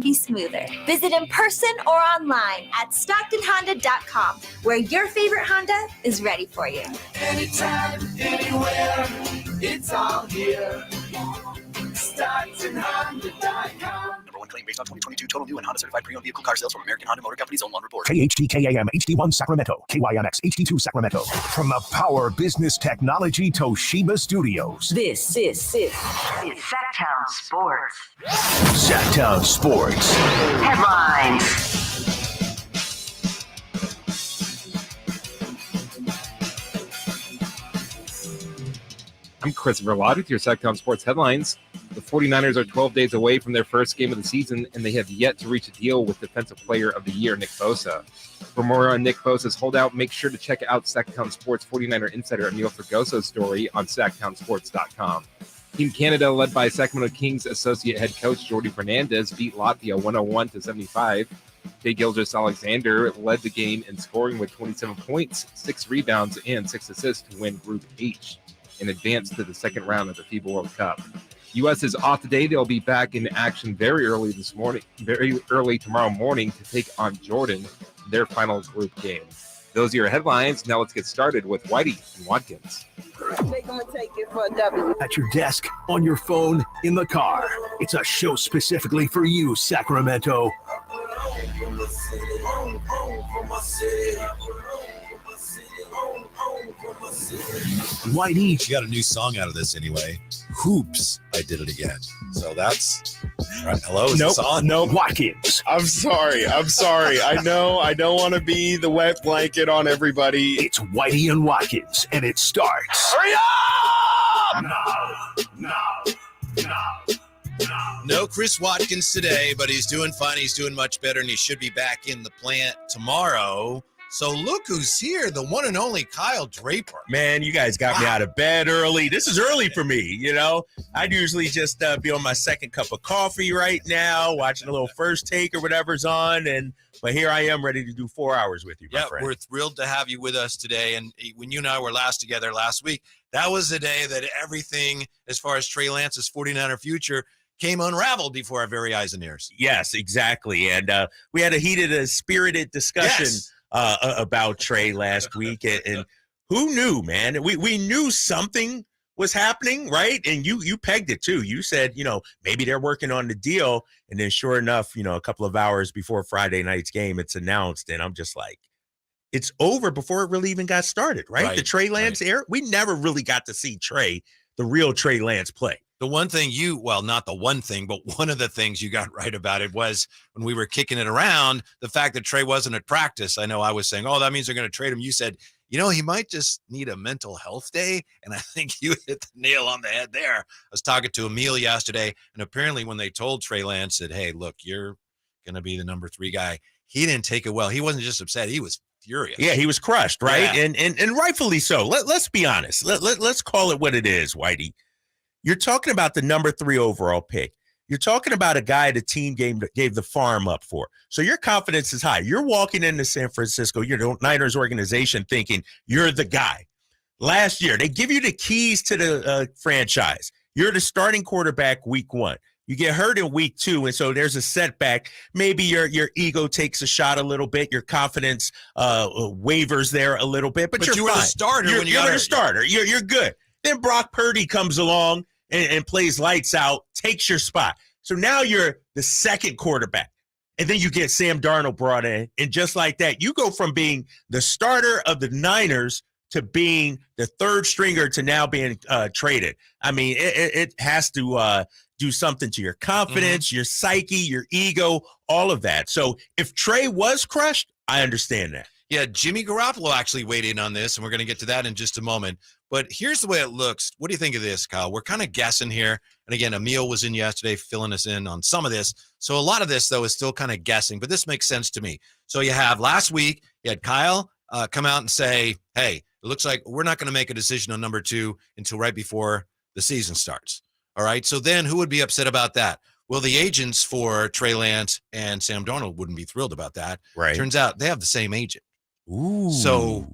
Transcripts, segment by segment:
be smoother. Visit in person or online at StocktonHonda.com, where your favorite Honda is ready for you. Anytime, anywhere, it's all here. StocktonHonda.com. Number one claim based on 2022 total new and Honda certified pre-owned vehicle car sales from American Honda Motor Company's own lawn report. KHTKAM HD1 Sacramento, KYMX HD2 Sacramento. From the Power Business Technology Toshiba Studios. This is Sactown Sports. Sactown Sports. Headlines. I'm Christopher Lott with your Sactown Sports headlines. The 49ers are 12 days away from their first game of the season, and they have yet to reach a deal with Defensive Player of the Year, Nick Bosa. For more on Nick Bosa's holdout, make sure to check out Sactown Sports 49er insider Emil Fergoso's story on SactownSports.com. Team Canada, led by Sacramento Kings associate head coach Jordi Fernandez, beat Latvia 101-75. Jay Gilgeous-Alexander led the game in scoring with 27 points, 6 rebounds, and 6 assists to win Group H and advance to the second round of the FIBA World Cup. U.S. is off today. They'll be back in action very early tomorrow morning to take on Jordan in their final group game. Those are your headlines. Now let's get started with Whitey and Watkins. They're going to take it for a W. At your desk, on your phone, in the car. It's a show specifically for you, Sacramento. Whitey. She got a new song out of this anyway. Hoops, I did it again. So that's right. Hello, is this on? No, Watkins. I'm sorry. I know I don't want to be the wet blanket on everybody. It's Whitey and Watkins, and it starts. Hurry up! Now. No Chris Watkins today, but he's doing fine. He's doing much better, and he should be back in the plant tomorrow. So look who's here, the one and only Kyle Draper. Man, you guys got me out of bed early. This is early for me, you know. I'd usually just be on my second cup of coffee right now, watching a little First Take or whatever's on, but here I am ready to do 4 hours with you, my friend. We're thrilled to have you with us today. And when you and I were last together last week, that was the day that everything, as far as Trey Lance's 49er future, came unraveled before our very eyes and ears. Yes, exactly. And we had a spirited discussion. Yes. About Trey last week, and who knew, man? We knew something was happening, right? And you pegged it too. You said, maybe they're working on the deal, and then sure enough, a couple of hours before Friday night's game, it's announced, and I'm just like, it's over before it really even got started, right? The Trey Lance era, we never really got to see the real Trey Lance play. The one thing not the one thing, but one of the things you got right about it was when we were kicking it around, the fact that Trey wasn't at practice. I know I was saying, that means they're going to trade him. You said, he might just need a mental health day. And I think you hit the nail on the head there. I was talking to Emil yesterday, and apparently when they told Trey Lance that, hey, look, you're going to be the number 3 guy, he didn't take it well. He wasn't just upset. He was furious. Yeah, he was crushed, right? Yeah. And rightfully so. Let's be honest. Let's call it what it is, Whitey. You're talking about the number 3 overall pick. You're talking about a guy the team gave the farm up for. So your confidence is high. You're walking into San Francisco, your Niners organization, thinking you're the guy. Last year, they give you the keys to the franchise. You're the starting quarterback week 1. You get hurt in week 2, and so there's a setback. Maybe your ego takes a shot a little bit. Your confidence wavers there a little bit, but you're you were fine. The starter you're when you got the hurt. starter. You're good. Then Brock Purdy comes along and plays lights out, takes your spot. So now you're the second quarterback. And then you get Sam Darnold brought in. And just like that, you go from being the starter of the Niners to being the third stringer to now being traded. I mean, it has to do something to your confidence, your psyche, your ego, all of that. So if Trey was crushed, I understand that. Yeah, Jimmy Garoppolo actually weighed in on this, and we're going to get to that in just a moment. But here's the way it looks. What do you think of this, Kyle? We're kind of guessing here. And again, Emil was in yesterday filling us in on some of this. So a lot of this, though, is still kind of guessing. But this makes sense to me. So you have last week, you had Kyle come out and say, hey, it looks like we're not going to make a decision on number 2 until right before the season starts. All right? So then who would be upset about that? Well, the agents for Trey Lance and Sam Darnold wouldn't be thrilled about that. Right. Turns out they have the same agent. Ooh. So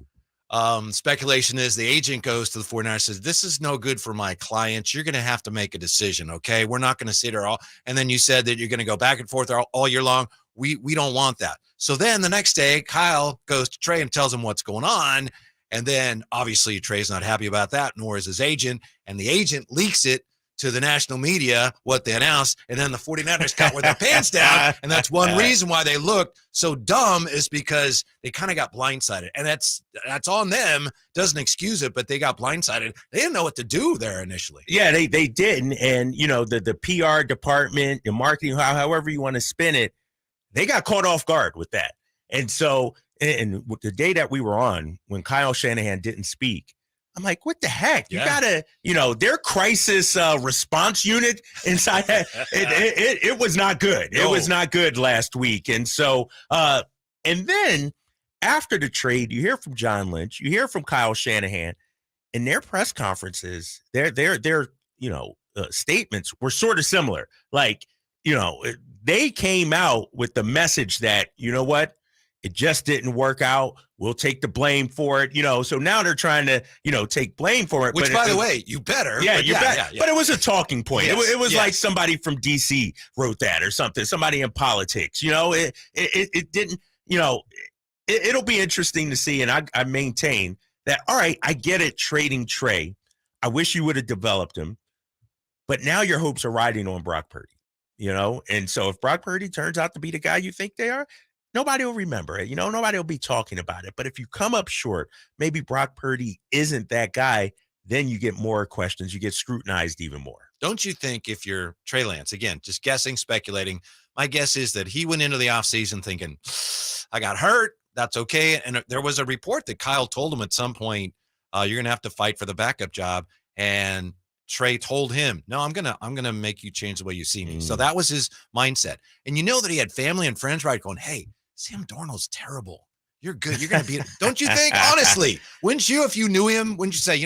Speculation is the agent goes to the 49ers, says, this is no good for my clients. You're going to have to make a decision, okay? We're not going to sit here all. And then you said that you're going to go back and forth all year long. We don't want that. So then the next day, Kyle goes to Trey and tells him what's going on. And then obviously Trey's not happy about that, nor is his agent. And the agent leaks it to the national media, what they announced, and then the 49ers got with their pants down, and that's one reason why they looked so dumb is because they kind of got blindsided, and that's on them. Doesn't excuse it, but they got blindsided. They didn't know what to do there initially. Yeah, they didn't, and the PR department, the marketing, however you want to spin it, they got caught off guard with that. And so, and the day that we were on, when Kyle Shanahan didn't speak, I'm like, what the heck? You gotta, their crisis response unit inside that, it was not good. No. It was not good last week. And so, and then after the trade, you hear from John Lynch, you hear from Kyle Shanahan, in their press conferences, their statements were sort of similar. Like, they came out with the message that, you know what? It just didn't work out. We'll take the blame for it. So now they're trying to, take blame for it. Which, by the way, you better. Yeah, you better. Yeah. But it was a talking point. Yes, it was like somebody from D.C. wrote that or something. Somebody in politics. It didn't. It'll be interesting to see. And I maintain that. All right, I get it. Trading Trey. I wish you would have developed him. But now your hopes are riding on Brock Purdy. And so if Brock Purdy turns out to be the guy you think they are, nobody will remember it. Nobody will be talking about it. But if you come up short, maybe Brock Purdy isn't that guy, then you get more questions. You get scrutinized even more. Don't you think if you're Trey Lance, again, just guessing, speculating, my guess is that he went into the offseason thinking, I got hurt. That's okay. And there was a report that Kyle told him at some point, you're going to have to fight for the backup job. And Trey told him, no, I'm gonna make you change the way you see me. So that was his mindset. And that he had family and friends going, hey, Sam Darnold's terrible. You're good. You're going to be – don't you think? Honestly, wouldn't you, if you knew him, wouldn't you say,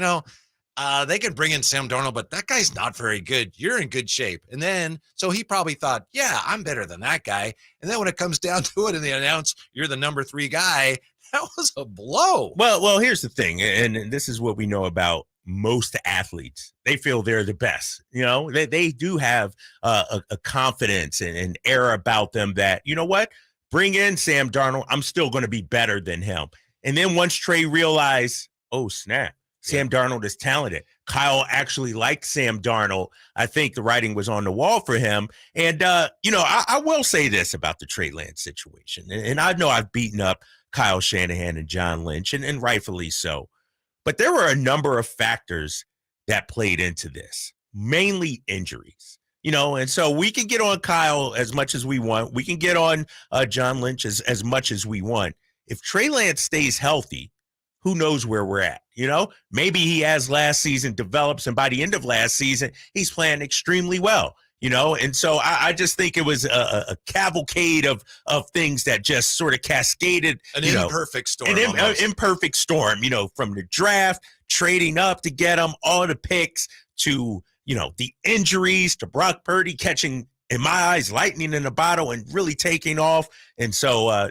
they could bring in Sam Darnold, but that guy's not very good. You're in good shape. And then – so he probably thought, yeah, I'm better than that guy. And then when it comes down to it and they announce you're the number 3 guy, that was a blow. Well, here's the thing, and this is what we know about most athletes. They feel they're the best. They do have a confidence and an air about them that, you know what? Bring in Sam Darnold. I'm still going to be better than him. And then once Trey realized, oh, snap, Sam Darnold is talented. Kyle actually liked Sam Darnold. I think the writing was on the wall for him. And, I will say this about the Trey Lance situation. And I know I've beaten up Kyle Shanahan and John Lynch, and rightfully so. But there were a number of factors that played into this, mainly injuries. And so we can get on Kyle as much as we want. We can get on John Lynch as much as we want. If Trey Lance stays healthy, who knows where we're at? Maybe he has last season develops, and by the end of last season, he's playing extremely well. And so I just think it was a cavalcade of things that just sort of cascaded. An imperfect storm. An imperfect storm, from the draft, trading up to get him, all the picks to the injuries, to Brock Purdy catching, in my eyes, lightning in a bottle and really taking off. And so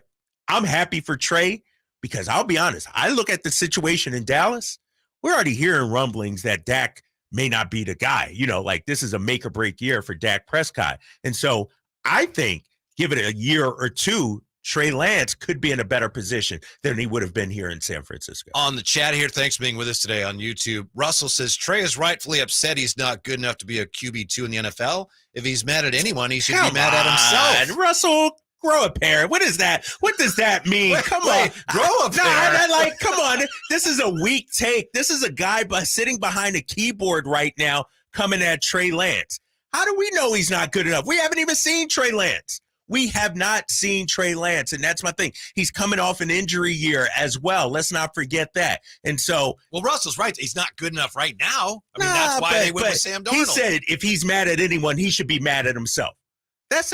I'm happy for Trey because I'll be honest, I look at the situation in Dallas. We're already hearing rumblings that Dak may not be the guy, like this is a make or break year for Dak Prescott. And so I think give it a year or two, Trey Lance could be in a better position than he would have been here in San Francisco. On the chat here, thanks for being with us today on YouTube. Russell says, Trey is rightfully upset he's not good enough to be a QB2 in the NFL. If he's mad at anyone, he should be mad at himself. Russell, grow a pair. What is that? What does that mean? Come on. Grow a pair. Come on. This is a weak take. This is a guy sitting behind a keyboard right now coming at Trey Lance. How do we know he's not good enough? We haven't even seen Trey Lance. We have not seen Trey Lance, and that's my thing. He's coming off an injury year as well. Let's not forget that. And so, well, Russell's right. He's not good enough right now. That's why they went with Sam Darnold. He said if he's mad at anyone, he should be mad at himself.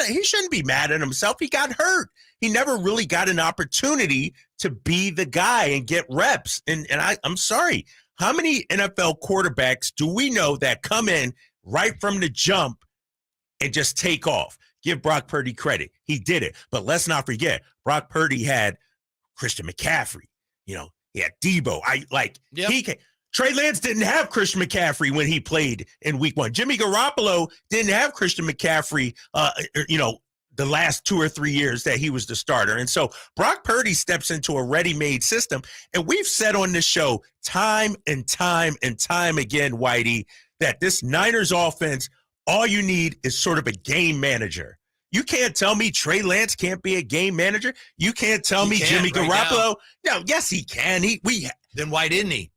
He shouldn't be mad at himself. He got hurt. He never really got an opportunity to be the guy and get reps. And I'm sorry. How many NFL quarterbacks do we know that come in right from the jump and just take off? Give Brock Purdy credit. He did it. But let's not forget, Brock Purdy had Christian McCaffrey. He He had Debo. He can. Trey Lance didn't have Christian McCaffrey when he played in week 1. Jimmy Garoppolo didn't have Christian McCaffrey, the last 2 or 3 years that he was the starter. And so Brock Purdy steps into a ready-made system. And we've said on this show time and time and time again, Whitey, that this Niners offense, all you need is sort of a game manager. You can't tell me Trey Lance can't be a game manager. You can't tell me Jimmy Garoppolo. No, yes, he can. Then why didn't he?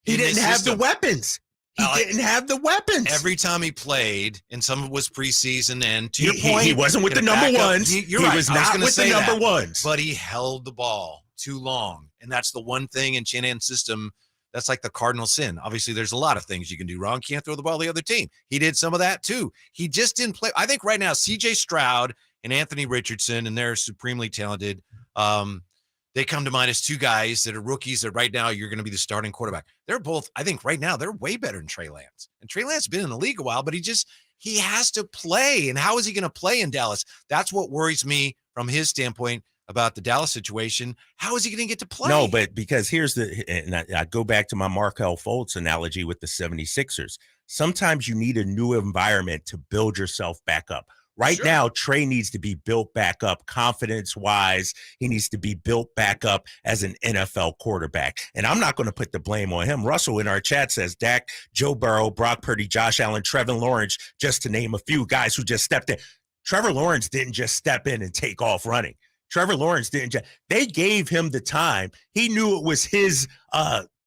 He didn't have the weapons. He didn't have the weapons. Every time he played, and some of it was preseason, and to your point, he wasn't with the number ones. You're right. He was not with the number ones. But he held the ball too long. And that's the one thing in Shanahan's system that's like the cardinal sin. Obviously, there's a lot of things you can do wrong. Can't throw the ball to the other team. He did some of that too. He just didn't play. I think right now, C.J. Stroud and Anthony Richardson, and they're supremely talented. They come to mind as two guys that are rookies that right now you're going to be the starting quarterback. They're both, I think right now, they're way better than Trey Lance. And Trey Lance has been in the league a while, but he has to play. And how is he going to play in Dallas? That's what worries me from his standpoint about the Dallas situation. How is he going to get to play? No, but because and I go back to my Markelle Fultz analogy with the 76ers. Sometimes you need a new environment to build yourself back up. Right now, Trey needs to be built back up confidence-wise. He needs to be built back up as an NFL quarterback. And I'm not going to put the blame on him. Russell in our chat says Dak, Joe Burrow, Brock Purdy, Josh Allen, Trevor Lawrence, just to name a few guys who just stepped in. Trevor Lawrence didn't just step in and take off running. Trevor Lawrence didn't they gave him the time. He knew it was his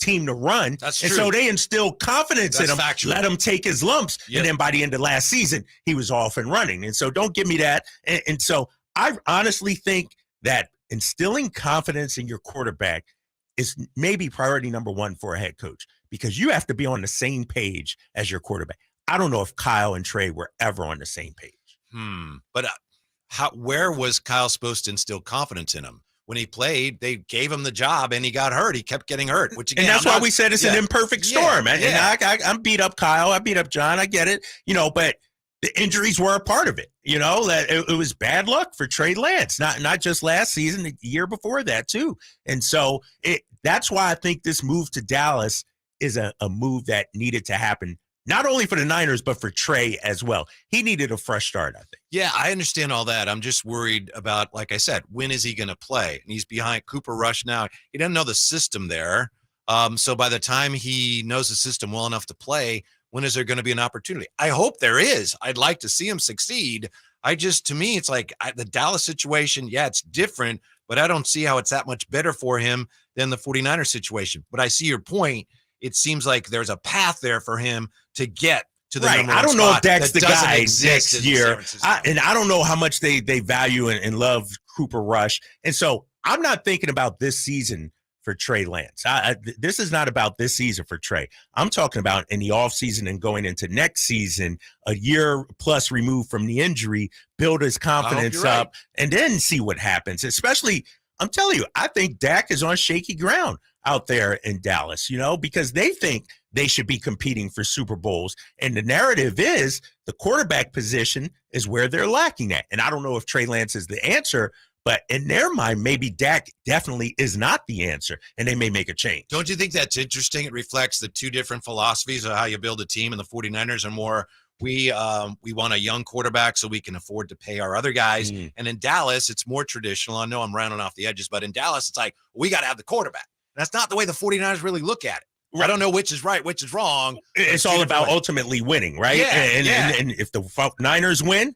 team to run. That's true. And so they instilled confidence in him, factual. let him take his lumps. Yep. And then by the end of last season, he was off and running. And so don't give me that. And so I honestly think that instilling confidence in your quarterback is maybe priority number one for a head coach, because you have to be on the same page as your quarterback. I don't know if Kyle and Trey were ever on the same page. But where was Kyle supposed to instill confidence in him? When he played, they gave him the job and he got hurt. He kept getting hurt, which again, and that's why we said it's an imperfect storm. And I'm beat up Kyle. I beat up John. I get it, but the injuries were a part of it. That it was bad luck for Trey Lance, not just last season, the year before that too. And so that's why I think this move to Dallas is a move that needed to happen. Not only for the Niners, but for Trey as well. He needed a fresh start, I think. Yeah, I understand all that. I'm just worried about, like I said, when is he going to play? And he's behind Cooper Rush now. He doesn't know the system there. So by the time he knows the system well enough to play, when is there going to be an opportunity? I hope there is. I'd like to see him succeed. To me, it's like the Dallas situation, it's different, but I don't see how it's that much better for him than the 49ers situation. But I see your point. It seems like there's a path there for him to get to the number one I don't know if spot that's the guy next year. And I don't know how much they value and love Cooper Rush. And so I'm not thinking about this season for Trey Lance. This is not about this season for Trey. I'm talking about in the offseason and going into next season, a year plus removed from the injury, build his confidence up, and then see what happens. Especially, I'm telling you, I think Dak is on shaky ground out there in Dallas, because they think they should be competing for Super Bowls. And the narrative is the quarterback position is where they're lacking at. And I don't know if Trey Lance is the answer, but in their mind, maybe Dak definitely is not the answer, and they may make a change. Don't you think that's interesting? It reflects the two different philosophies of how you build a team, and the 49ers are more, we want a young quarterback so we can afford to pay our other guys. And in Dallas, it's more traditional. I know I'm rounding off the edges, but in Dallas, it's like, we got to have the quarterback. That's not the way the 49ers really look at it. Right. I don't know which is right, which is wrong. It's all about ultimately winning, right? And if the Niners win,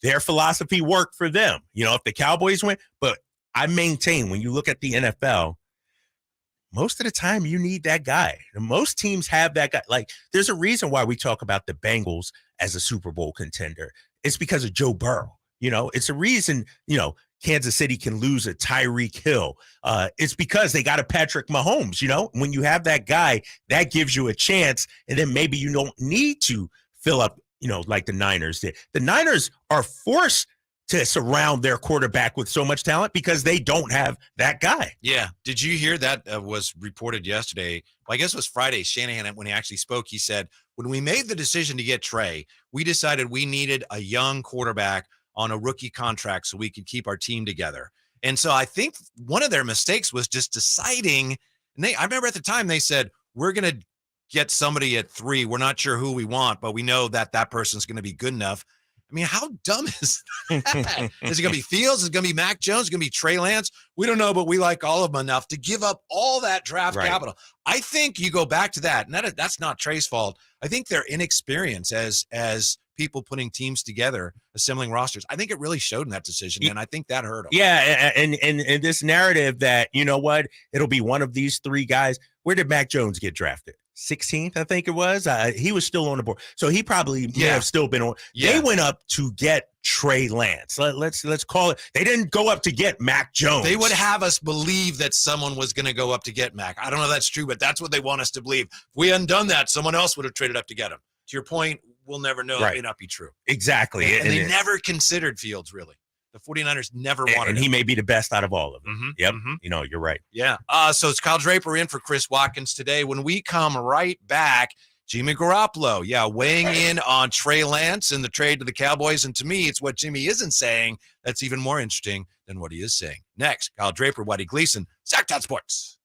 their philosophy worked for them. If the Cowboys win. But I maintain, when you look at the NFL, most of the time you need that guy. And most teams have that guy. Like, there's a reason why we talk about the Bengals as a Super Bowl contender. It's because of Joe Burrow. It's a reason, Kansas City can lose a Tyreek Hill. It's because they got a Patrick Mahomes. When you have that guy, that gives you a chance. And then maybe you don't need to fill up, like the Niners did. The Niners are forced to surround their quarterback with so much talent because they don't have that guy. Yeah. Did you hear that was reported yesterday? Well, I guess it was Friday. Shanahan, when he actually spoke, he said, when we made the decision to get Trey, we decided we needed a young quarterback on a rookie contract so we could keep our team together. And so I think one of their mistakes was just deciding And I remember at the time they said, we're going to get somebody at 3. We're not sure who we want, but we know that person's going to be good enough. I mean, how dumb is that? Is it going to be Fields? Is it going to be Mac Jones? Is it going to be Trey Lance? We don't know, but we like all of them enough to give up all that draft capital. I think you go back to that, and that's not Trey's fault. I think their inexperience as people putting teams together, assembling rosters, I think it really showed in that decision, and I think that hurt them. Yeah, and this narrative that, you know what, it'll be one of these 3 guys. Where did Mac Jones get drafted? 16th, I think it was. He was still on the board, so he probably may have still been on. They went up to get Trey Lance. Let's call it. They didn't go up to get Mac Jones. They would have us believe that someone was going to go up to get Mac. I don't know if that's true, but that's what they want us to believe. If we hadn't done that, someone else would have traded up to get him. To your point, we'll never know. It may not be true. Exactly. And they never considered Fields, really. The 49ers never wanted and him. he may be the best out of all of them. Mm-hmm. Yep. Mm-hmm. You know, you're right. Yeah. So it's Kyle Draper in for Chris Watkins today. When we come right back, Jimmy Garoppolo, weighing in on Trey Lance and the trade to the Cowboys. And to me, it's what Jimmy isn't saying that's even more interesting than what he is saying. Next, Kyle Draper, Whitey Gleason, Sactown Sports.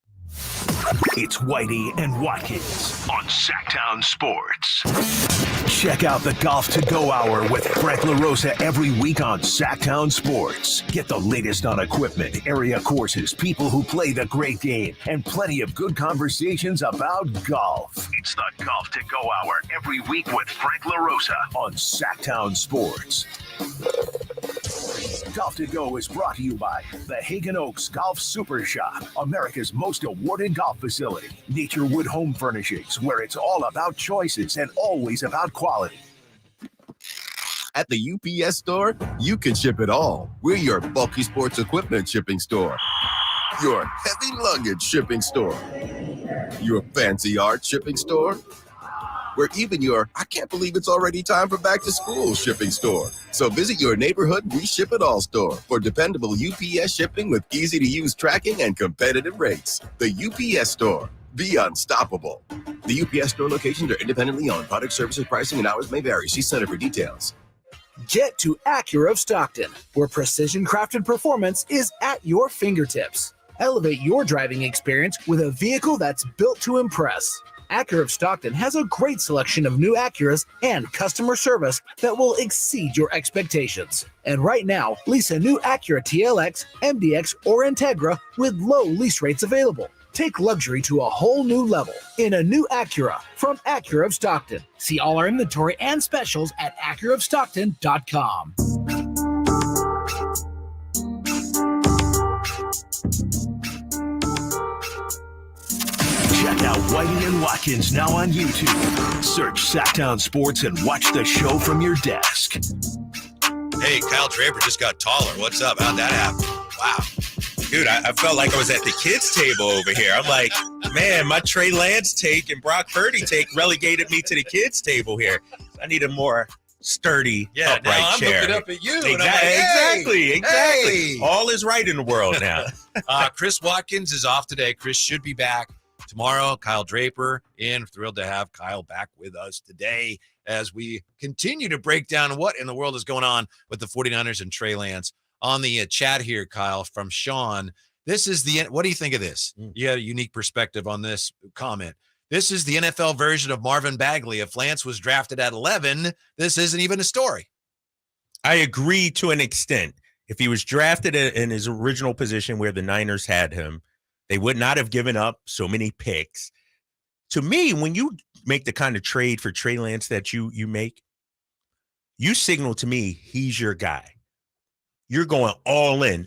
It's Whitey and Watkins on Sactown Sports. Check out the Golf to Go Hour with Frank LaRosa every week on Sactown Sports. Get the latest on equipment, area courses, people who play the great game, and plenty of good conversations about golf. It's the Golf to Go Hour every week with Frank LaRosa on Sactown Sports. Golf to Go is brought to you by the Hagen Oaks Golf Super Shop, America's most awarded golf facility. Nature Wood Home Furnishings, where it's all about choices and always about quality. At the UPS store, you can ship it all. We're your bulky sports equipment shipping store, your heavy luggage shipping store, your fancy art shipping store, we're even your I can't believe it's already time for back to school shipping store. So visit your neighborhood We Ship It All store for dependable UPS shipping with easy to use tracking and competitive rates. The UPS store. Be unstoppable. The UPS store locations are independently owned. Product services, pricing, and hours may vary. See Center for details. Get to Acura of Stockton, where precision crafted performance is at your fingertips. Elevate your driving experience with a vehicle that's built to impress. Acura of Stockton has a great selection of new Acuras and customer service that will exceed your expectations. And right now, lease a new Acura TLX, MDX, or Integra with low lease rates available. Take luxury to a whole new level in a new Acura from Acura of Stockton. See all our inventory and specials at acuraofstockton.com. Check out Whitey and Watkins now on YouTube. Search Sactown Sports and watch the show from your desk. Hey, Kyle Draper just got taller. What's up? How'd that happen? Wow. Dude, I felt like I was at the kids' table over here. I'm like, man, my Trey Lance take and Brock Purdy take relegated me to the kids' table here. I need a more sturdy, upright now I'm chair. looking up at you. Exactly, And I'm like, hey, exactly. hey. All is right in the world now. Chris Watkins is off today. Chris should be back tomorrow. Kyle Draper in. Thrilled to have Kyle back with us today as we continue to break down what in the world is going on with the 49ers and Trey Lance. On the chat here, Kyle, from Sean, this is what do you think of this? You had a unique perspective on this comment. This is the NFL version of Marvin Bagley. If Lance was drafted at 11, this isn't even a story. I agree to an extent. If he was drafted in his original position where the Niners had him, they would not have given up so many picks. To me, when you make the kind of trade for Trey Lance that you make, you signal to me he's your guy. You're going all in.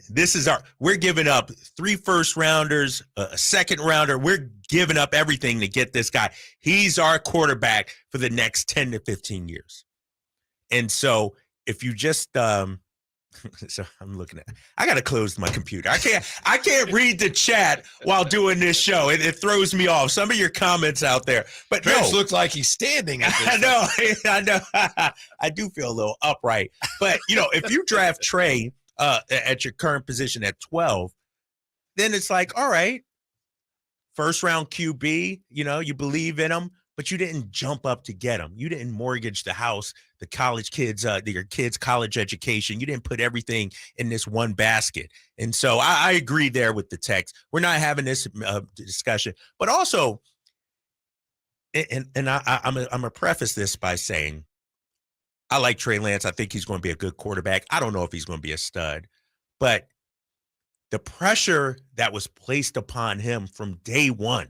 We're giving up 3 first rounders, a second rounder. We're giving up everything to get this guy. He's our quarterback for the next 10 to 15 years. And so if you just, so I'm looking at, I got to close my computer. I can't read the chat while doing this show. It throws me off. Some of your comments out there, but Chris looks like he's standing. I know. I do feel a little upright, but if you draft Trey at your current position at 12, then it's like, all right, first round QB, you believe in him, but you didn't jump up to get them. You didn't mortgage the house, the college kids, your kids' college education. You didn't put everything in this one basket. And so I agree there with the text. We're not having this discussion, but also, I'm gonna preface this by saying, I like Trey Lance. I think he's going to be a good quarterback. I don't know if he's going to be a stud, but the pressure that was placed upon him from day one,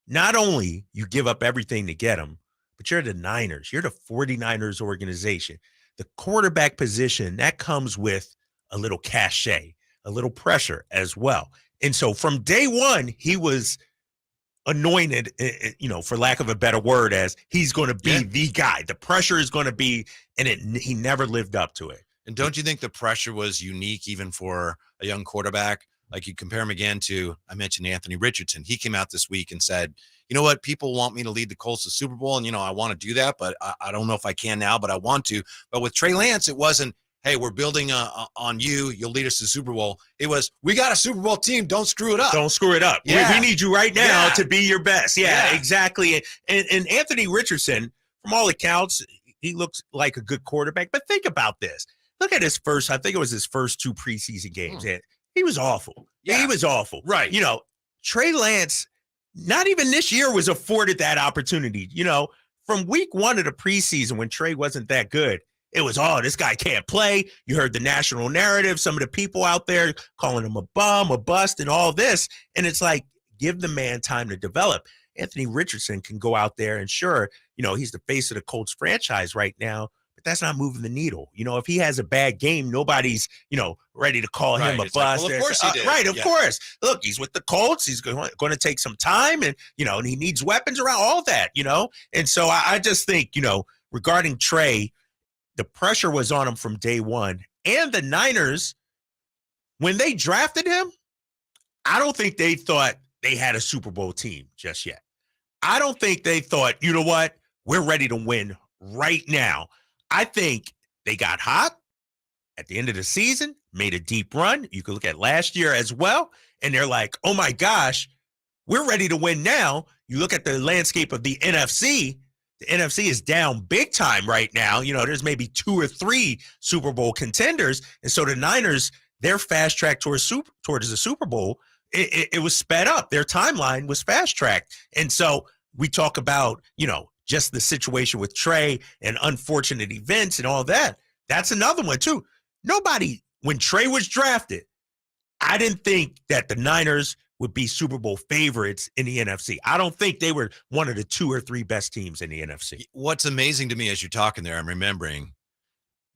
not only you give up everything to get him, but you're the Niners. You're the 49ers organization. The quarterback position, that comes with a little cachet, a little pressure as well. And so from day one, he was anointed, for lack of a better word, as he's going to be the guy. The pressure is going to be, and he never lived up to it. And don't you think the pressure was unique even for a young quarterback? Like, you compare him again to, I mentioned Anthony Richardson. He came out this week and said, you know what, people want me to lead the Colts to Super Bowl, and, I want to do that, but I don't know if I can now, but I want to. But with Trey Lance, it wasn't, hey, we're building on you. You'll lead us to the Super Bowl. It was, we got a Super Bowl team. Don't screw it up. Don't screw it up. Yeah. We need you right now to be your best. Yeah. Exactly. And Anthony Richardson, from all accounts, he looks like a good quarterback. But think about this. Look at his first, I think it was his first 2 preseason games. And he was awful. Yeah. He was awful. Right. Trey Lance, not even this year was afforded that opportunity. From week 1 of the preseason when Trey wasn't that good, it was, this guy can't play. You heard the national narrative, some of the people out there calling him a bum, a bust, and all this. And it's like, give the man time to develop. Anthony Richardson can go out there and sure, he's the face of the Colts franchise right now, but that's not moving the needle. If he has a bad game, nobody's, ready to call him a bust. Like, well, of course he did. Right, of course. Look, he's with the Colts. He's going to take some time and, and he needs weapons around all that, And so I just think, regarding Trey, the pressure was on him from day one. And the Niners, when they drafted him, I don't think they thought they had a Super Bowl team just yet. I don't think they thought, you know what, we're ready to win right now. I think they got hot at the end of the season, made a deep run. You can look at last year as well. And they're like, oh my gosh, we're ready to win now. You look at the landscape of the NFC. The NFC is down big time right now. There's maybe 2 or 3 Super Bowl contenders. And so the Niners, their fast track towards the Super Bowl, it was sped up. Their timeline was fast tracked. And so we talk about, just the situation with Trey and unfortunate events and all that. That's another one too. Nobody, when Trey was drafted, I didn't think that the Niners would be Super Bowl favorites in the NFC. I don't think they were one of the 2 or 3 best teams in the NFC. What's amazing to me as you're talking there, I'm remembering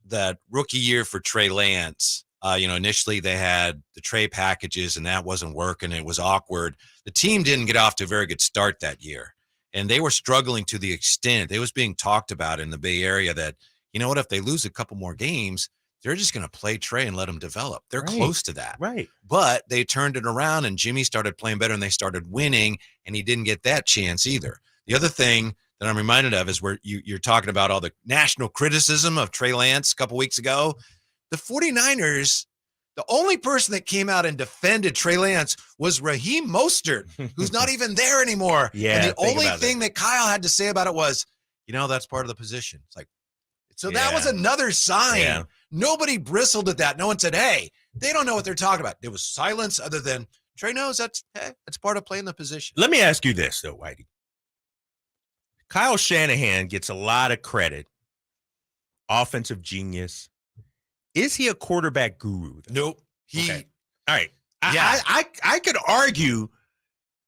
that rookie year for Trey Lance. Initially they had the Trey packages and that wasn't working. It was awkward. The team didn't get off to a very good start that year. And they were struggling to the extent, it was being talked about in the Bay Area that, if they lose a couple more games, they're just going to play Trey and let him develop. They're close to that. Right. But they turned it around and Jimmy started playing better and they started winning and he didn't get that chance either. The other thing that I'm reminded of is where you're talking about all the national criticism of Trey Lance a couple weeks ago. The 49ers, the only person that came out and defended Trey Lance was Raheem Mostert, who's not even there anymore. Yeah. And the only thing that Kyle had to say about it was, that's part of the position. It's like, so that was another sign. Yeah. Nobody bristled at that. No one said, hey, they don't know what they're talking about. There was silence other than Trey knows that's part of playing the position. Let me ask you this, though, Whitey. Kyle Shanahan gets a lot of credit. Offensive genius. Is he a quarterback guru? Nope. Okay. All right. I could argue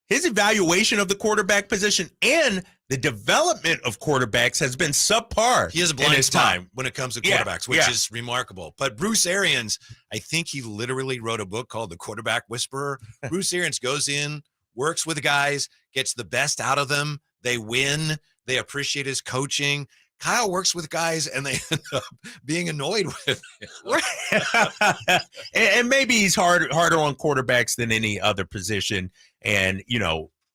his evaluation of the quarterback position and the development of quarterbacks has been subpar. He has a blind spot when it comes to quarterbacks, which is remarkable. But Bruce Arians, I think he literally wrote a book called The Quarterback Whisperer. Bruce Arians goes in, works with guys, gets the best out of them. They win. They appreciate his coaching. Kyle works with guys and they end up being annoyed with him. and maybe he's harder on quarterbacks than any other position. And,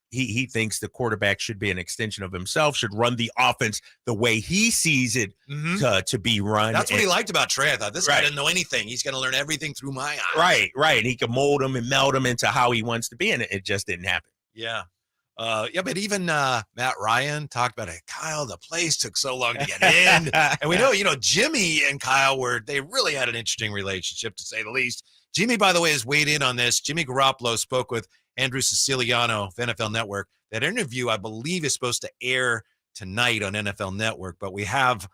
he thinks the quarterback should be an extension of himself, should run the offense the way he sees it to be run. That's what he liked about Trey. I thought this guy didn't know anything. He's going to learn everything through my eyes. Right. And he can mold him and meld him into how he wants to be. And it just didn't happen. Yeah. Yeah, but even Matt Ryan talked about it. Kyle, the place took so long to get in. And we know, Jimmy and Kyle they really had an interesting relationship, to say the least. Jimmy, by the way, has weighed in on this. Jimmy Garoppolo spoke with Andrew Siciliano of NFL Network. That interview, I believe, is supposed to air tonight on NFL Network, but we have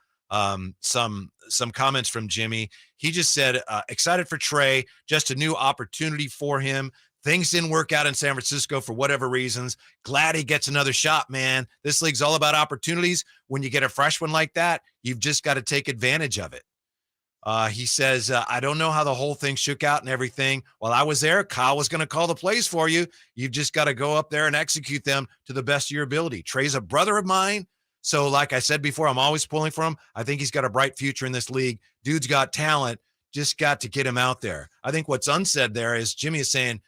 some comments from Jimmy. He just said, excited for Trey, just a new opportunity for him. Things didn't work out in San Francisco for whatever reasons. Glad he gets another shot, man. This league's all about opportunities. When you get a fresh one like that, you've just got to take advantage of it. He says, I don't know how the whole thing shook out and everything. While I was there, Kyle was going to call the plays for you. You've just got to go up there and execute them to the best of your ability. Trey's a brother of mine. So like I said before, I'm always pulling for him. I think he's got a bright future in this league. Dude's got talent. Just got to get him out there. I think what's unsaid there is Jimmy is saying,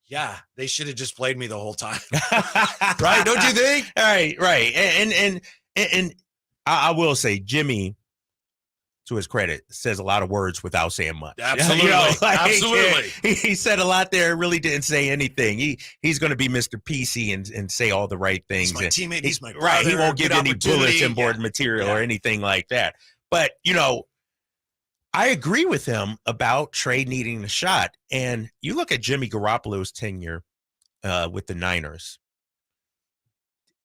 yeah, they should have just played me the whole time. Right? Don't you think? Right. And I will say, Jimmy, to his credit, says a lot of words without saying much. Absolutely. Absolutely. He said a lot there, really didn't say anything. He's going to be Mr. PC and say all the right things. He's my teammate. He's my brother. Right. He won't give you any bulletin board material or Yeah. anything like that. But, I agree with him about Trey needing a shot. And you look at Jimmy Garoppolo's tenure with the Niners.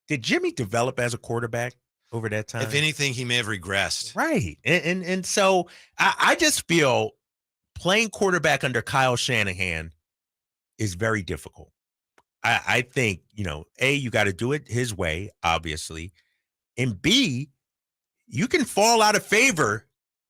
Did Jimmy develop as a quarterback over that time? If anything, he may have regressed. Right. And so I just feel playing quarterback under Kyle Shanahan is very difficult. I think, A, you got to do it his way, obviously. And B, you can fall out of favor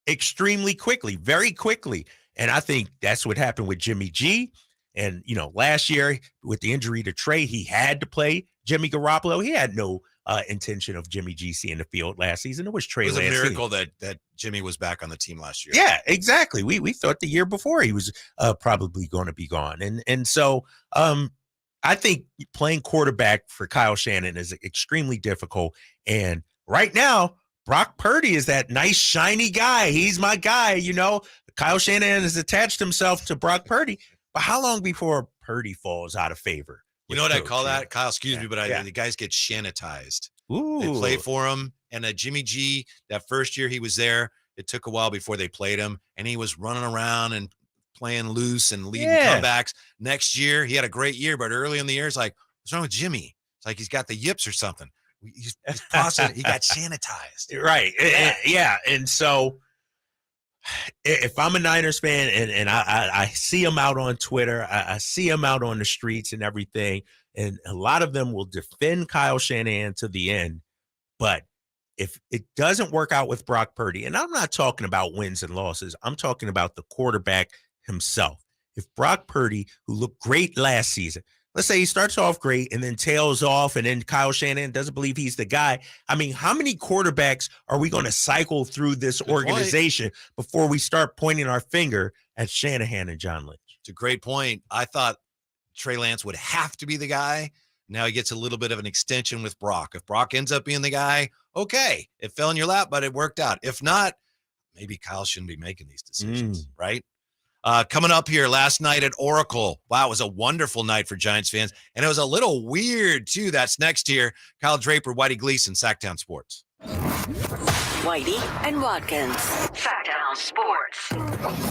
extremely quickly, very quickly. And I think that's what happened with Jimmy G. And, last year with the injury to Trey, he had to play Jimmy Garoppolo. He had no intention of Jimmy G seeing the field last season. It was Trey Lance. It was a miracle that Jimmy was back on the team last year. Yeah, exactly. We thought the year before he was probably going to be gone. And so I think playing quarterback for Kyle Shanahan is extremely difficult. And right now, Brock Purdy is that nice, shiny guy. He's my guy, Kyle Shanahan has attached himself to Brock Purdy. But how long before Purdy falls out of favor? You know what I call that? Kyle, excuse me, but the guys get Shanatized. They play for him. And Jimmy G, that first year he was there, it took a while before they played him. And he was running around and playing loose and leading comebacks. Next year, he had a great year. But early in the year, it's like, what's wrong with Jimmy? It's like he's got the yips or something. He's processed. He got sanitized. Right. Yeah. And so if I'm a Niners fan and I see him out on Twitter, I see him out on the streets and everything, and a lot of them will defend Kyle Shanahan to the end. But if it doesn't work out with Brock Purdy, and I'm not talking about wins and losses, I'm talking about the quarterback himself. If Brock Purdy, who looked great last season, let's say he starts off great and then tails off, and then Kyle Shanahan doesn't believe he's the guy. I mean, how many quarterbacks are we going to cycle through this organization before we start pointing our finger at Shanahan and John Lynch? It's a great point. I thought Trey Lance would have to be the guy. Now he gets a little bit of an extension with Brock. If Brock ends up being the guy, okay, it fell in your lap, but it worked out. If not, maybe Kyle shouldn't be making these decisions, right? Coming up here last night at Oracle. Wow, it was a wonderful night for Giants fans. And it was a little weird, too. That's next here. Kyle Draper, Whitey Gleason, Sactown Sports. Whitey and Watkins. Sactown Sports.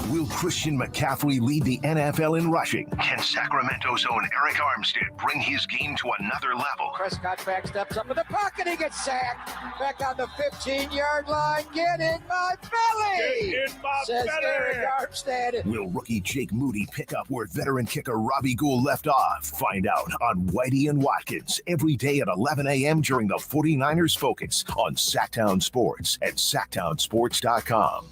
Will Christian McCaffrey lead the NFL in rushing? Can Sacramento's own Eric Armstead bring his game to another level? Prescott back steps up in the pocket. He gets sacked. Back on the 15-yard line. Get in my belly. Get in my says belly. Eric Armstead. Will rookie Jake Moody pick up where veteran kicker Robbie Gould left off? Find out on Whitey and Watkins every day at 11 a.m. during the 49ers Focus on Sactown Sports at SactownSports.com.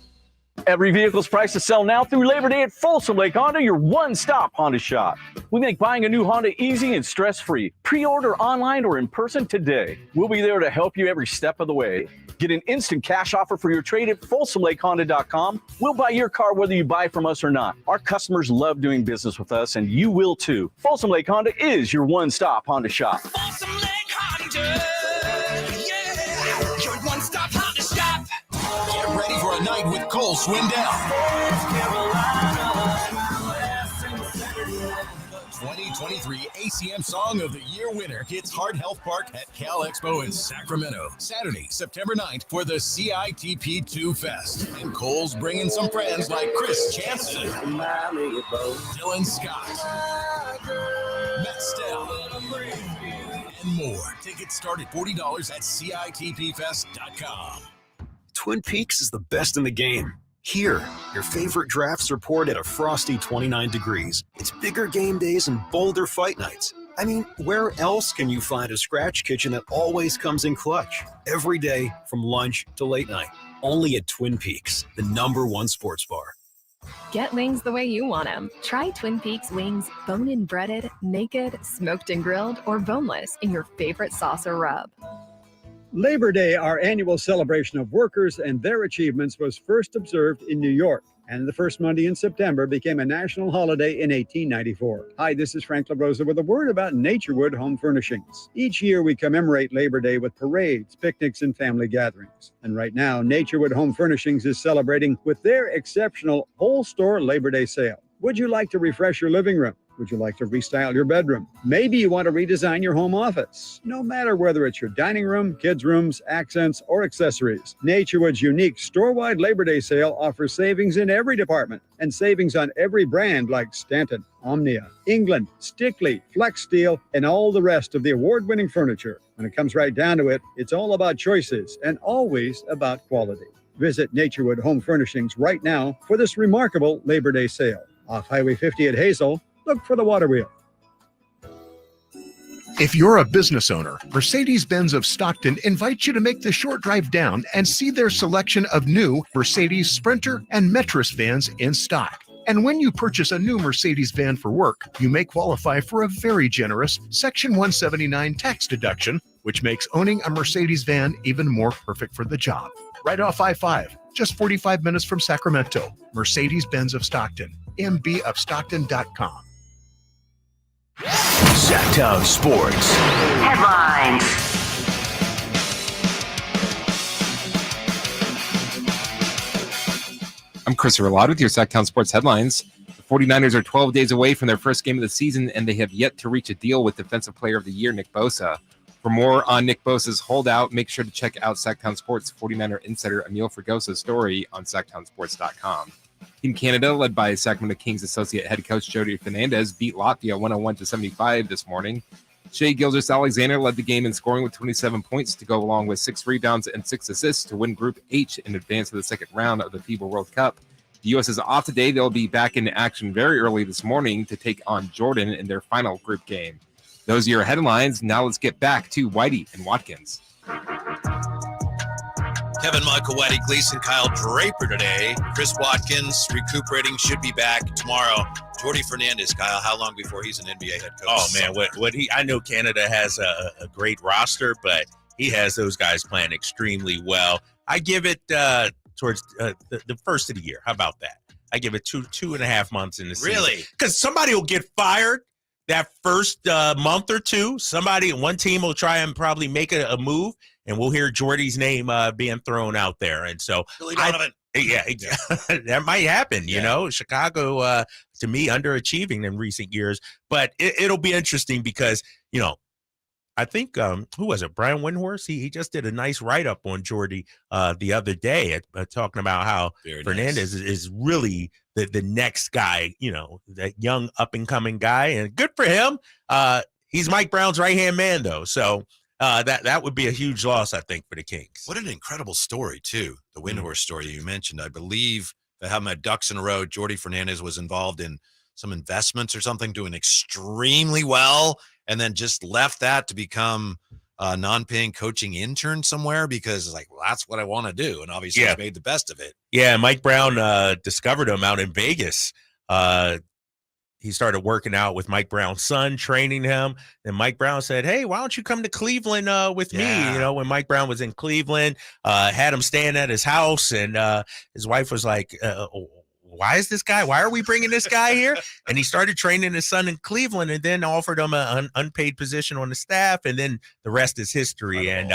Every vehicle's price to sell now through Labor Day at Folsom Lake Honda, your one-stop Honda shop. We make buying a new Honda easy and stress-free. Pre-order online or in person today. We'll be there to help you every step of the way. Get an instant cash offer for your trade at FolsomLakeHonda.com. We'll buy your car whether you buy from us or not. Our customers love doing business with us, and you will too. Folsom Lake Honda is your one-stop Honda shop. Folsom Lake Honda. Yeah. Your one-stop Honda shop. Get ready for a night with Cole Swindell. 2020 2023 ACM Song of the Year winner hits Heart Health Park at Cal Expo in Sacramento, Saturday, September 9th for the CITP2 Fest. And Cole's bringing some friends like Chris Jansen, Dylan Scott, Matt Stell, and more. Tickets start at $40 at CITPFest.com. Twin Peaks is the best in the game. Here, your favorite drafts are poured at a frosty 29 degrees. It's bigger game days and bolder fight nights. I mean, where else can you find a scratch kitchen that always comes in clutch? Every day, from lunch to late night. Only at Twin Peaks, the #1 sports bar. Get wings the way you want them. Try Twin Peaks wings bone-in breaded, naked, smoked and grilled, or boneless in your favorite sauce or rub. Labor Day, our annual celebration of workers and their achievements, was first observed in New York, and the first Monday in September became a national holiday in 1894. Hi, this is Frank LaRosa with a word about Naturewood Home Furnishings. Each year we commemorate Labor Day with parades, picnics, and family gatherings. And right now, Naturewood Home Furnishings is celebrating with their exceptional whole store Labor Day sale. Would you like to refresh your living room? Would you like to restyle your bedroom? Maybe you want to redesign your home office. No matter whether it's your dining room, kids' rooms, accents, or accessories, Naturewood's unique store-wide Labor Day sale offers savings in every department and savings on every brand like Stanton, Omnia, England, Stickley, Flex Steel, and all the rest of the award-winning furniture. When it comes right down to it, it's all about choices and always about quality. Visit Naturewood Home Furnishings right now for this remarkable Labor Day sale. Off Highway 50 at Hazel, look for the water wheel. If you're a business owner, Mercedes-Benz of Stockton invites you to make the short drive down and see their selection of new Mercedes Sprinter and Metris vans in stock. And when you purchase a new Mercedes van for work, you may qualify for a very generous Section 179 tax deduction, which makes owning a Mercedes van even more perfect for the job. Right off I-5, just 45 minutes from Sacramento. Mercedes-Benz of Stockton, mbofstockton.com. Sactown Sports. Headlines. I'm Christopher Laud with your Sactown Sports headlines. The 49ers are 12 days away from their first game of the season, and they have yet to reach a deal with Defensive Player of the Year Nick Bosa. For more on Nick Bosa's holdout, make sure to check out Sactown Sports 49er insider Emil Fregosa's story on SactownSports.com. Team Canada, led by Sacramento Kings associate head coach Jody Fernandez, beat Latvia 101-75 this morning. Shai Gilgeous-Alexander led the game in scoring with 27 points to go along with 6 rebounds and 6 assists to win Group H in advance of the second round of the FIBA World Cup. The U.S. is off today. They'll be back in action very early this morning to take on Jordan in their final group game. Those are your headlines. Now let's get back to Whitey and Watkins. Kevin, Michael, Whitey, Gleason, Kyle Draper today. Chris Watkins recuperating, should be back tomorrow. Jordy Fernandez, Kyle, how long before he's an NBA head coach? Oh man, I know Canada has a great roster, but he has those guys playing extremely well. I give it towards the first of the year. How about that? I give it two and a half months in the season. Really? Because somebody will get fired that first month or two. One team will try and probably make a move, and we'll hear Jordy's name being thrown out there. And so Billy Donovan. That might happen, you know. Chicago, to me, underachieving in recent years. But it'll be interesting because, you know, I think, who was it, Brian Windhorst? He just did a nice write-up on Jordy the other day talking about how Fernandez is really the next guy, you know, that young up-and-coming guy. And good for him. He's Mike Brown's right-hand man, though. So that would be a huge loss, I think, for the Kings. What an incredible story, too. The Windhorst story you mentioned. I believe, if I have my ducks in a row, Jordy Fernandez was involved in some investments or something, doing extremely well, and then just left that to become a non-paying coaching intern somewhere because it's like, well, that's what I want to do. And obviously he's made the best of it. Yeah, Mike Brown discovered him out in Vegas. He started working out with Mike Brown's son, training him. And Mike Brown said, hey, why don't you come to Cleveland with me? You know, when Mike Brown was in Cleveland, had him staying at his house. And his wife was like, why are we bringing this guy here? And he started training his son in Cleveland and then offered him an unpaid position on the staff. And then the rest is history. And,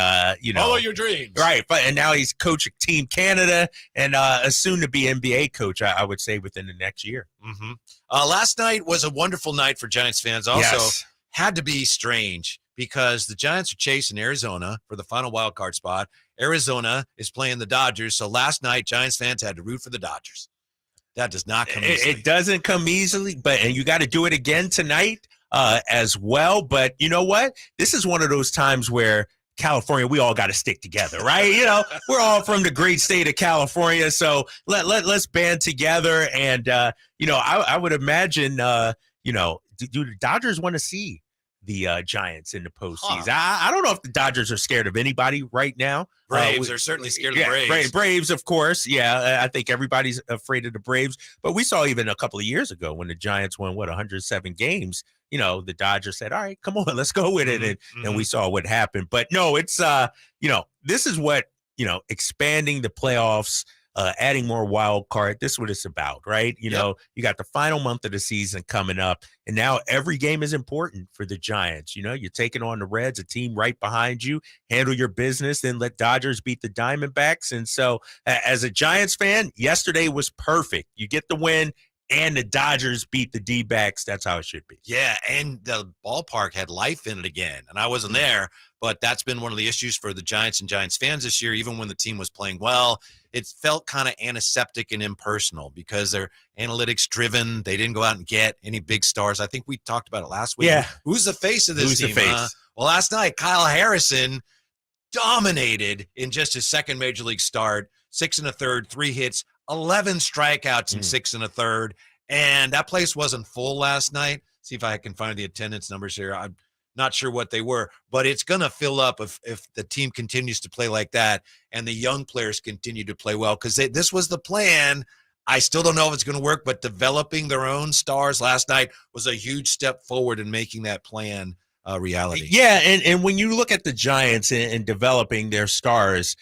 follow your dreams. Right. And now he's coaching Team Canada and a soon to be NBA coach, I would say, within the next year. Mm-hmm. Last night was a wonderful night for Giants fans. Also had to be strange because the Giants are chasing Arizona for the final wild card spot. Arizona is playing the Dodgers. So last night, Giants fans had to root for the Dodgers. That does not come easily. It doesn't come easily, and you got to do it again tonight as well. But you know what? This is one of those times where California, we all got to stick together, right? We're all from the great state of California. So let's band together. And, I would imagine, do the Dodgers want to see the Giants in the postseason? I don't know if the Dodgers are scared of anybody right now. Braves are certainly scared of the Braves. Braves, of course. Yeah, I think everybody's afraid of the Braves. But we saw even a couple of years ago when the Giants won, 107 games, the Dodgers said, all right, come on, let's go with it. And we saw what happened. But no, it's, this is what, expanding the playoffs, adding more wild card. This is what it's about, right? You got the final month of the season coming up, and now every game is important for the Giants. You're taking on the Reds, a team right behind you. Handle your business, then let Dodgers beat the Diamondbacks. And so as a Giants fan, yesterday was perfect. You get the win, and the Dodgers beat the D-backs. That's how it should be. Yeah, and the ballpark had life in it again. And I wasn't there, but that's been one of the issues for the Giants and Giants fans this year. Even when the team was playing well, it felt kind of antiseptic and impersonal because they're analytics-driven. They didn't go out and get any big stars. I think we talked about it last week. Yeah. Who's the face of this team? Who's the face? Well, last night, Kyle Harrison dominated in just his second Major League start. 6 1/3, 3 hits, 11 strikeouts in 6 1/3, and that place wasn't full last night. See if I can find the attendance numbers here. I'm not sure what they were, but it's going to fill up if the team continues to play like that and the young players continue to play well, because this was the plan. I still don't know if it's going to work, but developing their own stars last night was a huge step forward in making that plan reality. Yeah, and when you look at the Giants and developing their stars,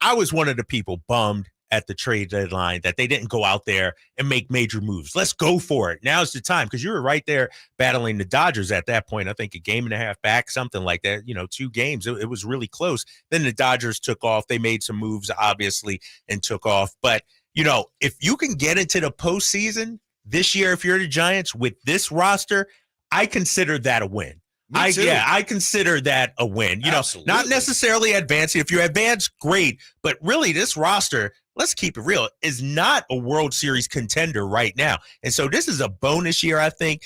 I was one of the people bummed at the trade deadline that they didn't go out there and make major moves. Let's go for it. Now's the time, because you were right there battling the Dodgers at that point. I think a game and a half back, something like that, 2 games. It was really close. Then the Dodgers took off. They made some moves, obviously, and took off. But, if you can get into the postseason this year, if you're the Giants with this roster, I consider that a win. I consider that a win. Not necessarily advancing. If you advance, great. But really, this roster, let's keep it real, is not a World Series contender right now. And so this is a bonus year, I think.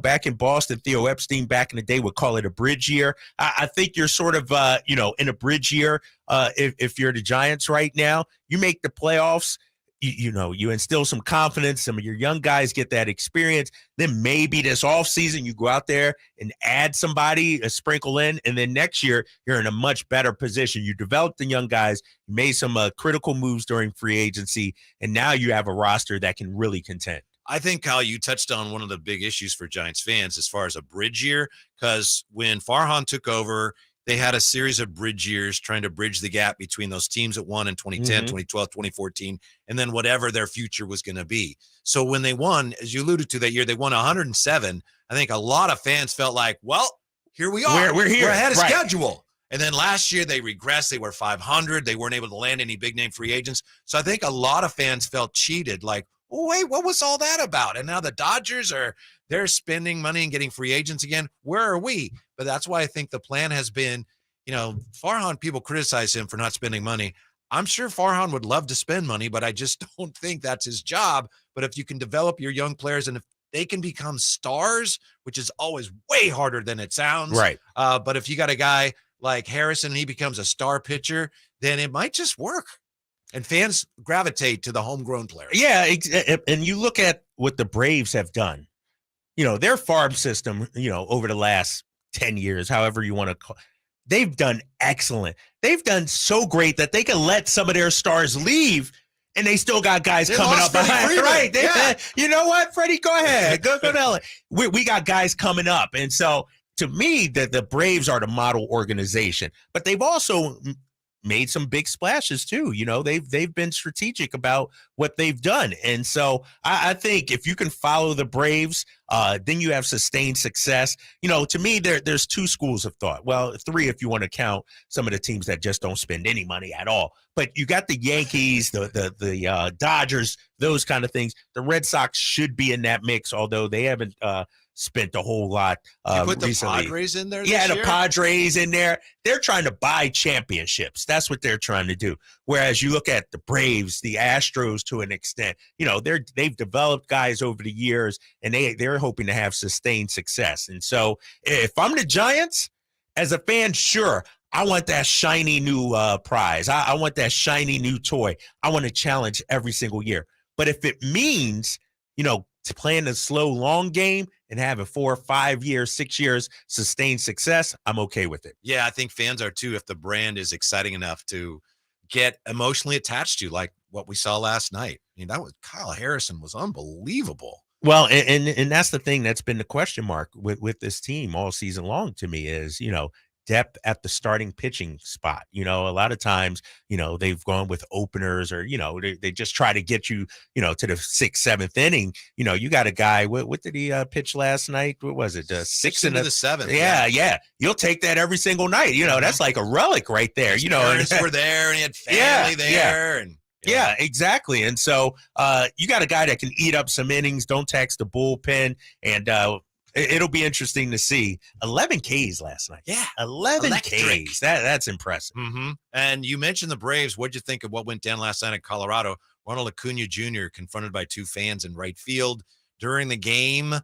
Back in Boston, Theo Epstein back in the day would call it a bridge year. I think you're sort of, in a bridge year if you're the Giants right now. You make the playoffs. You instill some confidence. Some of your young guys get that experience. Then maybe this offseason you go out there and add somebody, a sprinkle in, and then next year you're in a much better position. You developed the young guys, you made some critical moves during free agency, and now you have a roster that can really contend. I think, Kyle, you touched on one of the big issues for Giants fans as far as a bridge year, because when Farhan took over, they had a series of bridge years trying to bridge the gap between those teams that won in 2010, 2012, 2014, and then whatever their future was going to be. So when they won, as you alluded to that year, they won 107. I think a lot of fans felt like, well, here we are. We're here. We're ahead of schedule. And then last year they regressed. They were 500. They weren't able to land any big name free agents. So I think a lot of fans felt cheated, like, oh, wait, what was all that about? And now the Dodgers they're spending money and getting free agents again. Where are we? But that's why I think the plan has been, Farhan, people criticize him for not spending money. I'm sure Farhan would love to spend money, but I just don't think that's his job. But if you can develop your young players and if they can become stars, which is always way harder than it sounds. Right. But if you got a guy like Harrison and he becomes a star pitcher, then it might just work. And fans gravitate to the homegrown players. Yeah, and you look at what the Braves have done. Their farm system, over the last 10 years, however you want to call it, they've done excellent. They've done so great that they can let some of their stars leave, and they still got guys coming up behind. Right. You know what, Freddie? Go ahead. Go to LA. We got guys coming up. And so, to me, the Braves are the model organization. But they've also made some big splashes too. You know, they've been strategic about what they've done. And so I think if you can follow the Braves, then you have sustained success. You know, to me, there's two schools of thought. Well, three if you want to count some of the teams that just don't spend any money at all. But you got the Yankees, the Dodgers, those kind of things. The Red Sox should be in that mix, although they haven't spent a whole lot you put recently. The Padres in there? Yeah, this the year? Padres in there. They're trying to buy championships. That's what they're trying to do. Whereas you look at the Braves, the Astros to an extent, you know, they've developed guys over the years, and they're hoping to have sustained success. And so if I'm the Giants, as a fan, sure, I want that shiny new prize. I want that shiny new toy. I want to challenge every single year. But if it means, you know, to playing a slow, long game and having 4 or 5 years, 6 years sustained success, I'm okay with it. Yeah, I think fans are too if the brand is exciting enough to get emotionally attached to, like what we saw last night. I mean, that was Kyle Harrison was unbelievable. Well, and that's the thing that's been the question mark with this team all season long to me is, you know, depth at the starting pitching spot. You know, a lot of times, you know, they've gone with openers or, you know, they just try to get you, you know, to the 6th, 7th inning. You know, you got a guy, what did he pitch last night? What was it? 6 into the 7th. Yeah. You'll take that every single night. You know, that's like a relic right there. His you know, parents were there and he had family there. And yeah, exactly. And so you got a guy that can eat up some innings, don't tax the bullpen, and it'll be interesting to see. 11 Ks last night. Yeah. 11 Electric. Ks. That's impressive. Mm-hmm. And you mentioned the Braves. What'd you think of what went down last night in Colorado? Ronald Acuna Jr. confronted by 2 fans in right field during the game.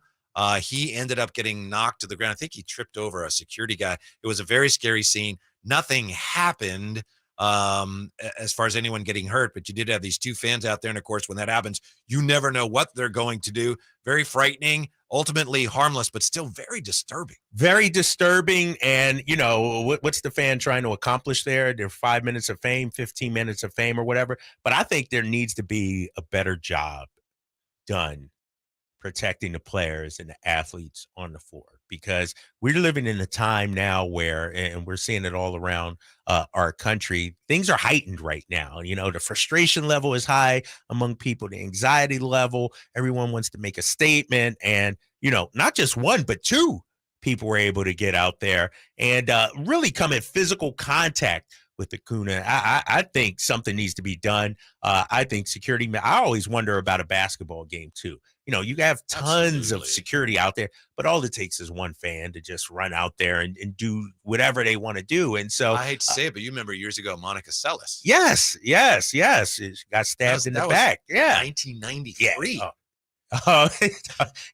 He ended up getting knocked to the ground. I think he tripped over a security guy. It was a very scary scene. Nothing happened as far as anyone getting hurt, but you did have these 2 fans out there. And of course, when that happens, you never know what they're going to do. Very frightening, ultimately harmless, but still very disturbing. Very disturbing. And, you know, what's the fan trying to accomplish there? Their 5 minutes of fame, 15 minutes of fame or whatever. But I think there needs to be a better job done protecting the players and the athletes on the floor, because we're living in a time now where, and we're seeing it all around our country, things are heightened right now. You know, the frustration level is high among people, the anxiety level, everyone wants to make a statement, and, you know, not just one, but 2 people were able to get out there and really come in physical contact with Acuna. I think something needs to be done. I think security, I always wonder about a basketball game too. You know, you have tons of security out there, but all it takes is one fan to just run out there and do whatever they want to do. And so I hate to say it, but you remember years ago, Monica Seles. Yes. She got stabbed in the back. Yeah. 1993. Yeah. Oh,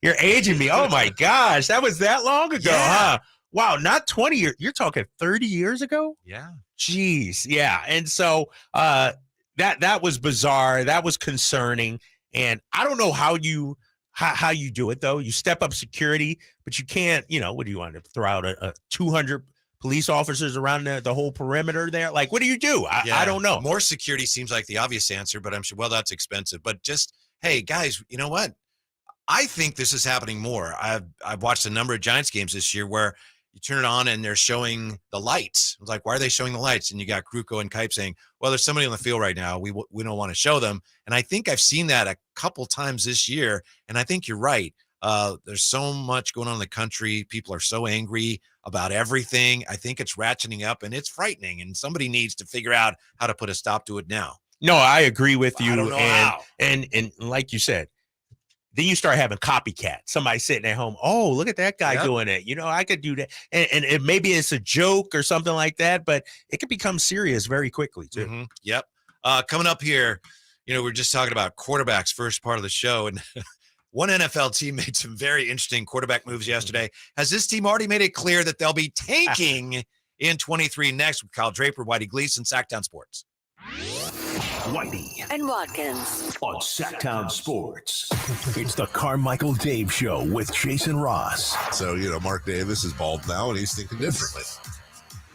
you're aging me. Oh my gosh. That was that long ago, huh? Wow. Not 20 years. You're talking 30 years ago? Yeah. Jeez. Yeah. And so that was bizarre. That was concerning. And I don't know how you do it, though. You step up security, but you can't, you know, what do you want to throw out a 200 police officers around the whole perimeter there? Like, what do you do? I don't know. More security seems like the obvious answer, but I'm sure, well, that's expensive. But just, hey, guys, you know what? I think this is happening more. I've watched a number of Giants games this year where you turn it on and they're showing the lights. It's like, why are they showing the lights? And you got Kruko and Kipe saying, well, there's somebody on the field right now. We don't want to show them. And I think I've seen that a couple times this year. And I think you're right. There's so much going on in the country. People are so angry about everything. I think it's ratcheting up and it's frightening. And somebody needs to figure out how to put a stop to it now. No, I agree with you. I don't know how. And like you said, then you start having copycats. Somebody sitting at home. Oh, look at that guy doing it. You know, I could do that. And maybe it's a joke or something like that, but it could become serious very quickly too. Mm-hmm. Yep. Coming up here, you know, we're just talking about quarterbacks first part of the show. And one NFL team made some very interesting quarterback moves yesterday. Has this team already made it clear that they'll be tanking in 23 next with Kyle Draper, Whitey Gleason, Sactown Sports? Whitey and Watkins on Sactown Sports. It's the Carmichael Dave Show with Jason Ross. So, you know, Mark Davis is bald now and he's thinking differently.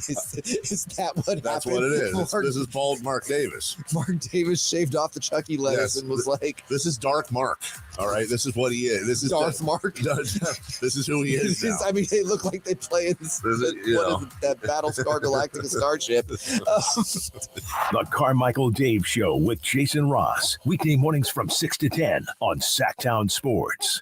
Is that what That's happened? what it is. This is bald Mark Davis. Mark Davis shaved off the Chucky lettuce and was like, "This is Dark Mark. All right, this is what he is. This is Darth Mark. This is who he is now." I mean, they look like they play in that Battlestar Galactica starship. The Carmichael Dave Show with Jason Ross. Weekday mornings from 6 to 10 on Sactown Sports.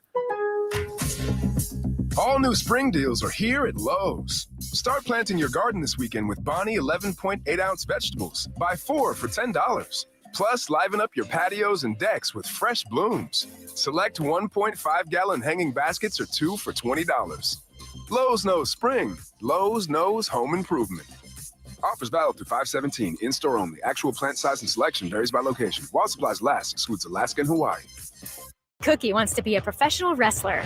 All new spring deals are here at Lowe's. Start planting your garden this weekend with Bonnie 11.8-ounce vegetables. Buy 4 for $10. Plus, liven up your patios and decks with fresh blooms. Select 1.5-gallon hanging baskets or 2 for $20. Lowe's knows spring. Lowe's knows home improvement. Offers valid through 5/17. In-store only. Actual plant size and selection varies by location. While supplies last, excludes Alaska and Hawaii. Cookie wants to be a professional wrestler.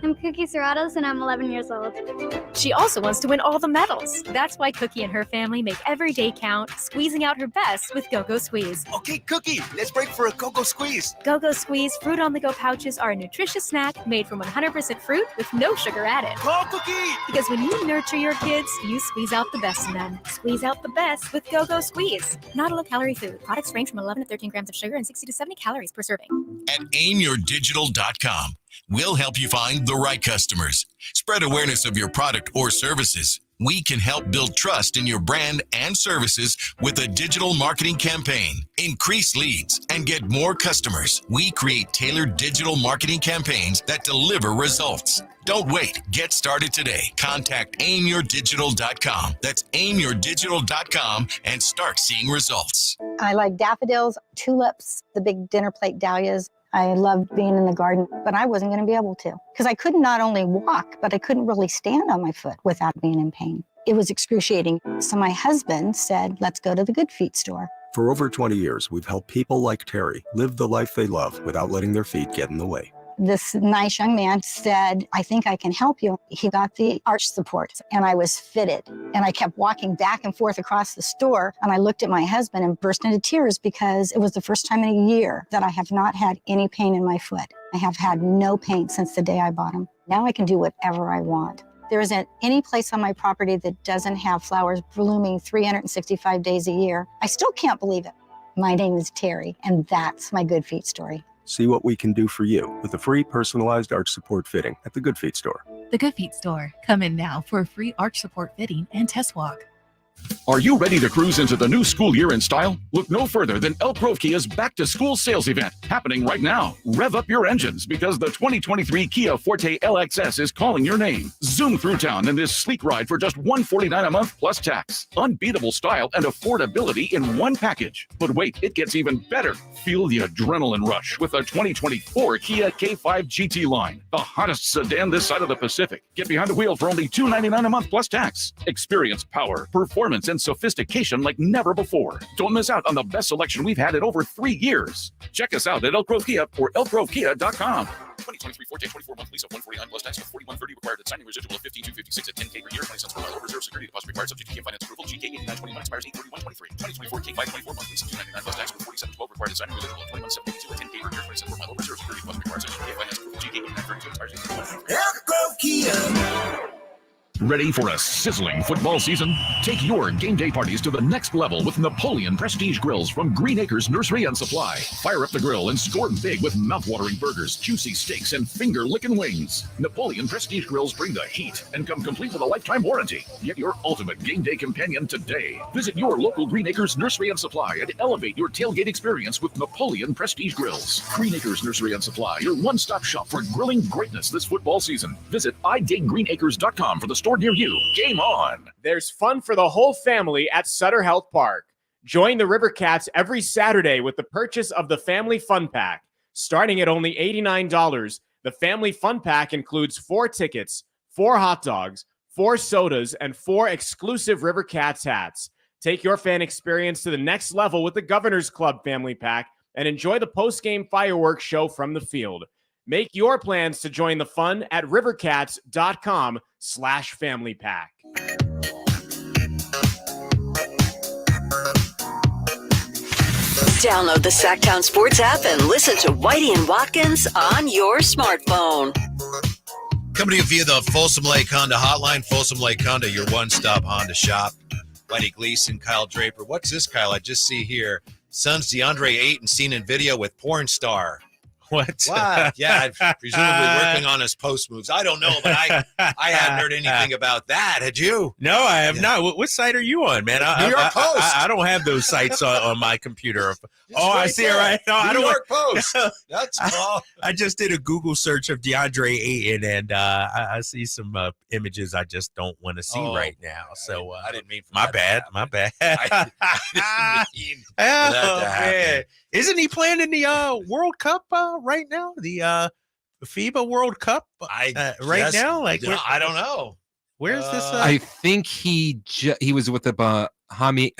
I'm Cookie Serratos and I'm 11 years old. She also wants to win all the medals. That's why Cookie and her family make every day count, squeezing out her best with Go-Go Squeeze. Okay, Cookie, let's break for a Go-Go Squeeze. Go-Go Squeeze fruit on-the-go pouches are a nutritious snack made from 100% fruit with no sugar added. Go, Cookie! Because when you nurture your kids, you squeeze out the best in them. Squeeze out the best with Go-Go Squeeze. Not a low-calorie food. Products range from 11 to 13 grams of sugar and 60 to 70 calories per serving. At aimyourdigital.com, we'll help you find the right customers. Spread awareness of your product or services. We can help build trust in your brand and services with a digital marketing campaign. Increase leads and get more customers. We create tailored digital marketing campaigns that deliver results. Don't wait. Get started today. Contact aimyourdigital.com. That's aimyourdigital.com and start seeing results. I like daffodils, tulips, the big dinner plate dahlias. I loved being in the garden, but I wasn't going to be able to because I could not only walk, but I couldn't really stand on my foot without being in pain. It was excruciating. So my husband said, let's go to the Good Feet store. For over 20 years, we've helped people like Terry live the life they love without letting their feet get in the way. This nice young man said, I think I can help you. He got the arch support and I was fitted. And I kept walking back and forth across the store. And I looked at my husband and burst into tears because it was the first time in a year that I have not had any pain in my foot. I have had no pain since the day I bought them. Now I can do whatever I want. There isn't any place on my property that doesn't have flowers blooming 365 days a year. I still can't believe it. My name is Terry, and that's my Good Feet story. See what we can do for you with a free personalized arch support fitting at the Good Feet store. The Good Feet store. Come in now for a free arch support fitting and test walk. Are you ready to cruise into the new school year in style? Look no further than Elk Grove Kia's back-to-school sales event happening right now. Rev up your engines because the 2023 Kia Forte LXS is calling your name. Zoom through town in this sleek ride for just $149 a month plus tax. Unbeatable style and affordability in one package. But wait, it gets even better. Feel the adrenaline rush with the 2024 Kia K5 GT line, the hottest sedan this side of the Pacific. Get behind the wheel for only $299 a month plus tax. Experience power, performance, and sophistication like never before. Don't miss out on the best selection we've had in over 3 years. Check us out at Elk Grove Kia or elkgrovekia.com. 2023 Forte 24-month lease of $149 plus tax of $41.30 required at signing residual of $15,256 at $10K per year, 20 cents per mile over reserve security deposit required subject to Kia finance approval. GK 8921 expires 8/31/23. 2024 K5 24-month lease of $299 plus tax of $47.12 required at signing residual of $21,782 at $10K per year, 20 cents per mile over reserve security deposit required subject to Kia finance approval. GK 8932 expires 8/31/23. Elk Grove Kia. Ready for a sizzling football season? Take your game day parties to the next level with Napoleon Prestige Grills from Green Acres Nursery and Supply. Fire up the grill and score big with mouth-watering burgers, juicy steaks, and finger-licking wings. Napoleon Prestige Grills bring the heat and come complete with a lifetime warranty. Get your ultimate game day companion today. Visit your local Green Acres Nursery and Supply and elevate your tailgate experience with Napoleon Prestige Grills. Green Acres Nursery and Supply, your one-stop shop for grilling greatness this football season. Visit idategreenacres.com for the store near you. Game on. There's fun for the whole family at Sutter Health Park. Join the River Cats every Saturday with the purchase of the Family Fun Pack. Starting at only $89, the Family Fun Pack includes 4 tickets, 4 hot dogs, 4 sodas, and 4 exclusive River Cats hats. Take your fan experience to the next level with the Governor's Club Family Pack and enjoy the post-game fireworks show from the field. Make your plans to join the fun at rivercats.com/familypack. Download the Sactown Sports app and listen to Whitey and Watkins on your smartphone. Coming to you via the Folsom Lake Honda hotline. Folsom Lake Honda, your one-stop Honda shop. Whitey Gleason, Kyle Draper. What's this, Kyle? I just see here. Son's DeAndre Ayton seen in video with porn star. What? Yeah, presumably working on his post moves. I don't know, but I hadn't heard anything about that. Had you? No, I have not. What site are you on, man? New York Post. I don't have those sites on my computer. I see it right now. New York Post. That's all. I just did a Google search of DeAndre Ayton, and I see some images I just don't want to see right now. So I didn't mean. My bad. My bad. I didn't mean for that to happen. Man. Isn't he playing in the World Cup right now? The FIBA World Cup right now? Like, I don't know. Where's this? I think he was with the Bahamas.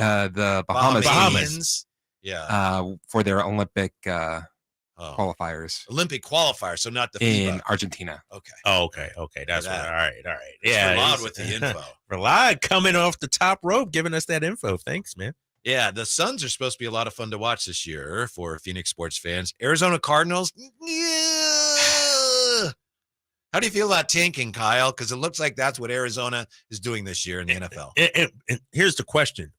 Yeah. For their Olympic qualifiers. Olympic qualifiers, so not the in FIBA. Argentina. Okay. Oh, okay. That's right. All right. Yeah, Ralad with the info. Ralad coming off the top rope, giving us that info. Thanks, man. Yeah, the Suns are supposed to be a lot of fun to watch this year for Phoenix sports fans. Arizona Cardinals. Yeah. How do you feel about tanking, Kyle? Because it looks like that's what Arizona is doing this year in the NFL. And here's the question: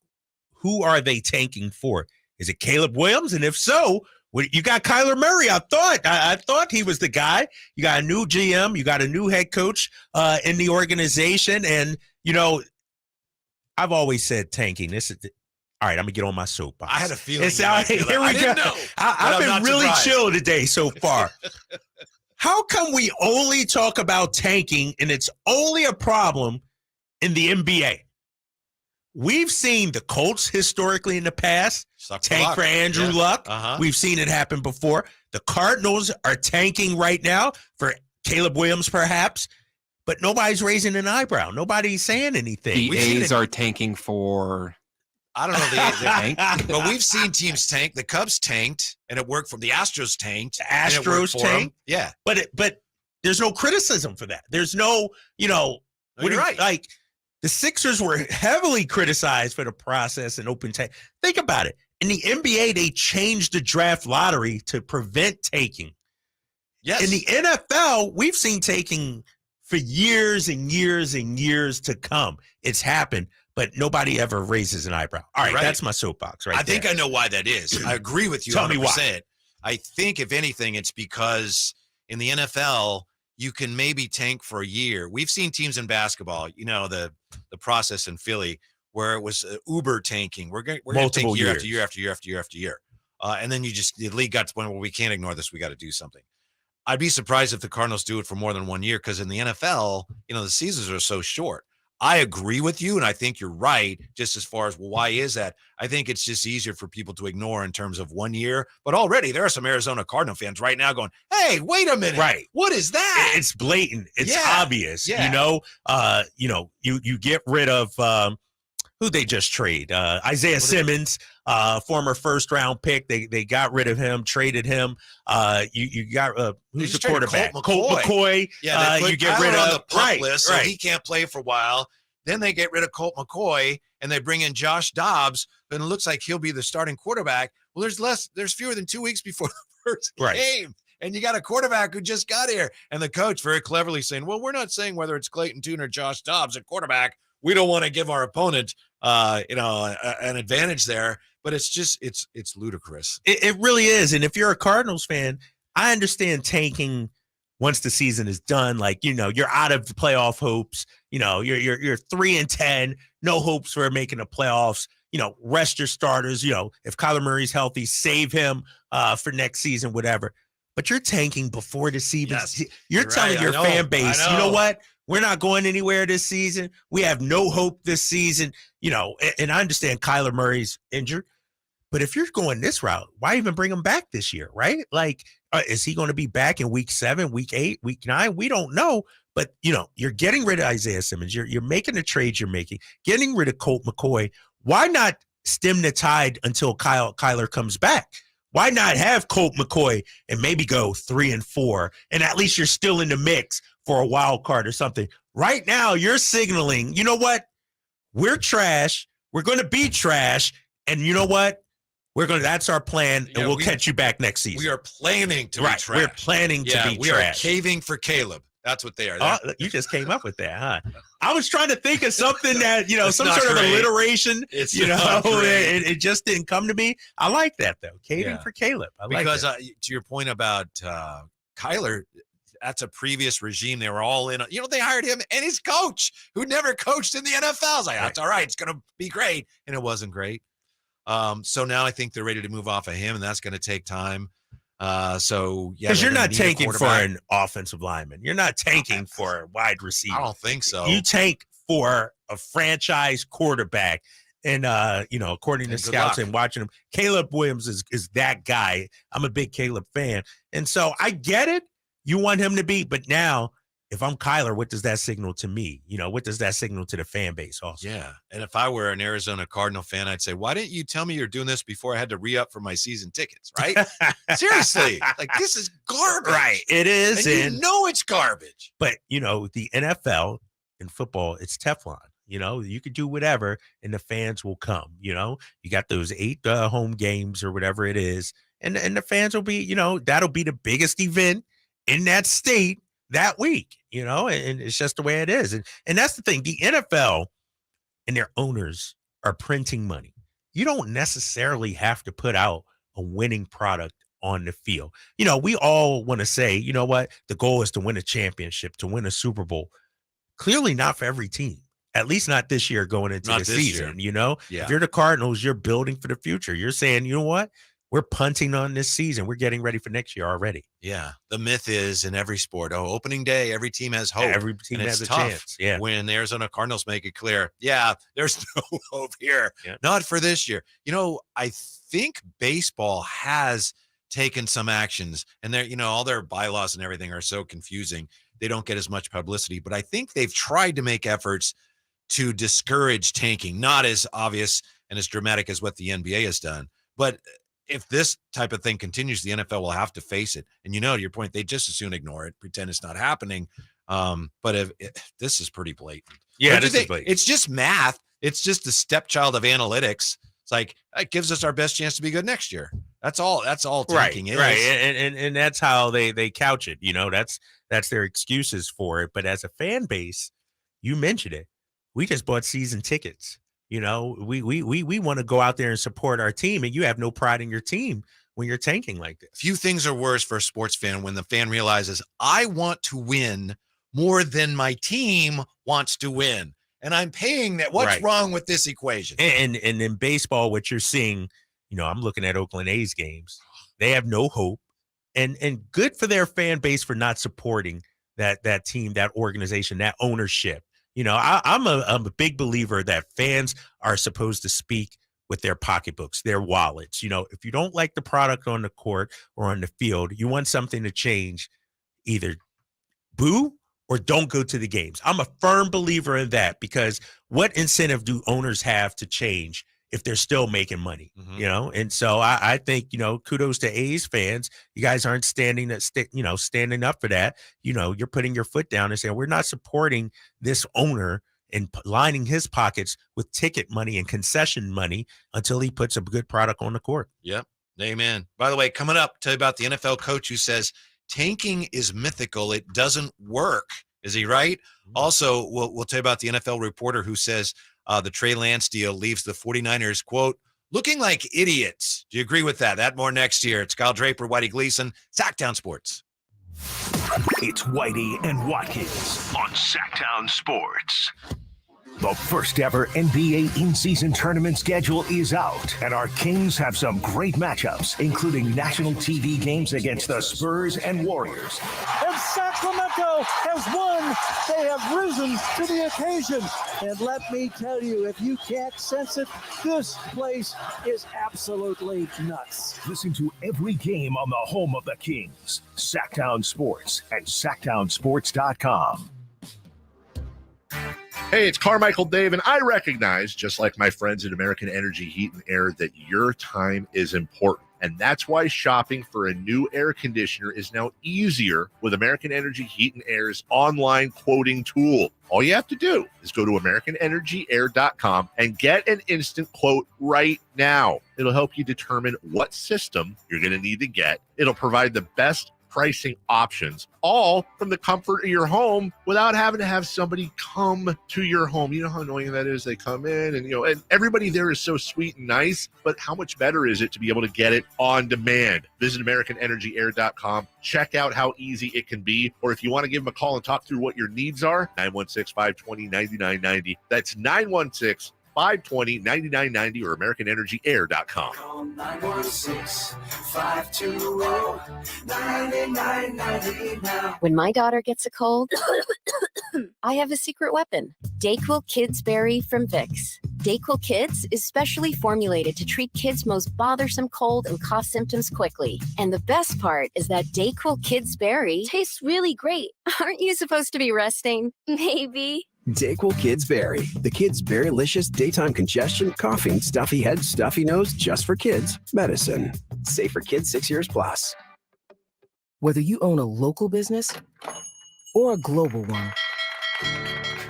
who are they tanking for? Is it Caleb Williams? And if so, you got Kyler Murray. I thought he was the guy. You got a new GM. You got a new head coach in the organization. And, I've always said tanking. All right, I'm going to get on my soapbox. I had a feeling. Here we go. I've been really chill today so far. How come we only talk about tanking and it's only a problem in the NBA? We've seen the Colts historically in the past tank for Andrew Luck. We've seen it happen before. The Cardinals are tanking right now for Caleb Williams, perhaps, but nobody's raising an eyebrow. Nobody's saying anything. The A's are tanking for. I don't know the tank, but we've seen teams tank. The Cubs tanked, and it worked for the Astros tanked. The Astros tanked, yeah. But there's no criticism for that. There's no, you're right. Like the Sixers were heavily criticized for the process and open tank. Think about it. In the NBA, they changed the draft lottery to prevent taking. Yes. In the NFL, we've seen taking for years and years and years to come. It's happened. But nobody ever raises an eyebrow. All right, that's my soapbox right I think I know why that is. I agree with you 100%. Tell me why. I think, if anything, it's because in the NFL, you can maybe tank for a year. We've seen teams in basketball, the process in Philly, where it was Uber tanking. We're going to tank year after year after year after year after year. And then the league got to the point where we can't ignore this. We got to do something. I'd be surprised if the Cardinals do it for more than 1 year, because in the NFL, the seasons are so short. I agree with you, and I think you're right, just as far as, well, why is that? I think it's just easier for people to ignore in terms of 1 year. But already there are some Arizona Cardinal fans right now going, hey, wait a minute. Right. What is that? It's blatant. It's obvious. Yeah. You get rid of who they just trade. Isaiah Simmons, former first-round pick. They got rid of him, traded him. You got who's the quarterback? Colt McCoy. Yeah, you get rid of the pup list, so he can't play for a while. Then they get rid of Colt McCoy and they bring in Josh Dobbs, and it looks like he'll be the starting quarterback. Well, there's fewer than 2 weeks before the first game. And you got a quarterback who just got here. And the coach very cleverly saying, well, we're not saying whether it's Clayton Tune or Josh Dobbs at quarterback. We don't want to give our opponent, an advantage there. But it's just, it's ludicrous. It really is. And if you're a Cardinals fan, I understand tanking once the season is done. Like, you're out of the playoff hopes. You're 3-10, no hopes for making the playoffs. Rest your starters. If Kyler Murray's healthy, save him for next season, whatever. But you're tanking before the season. Yes, you're telling your fan base, you know what? We're not going anywhere this season. We have no hope this season. And I understand Kyler Murray's injured. But if you're going this route, why even bring him back this year, right? Like, is he going to be back in week 7, week 8, week 9? We don't know. But, you're getting rid of Isaiah Simmons. You're making the trades you're making, getting rid of Colt McCoy. Why not stem the tide until Kyler comes back? Why not have Colt McCoy and maybe go 3-4, and at least you're still in the mix for a wild card or something? Right now, you're signaling, you know what? We're trash. We're going to be trash. And you know what? That's our plan, and we'll catch you back next season. We are planning to be trash. We're planning to be trash. We are caving for Caleb. That's what they are. Oh, you just came up with that, huh? I was trying to think of something that, It's some not sort great. of alliteration. It's You know, not great. it just didn't come to me. I like that, though. Caving Yeah. for Caleb. I like Because that. to your point about Kyler, that's a previous regime. They were all in. They hired him and his coach, who never coached in the NFL. I was like, that's all right. It's going to be great. And it wasn't great. So now I think they're ready to move off of him, and that's going to take time. So yeah, Because they're you're gonna not need a tanking for quarterback. an offensive lineman. You're not tanking for a wide receiver. I don't think so. You tank for a franchise quarterback. And, according to And good scouts luck. and watching him, Caleb Williams is that guy. I'm a big Caleb fan. And so I get it. You want him to be. But now, if I'm Kyler, what does that signal to me? What does that signal to the fan base also? Yeah. And if I were an Arizona Cardinal fan, I'd say, why didn't you tell me you're doing this before I had to re-up for my season tickets, right? Seriously. Like, this is garbage. Right. It is. And you know it's garbage. But, the NFL in football, it's Teflon. You could do whatever and the fans will come. You got those 8 home games or whatever it is. And the fans will be, that'll be the biggest event in that state that week, and it's just the way it is. And that's the thing. The NFL and their owners are printing money. You don't necessarily have to put out a winning product on the field. We all want to say, you know what? The goal is to win a championship, to win a Super Bowl. Clearly not for every team. At least not this year going into Not the this season, year. If you're the Cardinals, you're building for the future. You're saying, you know what? We're punting on this season. We're getting ready for next year already. Yeah. The myth is in every sport, opening day, every team has hope. Every team and has it's a tough chance. Yeah. when the Arizona Cardinals make it clear, there's no hope here. Yeah. Not for this year. I think baseball has taken some actions, and they're, all their bylaws and everything are so confusing. They don't get as much publicity, but I think they've tried to make efforts to discourage tanking, not as obvious and as dramatic as what the NBA has done. But if this type of thing continues, the NFL will have to face it. And to your point, they just as soon ignore it, pretend it's not happening. But if this is pretty blatant. Yeah, this is blatant. It's just math. It's just the stepchild of analytics. It's like, it gives us our best chance to be good next year. That's all tanking is. Right. And that's how they couch it. That's their excuses for it. But as a fan base, you mentioned it. We just bought season tickets. We want to go out there and support our team, and you have no pride in your team when you're tanking like this. Few things are worse for a sports fan when the fan realizes, I want to win more than my team wants to win, and I'm paying that. What's wrong with this equation? And in baseball, what you're seeing, I'm looking at Oakland A's games. They have no hope, and good for their fan base for not supporting that team, that organization, that ownership. I'm a big believer that fans are supposed to speak with their pocketbooks, their wallets. If you don't like the product on the court or on the field, you want something to change, either boo or don't go to the games. I'm a firm believer in that, because what incentive do owners have to change if they're still making money? And so I think, kudos to A's fans. You guys aren't standing up for that. You're putting your foot down and saying, we're not supporting this owner and lining his pockets with ticket money and concession money until he puts a good product on the court. Yep. Amen. By the way, coming up, tell you about the NFL coach who says tanking is mythical. It doesn't work. Is he right? Also, we'll tell you about the NFL reporter who says the Trey Lance deal leaves the 49ers, quote, looking like idiots. Do you agree with that? That more next year. It's Kyle Draper, Whitey Gleason, Sactown Sports. It's Whitey and Watkins on Sactown Sports. The first ever NBA in-season tournament schedule is out, and our Kings have some great matchups, including national TV games against the Spurs and Warriors. And Sacramento has won. They have risen to the occasion. And let me tell you, if you can't sense it, this place is absolutely nuts. Listen to every game on the home of the Kings, Sactown Sports and SactownSports.com. Hey, it's Carmichael Dave, and I recognize, just like my friends at American Energy Heat and Air, that your time is important. And that's why shopping for a new air conditioner is now easier with American Energy Heat and Air's online quoting tool. All you have to do is go to AmericanEnergyAir.com and get an instant quote right now. It'll help you determine what system you're going to need to get. It'll provide the best pricing options, all from the comfort of your home without having to have somebody come to your home. You know how annoying that is? They come in and everybody there is so sweet and nice, but how much better is it to be able to get it on demand? Visit AmericanEnergyAir.com. Check out how easy it can be. Or if you want to give them a call and talk through what your needs are, 916-520-9990. That's 916-520-9990 or AmericanEnergyAir.com. Call 916-520-9990 now. When my daughter gets a cold, I have a secret weapon. DayQuil Kids Berry from Vicks. DayQuil Kids is specially formulated to treat kids' most bothersome cold and cough symptoms quickly. And the best part is that DayQuil Kids Berry tastes really great. Aren't you supposed to be resting? Maybe. DayQuil Kids Berry. The Kids Berrylicious daytime congestion, coughing, stuffy head, stuffy nose, just for kids. Medicine. Safe for kids 6 years plus. Whether you own a local business or a global one,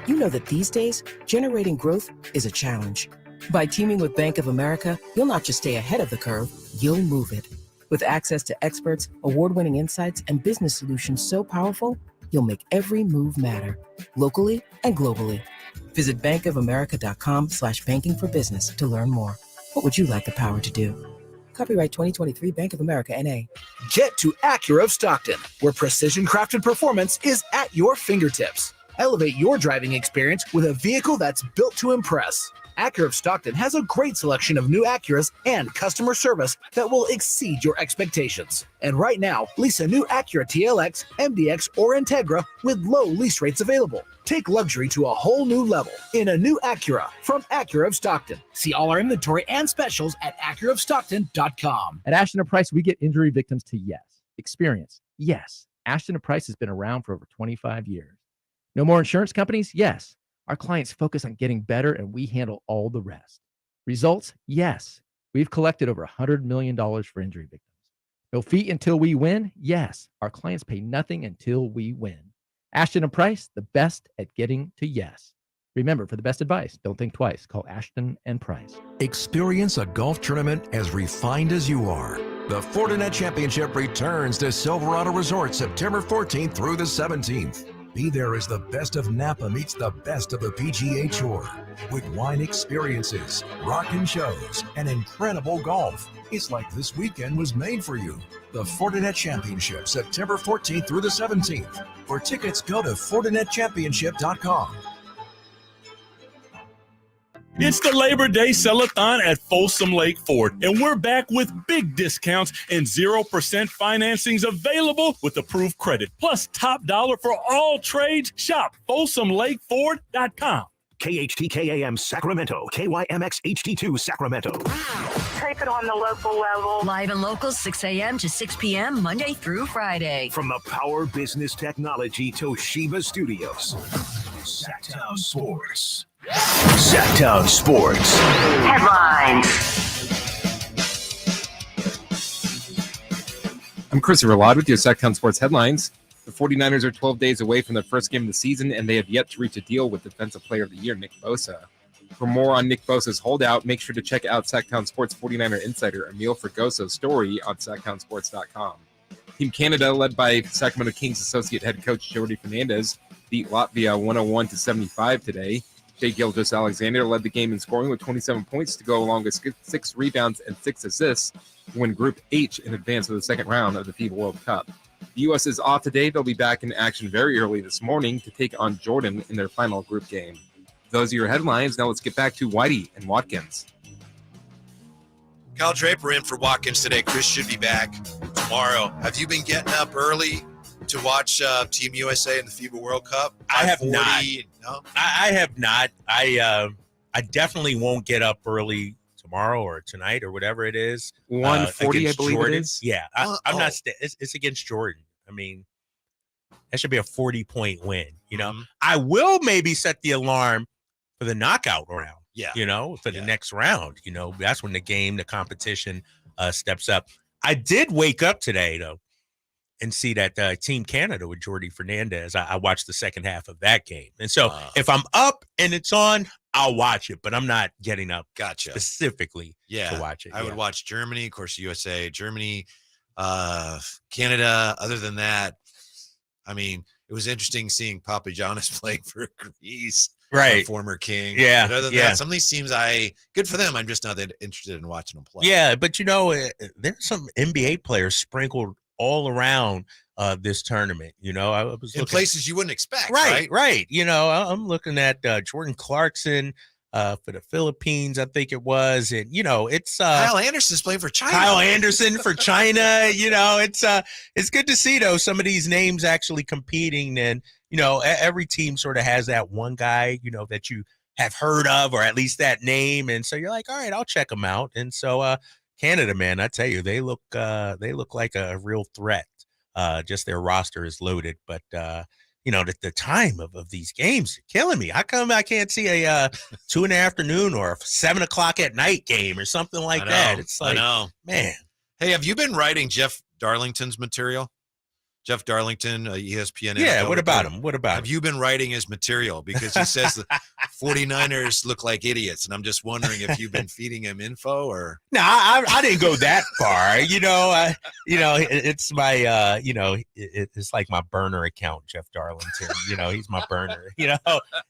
you know that these days, generating growth is a challenge. By teaming with Bank of America, you'll not just stay ahead of the curve, you'll move it. With access to experts, award-winning insights, and business solutions so powerful, you'll make every move matter, locally and globally. Visit bankofamerica.com/banking for business to learn more. What would you like the power to do? Copyright 2023 Bank of America, N.A. Get to Acura of Stockton, where precision-crafted performance is at your fingertips. Elevate your driving experience with a vehicle that's built to impress. Acura of Stockton has a great selection of new Acuras and customer service that will exceed your expectations. And right now, lease a new Acura TLX, MDX, or Integra with low lease rates available. Take luxury to a whole new level in a new Acura from Acura of Stockton. See all our inventory and specials at AcuraofStockton.com. At Ashton & Price, we get injury victims to yes. Experience, yes. Ashton & Price has been around for over 25 years. No more insurance companies? Yes. Our clients focus on getting better and we handle all the rest. Results? Yes. We've collected over $100 million for injury victims. No fee until we win? Yes. Our clients pay nothing until we win. Ashton & Price, the best at getting to yes. Remember, for the best advice, don't think twice. Call Ashton & Price. Experience a golf tournament as refined as you are. The Fortinet Championship returns to Silverado Resort September 14th through the 17th. Be there as the best of Napa meets the best of the PGA Tour. With wine experiences, rockin' shows, and incredible golf. It's like this weekend was made for you. The Fortinet Championship, September 14th through the 17th. For tickets, go to FortinetChampionship.com. It's the Labor Day Sell-a-thon at Folsom Lake Ford, and we're back with big discounts and 0% financings available with approved credit, plus top dollar for all trades. Shop FolsomLakeFord.com. KHTKAM Sacramento, KYMX HD2 Sacramento. Take it on the local level. Live and local, 6 a.m. to 6 p.m., Monday through Friday. From the Power Business Technology Toshiba Studios. Sactown Sports. Sactown Sports. Headlines. I'm Christopher Ladd with your Sactown Sports headlines. The 49ers are 12 days away from their first game of the season, and they have yet to reach a deal with Defensive Player of the Year, Nick Bosa. For more on Nick Bosa's holdout, make sure to check out Sactown Sports 49er insider Emil Fergoso's story on SactownSports.com. Team Canada, led by Sacramento Kings associate head coach Jordi Fernandez, beat Latvia 101-75 today. Shai Gilgeous-Alexander led the game in scoring with 27 points to go along with 6 rebounds and 6 assists to win Group H in advance of the second round of the FIBA World Cup. The U.S. is off today. They'll be back in action very early this morning to take on Jordan in their final group game. Those are your headlines. Now let's get back to Whitey and Watkins. Kyle Draper in for Watkins today. Chris should be back tomorrow. Have you been getting up early to watch Team USA in the FIBA World Cup? I have not. No? I have not. I definitely won't get up early tomorrow or tonight or whatever it is. 1:40, I believe Jordan. it is. Yeah, I'm not. It's against Jordan. I mean, that should be a 40-point win. You know, I will maybe set the alarm for the knockout round. Yeah, you know, for the next round. You know, that's when the competition steps up. I did wake up today though and see that Team Canada with Jordi Fernandez. I watched the second half of that game, and so if I'm up and it's on, I'll watch it. But I'm not getting up specifically to watch it. I would watch Germany, of course, USA. Germany Canada. Other than that, I mean, it was interesting seeing Papa John's playing for Greece, Right. Former king. Yeah, But other than yeah. that, some of these teams, good for them. I'm just not that interested in watching them play. Yeah, but there's some NBA players sprinkled all around this tournament. I was In looking places you wouldn't expect. right. I'm looking at Jordan Clarkson for the Philippines, I think it was, and it's Kyle Anderson's playing for China. Kyle Anderson for China. It's good to see though some of these names actually competing, and every team sort of has that one guy that you have heard of, or at least that name, and so you're like, all right, I'll check them out. And so Canada, man, I tell you, they look like a real threat. Just their roster is loaded, but the time of these games killing me. How come I can't see a 2 in the afternoon or a 7 o'clock at night game or something like that? It's like, man. Hey, have you been writing Jeff Darlington's material? Jeff Darlington, ESPN. Yeah, NFL what about reporter. him? What about Have you been writing his material? Because he says the 49ers look like idiots, and I'm just wondering if you've been feeding him info or. No, I didn't go that far. It's my, it's like my burner account, Jeff Darlington. He's my burner.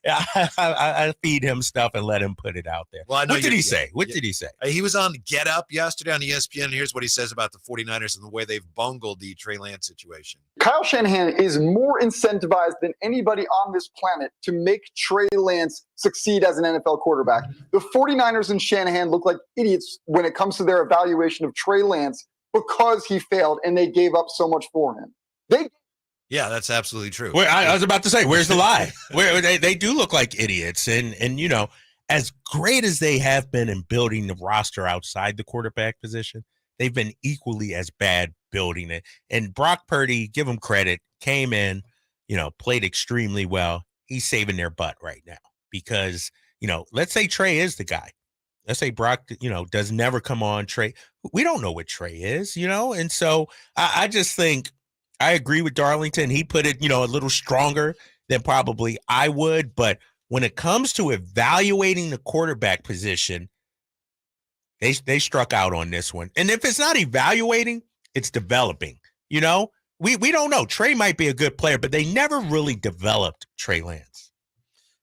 I feed him stuff and let him put it out there. Well, I know what did he say? What did he say? He was on Get Up yesterday on ESPN. Here's what he says about the 49ers and the way they've bungled the Trey Lance situation. Kyle Shanahan is more incentivized than anybody on this planet to make Trey Lance succeed as an NFL quarterback. The 49ers and Shanahan look like idiots when it comes to their evaluation of Trey Lance because he failed and they gave up so much for him. Yeah, that's absolutely true. I was about to say, where's the lie? Where they do look like idiots, and as great as they have been in building the roster outside the quarterback position, they've been equally as bad building it. And Brock Purdy, give him credit, came in, played extremely well. He's saving their butt right now because, let's say Trey is the guy. Let's say Brock, does never come on. Trey, we don't know what Trey is, and so I just think I agree with Darlington. He put it, a little stronger than probably I would. But when it comes to evaluating the quarterback position, they struck out on this one. And if it's not evaluating, it's developing. We don't know. Trey might be a good player, but they never really developed Trey Lance.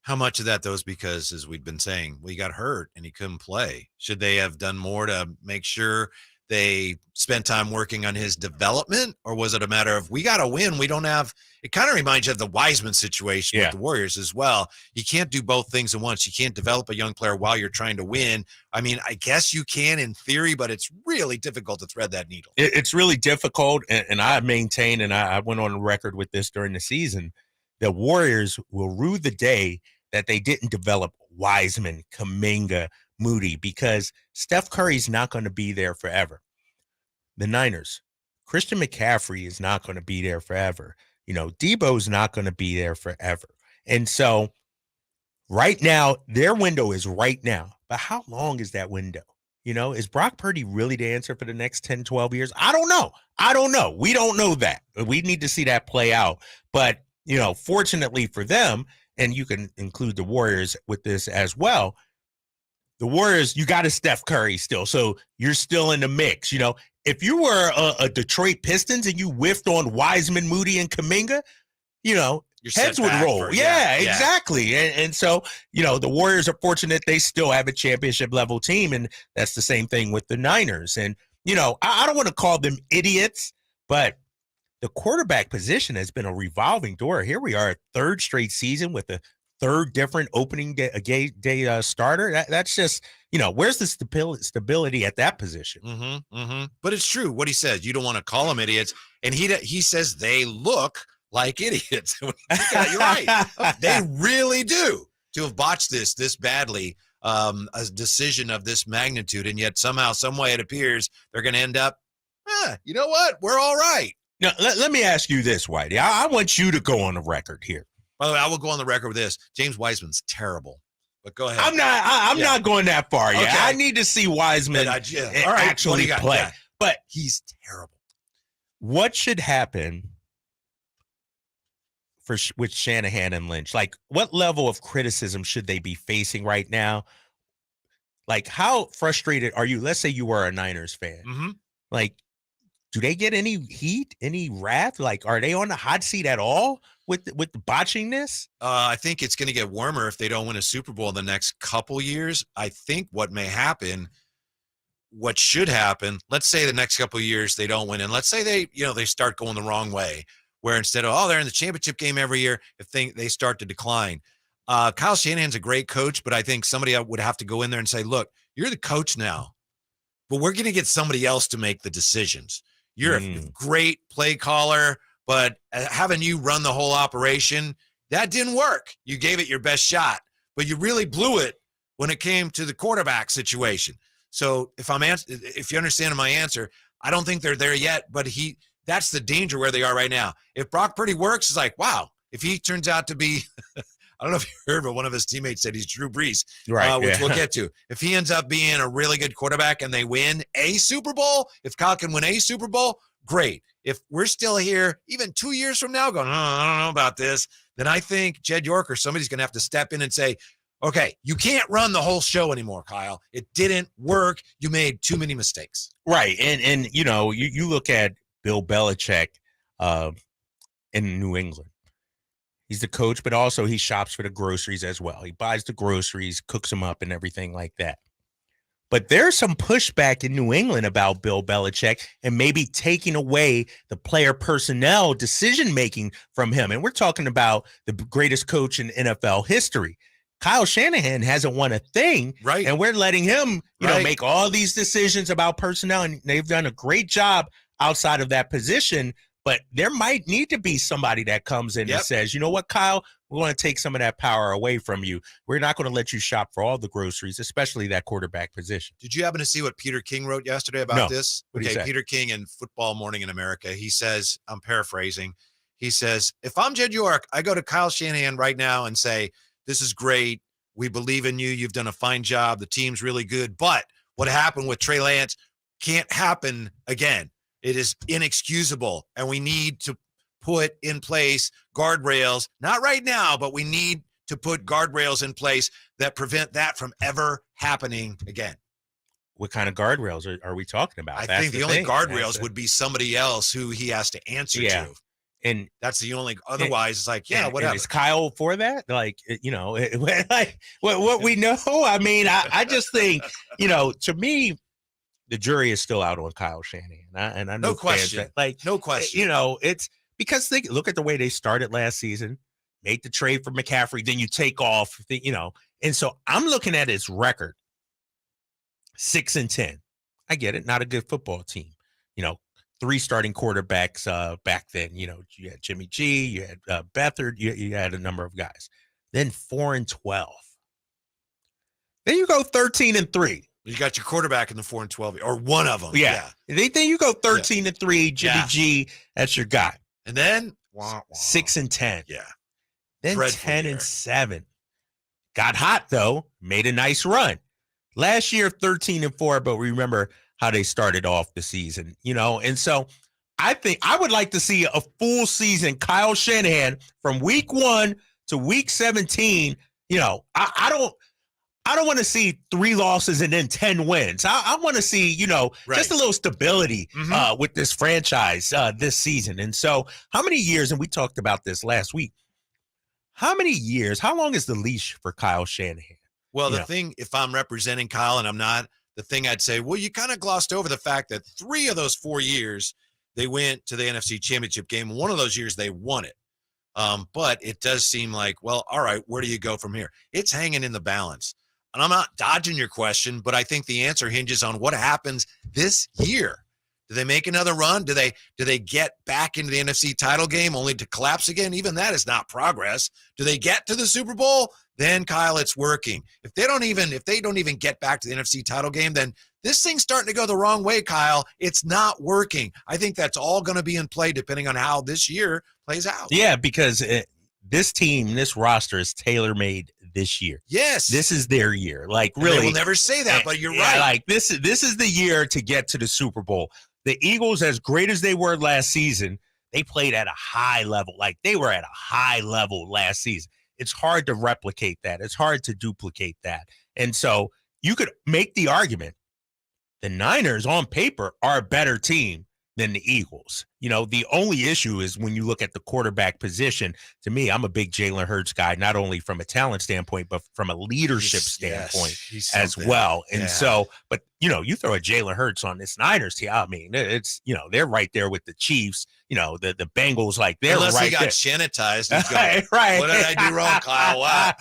How much of that, though, is because, as we've been saying, he got hurt and he couldn't play? Should they have done more to make sure they spent time working on his development? Or was it a matter of, we got to win? We don't have – it kind of reminds you of the Wiseman situation with the Warriors as well. You can't do both things at once. You can't develop a young player while you're trying to win. I mean, I guess you can in theory, but it's really difficult to thread that needle. It's really difficult, and I maintain, and I went on the record with this during the season, the Warriors will rue the day that they didn't develop Wiseman, Kuminga, Moody, because Steph Curry's not going to be there forever. The Niners, Christian McCaffrey is not going to be there forever. Debo's not going to be there forever. And so right now, their window is right now. But how long is that window? Is Brock Purdy really the answer for the next 10, 12 years? I don't know. We don't know that. We need to see that play out. But, fortunately for them, and you can include the Warriors with this as well, the Warriors, you got a Steph Curry still. So you're still in the mix. If you were a Detroit Pistons and you whiffed on Wiseman, Moody, and Kuminga, heads would roll. Yeah, exactly. And so, the Warriors are fortunate they still have a championship level team. And that's the same thing with the Niners. And, I don't want to call them idiots, but the quarterback position has been a revolving door. Here we are, third straight season with a third different opening day starter. That's just, where's the stability at that position? But it's true what he says. You don't want to call them idiots. And he says they look like idiots. You're right. They really do, to have botched this badly, a decision of this magnitude. And yet somehow, some way it appears they're going to end up, you know what? We're all right. Now, let me ask you this, Whitey. I want you to go on the record here. By the way, I will go on the record with this. James Wiseman's terrible. But go ahead. I'm not going that far yet. Okay. I need to see Wiseman actually play. Yeah. But he's terrible. What should happen with Shanahan and Lynch? Like, what level of criticism should they be facing right now? Like, how frustrated are you? Let's say you were a Niners fan. Mm-hmm. Like, do they get any heat, any wrath? Like, are they on the hot seat at all with botching this? I think it's going to get warmer if they don't win a Super Bowl in the next couple years. I think what should happen, let's say the next couple of years they don't win, and let's say they start going the wrong way, where instead of, they're in the championship game every year, if they start to decline. Kyle Shanahan's a great coach, but I think somebody would have to go in there and say, look, you're the coach now, but we're going to get somebody else to make the decisions. You're a great play caller, but having you run the whole operation, that didn't work. You gave it your best shot, but you really blew it when it came to the quarterback situation. So if you understand my answer, I don't think they're there yet, but that's the danger where they are right now. If Brock Purdy works, it's like, wow. If he turns out to be, I don't know if you heard, but one of his teammates said he's Drew Brees, which we'll get to. If he ends up being a really good quarterback and they win a Super Bowl, if Kyle can win a Super Bowl, great. If we're still here, even 2 years from now, going, I don't know about this, then I think Jed York or somebody's going to have to step in and say, okay, you can't run the whole show anymore, Kyle. It didn't work. You made too many mistakes. Right. And you look at Bill Belichick in New England. He's the coach, but also he shops for the groceries as well. He buys the groceries, cooks them up, and everything like that. But there's some pushback in New England about Bill Belichick and maybe taking away the player personnel decision-making from him. And we're talking about the greatest coach in NFL history. Kyle Shanahan hasn't won a thing, right? And we're letting him, make all these decisions about personnel, and they've done a great job outside of that position. But there might need to be somebody that comes in and says, you know what, Kyle, we want to take some of that power away from you. We're not going to let you shop for all the groceries, especially that quarterback position. Did you happen to see what Peter King wrote yesterday about this? What did he say? Peter King in Football Morning in America. He says, I'm paraphrasing. He says, if I'm Jed York, I go to Kyle Shanahan right now and say, this is great. We believe in you. You've done a fine job. The team's really good. But what happened with Trey Lance can't happen again. It is inexcusable. And we need to put in place guardrails, not right now, but we need to put guardrails in place that prevent that from ever happening again. What kind of guardrails are we talking about? I think the only guardrails would be somebody else who he has to answer to. And that's the only, otherwise it's like, whatever. And is Kyle for that? Like, like what we know? I mean, I just think, to me, the jury is still out on Kyle Shanahan. And I know no question. No question. It's because look at the way they started last season, make the trade for McCaffrey, then you take off, and so I'm looking at his record, 6-10. I get it. Not a good football team, 3 starting quarterbacks back then. You had Jimmy G, you had Beathard, you had a number of guys. Then 4-12. Then you go 13-3. You got your quarterback in the 4-12, or one of them. Yeah. Then you go 13-3. Jimmy G, that's your guy. And then 6-10. Yeah. Then 10-7. Got hot though. Made a nice run. Last year 13-4, but remember how they started off the season, and so I think I would like to see a full season Kyle Shanahan from week 1 to week 17. I don't want to see 3 losses and then 10 wins. I want to see, just a little stability with this franchise this season. And so how many years, and we talked about this last week, how long is the leash for Kyle Shanahan? Well, the thing, if I'm representing Kyle and I'm not, the thing I'd say, well, you kind of glossed over the fact that 3 of those 4 years they went to the NFC Championship game. One of those years they won it. But it does seem like, well, all right, where do you go from here? It's hanging in the balance. And I'm not dodging your question, but I think the answer hinges on what happens this year. Do they make another run? Do they get back into the NFC title game only to collapse again? Even that is not progress. Do they get to the Super Bowl? Then, Kyle, it's working. If they don't even get back to the NFC title game, then this thing's starting to go the wrong way, Kyle. It's not working. I think that's all going to be in play depending on how this year plays out. Yeah, because this team, this roster is tailor-made this year. Yes. This is their year. Like, really. They will never say that, but you're right. Like, this is the year to get to the Super Bowl. The Eagles, as great as they were last season, they played at a high level. Like, they were at a high level last season. It's hard to replicate that. It's hard to duplicate that. And so you could make the argument the Niners on paper are a better team than the Eagles. The only issue is when you look at the quarterback position. To me, I'm a big Jalen Hurts guy, not only from a talent standpoint, but from a leadership standpoint as well. And so, but you throw a Jalen Hurts on this Niners team, I mean, it's they're right there with the Chiefs. The Bengals, like they're Unless right he got there. sanitized. He's going, right. What did I do wrong, Kyle? Wow.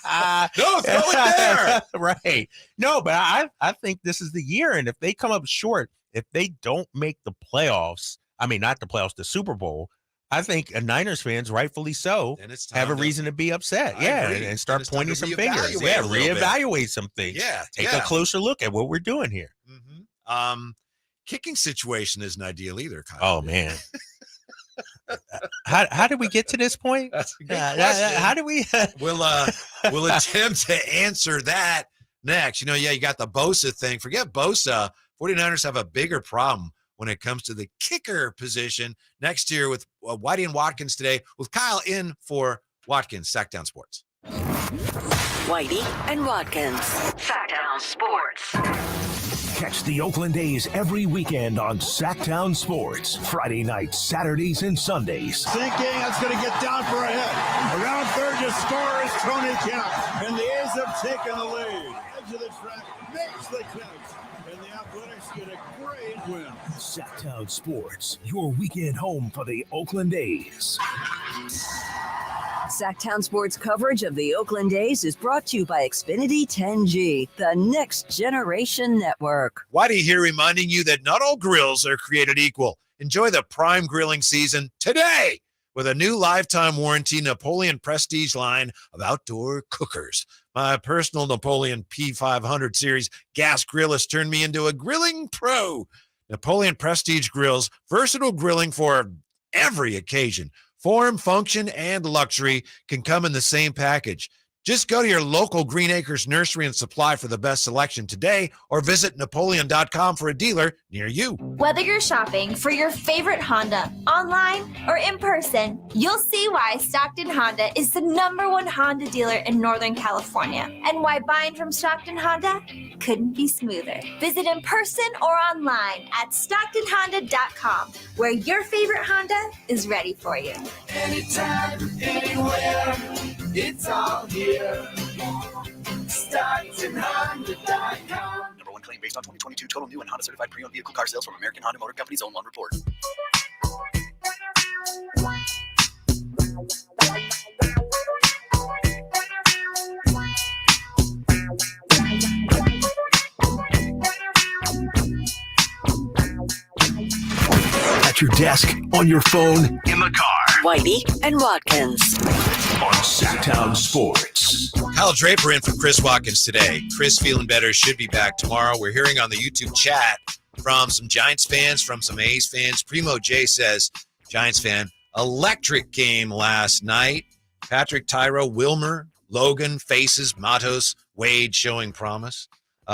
No, throw it there. Right. No, but I think this is the year. And if they come up short, if they don't make the playoffs, I mean, not the playoffs, the Super Bowl, I think Niners fans, rightfully so, have a reason to be upset. And start pointing some fingers. Yeah, reevaluate some things. Yeah. Take a closer look at what we're doing here. Kicking situation isn't ideal either, Kyle. Oh, man. How did we get to this point? That's a good question. How do we? We'll attempt to answer that next. You got the Bosa thing. Forget Bosa. 49ers have a bigger problem when it comes to the kicker position next year with Whitey and Watkins today, with Kyle in for Watkins, Sactown Sports. Whitey and Watkins, Sactown Sports. Catch the Oakland A's every weekend on Sactown Sports. Friday nights, Saturdays, and Sundays. Thinking that's going to get down for a hit. Around third to score is Tony Kemp. And the A's have taken the lead. Edge of the track makes the catch. And the Athletics get a great win. Sactown Sports, your weekend home for the Oakland A's. Sactown Sports coverage of the Oakland A's is brought to you by Xfinity 10G, the next generation network. Whitey here reminding you that not all grills are created equal. Enjoy the prime grilling season today with a new lifetime warranty Napoleon Prestige line of outdoor cookers. My personal Napoleon P500 series gas grill has turned me into a grilling pro. Napoleon Prestige grills, versatile grilling for every occasion. Form, function, and luxury can come in the same package. Just go to your local Green Acres Nursery and Supply for the best selection today, or visit Napoleon.com for a dealer near you. Whether you're shopping for your favorite Honda online or in person, you'll see why Stockton Honda is the #1 Honda dealer in Northern California, and why buying from Stockton Honda couldn't be smoother. Visit in person or online at StocktonHonda.com, where your favorite Honda is ready for you. Anytime, anywhere, it's all here. StocktonHonda.com. #1 claim based on 2022 total new and Honda certified pre-owned vehicle car sales from American Honda Motor Company's own loan report. At your desk, on your phone, in the car. Whitey and Watkins on Sactown Sports. Kyle Draper in for Chris Watkins today. Chris feeling better, should be back tomorrow. We're hearing on the YouTube chat from some Giants fans, from some A's fans. Primo J says, Giants fan, electric game last night. Patrick, Tyro, Wilmer, Logan, Faces, Matos, Wade showing promise.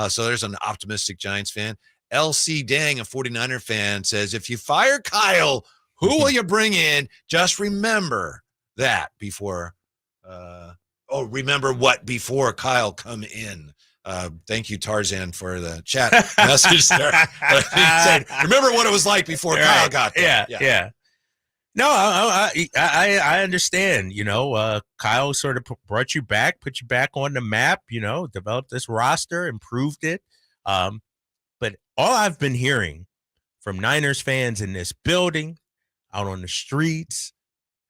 So there's an optimistic Giants fan. LC Dang, a 49er fan, says, if you fire Kyle, who will you bring in? Just remember that before remember what before Kyle come in. Thank you, Tarzan, for the chat message there. He said, remember what it was like before Kyle got there. Yeah. No, I understand. Kyle sort of brought you back, put you back on the map, developed this roster, improved it. But all I've been hearing from Niners fans in this building, out on the streets,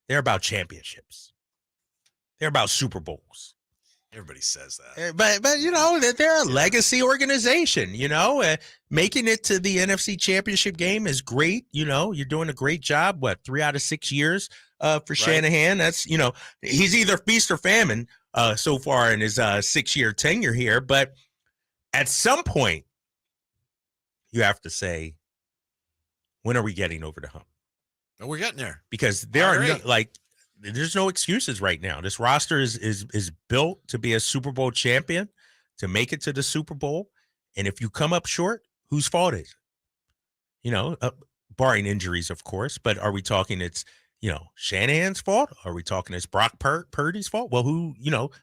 they're about championships. They're about Super Bowls. Everybody says that. But they're a legacy organization, making it to the NFC Championship game is great. You're doing a great job. 3 out of 6 years for Shanahan. That's, he's either feast or famine so far in his 6-year tenure here. But at some point, you have to say, when are we getting over the hump? We're getting there. Because there's no excuses right now. This roster is built to be a Super Bowl champion, to make it to the Super Bowl. And if you come up short, whose fault is it? Barring injuries, of course. But are we talking it's, Shanahan's fault? Are we talking it's Brock Purdy's fault? Well, who,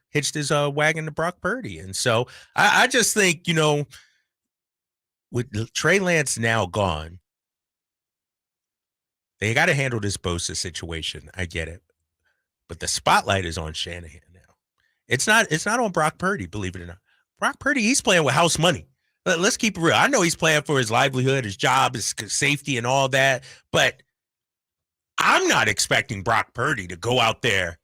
hitched his wagon to Brock Purdy? And so I just think, with Trey Lance now gone, They got to handle this Bosa situation. I get it. But the spotlight is on Shanahan now. It's not on Brock Purdy, believe it or not. Brock Purdy, he's playing with house money. Let's keep it real. I know he's playing for his livelihood, his job, his safety, and all that. But I'm not expecting Brock Purdy to go out there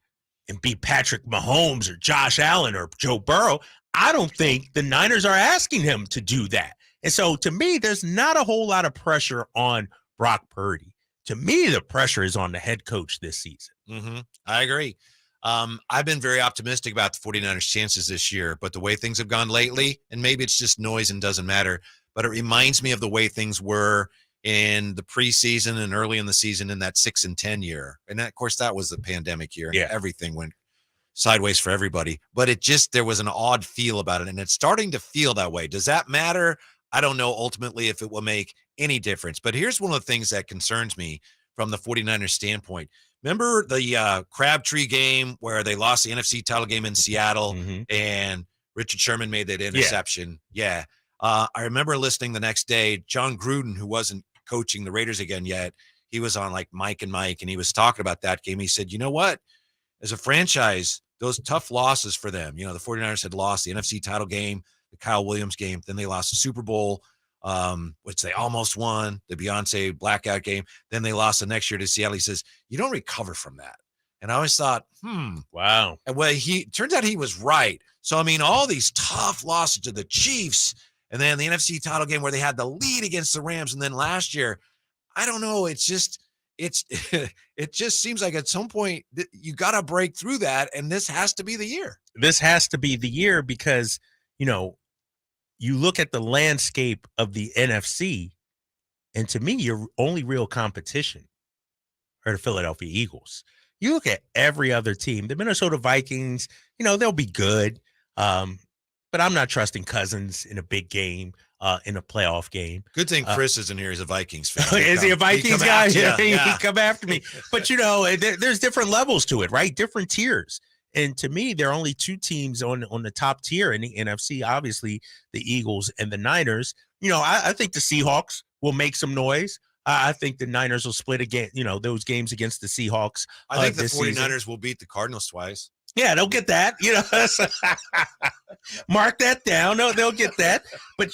and beat Patrick Mahomes or Josh Allen or Joe Burrow. I don't think the Niners are asking him to do that. And so, to me, there's not a whole lot of pressure on Brock Purdy. To me, the pressure is on the head coach this season. Mm-hmm. I agree. I've been very optimistic about the 49ers' chances this year, but the way things have gone lately, and maybe it's just noise and doesn't matter, but it reminds me of the way things were in the preseason and early in the season in that 6-10 year. And of course, that was the pandemic year, and everything went sideways for everybody. But there was an odd feel about it, and it's starting to feel that way. Does that matter? I don't know ultimately if it will make any difference. But here's one of the things that concerns me from the 49ers standpoint. Remember the Crabtree game where they lost the NFC title game in Seattle and Richard Sherman made that interception? Yeah. I remember listening the next day, John Gruden, who wasn't coaching the Raiders again yet, he was on like Mike and he was talking about that game. He said, you know what? As a franchise, those tough losses for them, the 49ers had lost the NFC title game, the Kyle Williams game, then they lost the Super Bowl, which they almost won, the Beyonce blackout game. Then they lost the next year to Seattle. He says, you don't recover from that. And I always thought, wow. And well, turns out he was right. So, I mean, all these tough losses to the Chiefs and then the NFC title game where they had the lead against the Rams. And then last year, I don't know. It just seems like at some point you got to break through that. And this has to be the year. This has to be the year because, you look at the landscape of the NFC, and to me, your only real competition are the Philadelphia Eagles. You look at every other team, the Minnesota Vikings, they'll be good. But I'm not trusting Cousins in a big game, in a playoff game. Good thing Chris isn't here. He's a Vikings fan. Is he a Vikings guy? He'd come after me. But, there's different levels to it, right? Different tiers. And to me, there are only two teams on the top tier in the NFC, obviously the Eagles and the Niners. I think the Seahawks will make some noise. I think the Niners will split again, those games against the Seahawks. I think the 49ers season will beat the Cardinals twice. Yeah, they'll get that. Mark that down. No, they'll get that. But,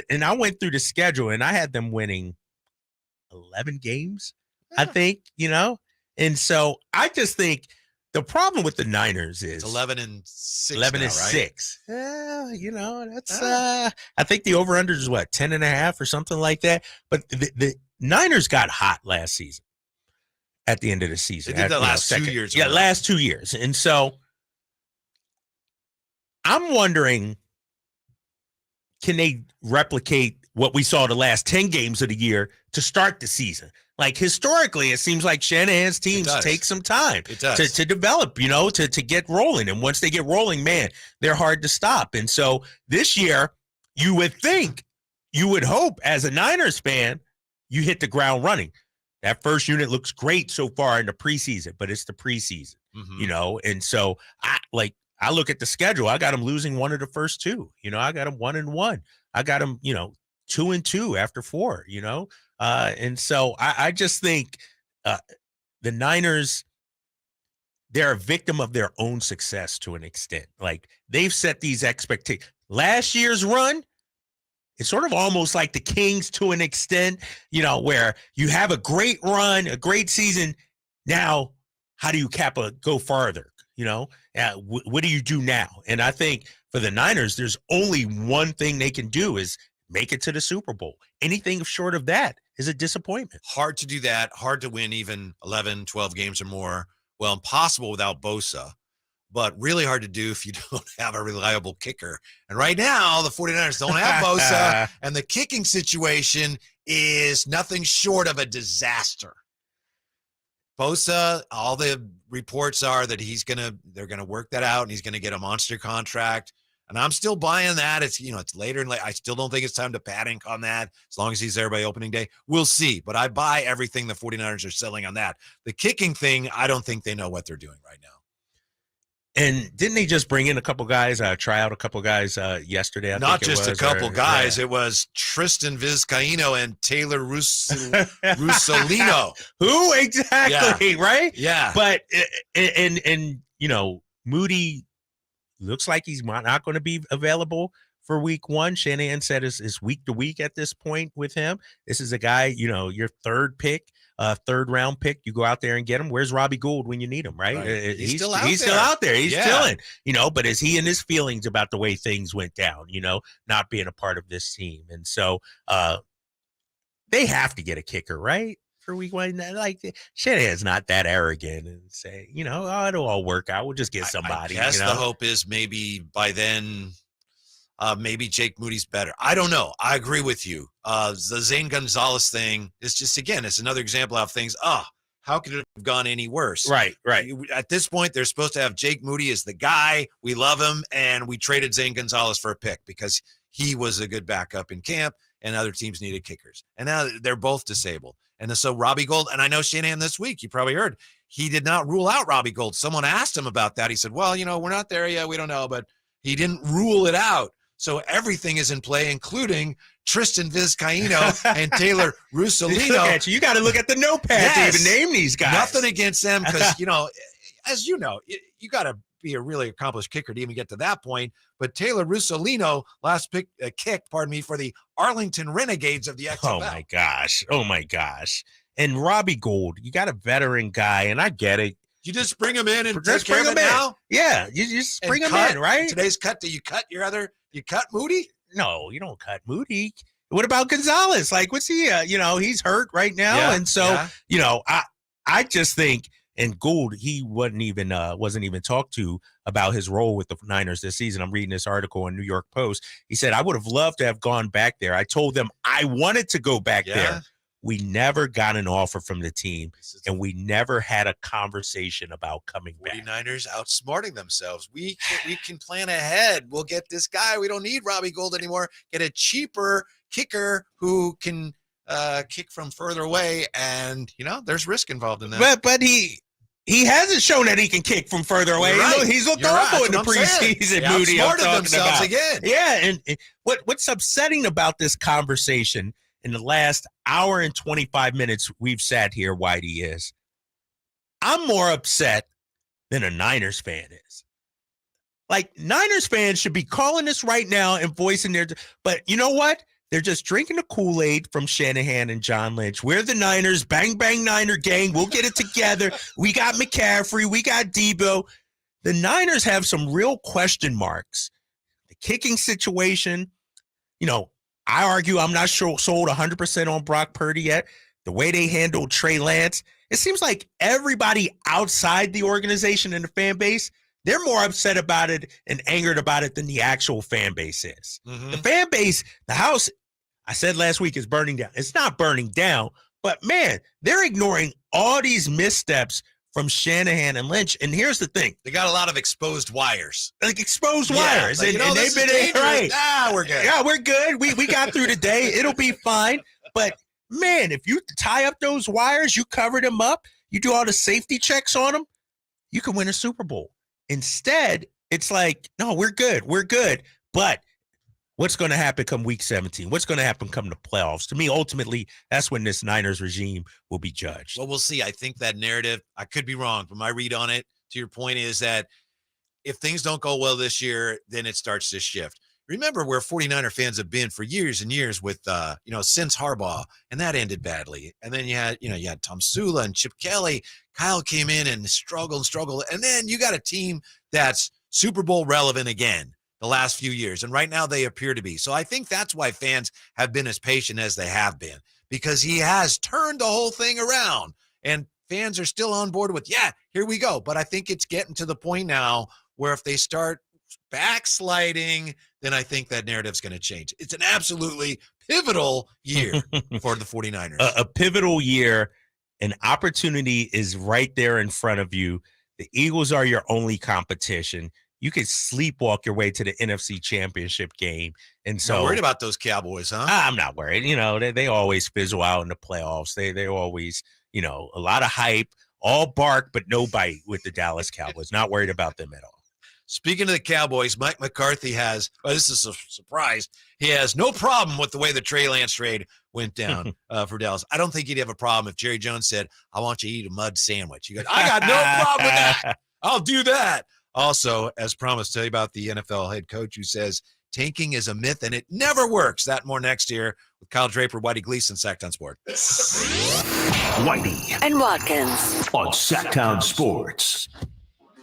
and I went through the schedule, and I had them winning 11 games, I think, And so I just think the problem with the Niners is it's 11-6. 11-6. That's I think the over-under is 10.5 or something like that. But the Niners got hot last season. At the end of the season, they did the last 2 years. Yeah, last 2 years, and so I'm wondering, can they replicate what we saw the last 10 games of the year to start the season? Like historically, it seems like Shanahan's teams take some time to develop, to get rolling. And once they get rolling, man, they're hard to stop. And so this year, you would hope as a Niners fan, you hit the ground running. That first unit looks great so far in the preseason, but it's the preseason, And so I look at the schedule. I got them losing one of the first two. I got them 1-1. I got them, 2-2 after 4. And so I just think the Niners, they're a victim of their own success to an extent. Like they've set these expectations. Last year's run, it's sort of almost like the Kings to an extent, where you have a great run, a great season. Now, how do you go farther? What do you do now? And I think for the Niners, there's only one thing they can do is make it to the Super Bowl. Anything short of that is a disappointment. Hard to do that. Hard to win even 11, 12 games or more. Well, impossible without Bosa, but really hard to do if you don't have a reliable kicker. And right now, the 49ers don't have Bosa, and the kicking situation is nothing short of a disaster. Bosa, all the reports are that they're going to work that out, and he's going to get a monster contract. And I'm still buying that. It's, it's later and later. I still don't think it's time to panic on that as long as he's there by opening day. We'll see. But I buy everything the 49ers are selling on that. The kicking thing, I don't think they know what they're doing right now. And didn't they just bring in a couple guys, try out a couple guys yesterday? I Not think it just a was, couple or- guys. yeah. It was Tristan Vizcaíno and Taylor Russolino. Who exactly, right? Yeah. But and Moody looks like he's not going to be available for week 1. Shanahan said is week to week at this point with him. This is a guy, your third round pick. You go out there and get him. Where's Robbie Gould when you need him, right? He's still out He's there. still out there. He's Yeah. chilling, but is he in his feelings about the way things went down, not being a part of this team? And so they have to get a kicker, right? For week 1. Like Shanahan's not that arrogant and say, it'll all work out. We'll just get somebody. I guess the hope is maybe by then, maybe Jake Moody's better. I don't know. I agree with you. The Zane Gonzalez thing is just, again, it's another example of things. How could it have gone any worse? Right. At this point, they're supposed to have Jake Moody as the guy. We love him, and we traded Zane Gonzalez for a pick because he was a good backup in camp, and other teams needed kickers. And now they're both disabled. And so Robbie Gould, and I know Shanahan this week, you probably heard, he did not rule out Robbie Gould. Someone asked him about that. He said, well, we're not there yet. We don't know, but he didn't rule it out. So everything is in play, including Tristan Vizcaíno and Taylor Russolino. Look at you. You got to look at the notepad to even name these guys. Nothing against them because, as you know, you got to be a really accomplished kicker to even get to that point. But Taylor Russolino last kicked for the Arlington Renegades of the XFL. Oh, my gosh. And Robbie Gould, you got a veteran guy, and I get it. You just bring him in and Just take care bring of it him in. now? Yeah, you just bring him cut. in, right? Today's cut. Do you cut you cut Moody? No, you don't cut Moody. What about Gonzalez? Like, what's he? He's hurt right now, Yeah, and so I just think. And Gould, he wasn't even talked to about his role with the Niners this season. I'm reading this article in New York Post. He said, I would have loved to have gone back there. I told them I wanted to go back there. We never got an offer from the team, and we never had a conversation about coming back. 49ers outsmarting themselves. We can plan ahead. We'll get this guy. We don't need Robbie Gould anymore. Get a cheaper kicker who can kick from further away, and there's risk involved in that. But he hasn't shown that he can kick from further away. Right. He's looked awful in the preseason, Moody. I'm Outsmarted talking themselves about. again. Yeah, and what's upsetting about this conversation in the last hour and 25 minutes we've sat here, Whitey, is I'm more upset than a Niners fan is. Like, Niners fans should be calling this right now and voicing their – but you know what? They're just drinking the Kool-Aid from Shanahan and John Lynch. We're the Niners, bang, bang, Niner gang. We'll get it together. We got McCaffrey. We got Debo. The Niners have some real question marks. The kicking situation, I argue I'm not sold 100% on Brock Purdy yet. The way they handled Trey Lance, it seems like everybody outside the organization and the fan base, they're more upset about it and angered about it than the actual fan base is. Mm-hmm. The fan base, the house, I said last week, is burning down. It's not burning down, but man, they're ignoring all these missteps from Shanahan and Lynch. And here's the thing. They got a lot of exposed wires. Like exposed wires. Like, and they've been dangerous. right. We're good. Yeah, we're good. We got through today. It'll be fine. But man, if you tie up those wires, you cover them up, you do all the safety checks on them, you can win a Super Bowl. Instead, it's like, no, we're good. We're good. But what's going to happen come week 17? What's going to happen come the playoffs? To me, ultimately, that's when this Niners regime will be judged. Well, we'll see. I think that narrative, I could be wrong, but my read on it, to your point, is that if things don't go well this year, then it starts to shift. Remember where 49er fans have been for years and years with, since Harbaugh, and that ended badly. And then you had Tom Sula and Chip Kelly. Kyle came in and struggled. And then you got a team that's Super Bowl relevant again the last few years. And right now they appear to be. So I think that's why fans have been as patient as they have been, because he has turned the whole thing around. And fans are still on board with, here we go. But I think it's getting to the point now where if they start backsliding, then I think that narrative's going to change. It's an absolutely pivotal year for the 49ers. A pivotal year. An opportunity is right there in front of you. The Eagles are your only competition. You could sleepwalk your way to the NFC Championship game. And so, not worried about those Cowboys, huh? I'm not worried. They always fizzle out in the playoffs. They always, a lot of hype, all bark, but no bite with the Dallas Cowboys. Not worried about them at all. Speaking of the Cowboys, Mike McCarthy has, this is a surprise, he has no problem with the way the Trey Lance trade went down for Dallas. I don't think he'd have a problem if Jerry Jones said, I want you to eat a mud sandwich. He goes, I got no problem with that. I'll do that. Also, as promised, tell you about the NFL head coach who says tanking is a myth and it never works. That more next year with Kyle Draper, Whitey Gleason, Sactown Sports. Whitey and Watkins on Sactown Sports.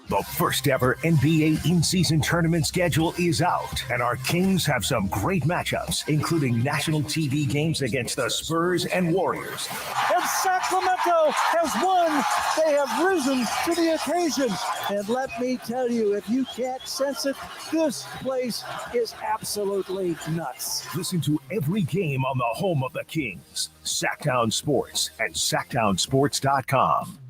The first ever NBA in-season tournament schedule is out, and our Kings have some great matchups, including national TV games against the Spurs and Warriors. And Sacramento has won. They have risen to the occasion. And let me tell you, if you can't sense it, this place is absolutely nuts. Listen to every game on the home of the Kings, Sactown Sports and SactownSports.com.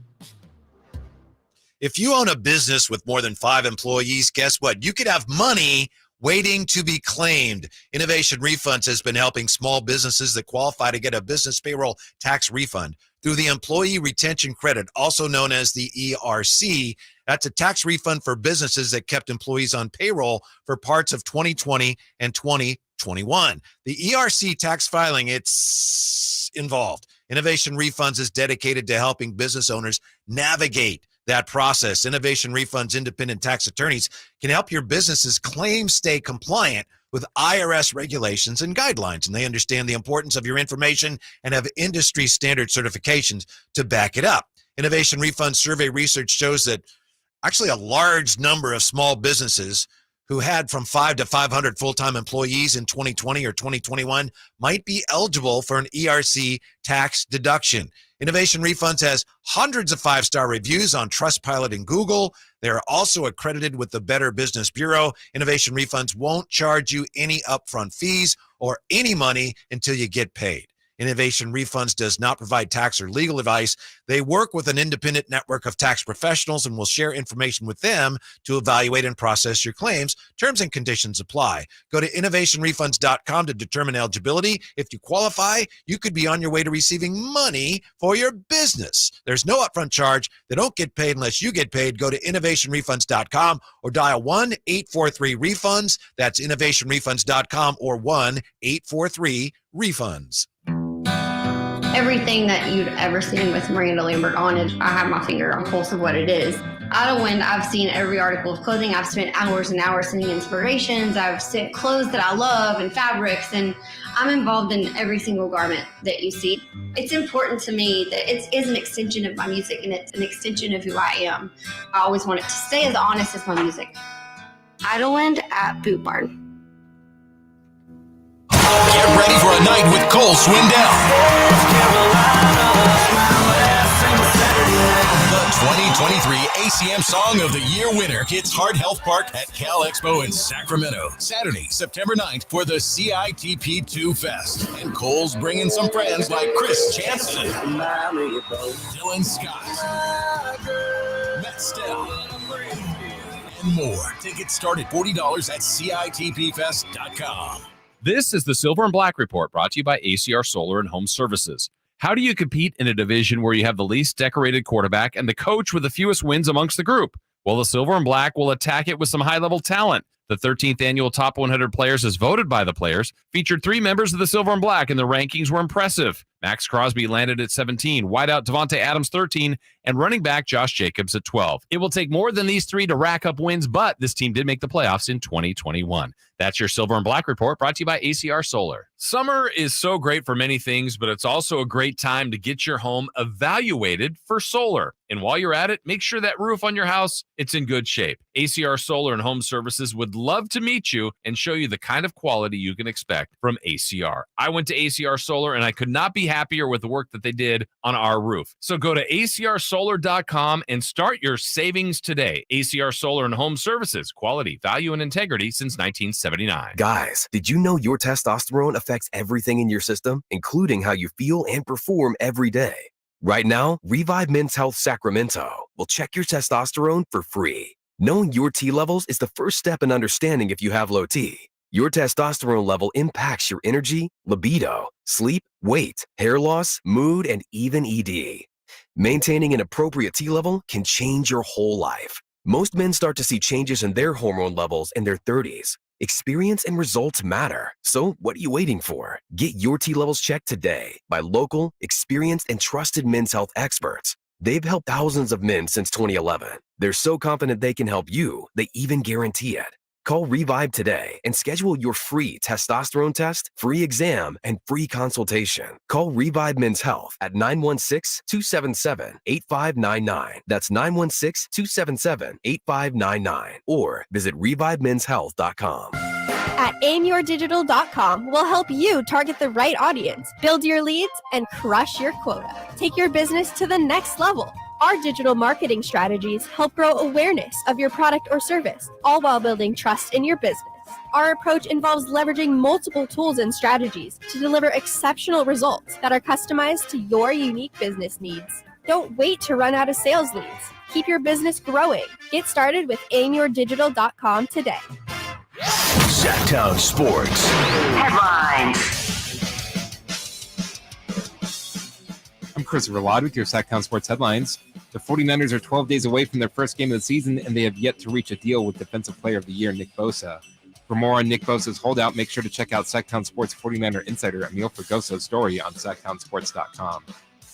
If you own a business with more than 5 employees, guess what? You could have money waiting to be claimed. Innovation Refunds has been helping small businesses that qualify to get a business payroll tax refund through the Employee Retention Credit, also known as the ERC. That's a tax refund for businesses that kept employees on payroll for parts of 2020 and 2021. The ERC tax filing, it's involved. Innovation Refunds is dedicated to helping business owners navigate that process. Innovation Refunds independent tax attorneys can help your business's claims stay compliant with IRS regulations and guidelines, and they understand the importance of your information and have industry standard certifications to back it up. Innovation Refunds survey research shows that actually a large number of small businesses who had from 5 to 500 full-time employees in 2020 or 2021 might be eligible for an ERC tax deduction. Innovation Refunds has hundreds of 5-star reviews on Trustpilot and Google. They are also accredited with the Better Business Bureau. Innovation Refunds won't charge you any upfront fees or any money until you get paid. Innovation Refunds does not provide tax or legal advice. They work with an independent network of tax professionals and will share information with them to evaluate and process your claims. Terms and conditions apply. Go to innovationrefunds.com to determine eligibility. If you qualify, you could be on your way to receiving money for your business. There's no upfront charge. They don't get paid unless you get paid. Go to innovationrefunds.com or dial 1-843-REFUNDS. That's innovationrefunds.com or 1-843-REFUNDS. Everything that you'd ever seen with Miranda Lambert on it, I have my finger on pulse of what it is. Idlewind, I've seen every article of clothing. I've spent hours and hours sending inspirations. I've sent clothes that I love and fabrics, and I'm involved in every single garment that you see. It's important to me that it is an extension of my music, and it's an extension of who I am. I always want it to stay as honest as my music. Idlewind at Boot Barn. Get ready for a night with Cole Swindell. The 2023 ACM Song of the Year winner hits Heart Health Park at Cal Expo in Sacramento, Saturday, September 9th for the CITP2 Fest. And Cole's bringing some friends like Chris Jansen, Dylan Scott, Matt Stell, and more. Tickets start at $40 at CITPFest.com. This is the Silver and Black Report, brought to you by ACR Solar and Home Services. How do you compete in a division where you have the least decorated quarterback and the coach with the fewest wins amongst the group? Well, the Silver and Black will attack it with some high-level talent. The 13th annual Top 100 Players, as voted by the players, featured 3 members of the Silver and Black, and the rankings were impressive. Max Crosby landed at 17, wideout Devontae Adams 13, and running back Josh Jacobs at 12. It will take more than these 3 to rack up wins, but this team did make the playoffs in 2021. That's your Silver and Black Report, brought to you by ACR Solar. Summer is so great for many things, but it's also a great time to get your home evaluated for solar. And while you're at it, make sure that roof on your house, it's in good shape. ACR Solar and Home Services would love to meet you and show you the kind of quality you can expect from ACR. I went to ACR Solar and I could not be happier with the work that they did on our roof. So go to acrsolar.com and start your savings today. ACR Solar and Home Services, quality, value, and integrity since 1979. Guys, did you know your testosterone affects everything in your system, including how you feel and perform every day? Right now, Revive Men's Health Sacramento will check your testosterone for free. Knowing your T levels is the first step in understanding if you have low T. Your testosterone level impacts your energy, libido, sleep, weight, hair loss, mood, and even ED. Maintaining an appropriate T level can change your whole life. Most men start to see changes in their hormone levels in their 30s. Experience and results matter. So what are you waiting for? Get your T levels checked today by local, experienced, and trusted men's health experts. They've helped thousands of men since 2011. They're so confident they can help you, they even guarantee it. Call Revive today and schedule your free testosterone test, free exam, and free consultation. Call Revive Men's Health at 916-277-8599. That's 916-277-8599. Or visit revivemenshealth.com. At aimyourdigital.com, we'll help you target the right audience, build your leads, and crush your quota. Take your business to the next level. Our digital marketing strategies help grow awareness of your product or service, all while building trust in your business. Our approach involves leveraging multiple tools and strategies to deliver exceptional results that are customized to your unique business needs. Don't wait to run out of sales leads. Keep your business growing. Get started with aimyourdigital.com today. Sactown Sports Headlines. I'm Christopher Ladd with your Sactown Sports Headlines. The 49ers are 12 days away from their first game of the season, and they have yet to reach a deal with Defensive Player of the Year, Nick Bosa. For more on Nick Bosa's holdout, make sure to check out Sactown Sports 49er insider Emil Fergoso's story on SactownSports.com.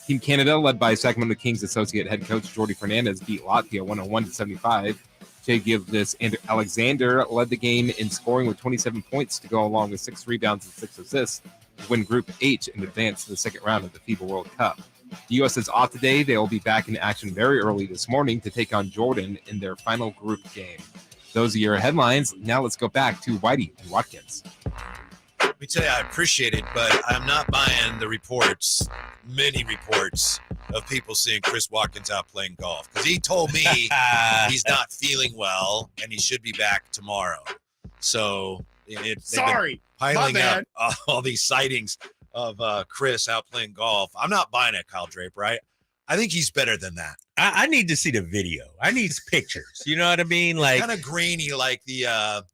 Team Canada, led by Sacramento Kings associate head coach Jordi Fernandez, beat Latvia 101-75. Jay Gildas and Alexander led the game in scoring with 27 points to go along with 6 rebounds and 6 assists to win Group H and advance to the second round of the FIBA World Cup. The U.S. is off today. They will be back in action very early this morning to take on Jordan in their final group game. Those are your headlines. Now let's go back to Whitey and Watkins. Let me tell you, I appreciate it, but I'm not buying the reports, many reports, of people seeing Chris Watkins out playing golf. Because he told me he's not feeling well and he should be back tomorrow. So they've been piling up all these sightings of Chris out playing golf. I'm not buying it, Kyle Draper. I think he's better than that. I need to see the video. I need pictures. You know what I mean? Like kind of grainy, like the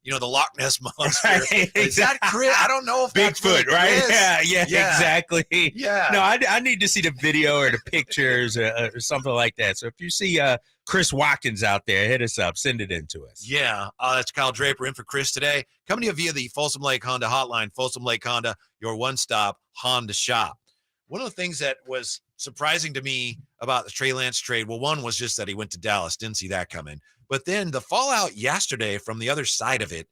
the Loch Ness monster. Right, Is that Chris? I don't know if that's Bigfoot, really right? Chris. Yeah, exactly. Yeah. No, I need to see the video or the pictures or something like that. So if you see Chris Watkins out there, hit us up. Send it in to us. Yeah, that's Kyle Draper in for Chris today. Coming to you via the Folsom Lake Honda hotline. Folsom Lake Honda, your one-stop Honda shop. One of the things that was surprising to me about the Trey Lance trade, well, one was just that he went to Dallas. Didn't see that coming. But then the fallout yesterday from the other side of it,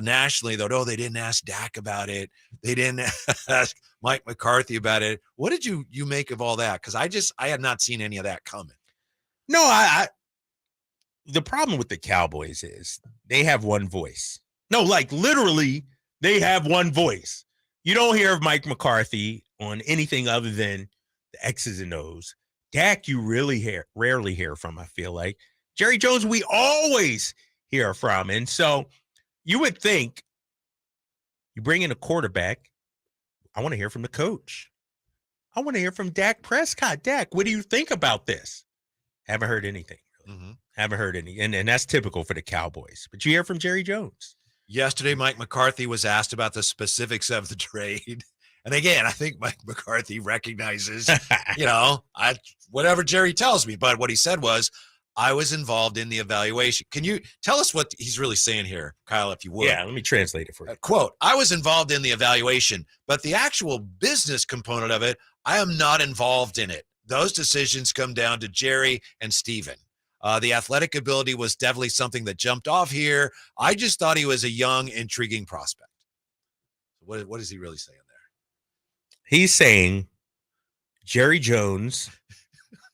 nationally, though, no, they didn't ask Dak about it. They didn't ask Mike McCarthy about it. What did you make of all that? Because I had not seen any of that coming. No, the problem with the Cowboys is they have one voice. No, like literally, they have one voice. You don't hear of Mike McCarthy on anything other than the X's and O's. Dak, you really rarely hear from, I feel like. Jerry Jones, we always hear from. And so you would think you bring in a quarterback, I want to hear from the coach. I want to hear from Dak Prescott. Dak, what do you think about this? Haven't heard anything. Really. Mm-hmm. Haven't heard any. And that's typical for the Cowboys. But you hear from Jerry Jones. Yesterday, Mike McCarthy was asked about the specifics of the trade. And again, I think Mike McCarthy recognizes, whatever Jerry tells me. But what he said was, I was involved in the evaluation. Can you tell us what he's really saying here, Kyle, if you would? Yeah, let me translate it for you. Quote, I was involved in the evaluation, but the actual business component of it, I am not involved in it. Those decisions come down to Jerry and Steven. The athletic ability was definitely something that jumped off here. I just thought he was a young, intriguing prospect. What is he really saying there? He's saying Jerry Jones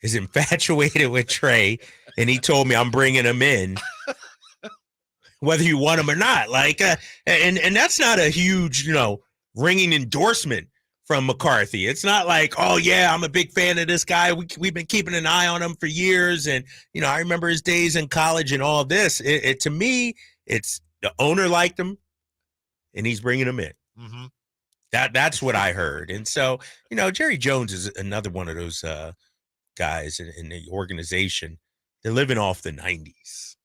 is infatuated with Trey, and he told me I'm bringing him in, whether you want him or not. Like, and that's not a huge, ringing endorsement from McCarthy. It's not like, oh yeah, I'm a big fan of this guy. We've been keeping an eye on him for years, and I remember his days in college and all this. To me, it's the owner liked him, and he's bringing him in. Mm-hmm. That's what I heard. And so, Jerry Jones is another one of those guys in the organization. They're living off the 90s.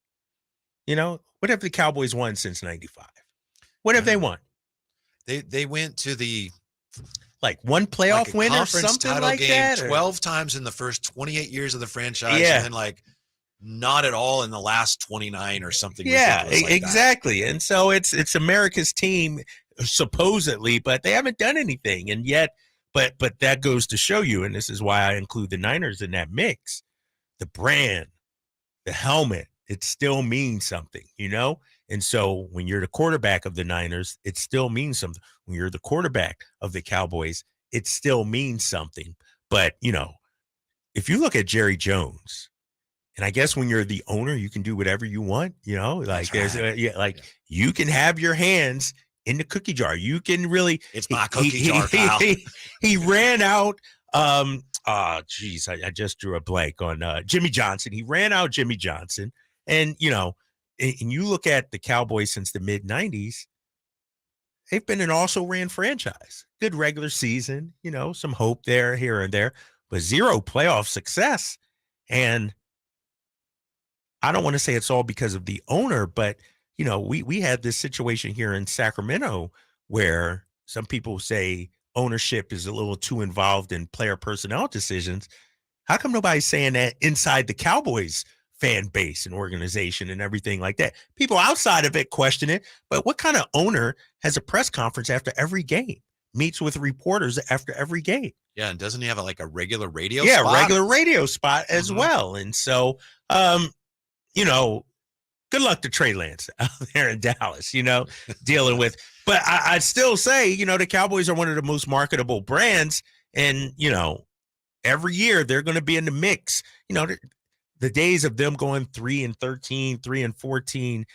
What have the Cowboys won since 95? What have they won? They went to the one playoff win or conference something title like game that? 12 times in the first 28 years of the franchise. Yeah. And then not at all in the last 29 or something. Yeah, ridiculous like exactly. And so it's America's team supposedly, but they haven't done anything. And yet, but that goes to show you, and this is why I include the Niners in that mix, the brand, the helmet, it still means something, And so when you're the quarterback of the Niners, it still means something. When you're the quarterback of the Cowboys, it still means something. But, if you look at Jerry Jones, and I guess when you're the owner, you can do whatever you want, like there's you can have your hands in the cookie jar. You can really, it's my cookie jar, Kyle. He ran out. I just drew a blank on Jimmy Johnson. He ran out Jimmy Johnson. And, and you look at the Cowboys since the mid-90s, they've been an also-ran franchise. Good regular season, some hope there, here and there, but zero playoff success. And I don't want to say it's all because of the owner, but, we had this situation here in Sacramento where some people say ownership is a little too involved in player personnel decisions. How come nobody's saying that inside the Cowboys fan base and organization and everything like that? People outside of it question it, but what kind of owner has a press conference after every game, meets with reporters after every game? Yeah, and doesn't he have a regular radio spot? spot? Yeah, regular radio spot as well. And so, good luck to Trey Lance out there in Dallas, dealing with. But I'd still say, the Cowboys are one of the most marketable brands. And, every year they're going to be in the mix. The days of them going 3-13, 3-14,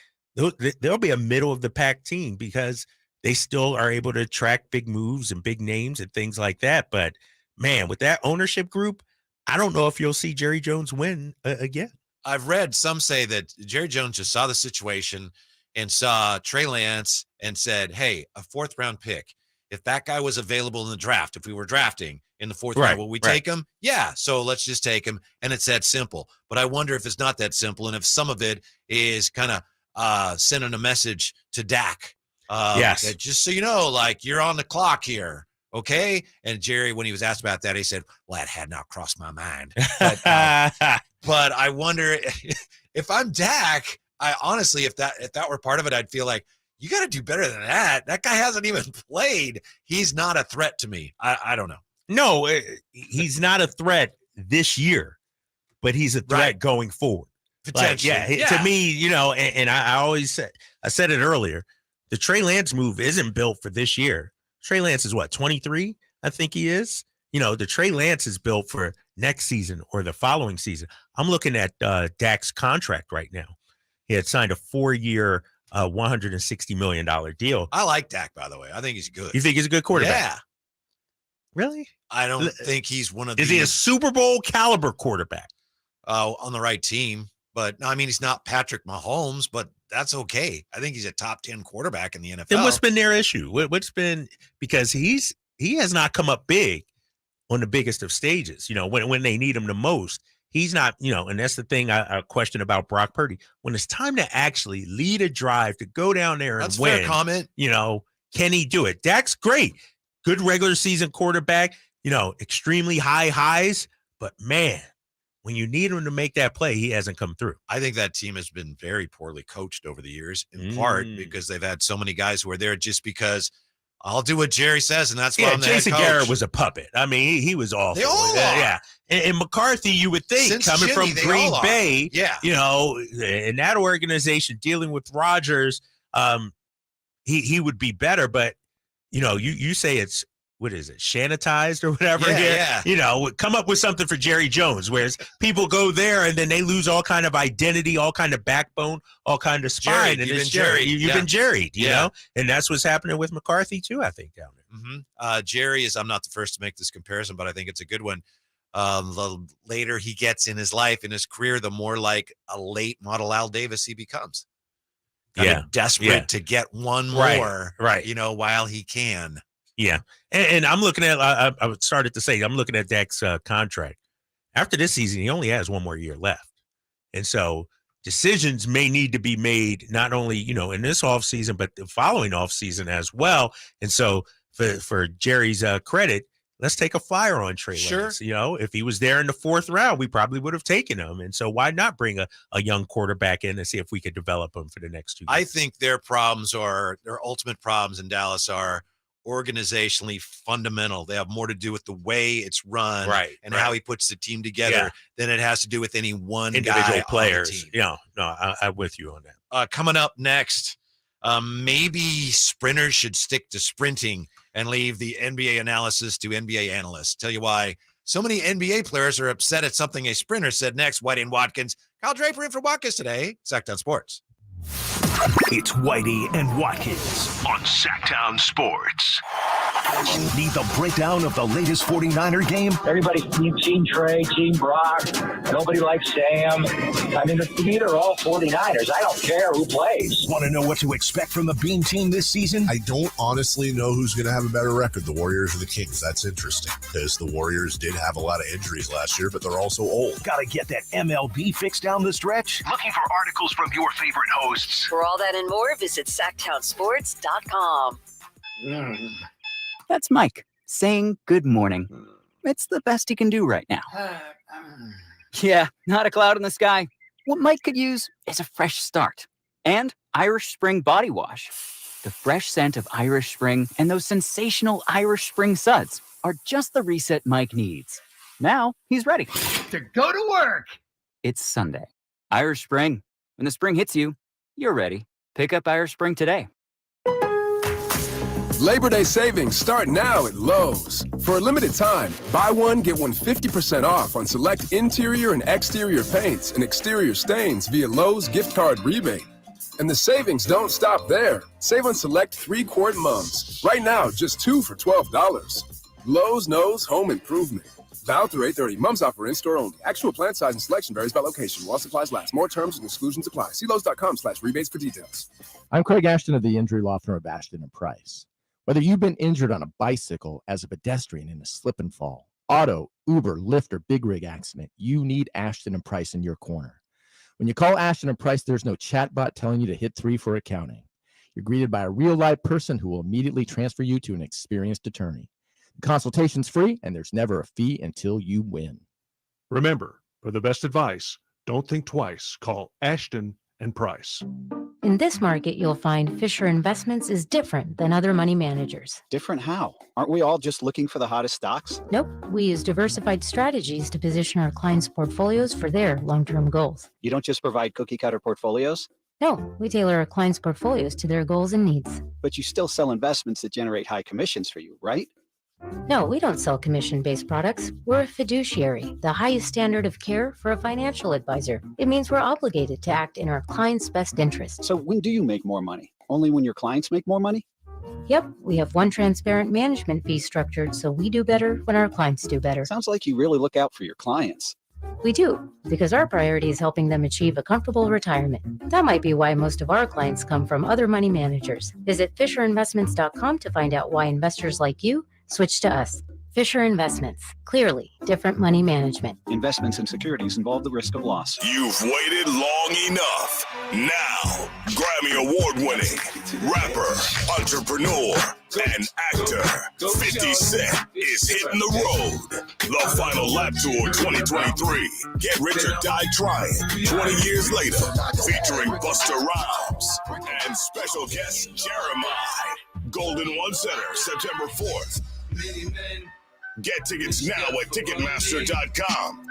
there'll be a middle of the pack team because they still are able to attract big moves and big names and things like that. But man, with that ownership group, I don't know if you'll see Jerry Jones win again. I've read some say that Jerry Jones just saw the situation and saw Trey Lance and said, hey, a 4th round pick. If that guy was available in the draft, if we were drafting in the 4th round, will we take him? Yeah. So let's just take him. And it's that simple. But I wonder if it's not that simple. And if some of it is kind of sending a message to Dak. Yes. That just so you know, you're on the clock here. Okay. And Jerry, when he was asked about that, he said, well, that had not crossed my mind. But I wonder if I'm Dak, I honestly, if that were part of it, I'd feel like you got to do better than that. That guy hasn't even played. He's not a threat to me. I don't know. No, he's not a threat this year, but he's a threat going forward. Potentially. To me, and I always said, I said it earlier, the Trey Lance move isn't built for this year. Trey Lance is 23? I think he is. The Trey Lance is built for next season or the following season. I'm looking at Dak's contract right now. He had signed a 4-year, $160 million deal. I like Dak, by the way. I think he's good. You think he's a good quarterback? Yeah. Really? I don't think he's one of these. Is he a Super Bowl caliber quarterback? On the right team. But, he's not Patrick Mahomes, but that's okay. I think he's a top 10 quarterback in the NFL. Then what's been their issue? What's been – because he has not come up big on the biggest of stages, when they need him the most. He's not, and that's the thing I question about Brock Purdy. When it's time to actually lead a drive, to go down there and win. Fair comment. Can he do it? Dak's great. Good regular season quarterback, extremely high highs. But, man, when you need him to make that play, he hasn't come through. I think that team has been very poorly coached over the years, in part because they've had so many guys who are there just because I'll do what Jerry says, and that's why I'm the Jason head coach. Garrett was a puppet. I mean, he was awful. They all are. Yeah. And McCarthy, you would think, Since coming Jimmy, from Green Bay, yeah, in that organization, dealing with Rodgers, he would be better. But, you say it's, what is it, sanitized or whatever? Yeah. Come up with something for Jerry Jones, whereas people go there and then they lose all kind of identity, all kind of backbone, all kind of spine. You've You've been been jerried, you know? And that's what's happening with McCarthy too, I think, down there. Mm-hmm. Jerry is, I'm not the first to make this comparison, but I think it's a good one. The later he gets in his life, in his career, the more like a late model Al Davis he becomes. Desperate to get one more, while he can. Yeah. And I'm looking at, I started to say, I'm looking at Dak's contract. After this season, he only has one more year left. And so decisions may need to be made not only, in this offseason, but the following offseason as well. And so for Jerry's credit, let's take a flyer on Trey Lance. You know, if he was there in the 4th round, we probably would have taken him. And so why not bring a young quarterback in and see if we could develop him for the next 2 years? I think their ultimate problems in Dallas are organizationally fundamental. They have more to do with the way it's run and how he puts the team together than it has to do with any one individual guy players. on the team. Yeah, no, I'm with you on that. Coming up next, maybe sprinters should stick to sprinting and leave the NBA analysis to NBA analysts. Tell you why so many NBA players are upset at something a sprinter said next. Whitey and Watkins. Kyle Draper in for Watkins today. Sactown Sports. It's Whitey and Watkins on Sactown Sports. Need the breakdown of the latest 49er game? Everybody, Team Trey, Team Brock. Nobody likes Sam. I mean, to me, they're all 49ers. I don't care who plays. Want to know what to expect from the Beam team this season? I don't honestly know who's going to have a better record, the Warriors or the Kings. That's interesting because the Warriors did have a lot of injuries last year, but they're also old. Got to get that MLB fixed down the stretch? Looking for articles from your favorite hosts? For all that and more, visit SactownSports.com. That's Mike saying good morning. It's the best he can do right now. Yeah, not a cloud in the sky. What Mike could use is a fresh start. And Irish Spring Body Wash. The fresh scent of Irish Spring and those sensational Irish Spring suds are just the reset Mike needs. Now he's ready to go to work. It's Sunday. Irish Spring. When the spring hits you, you're ready. Pick up Irish Spring today. Labor Day savings start now at Lowe's. For a limited time, buy one, get one 50% off on select interior and exterior paints and exterior stains via Lowe's gift card rebate. And the savings don't stop there. Save on select 3-quart mums. Right now, just 2 for $12. Lowe's knows home improvement. Valid through 8/30. Mums offer in-store only. Actual plant size and selection varies by location. While supplies last. More terms and exclusions apply. See Lowe's.com/rebates for details. I'm Craig Ashton of the injury law firm of Ashton and Price. Whether you've been injured on a bicycle, as a pedestrian in a slip and fall, auto, Uber, Lyft, or big rig accident, you need Ashton and Price in your corner. When you call Ashton and Price, there's no chatbot telling you to hit 3 for accounting. You're greeted by a real-life person who will immediately transfer you to an experienced attorney. The consultation's free, and there's never a fee until you win. Remember, for the best advice, don't think twice. Call Ashton and Price. In this market, you'll find Fisher Investments is different than other money managers. Different how? Aren't we all just looking for the hottest stocks? Nope. We use diversified strategies to position our clients' portfolios for their long-term goals. You don't just provide cookie-cutter portfolios? No, we tailor our clients' portfolios to their goals and needs. But you still sell investments that generate high commissions for you, right? No, we don't sell commission-based products. We're a fiduciary, the highest standard of care for a financial advisor. It means we're obligated to act in our client's best interest. So when do you make more money? Only when your clients make more money? Yep, we have one transparent management fee structured, so we do better when our clients do better. Sounds like you really look out for your clients. We do, because our priority is helping them achieve a comfortable retirement. That might be why most of our clients come from other money managers. Visit FisherInvestments.com to find out why investors like you switch to us. Fisher Investments. Clearly, different money management. Investments in securities involve the risk of loss. You've waited long enough. Now, Grammy Award-winning rapper, entrepreneur, and actor 50 Cent is hitting the road. The Final Lap Tour 2023. Get Rich or Die Trying 20 years later. Featuring Busta Rhymes and special guest Jeremiah. Golden One Center, September 4th. Get tickets now at Ticketmaster.com.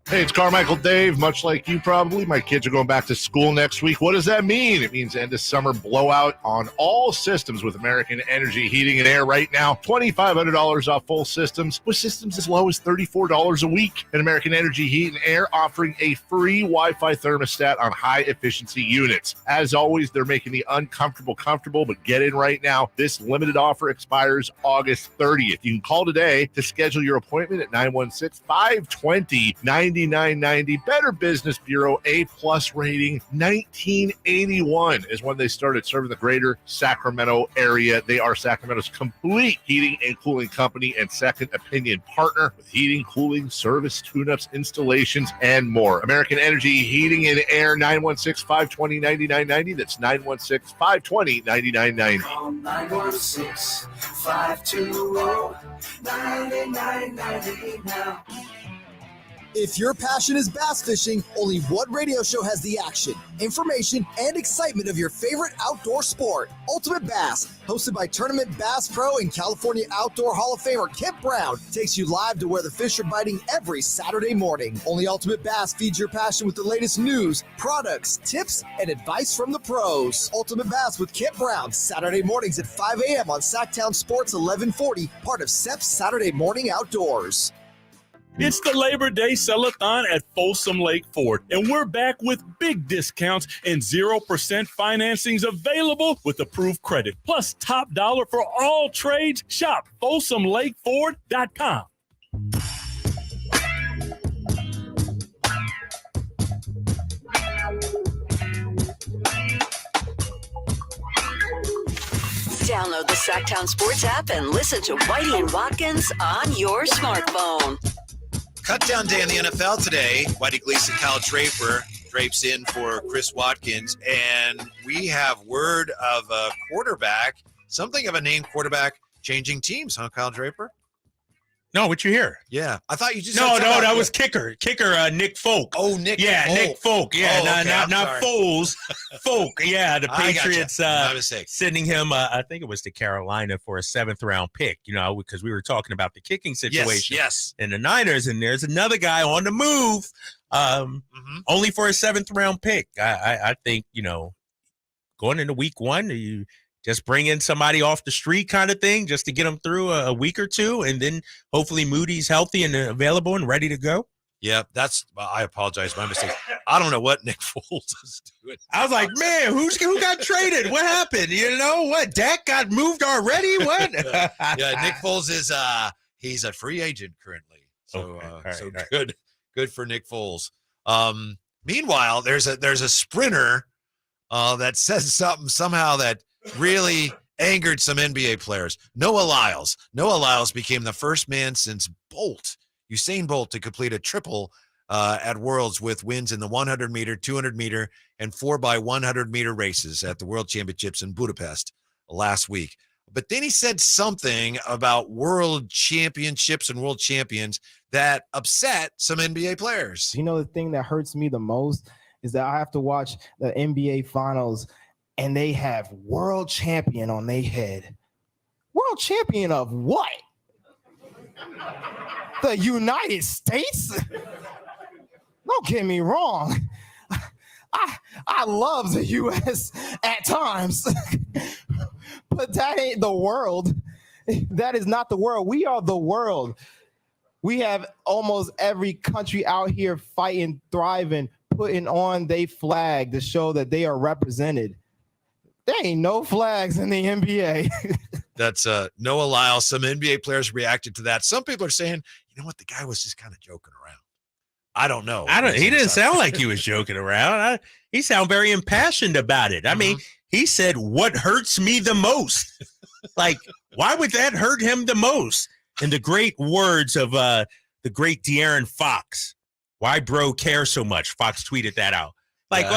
Hey, it's Carmichael Dave. Much like you probably, my kids are going back to school next week. What does that mean? It means end of summer blowout on all systems with American Energy Heating and Air right now. $2,500 off full systems, with systems as low as $34 a week. And American Energy Heat and Air offering a free Wi-Fi thermostat on high-efficiency units. As always, they're making the uncomfortable comfortable, but get in right now. This limited offer expires August 30th. You can call today to schedule your appointment at 916-520-90 $99.90. Better Business Bureau A+ rating. 1981 is when they started serving the greater Sacramento area. They are Sacramento's complete heating and cooling company and second opinion partner with heating, cooling, service, tune-ups, installations, and more. American Energy Heating and Air, 916-520-9990. That's 916-520-9990. Call 916-520-9990 now. If your passion is bass fishing, only one radio show has the action, information, and excitement of your favorite outdoor sport. Ultimate Bass, hosted by Tournament Bass Pro and California Outdoor Hall of Famer Kent Brown, takes you live to where the fish are biting every Saturday morning. Only Ultimate Bass feeds your passion with the latest news, products, tips, and advice from the pros. Ultimate Bass with Kent Brown, Saturday mornings at 5 a.m. on Sactown Sports 1140, part of SEP's Saturday Morning Outdoors. It's the Labor Day Sell-a-thon at Folsom Lake Ford, and we're back with big discounts and 0% financings available with approved credit, plus top dollar for all trades. Shop FolsomLakeFord.com. Download the Sactown Sports app and listen to Whitey and Watkins on your smartphone. Cutdown day in the NFL today. Whitey Gleason, Kyle Draper drapes in for Chris Watkins, and we have word of a quarterback, something of a named quarterback, changing teams, huh, Kyle Draper? No, what you hear? Yeah, I thought you just no, said that was kicker, Nick Folk. Oh, Nick. Nick Folk. Yeah, okay, not Foles. Folk. Yeah, the I Patriots My mistake. sending him. I think it was to Carolina for a 7th round pick. Because we were talking about the kicking situation. Yes. And the Niners, and there's another guy on the move, only for a 7th round pick. I think going into week 1, you just bring in somebody off the street kind of thing just to get them through a week or two, and then hopefully Moody's healthy and available and ready to go. Yeah, I apologize. My mistake. I don't know what Nick Foles is doing. I was like, man, who got traded? What happened? What? Dak got moved already? What? Yeah, Nick Foles is he's a free agent currently. So Good. Good for Nick Foles. Meanwhile, there's a sprinter that says something somehow that really angered some NBA players. Noah Lyles became the first man since Usain Bolt to complete a triple at Worlds with wins in the 100-meter, 200-meter, and 4x100-meter races at the World Championships in Budapest last week. But then he said something about world championships and world champions that upset some NBA players. The thing that hurts me the most is that I have to watch the NBA Finals and they have world champion on their head. World champion of what? The United States? Don't get me wrong. I love the U.S. at times, but that ain't the world. That is not the world. We are the world. We have almost every country out here fighting, thriving, putting on their flag to show that they are represented. There ain't no flags in the NBA. That's Noah Lyles. Some NBA players reacted to that. Some people are saying, the guy was just kind of joking around. I don't know. He didn't sound like he was joking around. He sounded very impassioned about it. I mean, he said, what hurts me the most? Like, why would that hurt him the most? In the great words of the great De'Aaron Fox, why bro care so much? Fox tweeted that out. Like,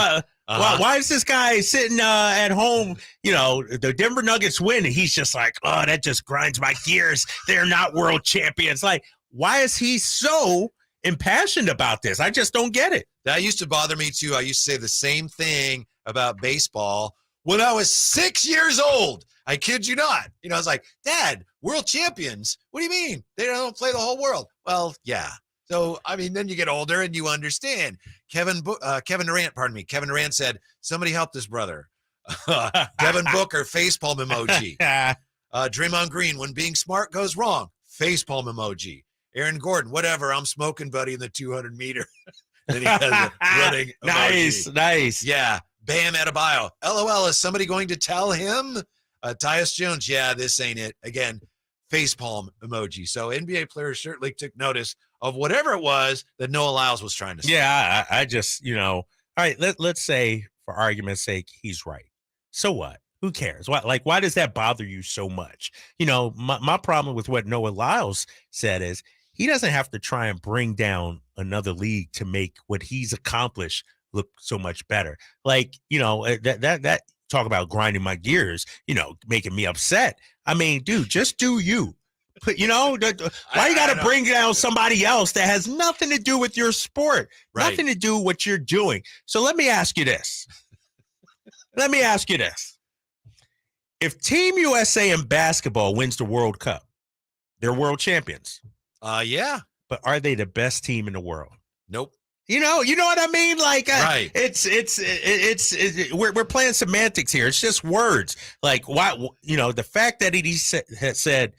why is this guy sitting at home? The Denver Nuggets win, and he's just like, oh, that just grinds my gears. They're not world champions. Like, why is he so impassioned about this? I just don't get it. That used to bother me too. I used to say the same thing about baseball when I was 6 years old. I kid you not. I was like, Dad, world champions? What do you mean? They don't play the whole world. Well, yeah. So, then you get older and you understand. Kevin Durant said, somebody help this brother. Devin Booker, facepalm emoji. Draymond Green, when being smart goes wrong, facepalm emoji. Aaron Gordon, whatever, I'm smoking, buddy, in the 200-meter. Then he has a running emoji. Nice. Yeah. Bam Adebayo. LOL, is somebody going to tell him? Tyus Jones, yeah, this ain't it. Again, facepalm emoji. So NBA players certainly took notice of whatever it was that Noah Lyles was trying to say. Yeah, I just, all right, let's say for argument's sake, he's right. So what? Who cares? Why does that bother you so much? My problem with what Noah Lyles said is he doesn't have to try and bring down another league to make what he's accomplished look so much better. That talk about grinding my gears, making me upset. I mean, dude, just do you. Why you got to bring down somebody else that has nothing to do with your sport, nothing to do with what you're doing? So let me ask you this. If Team USA in basketball wins the World Cup, they're world champions. Yeah. But are they the best team in the world? Nope. You know what I mean? Right. We're playing semantics here. It's just words. Like, why? The fact that he said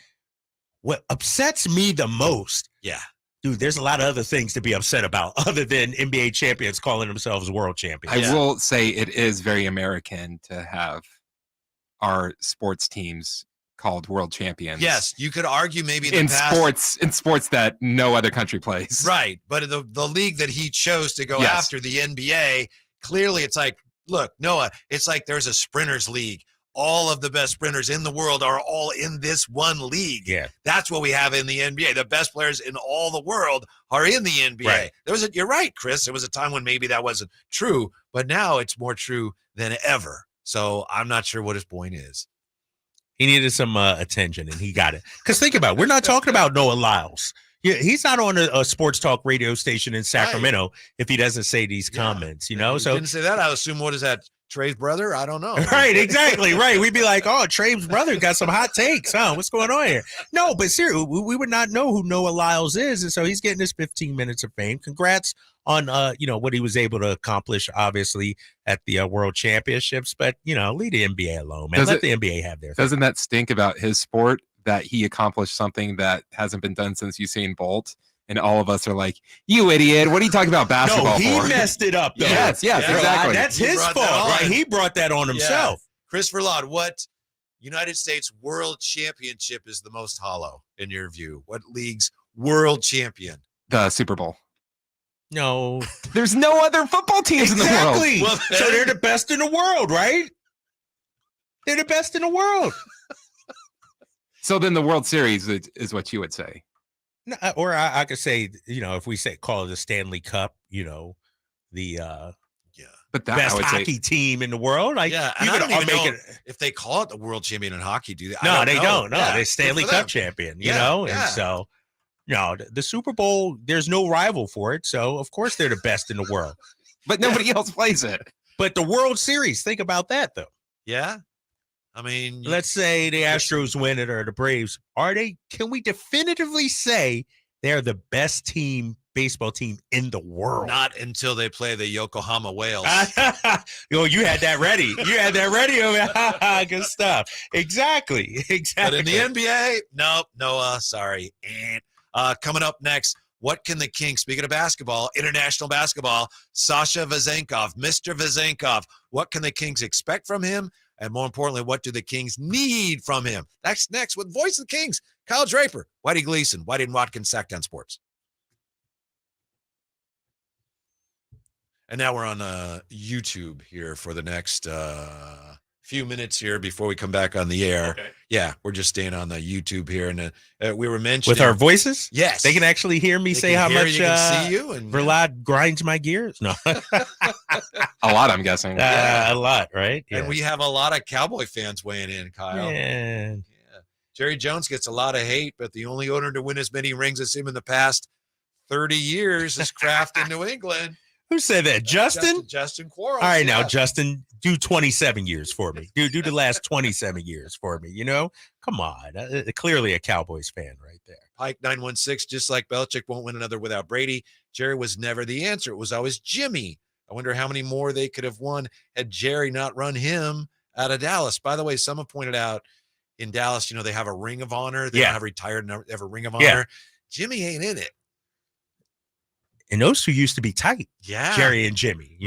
what upsets me the most. Yeah. Dude, there's a lot of other things to be upset about other than NBA champions calling themselves world champions. I will say it is very American to have our sports teams called world champions. Yes, you could argue maybe in sports that no other country plays. Right, but the league that he chose to go after, the NBA, clearly it's like, look, Noah, it's like there's a sprinters league. All of the best sprinters in the world are all in this one league. Yeah. That's what we have in the NBA. The best players in all the world are in the NBA. Right. You're right, Chris. There was a time when maybe that wasn't true, but now it's more true than ever. So I'm not sure what his point is. He needed some attention, and he got it. Because think about it. We're not talking about Noah Lyles. Yeah, he's not on a sports talk radio station in Sacramento if he doesn't say these comments, So didn't say that. I assume, what is that? Trey's brother? I don't know. Right, exactly. Right. We'd be like, oh, Trey's brother got some hot takes, huh? What's going on here? No, but seriously, we would not know who Noah Lyles is. And so he's getting his 15 minutes of fame. Congrats on, what he was able to accomplish, obviously, at the World Championships. But, leave the NBA alone, man. Let the NBA have their thing. Doesn't that stink about his sport, that he accomplished something that hasn't been done since Usain Bolt? And all of us are like, you idiot. What are you talking about basketball for? No, he messed it up, though. Yes, exactly. That's his fault, right? He brought that on himself. Yeah. Christopher Laud, what United States World Championship is the most hollow, in your view? What league's world champion? The Super Bowl. No. There's no other football teams in the world. Well, so they're the best in the world, right? They're the best in the world. So then the World Series is what you would say. No, or I could say, if we call it the Stanley Cup, the but best hockey team in the world. And I don't even know if they call it the world champion in hockey. Do they? No, they don't. No, yeah, they're Stanley Cup champion. And so, the Super Bowl. There's no rival for it, so of course they're the best in the world. But nobody else plays it. But the World Series. Think about that, though. Yeah. I mean, let's say the Astros win it or the Braves. Can we definitively say they're the best baseball team in the world? Not until they play the Yokohama Whales. You had that ready. Good stuff. Exactly. But in the NBA, nope, Noah, sorry. Coming up next, what can the Kings, speaking of basketball, international basketball, Sasha Vezenkov, Mr. Vezenkov, what can the Kings expect from him? And more importantly, what do the Kings need from him? That's next with Voice of the Kings, Kyle Draper, Whitey Gleason, Whitey and Watkins, Sactown Sports. And now we're on YouTube here for the next few minutes here before we come back on the air. Okay. Yeah, we're just staying on the YouTube here. And we were mentioning. With our voices? Yes. They can actually hear me say how much see you and Verlad grinds my gears? No. A lot, I'm guessing. A lot, right? And we have a lot of Cowboy fans weighing in, Kyle. Yeah. Jerry Jones gets a lot of hate, but the only owner to win as many rings as him in the past 30 years is Kraft in New England. Who said that? Justin? Justin Quarles. All right, now, Justin, do 27 years for me. Do the last 27 years for me, Come on. Clearly a Cowboys fan right there. Pike 916, just like Belichick won't win another without Brady. Jerry was never the answer. It was always Jimmy. I wonder how many more they could have won had Jerry not run him out of Dallas. By the way, someone pointed out in Dallas, they have a ring of honor. They don't have retired, they have a ring of honor. Yeah. Jimmy ain't in it. And those two used to be tight. Yeah. Jerry and Jimmy,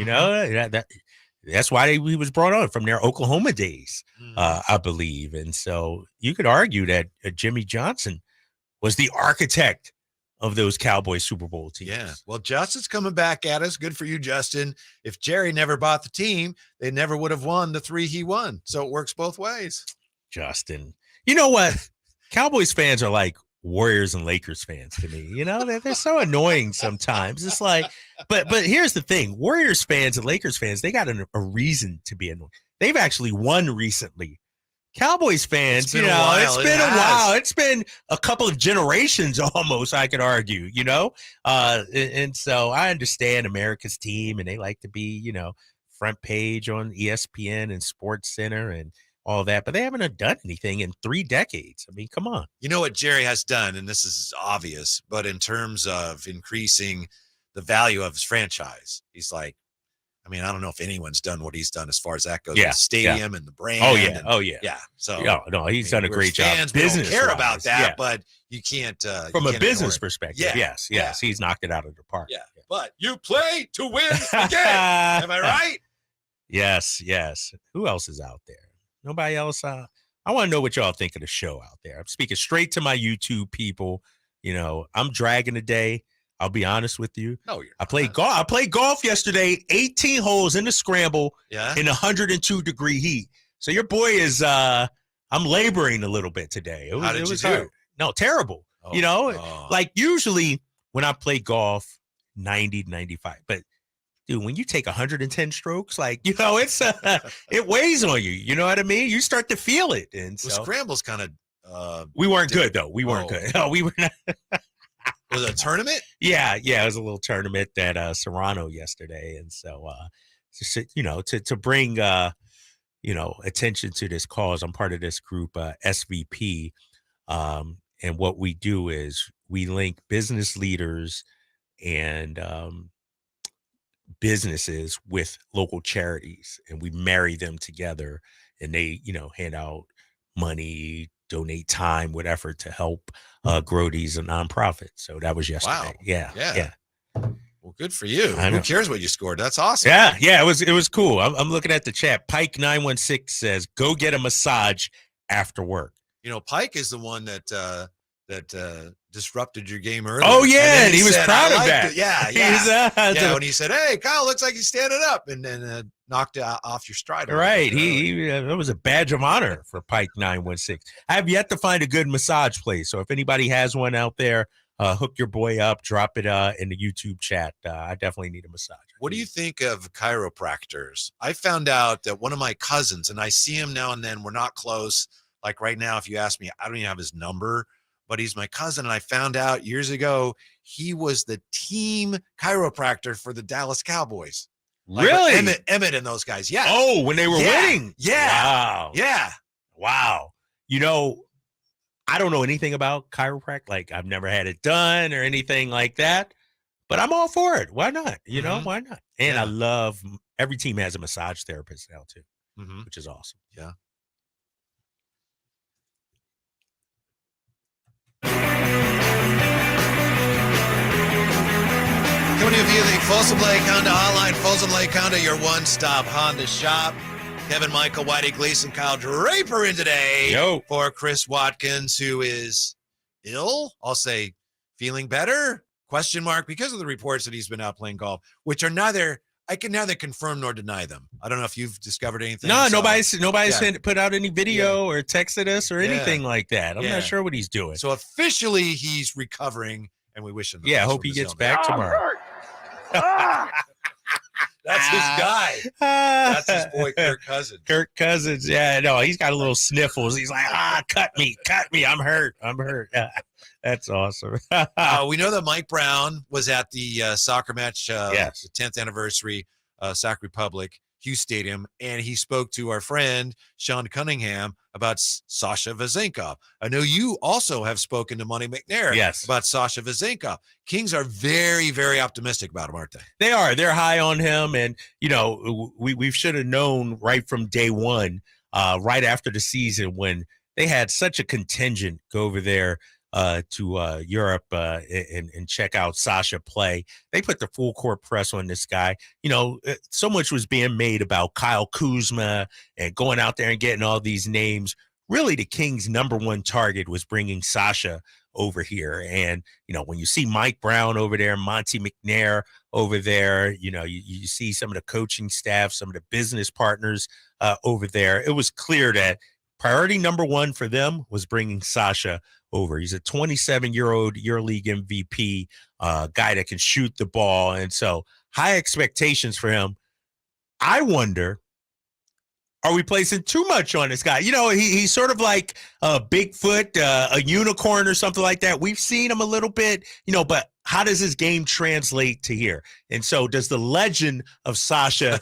that's why he was brought on from their Oklahoma days, I believe. And so you could argue that Jimmy Johnson was the architect of those Cowboys Super Bowl teams. Yeah. Well, Justin's coming back at us. Good for you, Justin. If Jerry never bought the team, they never would have won the 3 he won. So it works both ways. Justin. You know what? Cowboys fans are like Warriors and Lakers fans to me. You know, they're so annoying sometimes. It's like, but here's the thing. Warriors fans and Lakers fans, they got a reason to be annoyed. They've actually won recently. Cowboys fans, it's been a while. It's been a couple of generations almost, I could argue, you know? And so I understand America's team and they like to be, you know, front page on ESPN and Sports Center and all that, but they haven't done anything in 3 decades. I mean, come on. You know what Jerry has done, and this is obvious, but in terms of increasing the value of his franchise, he's like, I mean, I don't know if anyone's done what he's done as far as that goes. Yeah, the stadium and the brand. Oh, yeah. Yeah. So, no, he's done a great job. Fans don't care about that, but you can't. From you a can't business perspective, yes. He's knocked it out of the park. Yeah. But you play to win the game. Am I right? Yes. Who else is out there? Nobody else. I want to know what y'all think of the show out there. I'm speaking straight to my YouTube people. You know, I'm dragging today. I'll be honest with you. No, I played golf. I played golf yesterday, 18 holes in the scramble in 102-degree heat. So your boy is I'm laboring a little bit today. How did you do? Hard. No, terrible. You know, like usually when I play golf, 90 to 95. But dude, when you take 110 strokes, like, you know, it's it weighs on you. You know what I mean? You start to feel it. And so scramble's kind of we weren't good though. We weren't good. No, we were not. Was it a tournament? Yeah, it was a little tournament at Serrano yesterday, and so you know, to bring you know, attention to this cause, I'm part of this group SVP, and what we do is we link business leaders and businesses with local charities, and we marry them together, and they, you know, hand out money, donate time, whatever, to help grow these nonprofits. So that was yesterday. Wow. Yeah. Well, good for you. Who cares what you scored? That's awesome. Yeah. It was cool. I'm looking at the chat. Pike 916 says, "Go get a massage after work." You know, Pike is the one that disrupted your game earlier. Oh yeah, and he was proud of that. It. Yeah. When he said, "Hey, Kyle, looks like he's standing up," and then knocked off your stride. Right. It was a badge of honor for Pike 916. I have yet to find a good massage place. So if anybody has one out there, hook your boy up, drop it in the YouTube chat. I definitely need a massage. What do you think of chiropractors? I found out that one of my cousins, and I see him now and then, we're not close. Like right now, if you ask me, I don't even have his number, but he's my cousin. And I found out years ago, he was the team chiropractor for the Dallas Cowboys. Like really? Emmett and those guys. Yeah. Oh, when they were winning. Yeah. Wow. Yeah. Wow. You know, I don't know anything about chiropractic. Like, I've never had it done or anything like that, but I'm all for it. Why not? You know, why not? And I love every team has a massage therapist now too, which is awesome. Yeah. Coming to you the Folsom Lake Honda Hotline. Folsom Lake Honda, your one-stop Honda shop. Kevin, Michael, Whitey, Gleason, Kyle Draper in today for Chris Watkins, who is ill. I'll say feeling better, ? Because of the reports that he's been out playing golf, which are I can neither confirm nor deny them. I don't know if you've discovered anything. No, nobody's put out any video or texted us or anything like that. I'm not sure what he's doing. So officially he's recovering, and we wish him the I best hope he gets back tomorrow. That's his guy. That's his boy, Kirk Cousins. Yeah, no, he's got a little sniffles. He's like, cut me. I'm hurt. That's awesome. We know that Mike Brown was at the soccer match, the 10th anniversary, Sac Republic, Hughes Stadium, and he spoke to our friend Sean Cunningham about Sasha Vezenkov. I know you also have spoken to Monty McNair about Sasha Vezenkov. Kings are very, very optimistic about him, aren't they? They are. They're high on him, and you know, we should have known right from day one, right after the season, when they had such a contingent go over there to Europe and check out Sasha play. They put the full court press on this guy. You know, so much was being made about Kyle Kuzma and going out there and getting all these names really the Kings' number one target was bringing Sasha over here. And, when you see Mike Brown over there, Monty McNair over there, you see some of the coaching staff, some of the business partners over there. It was clear that priority number one for them was bringing Sasha over. He's a 27-year-old EuroLeague MVP, guy that can shoot the ball. And so high expectations for him. I wonder, are we placing too much on this guy? He's sort of like a Bigfoot, a unicorn or something like that. We've seen him a little bit, but how does his game translate to here? And so does the legend of Sasha,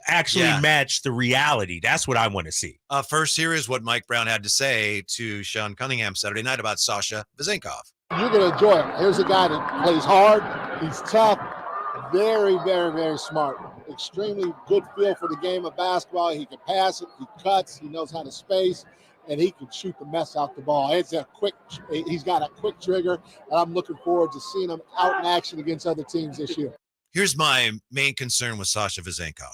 actually match the reality? That's what I want to see. First, here is what Mike Brown had to say to Sean Cunningham Saturday night about Sasha Vezenkov. You're going to enjoy him. Here's a guy that plays hard. He's tough. Very, very, very smart. Extremely good feel for the game of basketball. He can pass it. He cuts. He knows how to space. And he can shoot the mess out the ball. He's got a quick trigger, and I'm looking forward to seeing him out in action against other teams this year. Here's my main concern with Sasha Vezenkov.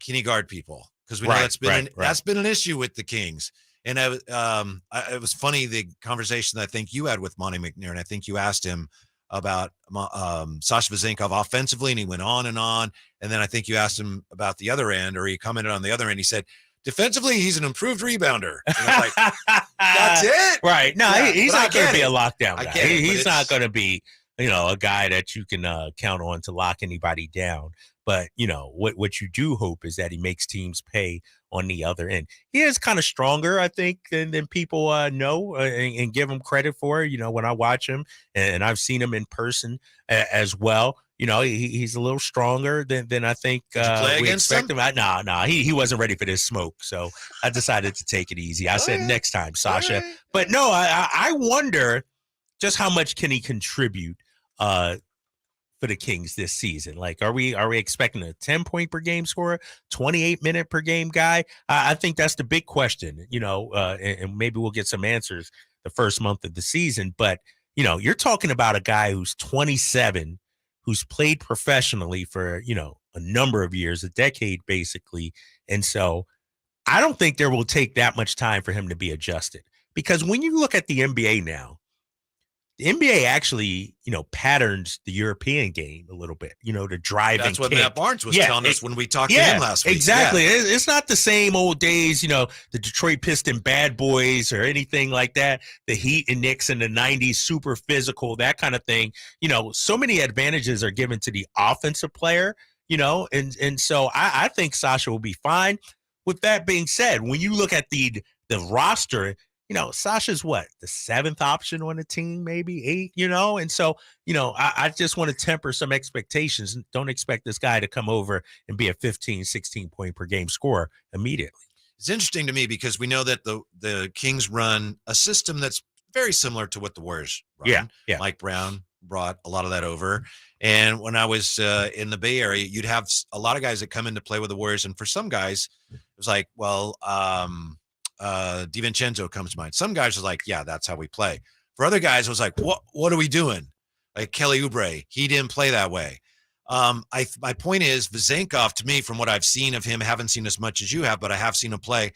Can he guard people? Because we know that's been an issue with the Kings. And it was funny, the conversation that I think you had with Monty McNair, and I think you asked him about Sasha Vezenkov offensively, and he went on. And then I think you asked him about the other end, or he commented on the other end. He said, defensively, he's an improved rebounder. And I was like, that's it? Right. No, Yeah, he's not going to be a lockdown guy. He's not going to be, a guy that you can count on to lock anybody down. But, what you do hope is that he makes teams pay on the other end. He is kind of stronger, I think, than people know and give him credit for. When I watch him, and I've seen him in person as well, he's a little stronger than I think we expect him. No, he wasn't ready for this smoke. So I decided to take it easy. I said, next time, Sasha. Right. But no, I wonder just how much can he contribute for the Kings this season. Like, are we expecting a 10-point per game scorer, 28-minute per game guy? I think that's the big question, and maybe we'll get some answers the first month of the season. But, you're talking about a guy who's 27, who's played professionally for, a number of years, a decade, basically. And so I don't think there will take that much time for him to be adjusted, because when you look at the NBA now, the NBA actually, patterns the European game a little bit, the driving. That's what kick. Matt Barnes was telling us when we talked to him last week. Exactly. Yeah. It's not the same old days, the Detroit Piston bad boys or anything like that. The Heat and Knicks in the 90s, super physical, that kind of thing. So many advantages are given to the offensive player, and so I think Sasha will be fine. With that being said, when you look at the roster, Sasha's what, the 7th option on the team, maybe 8, and so, I just want to temper some expectations. Don't expect this guy to come over and be a 15, 16 point per game scorer immediately. It's interesting to me because we know that the Kings run a system that's very similar to what the Warriors run. Yeah. Mike Brown brought a lot of that over. And when I was in the Bay Area, you'd have a lot of guys that come in to play with the Warriors. And for some guys, it was like, well, DiVincenzo comes to mind. Some guys are like, yeah, that's how we play. For other guys, it was like, what are we doing? Like Kelly Oubre, he didn't play that way. My point is, Vezenkov, to me, from what I've seen of him, haven't seen as much as you have, but I have seen him play.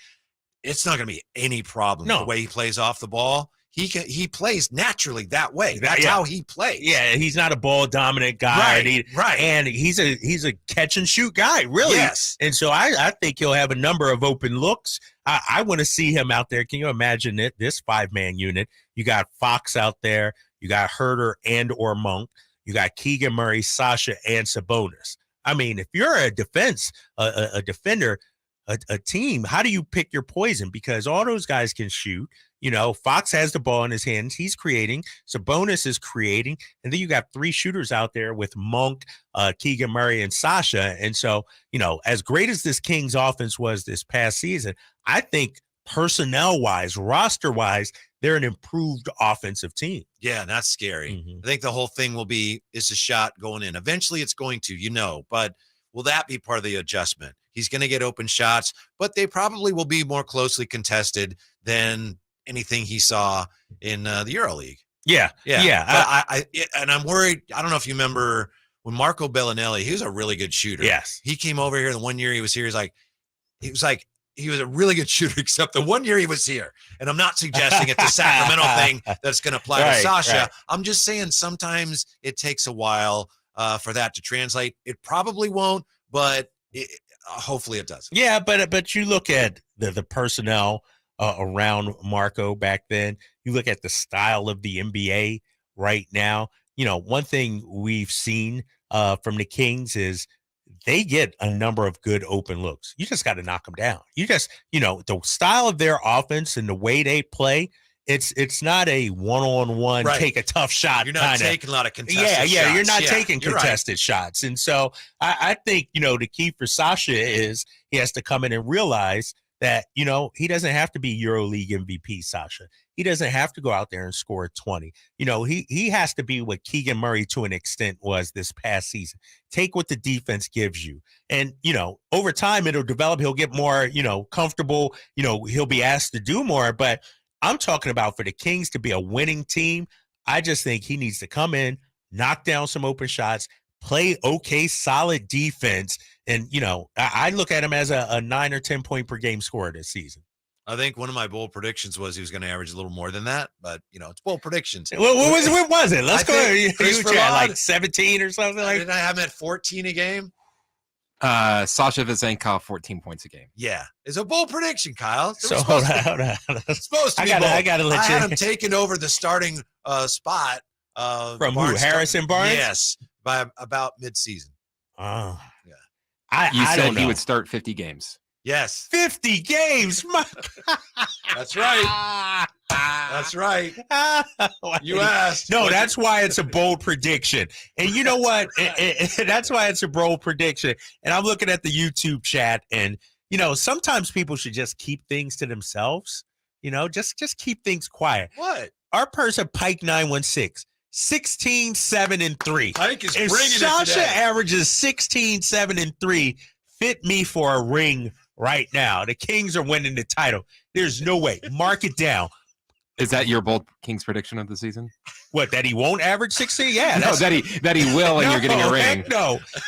It's not going to be any problem. No. The way he plays off the ball. He plays naturally that way. That's how he plays. Yeah, he's not a ball dominant guy. Right. And he's a catch and shoot guy, really. Yes. And so I think he'll have a number of open looks. I want to see him out there. Can you imagine it? This 5-man unit? You got Fox out there. You got Herter and or Monk. You got Keegan Murray, Sasha, and Sabonis. I mean, if you're a defender, a team, how do you pick your poison? Because all those guys can shoot. Fox has the ball in his hands. He's creating. Sabonis is creating. And then you got 3 shooters out there with Monk, Keegan Murray, and Sasha. And so, as great as this Kings offense was this past season, I think personnel-wise, roster-wise, they're an improved offensive team. Yeah, that's scary. Mm-hmm. I think the whole thing will be, is a shot going in. Eventually it's going to, but will that be part of the adjustment? He's going to get open shots, but they probably will be more closely contested than anything he saw in the EuroLeague. Yeah. And I'm worried. I don't know if you remember when Marco Bellinelli, he was a really good shooter. Yes. He came over here the one year he was here. He was like, he was a really good shooter, except the one year he was here. And I'm not suggesting it's a Sacramento thing that's going to apply to Sasha. Right. I'm just saying sometimes it takes a while for that to translate. It probably won't, but hopefully it does. Yeah, but you look at the personnel around Marco back then. You look at the style of the NBA right now. One thing we've seen from the Kings is they get a number of good open looks. You just got to knock them down. You just, the style of their offense and the way they play, it's not a one-on-one take a tough shot. You're not taking a lot of contested shots. Yeah, you're not taking contested shots. And so I think, the key for Sasha is he has to come in and realize that, he doesn't have to be EuroLeague MVP, Sasha. He doesn't have to go out there and score 20. He has to be what Keegan Murray to an extent was this past season. Take what the defense gives you. And, over time it'll develop. He'll get more, comfortable. He'll be asked to do more. But I'm talking about for the Kings to be a winning team, I just think he needs to come in, knock down some open shots, play okay, solid defense. And, I look at him as a 9 or 10 point per game scorer this season. I think one of my bold predictions was he was going to average a little more than that, but it's bold predictions. What was it? Let's go. You chat like 17 or something like that. Did I have him at 14 a game? Sasha Vezenkov, 14 points a game. Yeah, it's a bold prediction, Kyle. So hold on. It's supposed to be bold. I had him taking over the starting spot. From who? Harrison Barnes? Yes, by about midseason. Oh, yeah. You said he would start 50 games. Yes. 50 games. That's right. That's right. You asked. No, that's why it's a bold prediction. And you know what? That's why it's a bold prediction. And I'm looking at the YouTube chat, and, sometimes people should just keep things to themselves. Just keep things quiet. What? Our person, Pike 916. 16, 7, and 3. Pike is if bringing Sasha it today. averages 16, 7, and 3, fit me for a ring right now. The Kings are winning the title. There's no way. Mark it down. Is that your bold Kings prediction of the season? What, that he won't average 16? Yeah. No, that he will, and you're getting a ring.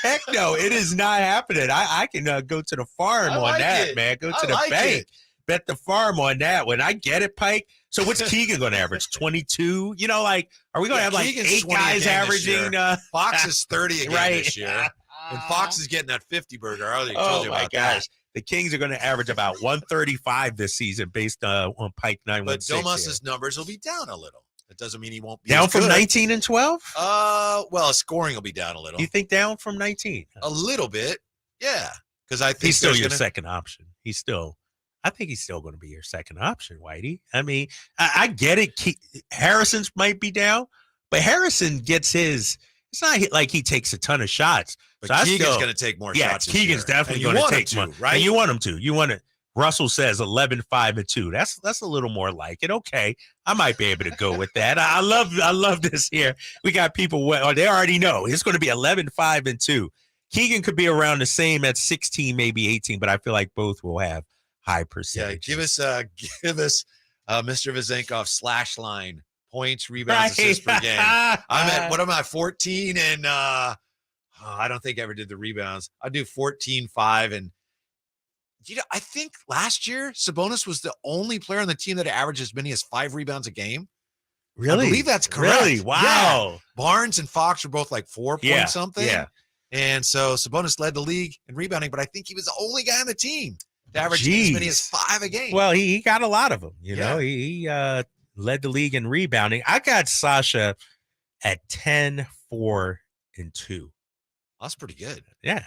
Heck no. It is not happening. I can go to the farm on that, man. Go to the bank. Bet the farm on that one. I get it, Pike. So what's Keegan going to average? 22? Are we going to have like Keegan's 8 guys averaging? Fox is 30 again right. this year. And Fox is getting that 50 burger. I already told you about that. The Kings are going to average about 135 this season based on Pike 916. But Domas's numbers will be down a little. That doesn't mean he won't be down as from good. 19 and 12? Well, scoring will be down a little. You think down from 19? A little bit, yeah. Because I think he's still your second option. I think he's still going to be your second option, Whitey. I mean, I get it. Harrison's might be down, but Harrison gets his. It's not like he takes a ton of shots. But so Keegan's going to take more shots. Yeah, Keegan's definitely going to take more. Right? And you want him to. You want it. Russell says 11, 5, and 2. That's a little more like it. Okay, I might be able to go with that. I love this here. We got people. They already know it's going to be 11, 5, and 2. Keegan could be around the same at 16, maybe 18, but I feel like both will have high percentage. Yeah, give us Mr. Vezenkov slash line points, rebounds, assists per game. I'm at 14 and I don't think I ever did the rebounds. I do 14, 5, and I think last year Sabonis was the only player on the team that averaged as many as 5 rebounds a game. Really? I believe that's correct. Really? Wow. Yeah. Barnes and Fox were both like 4 point something. Yeah. And so Sabonis led the league in rebounding, but I think he was the only guy on the team to average as many as 5 a game. Well, he got a lot of them. You know, he led the league in rebounding. I got Sasha at 10, 4, and 2. That's pretty good. Yeah.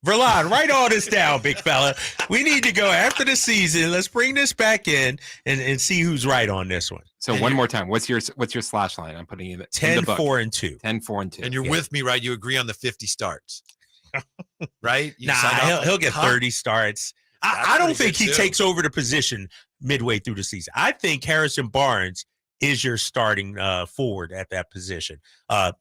Verlon, write all this down, big fella. We need to go after the season. Let's bring this back in and see who's right on this one. So one more time, what's your slash line? I'm putting it 10, 4, and 2. 10, 4, and 2. And you're with me, right? You agree on the 50 starts, right? He'll get 30 starts. I don't think he takes over the position midway through the season. I think Harrison Barnes is your starting forward at that position.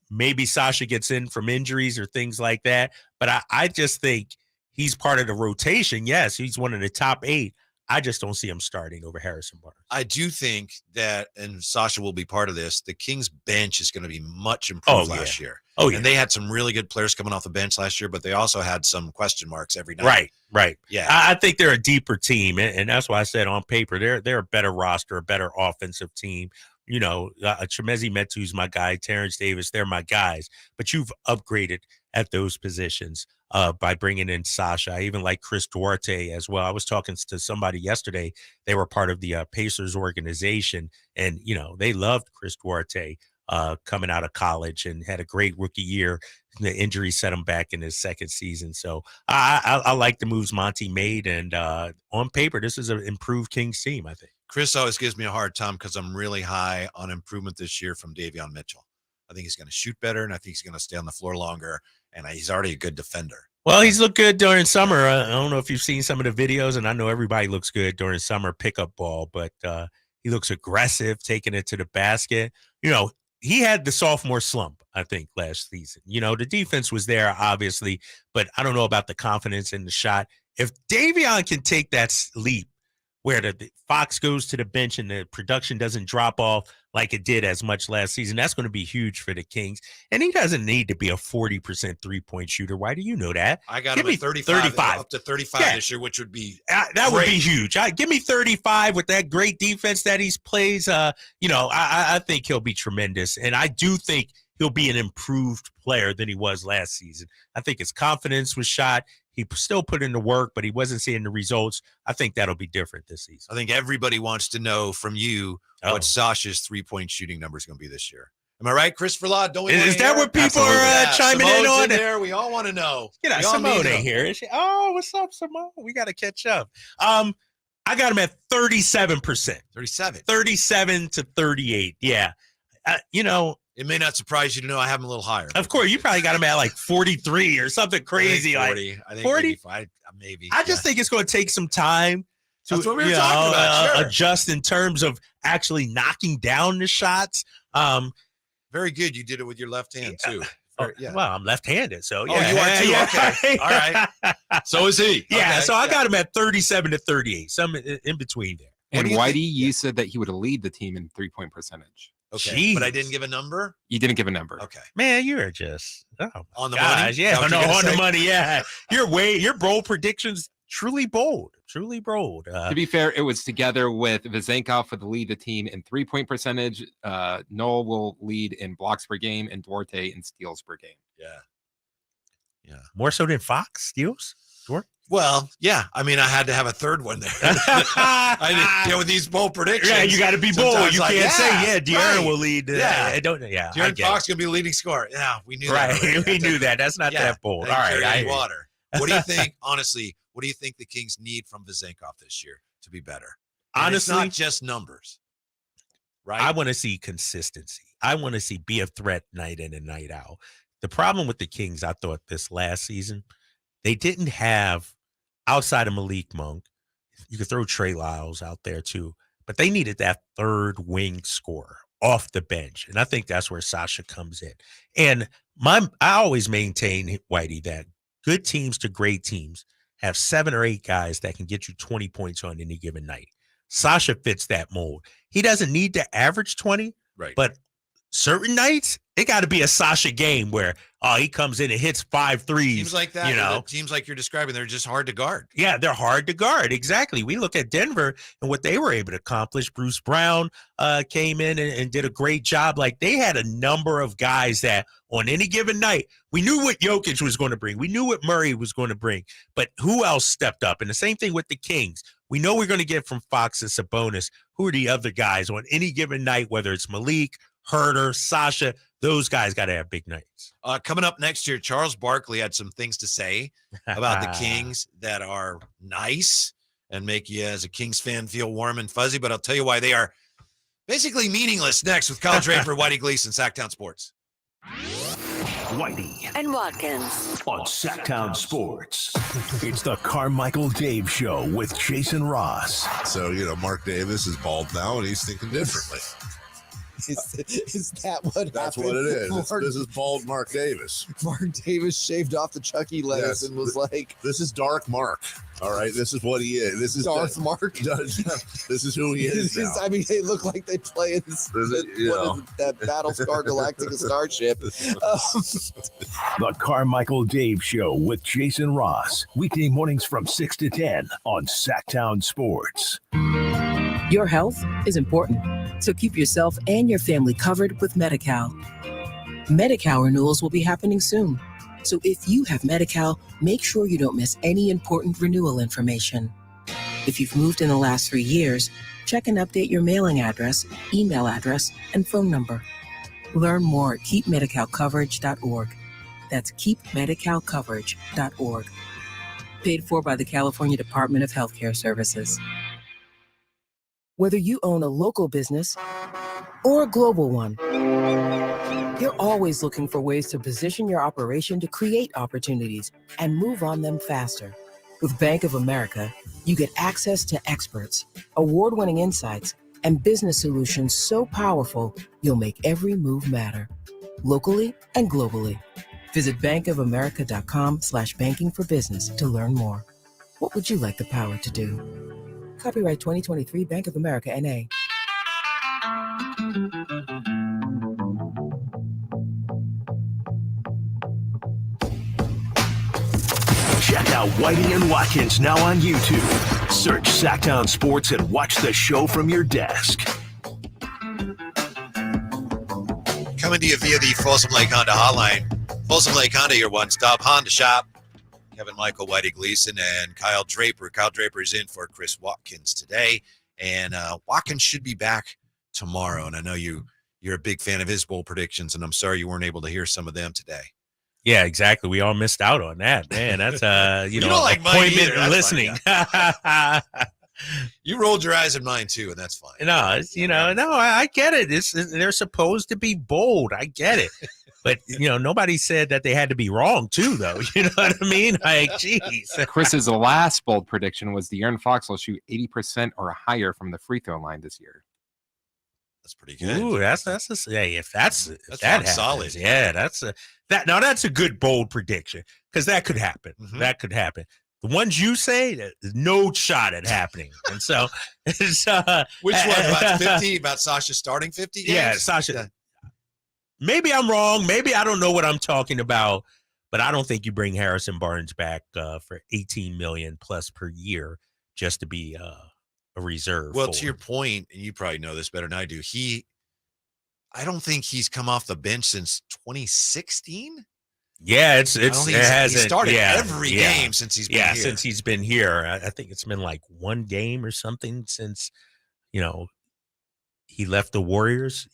Maybe Sasha gets in from injuries or things like that, but I just think he's part of the rotation. Yes, he's one of the top 8. I just don't see him starting over Harrison Barnes. I do think that, and Sasha will be part of this, the Kings bench is going to be much improved last year. Oh, yeah. And they had some really good players coming off the bench last year, but they also had some question marks every night. Right. Yeah. I think they're a deeper team, and that's why I said on paper they're a better roster, a better offensive team. You know, Chemezi Metu's my guy, Terrence Davis, they're my guys. But you've upgraded at those positions by bringing in Sasha. I even like Chris Duarte as well. I was talking to somebody yesterday. They were part of the Pacers organization, and, you know, they loved Chris Duarte coming out of college and had a great rookie year. The injury set him back in his second season. So I like the moves Monty made, and on paper, this is an improved Kings team, I think. Chris always gives me a hard time because I'm really high on improvement this year from Davion Mitchell. I think he's going to shoot better, and I think he's going to stay on the floor longer, and he's already a good defender. Well, he's looked good during summer. I don't know if you've seen some of the videos, and I know everybody looks good during summer pickup ball, but he looks aggressive, taking it to the basket. You know, he had the sophomore slump, I think, last season. You know, the defense was there, obviously, but I don't know about the confidence in the shot. If Davion can take that leap where the Fox goes to the bench and the production doesn't drop off like it did as much last season, that's going to be huge for the Kings. And he doesn't need to be a 40% three-point shooter. Why do you know that? I got him at 35, up to 35 this year, which would be that would be huge. Give me 35 with that great defense that he plays. You know, I think he'll be tremendous. And I do think he'll be an improved player than he was last season. I think his confidence was shot. He still put in the work, but he wasn't seeing the results. I think that'll be different this season. I think everybody wants to know from you what Sasha's three-point shooting number is going to be this year. Am I right, Christopher Law? Don't we? Is that what people are chiming in on? There, we all want to know. Simone ain't here. Is she? Oh, what's up, Simone? We got to catch up. I got him at 37%. 37 to 38. Yeah. You know, it may not surprise you to know I have him a little higher. Of course, you probably got him at like 43 or something crazy. I think 40. I think 40? Maybe. I just think it's going to take some time to That's what we were talking about. Sure. Adjust in terms of actually knocking down the shots. Very good. You did it with your left hand, too. Well, I'm left-handed, so yeah. Oh, you are too? Yeah. Okay. All right. So is he. Yeah, okay. so I got him at 37 to 38, some in between there. And Whitey, you said that he would lead the team in three-point percentage. Okay, Jeez. but I didn't give a number? You didn't give a number. Okay. Man, you're just on the money. money? Yeah, on the money. Yeah, your bold predictions truly bold. To be fair, it was together with Vezenkov for the lead the team in three-point percentage. Noel will lead in blocks per game, and Duarte in steals per game. Yeah. More so than Fox steals. Duarte? Well, yeah. I mean, I had to have a third one there. I didn't, with these bold predictions. Yeah, you got to be bold. You can't say, De'Aaron will lead. De'Aaron Fox going to be the leading scorer. Yeah, we knew that. Right, we knew that. That's not that bold. All right. Water. What do you think, honestly, what do you think the Kings need from Vezenkov this year to be better? And honestly, it's not just numbers, right? I want to see consistency. I want to see be a threat night in and night out. The problem with the Kings, I thought this last season, they didn't have, outside of Malik Monk, you could throw Trey Lyles out there too, but they needed that third wing scorer off the bench. And I think that's where Sasha comes in. And I always maintain, Whitey, that good teams to great teams have 7 or 8 guys that can get you 20 points on any given night. Sasha fits that mold. He doesn't need to average 20, right? But certain nights, it got to be a Sasha game where he comes in and hits 5 threes. Teams like that, you know, teams like you're describing, they're just hard to guard. Yeah, they're hard to guard. Exactly. We look at Denver and what they were able to accomplish. Bruce Brown came in and did a great job. Like, they had a number of guys that on any given night, we knew what Jokic was going to bring. We knew what Murray was going to bring. But who else stepped up? And the same thing with the Kings. We know we're going to get from Fox and Sabonis. Who are the other guys on any given night, whether it's Malik, Herter, Sasha? Those guys got to have big nights. Coming up next year, Charles Barkley had some things to say about the Kings that are nice and make you, as a Kings fan, feel warm and fuzzy. But I'll tell you why they are basically meaningless next with Kyle Draper, Whitey Gleason, Sactown Sports. Whitey and Watkins on Sactown Sports. It's the Carmichael Dave Show with Jason Ross. So, Mark Davis is bald now, and he's thinking differently. Is that what That's happened? what it is. This is bald Mark Davis. Mark Davis shaved off the Chucky lettuce and was like, "This is Dark Mark. All right, this is what he is. This is Darth Mark. This is who he is now." I mean, they look like they play in that Battlestar Galactica starship. The Carmichael Dave Show with Jason Ross. Weekday mornings from 6 to 10 on Sactown Sports. Your health is important, so keep yourself and your family covered with Medi-Cal. Medi-Cal renewals will be happening soon, so if you have Medi-Cal, make sure you don't miss any important renewal information. If you've moved in the last 3 years, check and update your mailing address, email address, and phone number. Learn more at keepmedicalcoverage.org. That's keepmedicalcoverage.org. Paid for by the California Department of Healthcare Services. Whether you own a local business or a global one, you're always looking for ways to position your operation to create opportunities and move on them faster. With Bank of America, you get access to experts, award-winning insights, and business solutions so powerful, you'll make every move matter, locally and globally. Visit bankofamerica.com/banking for business to learn more. What would you like the power to do? Copyright 2023 Bank of America, N.A. Check out Whitey and Watkins now on YouTube. Search Sactown Sports and watch the show from your desk. Coming to you via the Folsom Lake Honda hotline. Folsom Lake Honda, your one-stop Honda shop. Kevin Michael, Whitey Gleason, and Kyle Draper. Kyle Draper is in for Chris Watkins today, and Watkins should be back tomorrow. And I know you're a big fan of his bowl predictions, and I'm sorry you weren't able to hear some of them today. Yeah, exactly. We all missed out on that, man. That's you don't like appointment mine either. listening. You rolled your eyes at mine too, and that's fine. No, I get it. They're supposed to be bold. I get it. But, nobody said that they had to be wrong, too, though. You know what I mean? Like, geez. Chris's last bold prediction was De'Aaron Fox will shoot 80% or higher from the free throw line this year. That's pretty good. Ooh, that's if that happens, solid. Yeah, that's a good bold prediction because that could happen. Mm-hmm. That could happen. The ones you say, there's no shot at happening. And so, which one? About 50? About Sasha starting 50 games? Yeah, Sasha. Yeah. Maybe I'm wrong. Maybe I don't know what I'm talking about, but I don't think you bring Harrison Barnes back for $18 million plus per year just to be a reserve. Well, to your point, and you probably know this better than I do, I don't think he's come off the bench since 2016. Yeah, he started every game since he's been here. Since he's been here. I think it's been like one game or something since, he left the Warriors,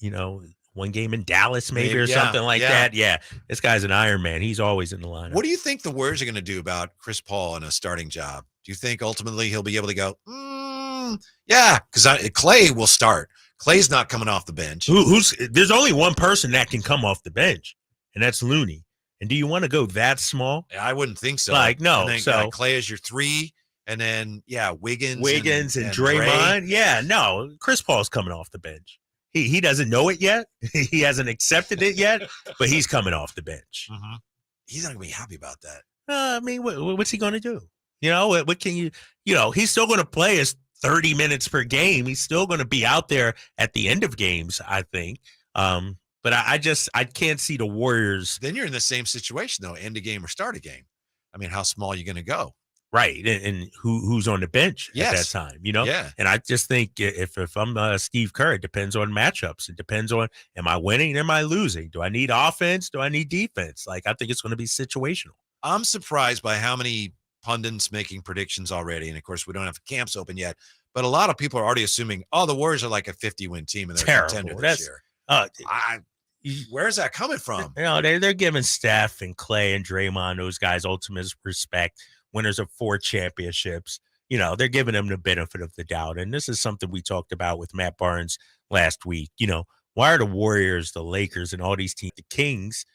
one game in Dallas maybe or something like that. Yeah, this guy's an Iron Man. He's always in the lineup. What do you think the Warriors are going to do about Chris Paul in a starting job? Do you think ultimately he'll be able to go, yeah, because Clay will start. Clay's not coming off the bench. There's only one person that can come off the bench, and that's Looney. And do you want to go that small? I wouldn't think so. No. And then, Clay is your 3, and then Wiggins and Draymond. Ray. Yeah, no, Chris Paul's coming off the bench. He doesn't know it yet. He hasn't accepted it yet, but he's coming off the bench. Mm-hmm. He's not going to be happy about that. I mean, what's he going to do? What can you? He's still going to play his 30 minutes per game. He's still going to be out there at the end of games, I think. But I can't see the Warriors. Then you're in the same situation, though, end a game or start a game. I mean, how small are you going to go? Right. And who's on the bench at that time, Yeah. And I just think if I'm Steve Kerr, it depends on matchups. It depends on, am I winning? Am I losing? Do I need offense? Do I need defense? Like, I think it's going to be situational. I'm surprised by how many pundits making predictions already. And of course, we don't have camps open yet, but a lot of people are already assuming, the Warriors are like a 50-win team and they're a contender this year. Where's that coming from? They're giving Steph and Clay and Draymond, those guys, ultimate respect. Winners of 4 championships. They're giving them the benefit of the doubt. And this is something we talked about with Matt Barnes last week. Why are the Warriors, the Lakers, and all these teams, the Kings,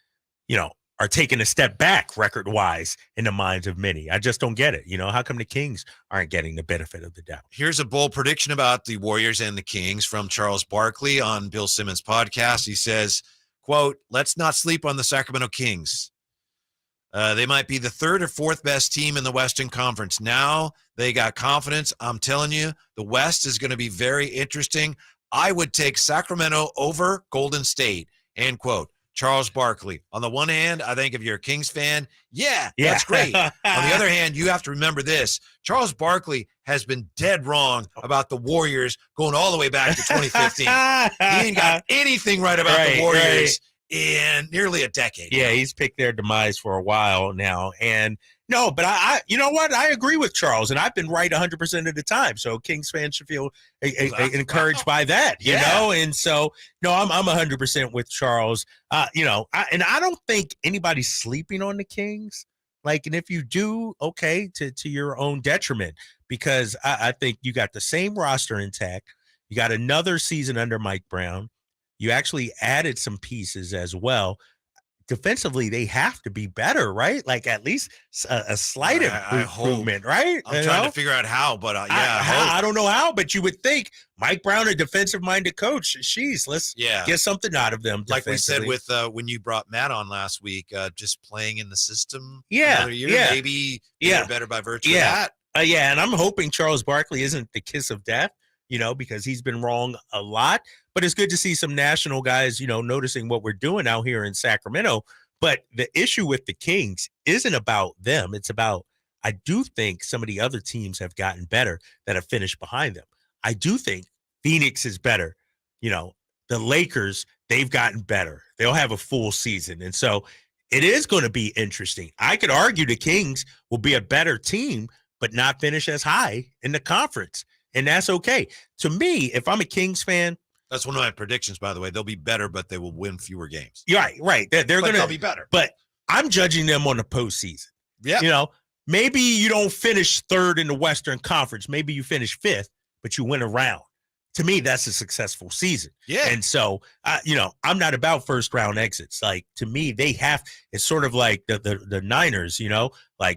are taking a step back record-wise in the minds of many. I just don't get it. How come the Kings aren't getting the benefit of the doubt? Here's a bold prediction about the Warriors and the Kings from Charles Barkley on Bill Simmons' podcast. He says, quote, "Let's not sleep on the Sacramento Kings. They might be the third or fourth best team in the Western Conference. Now they got confidence. I'm telling you, the West is going to be very interesting. I would take Sacramento over Golden State," end quote. Charles Barkley. On the one hand, I think if you're a Kings fan, that's great. On the other hand, you have to remember this. Charles Barkley has been dead wrong about the Warriors going all the way back to 2015. He ain't got anything right about the Warriors in nearly a decade. Yeah, he's picked their demise for a while now. And no, but I you know what? I agree with Charles, and I've been right 100% of the time. So Kings fans should feel encouraged by that, you know? And so, no, I'm 100% with Charles. And I don't think anybody's sleeping on the Kings. And if you do, okay, to your own detriment, because I think you got the same roster intact. You got another season under Mike Brown. You actually added some pieces as well. Defensively, they have to be better, right? At least a slight improvement, right? I'm trying to figure out how, but I don't know how, but you would think Mike Brown, a defensive-minded coach, let's get something out of them. Like we said with when you brought Matt on last week, just playing in the system another year, maybe they're better by virtue of that. And I'm hoping Charles Barkley isn't the kiss of death, because he's been wrong a lot. But it's good to see some national guys, noticing what we're doing out here in Sacramento. But the issue with the Kings isn't about them. It's about, I do think some of the other teams have gotten better that have finished behind them. I do think Phoenix is better. The Lakers, they've gotten better. They'll have a full season. And so it is going to be interesting. I could argue the Kings will be a better team, but not finish as high in the conference. And that's okay. To me, if I'm a Kings fan, that's one of my predictions, by the way. They'll be better, but they will win fewer games. Right. They'll be better. But I'm judging them on the postseason. Yeah. Maybe you don't finish third in the Western Conference. Maybe you finish fifth, but you win a round. To me, that's a successful season. Yeah. And so, I'm not about first round exits. To me, it's sort of like the Niners,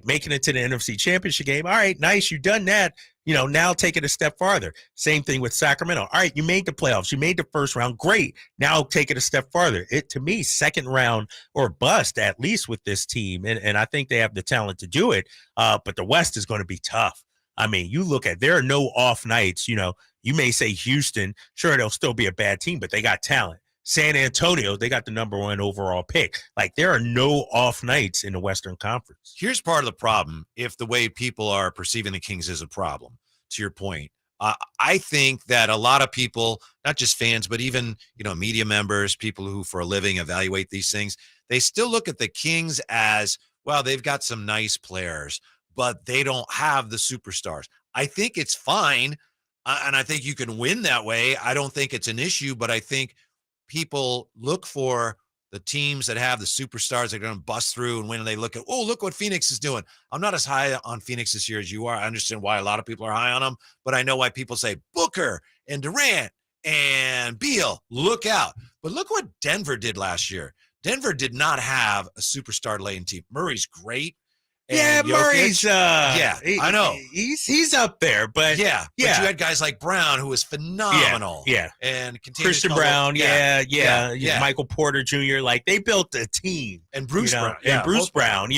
making it to the NFC Championship game. All right, nice. You've done that. Now take it a step farther. Same thing with Sacramento. All right, you made the playoffs. You made the first round. Great. Now take it a step farther. To me, second round or bust, at least with this team. And I think they have the talent to do it. But the West is going to be tough. I mean, you look at, there are no off nights. You may say Houston, sure, they'll still be a bad team, but they got talent. San Antonio, they got the #1 overall pick. There are no off nights in the Western Conference. Here's part of the problem, if the way people are perceiving the Kings is a problem, to your point. I think that a lot of people, not just fans, but even, media members, people who for a living evaluate these things, they still look at the Kings as, well, they've got some nice players, but they don't have the superstars. I think it's fine, and I think you can win that way. I don't think it's an issue, but I think people look for the teams that have the superstars that are going to bust through, and when they look at, look what Phoenix is doing. I'm not as high on Phoenix this year as you are. I understand why a lot of people are high on them, but I know why people say Booker and Durant and Beal, look out. But look what Denver did last year. Denver did not have a superstar-laden team. Murray's great. Yeah, Murray's I know. He's up there, but but you had guys like Brown, who was phenomenal. Yeah. And Christian Brown, Michael Porter Jr., they built a team. And Bruce Brown. And Bruce Brown,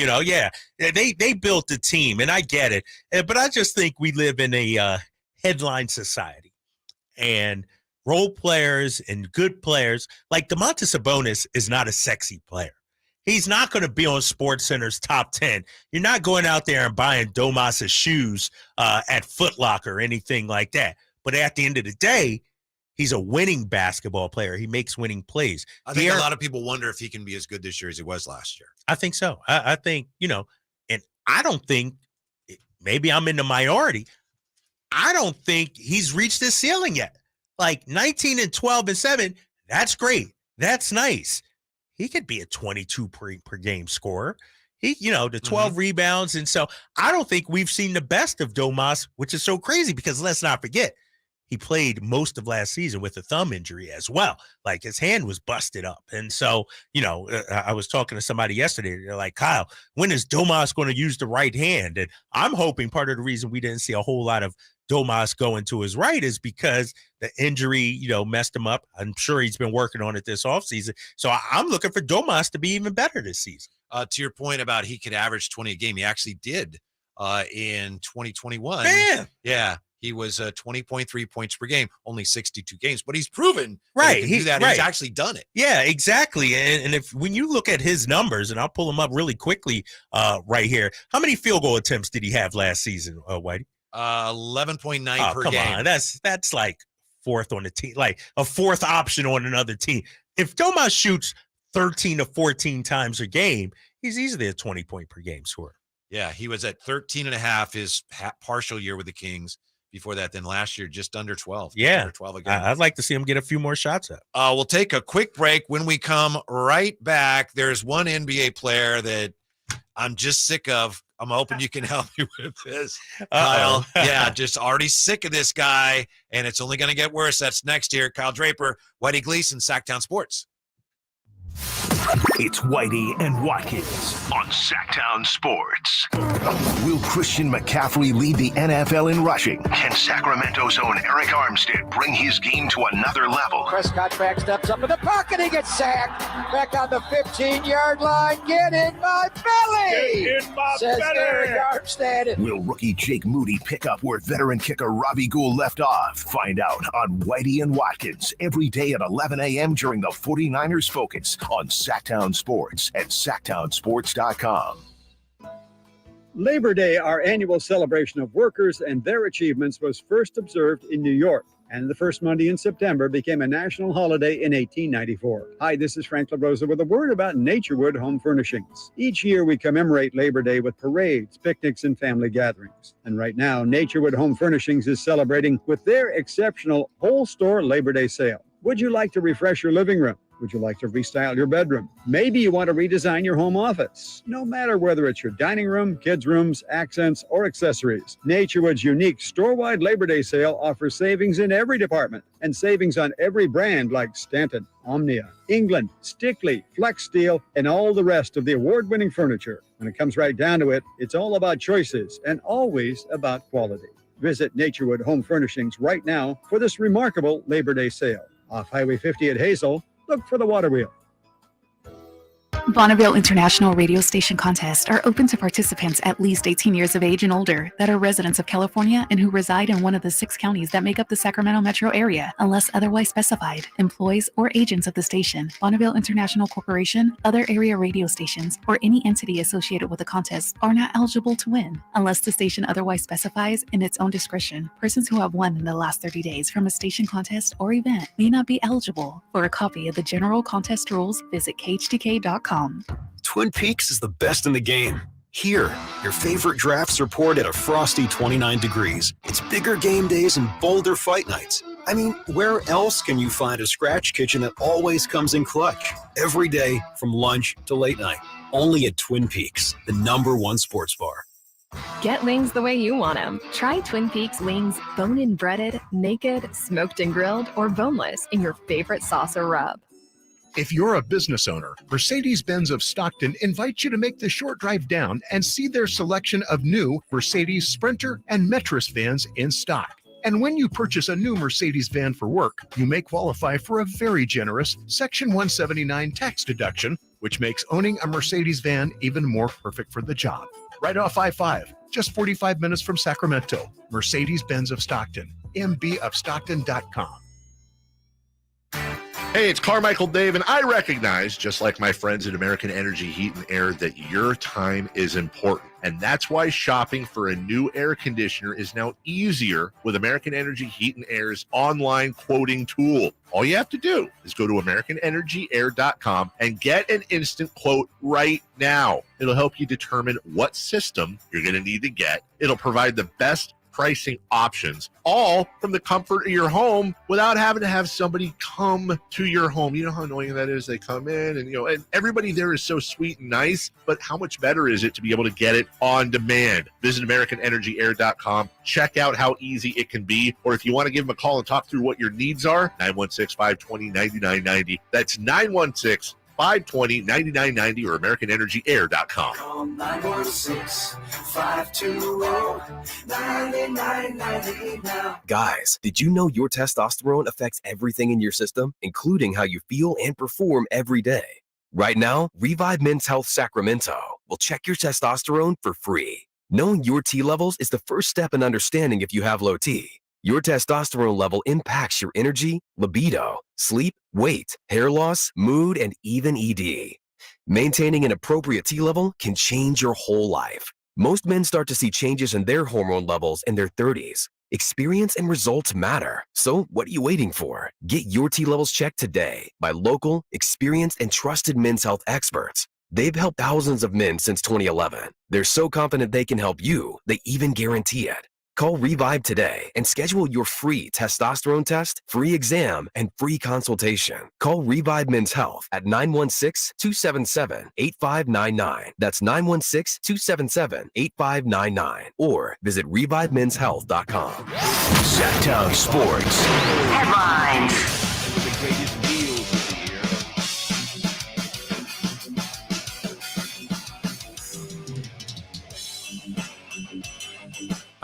They built a team, and I get it. But I just think we live in a headline society. And role players and good players, like Domantas Sabonis is not a sexy player. He's not going to be on SportsCenter's top 10. You're not going out there and buying Domas' shoes at Foot Locker or anything like that. But at the end of the day, he's a winning basketball player. He makes winning plays. I think a lot of people wonder if he can be as good this year as he was last year. I think so. I think, and I don't think, maybe I'm in the minority, I don't think he's reached his ceiling yet. 19 and 12 and 7, that's great. That's nice. He could be a 22 per game scorer. The 12 rebounds. And so I don't think we've seen the best of Domas, which is so crazy because let's not forget, he played most of last season with a thumb injury as well. Like his hand was busted up. And so, I was talking to somebody yesterday. They're like, Kyle, when is Domas going to use the right hand? And I'm hoping part of the reason we didn't see a whole lot of Domas going to his right is because the injury, messed him up. I'm sure he's been working on it this offseason. So I'm looking for Domas to be even better this season. To your point about he could average 20 a game, he actually did in 2021. Man. Yeah. He was 20.3 points per game, only 62 games, but he's proven right. He can do that. Right. He's actually done it. Yeah, exactly. And when you look at his numbers, and I'll pull them up really quickly right here. How many field goal attempts did he have last season, Whitey? 11.9 per game. On. That's like fourth on the team, like a fourth option on another team. If Domas shoots 13 to 14 times a game, he's easily a 20-point per game scorer. Yeah, he was at 13.5 his partial year with the Kings. Before that, then last year, just under 12. Yeah. Under 12 again. I'd like to see him get a few more shots up. We'll take a quick break. When we come right back, there's one NBA player that I'm just sick of. I'm hoping you can help me with this, Kyle. Yeah, just already sick of this guy, and it's only going to get worse. That's next year. Kyle Draper, Whitey Gleason, Sactown Sports. It's Whitey and Watkins on Sactown Sports. Will Christian McCaffrey lead the NFL in rushing? Can Sacramento's own Eric Armstead bring his game to another level? Prescott back steps up in the pocket. He gets sacked. Back on the 15-yard line. Get in my belly. Get in my says belly. Eric Armstead. Will rookie Jake Moody pick up where veteran kicker Robbie Gould left off? Find out on Whitey and Watkins every day at 11 a.m. during the 49ers Focus on Sactown Sports at SactownSports.com. Labor Day, our annual celebration of workers and their achievements, was first observed in New York, and the first Monday in September became a national holiday in 1894. Hi, this is Frank LaRosa with a word about Naturewood Home Furnishings. Each year we commemorate Labor Day with parades, picnics, and family gatherings. And right now, Naturewood Home Furnishings is celebrating with their exceptional whole store Labor Day sale. Would you like to refresh your living room? Would you like to restyle your bedroom? Maybe you want to redesign your home office. No matter whether it's your dining room, kids' rooms, accents, or accessories, Naturewood's unique store-wide Labor Day sale offers savings in every department and savings on every brand like Stanton, Omnia, England, Stickley, Flex Steel, and all the rest of the award-winning furniture. When it comes right down to it, it's all about choices and always about quality. Visit Naturewood Home Furnishings right now for this remarkable Labor Day sale. Off Highway 50 at Hazel, look for the water wheel. Bonneville International Radio Station contests are open to participants at least 18 years of age and older that are residents of California and who reside in one of the 6 counties that make up the Sacramento metro area, unless otherwise specified. Employees or agents of the station, Bonneville International Corporation, other area radio stations, or any entity associated with the contest are not eligible to win, unless the station otherwise specifies in its own discretion. Persons who have won in the last 30 days from a station contest or event may not be eligible. For a copy of the general contest rules, visit khtk.com. Twin Peaks is the best in the game. Here, your favorite drafts are poured at a frosty 29 degrees. It's bigger game days and bolder fight nights. I mean, where else can you find a scratch kitchen that always comes in clutch? Every day, from lunch to late night. Only at Twin Peaks, the #1 sports bar. Get wings the way you want them. Try Twin Peaks wings bone-in breaded, naked, smoked and grilled, or boneless in your favorite sauce or rub. If you're a business owner, Mercedes-Benz of Stockton invites you to make the short drive down and see their selection of new Mercedes Sprinter and Metris vans in stock. And when you purchase a new Mercedes van for work, you may qualify for a very generous Section 179 tax deduction, which makes owning a Mercedes van even more perfect for the job. Right off I-5, just 45 minutes from Sacramento. Mercedes-Benz of Stockton, mbofstockton.com. Hey, it's Carmichael Dave, and I recognize, just like my friends at American Energy Heat and Air, that your time is important. And that's why shopping for a new air conditioner is now easier with American Energy Heat and Air's online quoting tool. All you have to do is go to AmericanEnergyAir.com and get an instant quote right now. It'll help you determine what system you're going to need to get. It'll provide the best pricing options, all from the comfort of your home without having to have somebody come to your home. You know how annoying that is? They come in and everybody there is so sweet and nice, but how much better is it to be able to get it on demand? Visit AmericanEnergyAir.com. Check out how easy it can be. Or if you want to give them a call and talk through what your needs are, 916-520-9990. That's 916-520-9990 or AmericanEnergyAir.com. Call 916-520-9990 now. Guys, did you know your testosterone affects everything in your system, including how you feel and perform every day? Right now, Revive Men's Health Sacramento will check your testosterone for free. Knowing your T levels is the first step in understanding if you have low T. Your testosterone level impacts your energy, libido, sleep, weight, hair loss, mood, and even ED. Maintaining an appropriate T level can change your whole life. Most men start to see changes in their hormone levels in their 30s. Experience and results matter. So what are you waiting for? Get your T levels checked today by local, experienced, and trusted men's health experts. They've helped thousands of men since 2011. They're so confident they can help you, they even guarantee it. Call Revive today and schedule your free testosterone test, free exam, and free consultation. Call Revive Men's Health at 916-277-8599. That's 916-277-8599. Or visit ReviveMen'sHealth.com. Sactown Sports. Headlines.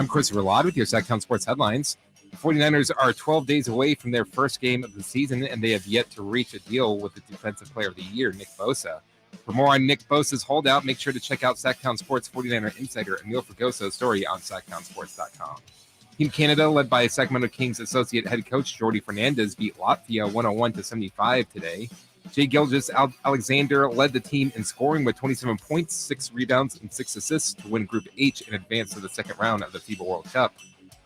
I'm Christopher Ladd with your Sactown Sports headlines. The 49ers are 12 days away from their first game of the season, and they have yet to reach a deal with the Defensive Player of the Year, Nick Bosa. For more on Nick Bosa's holdout, make sure to check out Sactown Sports 49er insider Emil Fragoso's story on SactownSports.com. Team Canada, led by Sacramento Kings associate head coach Jordi Fernandez, beat Latvia 101-75 today. Jay Gilgeous-Alexander led the team in scoring with 27 points, 6 rebounds, and 6 assists to win Group H and advance to the second round of the FIBA World Cup.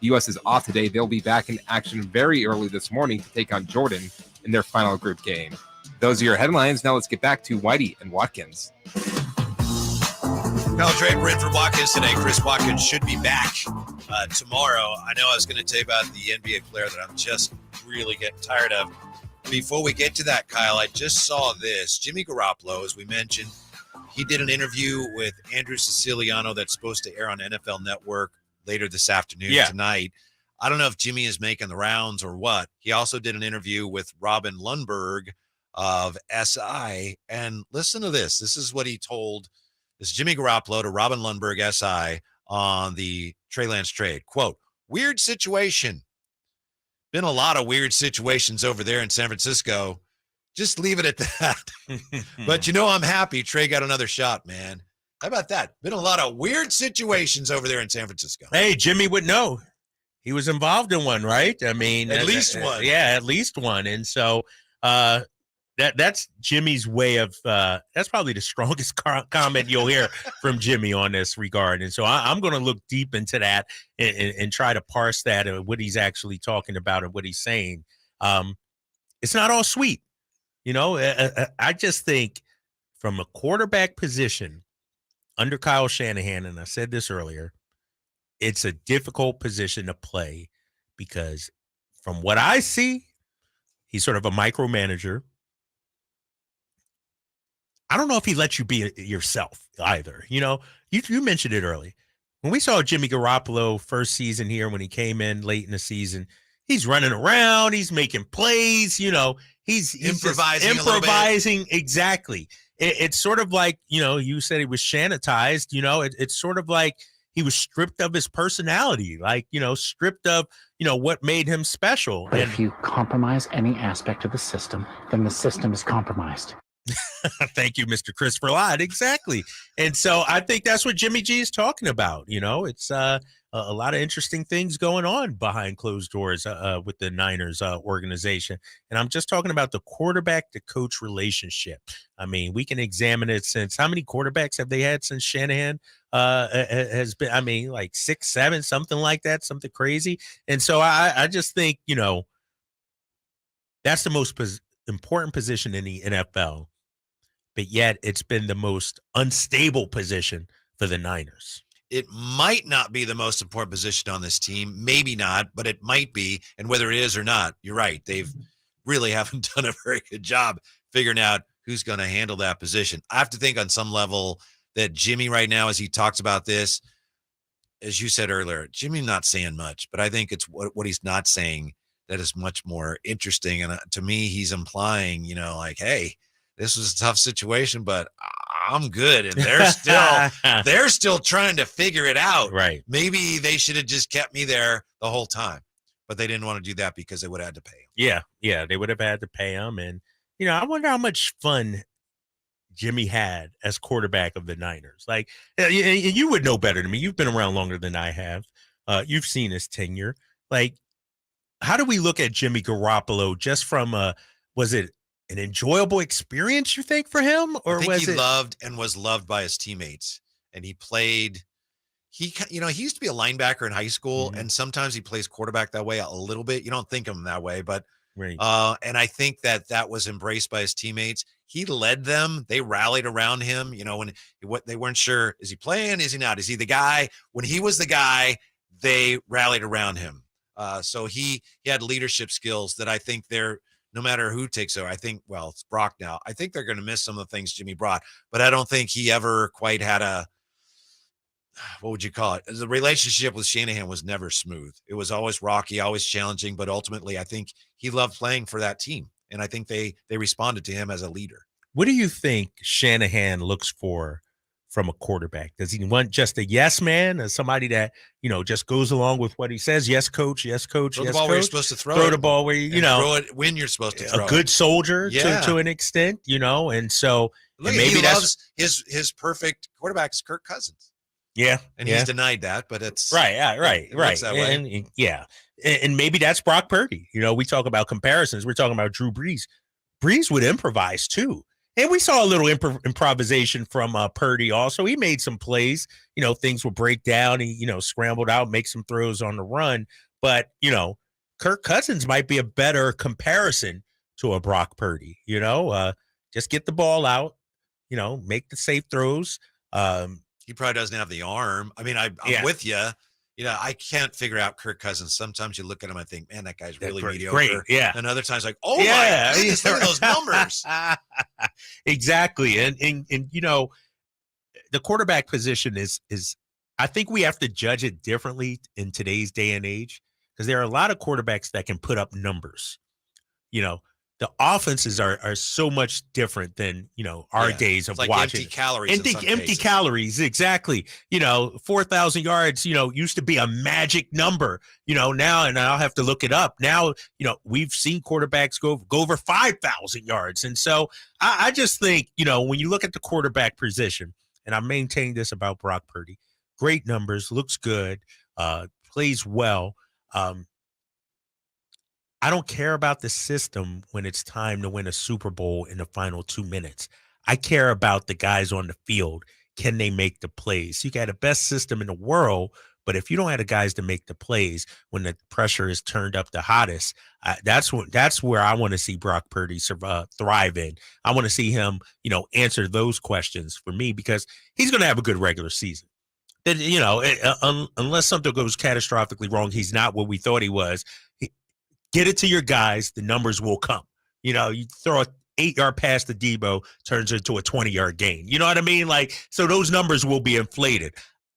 The U.S. is off today. They'll be back in action very early this morning to take on Jordan in their final group game. Those are your headlines. Now let's get back to Whitey and Watkins. Kyle Draper in for Watkins today. Chris Watkins should be back tomorrow. I know I was going to tell you about the NBA player that I'm just really getting tired of. Before we get to that, Kyle, I just saw this. Jimmy Garoppolo, as we mentioned, he did an interview with Andrew Siciliano that's supposed to air on NFL Network later this afternoon tonight. I don't know if Jimmy is making the rounds or what. He also did an interview with Robin Lundberg of SI. And listen to this. This is what he told this Jimmy Garoppolo to Robin Lundberg, SI, on the Trey Lance trade. Quote, weird situation. Been a lot of weird situations over there in San Francisco. Just leave it at that. But I'm happy Trey got another shot, man. How about that? Been a lot of weird situations over there in San Francisco. Hey, Jimmy would know. He was involved in one, right? I mean, at least one. Yeah, at least one. And so that's Jimmy's way of that's probably the strongest comment you'll hear from Jimmy on this regard. And so I'm going to look deep into that and try to parse that and what he's actually talking about and what he's saying. It's not all sweet. I just think from a quarterback position under Kyle Shanahan, and I said this earlier, it's a difficult position to play because from what I see, he's sort of a micromanager. I don't know if he lets you be yourself either. You mentioned it early. When we saw Jimmy Garoppolo first season here, when he came in late in the season, he's running around, he's making plays, he's improvising. Exactly. It's sort of like, you said he was sanitized, it's sort of like he was stripped of his personality, like, stripped of, what made him special. But if you compromise any aspect of the system, then the system is compromised. Thank you, Mr. Christopher Ladd. Exactly. And so I think that's what Jimmy G is talking about. It's a lot of interesting things going on behind closed doors with the Niners organization. And I'm just talking about the quarterback to coach relationship. I mean, we can examine it since how many quarterbacks have they had since Shanahan has been? I mean, like 6, 7, something like that, something crazy. And so I just think, that's the most important position in the NFL. But yet it's been the most unstable position for the Niners. it might not be the most important position on this team. Maybe not, but it might be. And whether it is or not, you're right. They've really haven't done a very good job figuring out who's going to handle that position. I have to think on some level that Jimmy right now, as he talks about this, as you said earlier, Jimmy's not saying much, but I think it's what he's not saying that is much more interesting. And to me, he's implying, like, hey, this was a tough situation, but I'm good. And they're still trying to figure it out. Right. Maybe they should have just kept me there the whole time, but they didn't want to do that because they would have had to pay him. Yeah. They would have had to pay him. And, I wonder how much fun Jimmy had as quarterback of the Niners. Like, you would know better than me. You've been around longer than I have. You've seen his tenure. Like, how do we look at Jimmy Garoppolo just from was it an enjoyable experience, you think, for him? Or I think was he it loved and was loved by his teammates? And he played, he used to be a linebacker in high school, and sometimes he plays quarterback that way a little bit. You don't think of him that way, but right. And I think that was embraced by his teammates. He led them. They rallied around him. When they weren't sure, is he playing? Is he not? Is he the guy? When he was the guy, they rallied around him. So he had leadership skills that I think no matter who takes over. I think, it's Brock now. I think they're going to miss some of the things Jimmy brought, but I don't think he ever quite had what would you call it? The relationship with Shanahan was never smooth. It was always rocky, always challenging, but ultimately I think he loved playing for that team. And I think they responded to him as a leader. What do you think Shanahan looks for from a quarterback? Does he want just a yes man, or somebody that, just goes along with what he says? Yes, coach. Yes, coach. Throw yes, the ball coach. where you're supposed to throw Throw it. the ball where throw it when you're supposed to throw a good soldier Yeah. to an extent, and so Look, maybe he that's loves his perfect quarterback is Kirk Cousins. Yeah. And he's denied that, but it's right. it looks that way. And maybe that's Brock Purdy. We talk about comparisons. We're talking about Drew Brees. Brees would improvise too. And we saw a little improvisation from Purdy also. He made some plays. Things would break down. He, scrambled out, make some throws on the run. But, Kirk Cousins might be a better comparison to a Brock Purdy. Just get the ball out, make the safe throws. He probably doesn't have the arm. I mean, I'm with you. I can't figure out Kirk Cousins. Sometimes you look at him and think, man, that guy's really mediocre. Great, yeah. And other times, like, oh my goodness, look at those numbers. Exactly. And the quarterback position is I think we have to judge it differently in today's day and age, because there are a lot of quarterbacks that can put up numbers. The offenses are so much different than, our days of like watching. Empty calories. Empty calories. Exactly. 4,000 yards, used to be a magic number, now, and I'll have to look it up now. We've seen quarterbacks go over 5,000 yards. And so I just think, when you look at the quarterback position, and I maintain this about Brock Purdy, great numbers, looks good, plays well. I don't care about the system when it's time to win a Super Bowl in the final 2 minutes. I care about the guys on the field. Can they make the plays? You got the best system in the world, but if you don't have the guys to make the plays when the pressure is turned up the hottest, that's where I want to see Brock Purdy thrive in. I want to see him, answer those questions for me, because he's going to have a good regular season. Then, unless something goes catastrophically wrong, he's not what we thought he was. Get it to your guys. The numbers will come. You throw a 8-yard pass to Debo, turns into a 20-yard gain. You know what I mean? So those numbers will be inflated.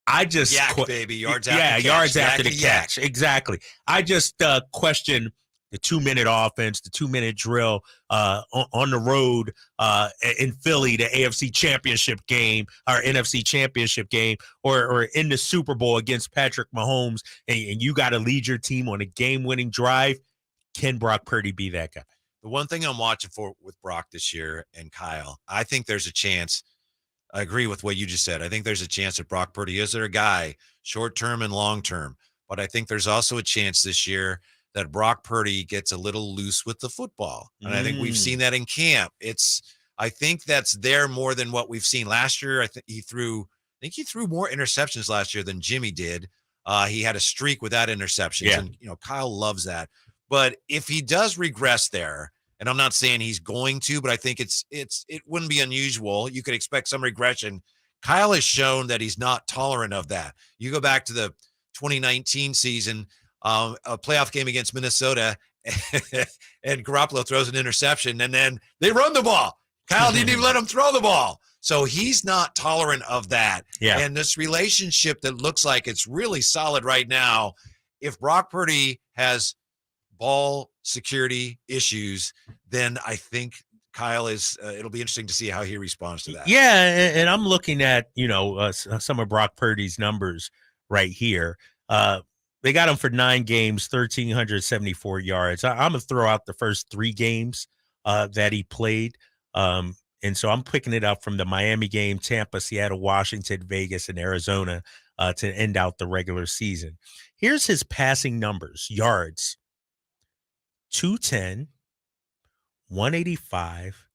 I just baby, yards after the catch. yards after the catch. Exactly. I just question the 2-minute offense, the 2-minute drill on the road in Philly, the AFC Championship game or NFC Championship game, or in the Super Bowl against Patrick Mahomes, and you got to lead your team on a game-winning drive. Can Brock Purdy be that guy? The one thing I'm watching for with Brock this year and Kyle, I think there's a chance. I agree with what you just said. I think there's a chance that Brock Purdy is their guy, short-term and long-term. But I think there's also a chance this year that Brock Purdy gets a little loose with the football. And I think we've seen that in camp. I think that's there more than what we've seen last year. I think he threw more interceptions last year than Jimmy did. He had a streak without interceptions. Yeah. And, Kyle loves that. But if he does regress there, and I'm not saying he's going to, but I think it wouldn't be unusual. You could expect some regression. Kyle has shown that he's not tolerant of that. You go back to the 2019 season, a playoff game against Minnesota, and Garoppolo throws an interception, and then they run the ball. Kyle didn't even let him throw the ball. So he's not tolerant of that. Yeah. And this relationship that looks like it's really solid right now, if Brock Purdy has ball security issues, then I think Kyle is it'll be interesting to see how he responds to that. Yeah, and I'm looking at, some of Brock Purdy's numbers right here. They got him for 9 games, 1,374 yards. I'm going to throw out the first 3 games that he played. And so I'm picking it up from the Miami game, Tampa, Seattle, Washington, Vegas, and Arizona to end out the regular season. Here's his passing numbers, yards: 210, 185,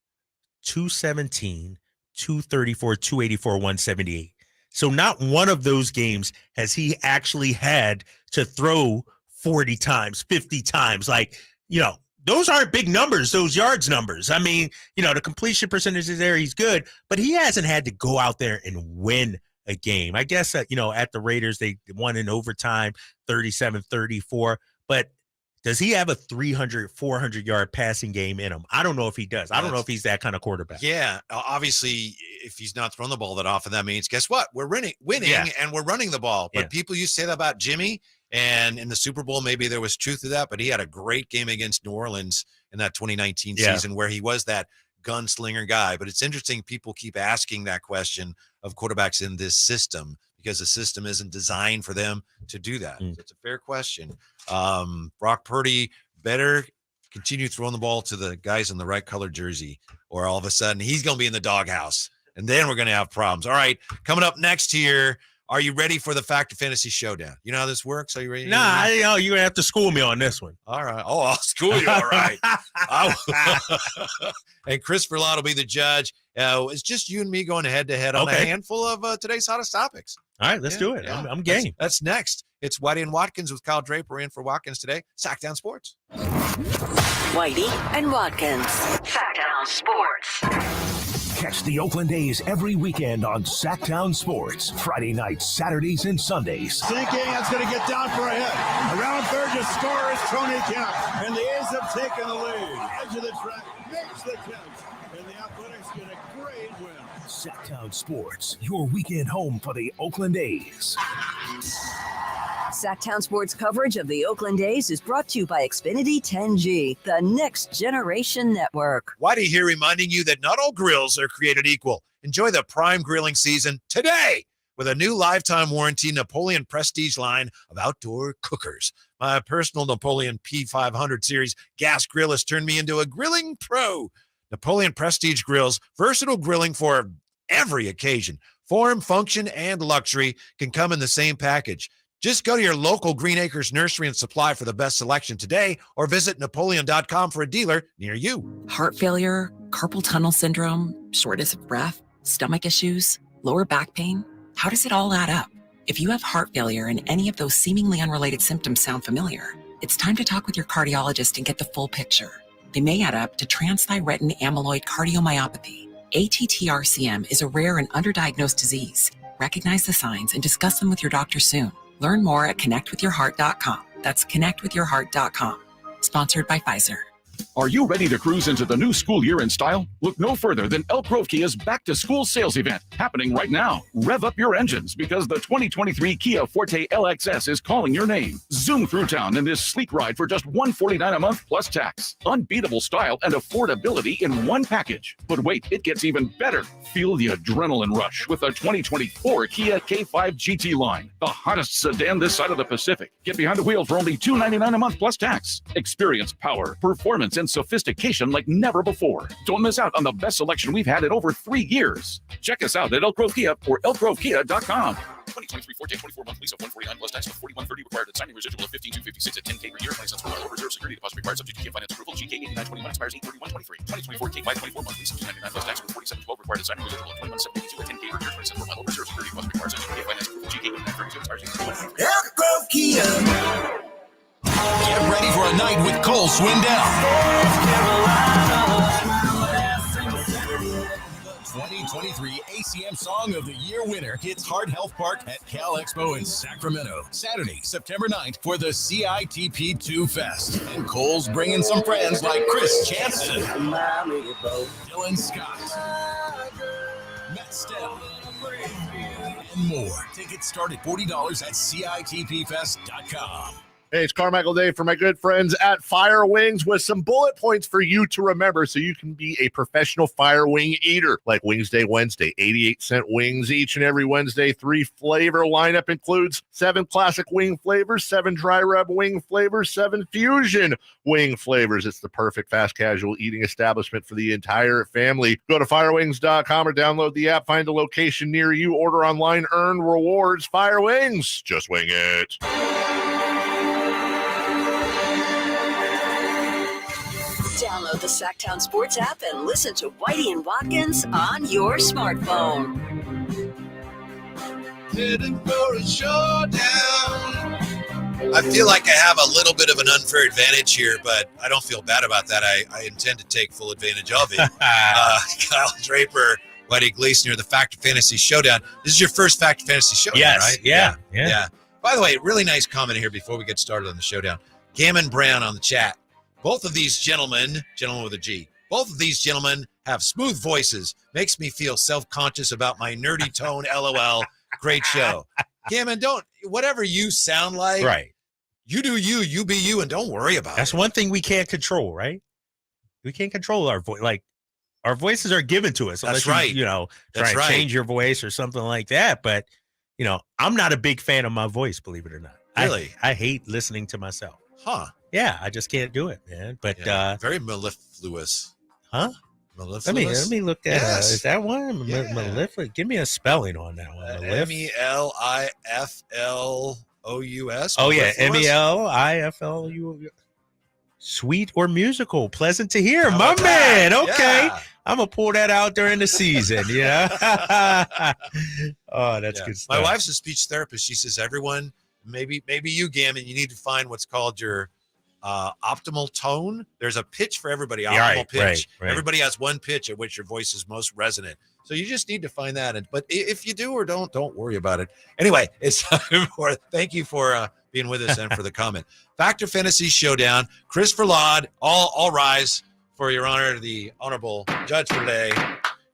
217, 234, 284, 178. So not one of those games has he actually had to throw 40 times, 50 times. Those aren't big numbers, those yards numbers. I mean, the completion percentage is there. He's good, but he hasn't had to go out there and win a game. I guess, at the Raiders, they won in overtime, 37-34. But does he have a 300, 400-yard passing game in him? I don't know if he does. I don't know if he's that kind of quarterback. Yeah, obviously, if he's not throwing the ball that often, that means, guess what? We're winning, and we're running the ball. But people used to say that about Jimmy, and in the Super Bowl, maybe there was truth to that, but he had a great game against New Orleans in that 2019 season where he was that gunslinger guy. But it's interesting, people keep asking that question of quarterbacks in this system because the system isn't designed for them to do that. So it's a fair question. Brock Purdy better continue throwing the ball to the guys in the right colored jersey, or all of a sudden he's going to be in the doghouse, and then we're going to have problems. All right, coming up next here, are you ready for the Fact or Fantasy Showdown? You know how this works? Are you ready? Nah, you're going to have to school me on this one. All right. Oh, I'll school you. All right. And Chris Verlot will be the judge. It's just you and me going head-to-head on a handful of today's hottest topics. All right, let's do it. Yeah. I'm game. That's next. It's Whitey and Watkins with Kyle Draper in for Watkins today. Sactown Sports. Whitey and Watkins. Sactown Sports. Catch the Oakland A's every weekend on Sactown Sports. Friday nights, Saturdays, and Sundays. Sinking, that's going to get down for a hit. Around third to score is Tony Kemp. And the A's have taken the lead. Edge of the track makes the catch. And the Athletics get a great win. Sactown Sports, your weekend home for the Oakland A's. Sactown Sports coverage of the Oakland A's is brought to you by Xfinity 10G, the next generation network. Whitey here reminding you that not all grills are created equal. Enjoy the prime grilling season today with a new lifetime warranty Napoleon Prestige line of outdoor cookers. My personal Napoleon P500 series gas grill has turned me into a grilling pro. Napoleon Prestige grills, versatile grilling for every occasion. Form, function, and luxury can come in the same package. Just go to your local Green Acres Nursery and Supply for the best selection today, or visit Napoleon.com for a dealer near you. Heart failure, carpal tunnel syndrome, shortness of breath, stomach issues, lower back pain. How does it all add up? If you have heart failure and any of those seemingly unrelated symptoms sound familiar, it's time to talk with your cardiologist and get the full picture. They may add up to transthyretin amyloid cardiomyopathy. ATTR-CM is a rare and underdiagnosed disease. Recognize the signs and discuss them with your doctor soon. Learn more at connectwithyourheart.com. That's connectwithyourheart.com. Sponsored by Pfizer. Are you ready to cruise into the new school year in style? Look no further than Elk Grove Kia's Back to School sales event happening right now. Rev up your engines because the 2023 Kia Forte LXS is calling your name. Zoom through town in this sleek ride for just $149 a month plus tax. Unbeatable style and affordability in one package. But wait, it gets even better. Feel the adrenaline rush with the 2024 Kia K5 GT line, the hottest sedan this side of the Pacific. Get behind the wheel for only $299 a month plus tax. Experience power, performance, and sophistication like never before. Don't miss out on the best selection we've had in over 3 years. Check us out at Elk Grove Kia or elkgrovekia.com. 2023 Forte 24-month lease of $149 plus tax with $41.30 required at signing residual of $15,256 at $10K per year. 20 cents per mile. Reserve security deposit required subject to Kia finance approval. GK 8921 expires 8/31/23. 2024 K5 24-month lease of $299 plus tax with $47.12 required at signing residual of $21,782 at $10K per year. 20 cents per mile. Reserve security deposit required subject to Kia finance approval. GK 8932 expires 8/31/23. Elk Grove Kia. Get ready for a night with Cole Swindell. 2023 Ace CCM Song of the Year winner hits Hard Health Park at Cal Expo in Sacramento, Saturday, September 9th for the CITP2 Fest. And Cole's bringing some friends like Chris Jansen, Dylan Scott, Matt Stell, and more. Tickets start at $40 at CITPFest.com. Hey, it's Carmichael Dave for my good friends at Fire Wings with some bullet points for you to remember so you can be a professional fire wing eater. Like Wings Day Wednesday, 88-cent wings each and every Wednesday. 3 flavor lineup includes 7 classic wing flavors, 7 dry rub wing flavors, 7 fusion wing flavors. It's the perfect fast casual eating establishment for the entire family. Go to firewings.com or download the app, find a location near you, order online, earn rewards. Fire Wings, just wing it. Download the Sactown Sports app and listen to Whitey and Watkins on your smartphone. Heading for a showdown. I feel like I have a little bit of an unfair advantage here, but I don't feel bad about that. I intend to take full advantage of it. Kyle Draper, Whitey Gleason, the Factor Fantasy Showdown. This is your first Factor Fantasy Showdown, yes, right? Yeah. By the way, really nice comment here before we get started on the showdown. Gammon Brown on the chat. Both of these gentlemen with a G, both of these gentlemen have smooth voices. Makes me feel self-conscious about my nerdy tone, LOL. Great show. Gammon, whatever you sound like, right? You do you be you, and don't worry about it. That's one thing we can't control, right? We can't control our voice. Like, our voices are given to us. That's right. That's try and change your voice or something like that. But, I'm not a big fan of my voice, believe it or not. Really? I hate listening to myself. Huh. Yeah, I just can't do it, man. But very mellifluous. Huh? Mellifluous? Let me look at is that one? Yeah. Mellifluous? Give me a spelling on that one. MELIFLOUS. Oh yeah, MELIFLU. Sweet or musical, pleasant to hear, my man. Okay, I'm gonna pull that out during the season. Oh, that's good stuff. My wife's a speech therapist. She says everyone. Maybe you, Gammon, you need to find what's called your optimal tone. There's a pitch for everybody, optimal pitch. Right. Everybody has one pitch at which your voice is most resonant. So you just need to find that. But if you do or don't worry about it. Anyway, it's time for thank you for being with us and for the comment. Factor Fantasy Showdown. Christopher Laud, all rise for Your Honor, the honorable judge for today,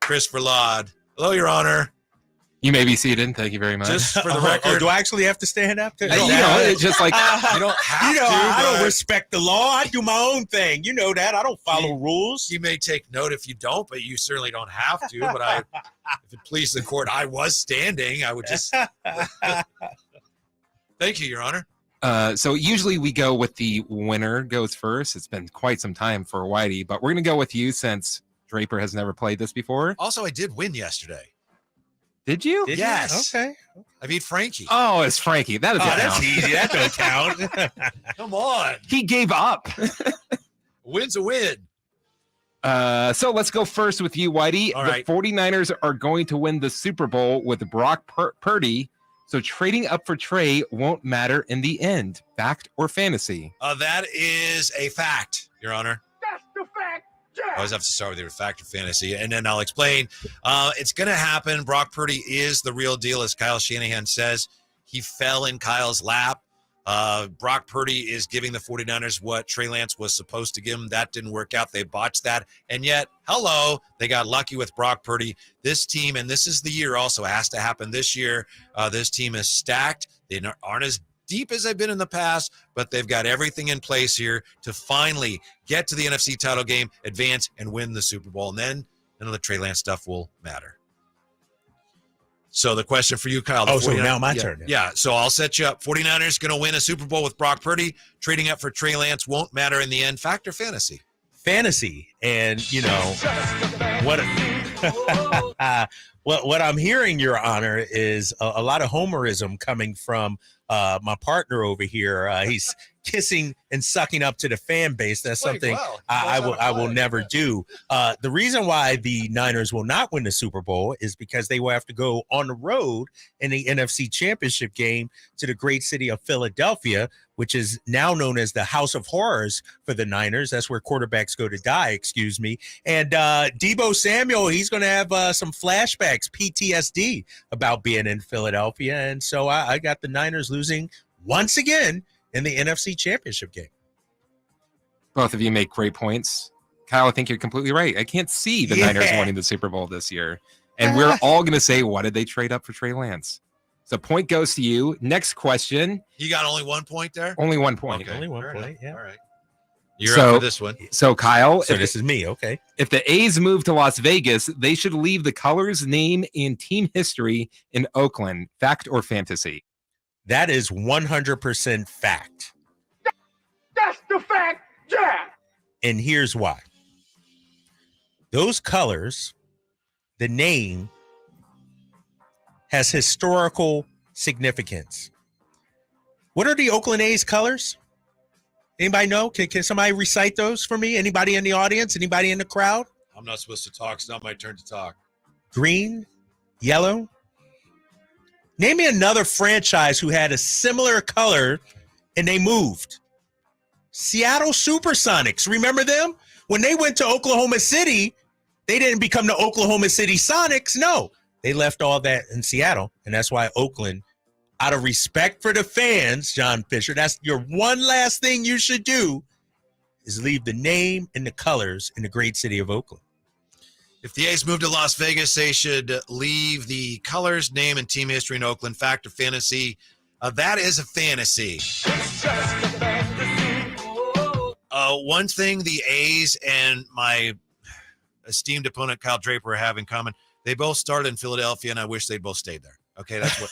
Christopher Laud. Hello, Your Honor. You may be seated. Thank you very much. Just for the record. Do I actually have to stand up? It's just like you don't have to. I don't respect the law. I do my own thing. You know that. I don't follow rules. You may take note if you don't, but you certainly don't have to. But if it pleases the court, I was standing. I would just. Thank you, Your Honor. So usually we go with the winner goes first. It's been quite some time for Whitey, but we're going to go with you since Draper has never played this before. Also, I did win yesterday. Did you? Yes. Okay. I beat Frankie. Oh, it's Frankie. That doesn't count. That's easy. That don't count. Come on. He gave up. Win's a win. So let's go first with you, Whitey. All the right. 49ers are going to win the Super Bowl with Brock Purdy. So trading up for Trey won't matter in the end. Fact or fantasy? That is a fact, Your Honor. That's the fact. I always have to start with your fact or fantasy, and then I'll explain. It's going to happen. Brock Purdy is the real deal, as Kyle Shanahan says. He fell in Kyle's lap. Brock Purdy is giving the 49ers what Trey Lance was supposed to give them. That didn't work out. They botched that. And yet, they got lucky with Brock Purdy. This team, and this is the year also, has to happen this year. This team is stacked. They aren't as deep as they've been in the past, but they've got everything in place here to finally get to the NFC title game, advance, and win the Super Bowl. And then none of the Trey Lance stuff will matter. So the question for you, Kyle. So now my turn. Yeah, so I'll set you up. 49ers going to win a Super Bowl with Brock Purdy. Trading up for Trey Lance won't matter in the end. Fact or fantasy? Fantasy. And, what I'm hearing, Your Honor, is a lot of homerism coming from my partner over here. He's kissing and sucking up to the fan base. That's something I will never do. The reason why the Niners will not win the Super Bowl is because they will have to go on the road in the NFC Championship game to the great city of Philadelphia, which is now known as the House of Horrors for the Niners. That's where quarterbacks go to die, excuse me. And Deebo Samuel, he's going to have some flashbacks, PTSD, about being in Philadelphia. And so I got the Niners losing once again in the NFC Championship game. Both of you make great points. Kyle, I think you're completely right. I can't see the Niners winning the Super Bowl this year. And we're all going to say, what did they trade up for Trey Lance? So point goes to you. Next question. You got only 1 point there? Only 1 point. Okay, only 1 fair point, enough. yeah. All right. You're up for this one. So, Kyle. So this is me, okay. If the A's move to Las Vegas, they should leave the colors, name, and team history in Oakland. Fact or fantasy? That is 100% fact. That's the fact, yeah. And here's why. Those colors, the name, has historical significance. What are the Oakland A's colors? Anybody know? Can somebody recite those for me? Anybody in the audience? Anybody in the crowd? I'm not supposed to talk. It's not my turn to talk. Green, yellow. Name me another franchise who had a similar color and they moved. Seattle Supersonics. Remember them? When they went to Oklahoma City, they didn't become the Oklahoma City Sonics. No, they left all that in Seattle. And that's why Oakland, out of respect for the fans, John Fisher, that's your one last thing you should do is leave the name and the colors in the great city of Oakland. If the A's move to Las Vegas, they should leave the colors, name, and team history in Oakland. Fact or fantasy? That is a fantasy. One thing the A's and my esteemed opponent Kyle Draper have in common, they both started in Philadelphia, and I wish they'd both stayed there. Okay, that's what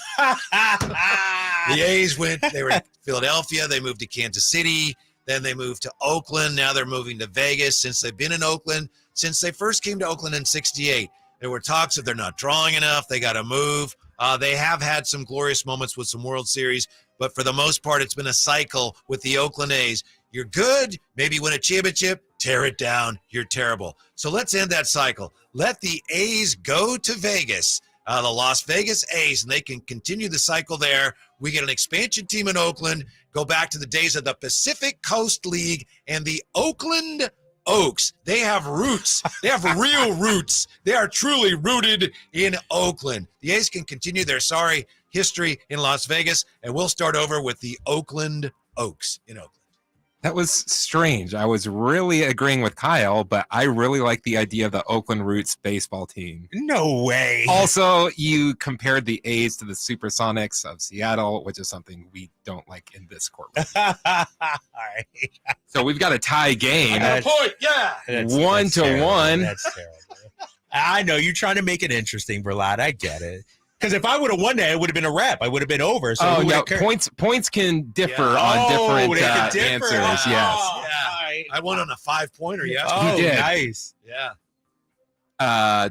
the A's went. They were in Philadelphia. They moved to Kansas City. Then they moved to Oakland. Now they're moving to Vegas. Since they've been in Oakland, since they first came to Oakland in '68, there were talks of they're not drawing enough. They got to move. They have had some glorious moments with some World Series, but for the most part, it's been a cycle with the Oakland A's. You're good, maybe win a championship, tear it down, you're terrible. So let's end that cycle. Let the A's go to Vegas, the Las Vegas A's, and they can continue the cycle there. We get an expansion team in Oakland, go back to the days of the Pacific Coast League and the Oakland Oaks. They have roots. They have real roots. They are truly rooted in Oakland. The A's can continue their sorry history in Las Vegas, and we'll start over with the Oakland Oaks in Oakland. That was strange. I was really agreeing with Kyle, but I really like the idea of the Oakland Roots baseball team. No way. Also, you compared the A's to the Supersonics of Seattle, which is something we don't like in this courtroom. All right. So we've got a tie game. I got a point, yeah. That's 1-1. That's terrible. I know you're trying to make it interesting, Verlad. I get it. Because if I would have won that, it would have been a wrap. I would have been over. So points can differ on different answers. Yes. Yeah. I won on a 5-pointer. Yeah. Oh, you did. Nice. Yeah.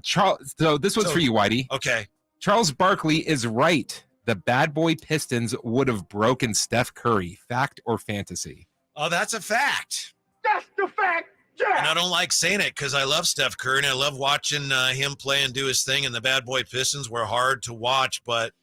Charles. So this one's for you, Whitey. Okay. Charles Barkley is right. The bad boy Pistons would have broken Steph Curry. Fact or fantasy? Oh, that's a fact. That's the fact. Yeah. And I don't like saying it because I love Steph Curry and I love watching him play and do his thing. And the bad boy Pistons were hard to watch, but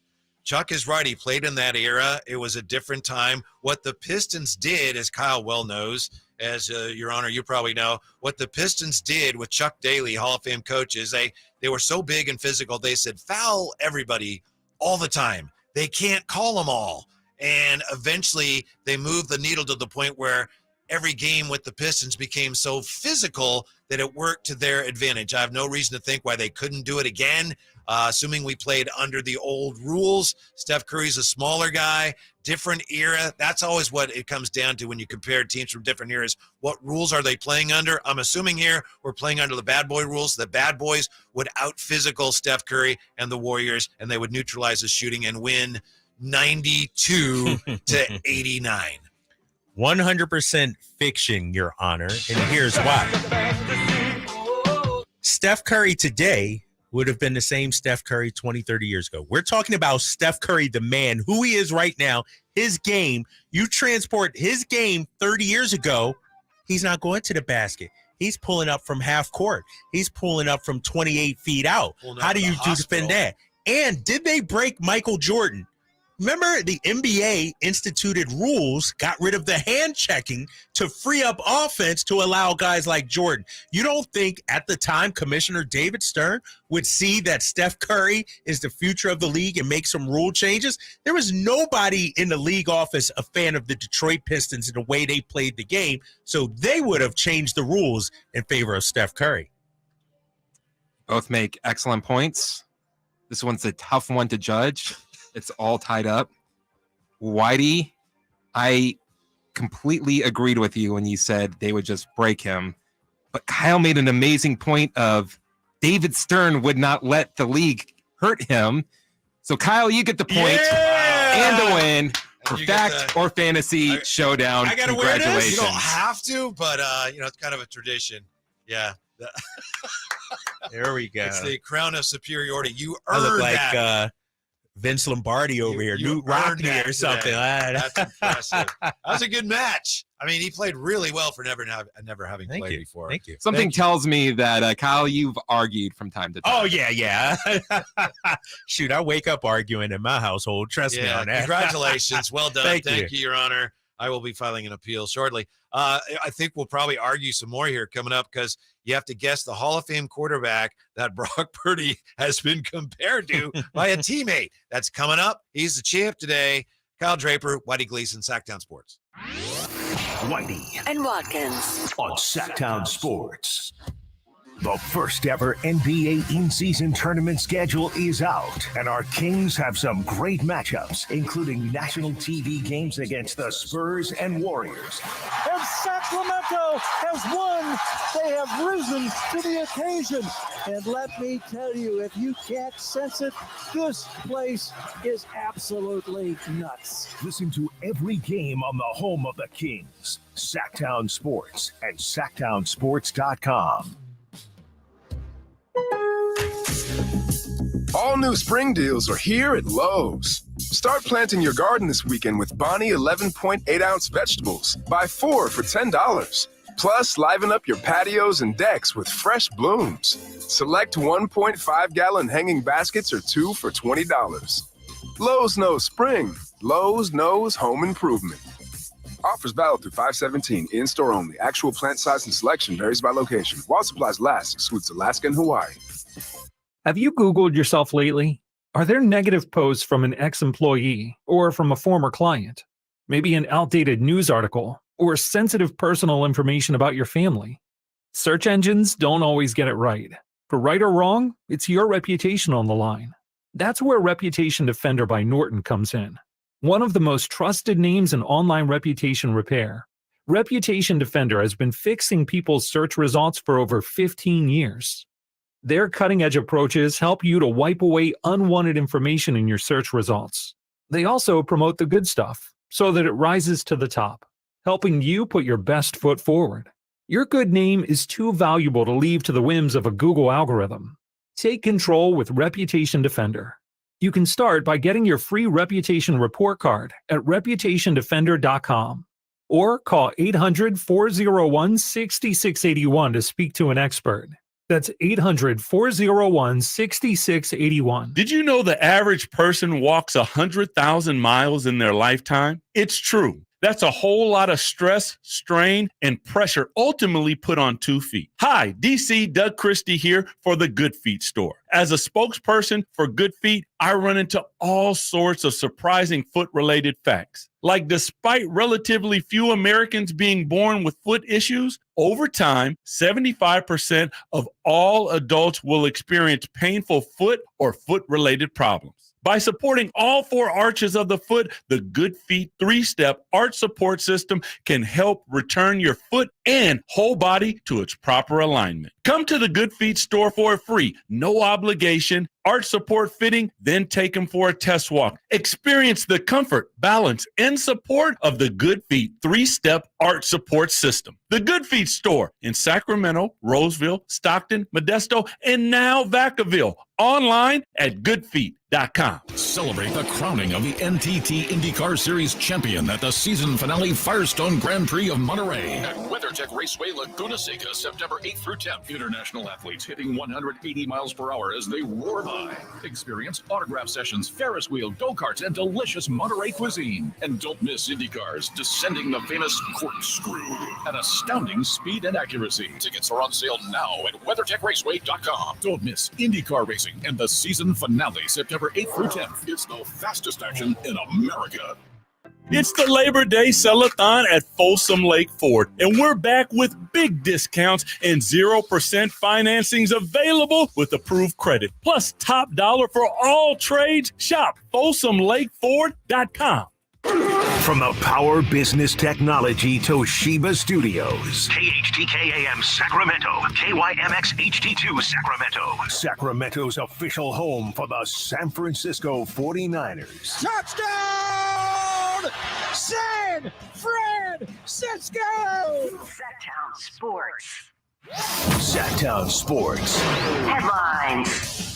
Chuck is right. He played in that era. It was a different time. What the Pistons did, as Kyle well knows, as Your Honor, you probably know, what the Pistons did with Chuck Daly, Hall of Fame coaches, they were so big and physical. They said, foul everybody all the time. They can't call them all. And eventually they moved the needle to the point where every game with the Pistons became so physical that it worked to their advantage. I have no reason to think why they couldn't do it again, assuming we played under the old rules. Steph Curry's a smaller guy, different era. That's always what it comes down to when you compare teams from different eras. What rules are they playing under? I'm assuming here we're playing under the bad boy rules. The bad boys would out-physical Steph Curry and the Warriors, and they would neutralize his shooting and win 92-89. 100% fiction, Your Honor, and here's why. Steph Curry today would have been the same Steph Curry 20, 30 years ago. We're talking about Steph Curry, the man, who he is right now, his game. You transport his game 30 years ago, he's not going to the basket. He's pulling up from half court. He's pulling up from 28 feet out. How do you defend that? And did they break Michael Jordan? Remember, the NBA instituted rules, got rid of the hand checking to free up offense to allow guys like Jordan. You don't think at the time Commissioner David Stern would see that Steph Curry is the future of the league and make some rule changes? There was nobody in the league office a fan of the Detroit Pistons and the way they played the game, so they would have changed the rules in favor of Steph Curry. Both make excellent points. This one's a tough one to judge. It's all tied up. Whitey, I completely agreed with you when you said they would just break him. But Kyle made an amazing point of David Stern would not let the league hurt him. So, Kyle, you get the point and the win for fact or fantasy showdown. I gotta Congratulations. wear this. You don't have to, but it's kind of a tradition. Yeah. There we go. It's the crown of superiority. You I look earned like that. Vince Lombardi over here, Newt Rockney or something. That's impressive. That was a good match. I mean, he played really well for never having played before. Thank you. Something tells me that, Kyle, you've argued from time to time. Oh, yeah. Shoot, I wake up arguing in my household. Trust me on that. Congratulations. Well done. Thank you, Your Honor. I will be filing an appeal shortly. I think we'll probably argue some more here coming up because you have to guess the Hall of Fame quarterback that Brock Purdy has been compared to by a teammate. That's coming up. He's the champ today. Kyle Draper, Whitey Gleason, Sactown Sports. Whitey and Watkins on Sactown Sports. The first ever NBA in-season tournament schedule is out, and our Kings have some great matchups, including national TV games against the Spurs and Warriors. And Sacramento has won. They have risen to the occasion. And let me tell you, if you can't sense it, this place is absolutely nuts. Listen to every game on the home of the Kings, Sactown Sports and SactownSports.com. All new spring deals are here at Lowe's. Start planting your garden this weekend with Bonnie 11.8-ounce vegetables. Buy 4 for $10. Plus, liven up your patios and decks with fresh blooms. Select 1.5-gallon hanging baskets or 2 for $20. Lowe's knows spring. Lowe's knows home improvement. Offers valid through 5/17. In-store only. Actual plant size and selection varies by location. While supplies last, excludes Alaska and Hawaii. Have you Googled yourself lately? Are there negative posts from an ex-employee or from a former client? Maybe an outdated news article or sensitive personal information about your family? Search engines don't always get it right. For right or wrong, it's your reputation on the line. That's where Reputation Defender by Norton comes in. One of the most trusted names in online reputation repair. Reputation Defender has been fixing people's search results for over 15 years. Their cutting-edge approaches help you to wipe away unwanted information in your search results. They also promote the good stuff so that it rises to the top, helping you put your best foot forward. Your good name is too valuable to leave to the whims of a Google algorithm. Take control with Reputation Defender. You can start by getting your free reputation report card at reputationdefender.com or call 800-401-6681 to speak to an expert. That's 800-401-6681. Did you know the average person walks 100,000 miles in their lifetime? It's true. That's a whole lot of stress, strain, and pressure ultimately put on 2 feet. Hi, DC Doug Christie here for the Good Feet store. As a spokesperson for Good Feet, I run into all sorts of surprising foot-related facts. Like despite relatively few Americans being born with foot issues, over time, 75% of all adults will experience painful foot or foot-related problems. By supporting all 4 arches of the foot, the Good Feet 3-step arch support system can help return your foot and whole body to its proper alignment. Come to the Good Feet store for a free, no obligation arch support fitting, then take them for a test walk. Experience the comfort, balance, and support of the Good Feet 3-step arch support system. The Good Feet store in Sacramento, Roseville, Stockton, Modesto, and now Vacaville. Online at goodfeet.com. Celebrate the crowning of the NTT IndyCar Series champion at the season finale Firestone Grand Prix of Monterey at WeatherTech Raceway, Laguna Seca, September 8th through 10th. International athletes hitting 180 miles per hour as they roar by. Experience autograph sessions, Ferris wheel, go-karts, and delicious Monterey cuisine. And don't miss IndyCars descending the famous corkscrew at astounding speed and accuracy. Tickets are on sale now at WeatherTechRaceway.com. Don't miss IndyCar racing and the season finale September 8th through 10th. It's the fastest action in America. It's the Labor Day Sell-a-thon at Folsom Lake Ford, and we're back with big discounts and 0% financings available with approved credit. Plus top dollar for all trades. Shop FolsomLakeFord.com. From the Power Business Technology Toshiba Studios. KHTK AM Sacramento, KYMX HD2 Sacramento. Sacramento's official home for the San Francisco 49ers. Touchdown! San Francisco! Sactown Sports. Sactown Sports. Headlines.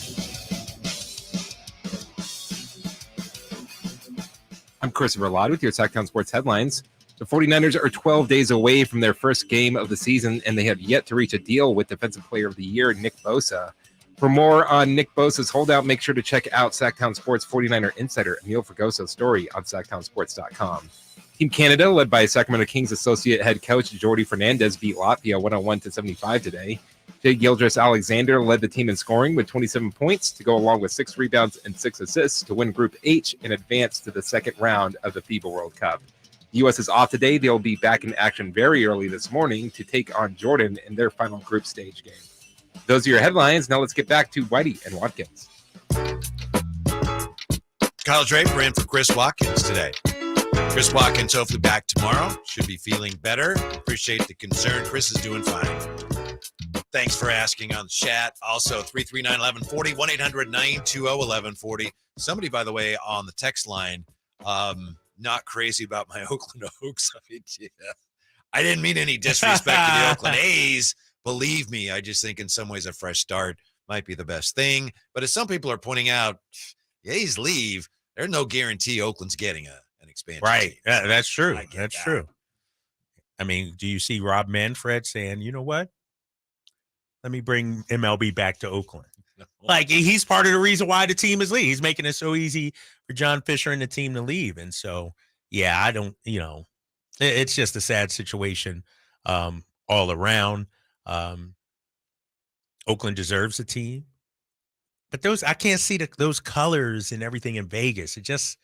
I'm Christopher Lott with your Sactown Sports headlines. The 49ers are 12 days away from their first game of the season, and they have yet to reach a deal with Defensive Player of the Year, Nick Bosa. For more on Nick Bosa's holdout, make sure to check out Sactown Sports 49er insider Emil Fregoso's story on SactownSports.com. Team Canada, led by Sacramento Kings associate head coach Jordi Fernandez, beat Latvia 101-75 today. Jay Gildress-Alexander led the team in scoring with 27 points to go along with 6 rebounds and 6 assists to win Group H and advance to the second round of the FIBA World Cup. The U.S. is off today. They'll be back in action very early this morning to take on Jordan in their final group stage game. Those are your headlines. Now let's get back to Whitey and Watkins. Kyle Draper in for Chris Watkins today. Chris Watkins hopefully back tomorrow. Should be feeling better. Appreciate the concern. Chris is doing fine. Thanks for asking on the chat. Also, 339-1140, 1-800-920-1140. Somebody, by the way, on the text line, not crazy about my Oakland Oaks idea. I didn't mean any disrespect to the Oakland A's. Believe me, I just think in some ways a fresh start might be the best thing. But as some people are pointing out, the A's leave, there's no guarantee Oakland's getting an expansion. Right. Team. Yeah, that's true. That's true. I mean, do you see Rob Manfred saying, you know what? Let me bring MLB back to Oakland. Like, he's part of the reason why the team is leaving. He's making it so easy for John Fisher and the team to leave. And so, yeah, I don't, it's just a sad situation all around. Oakland deserves a team. But I can't see those colors and everything in Vegas. It just,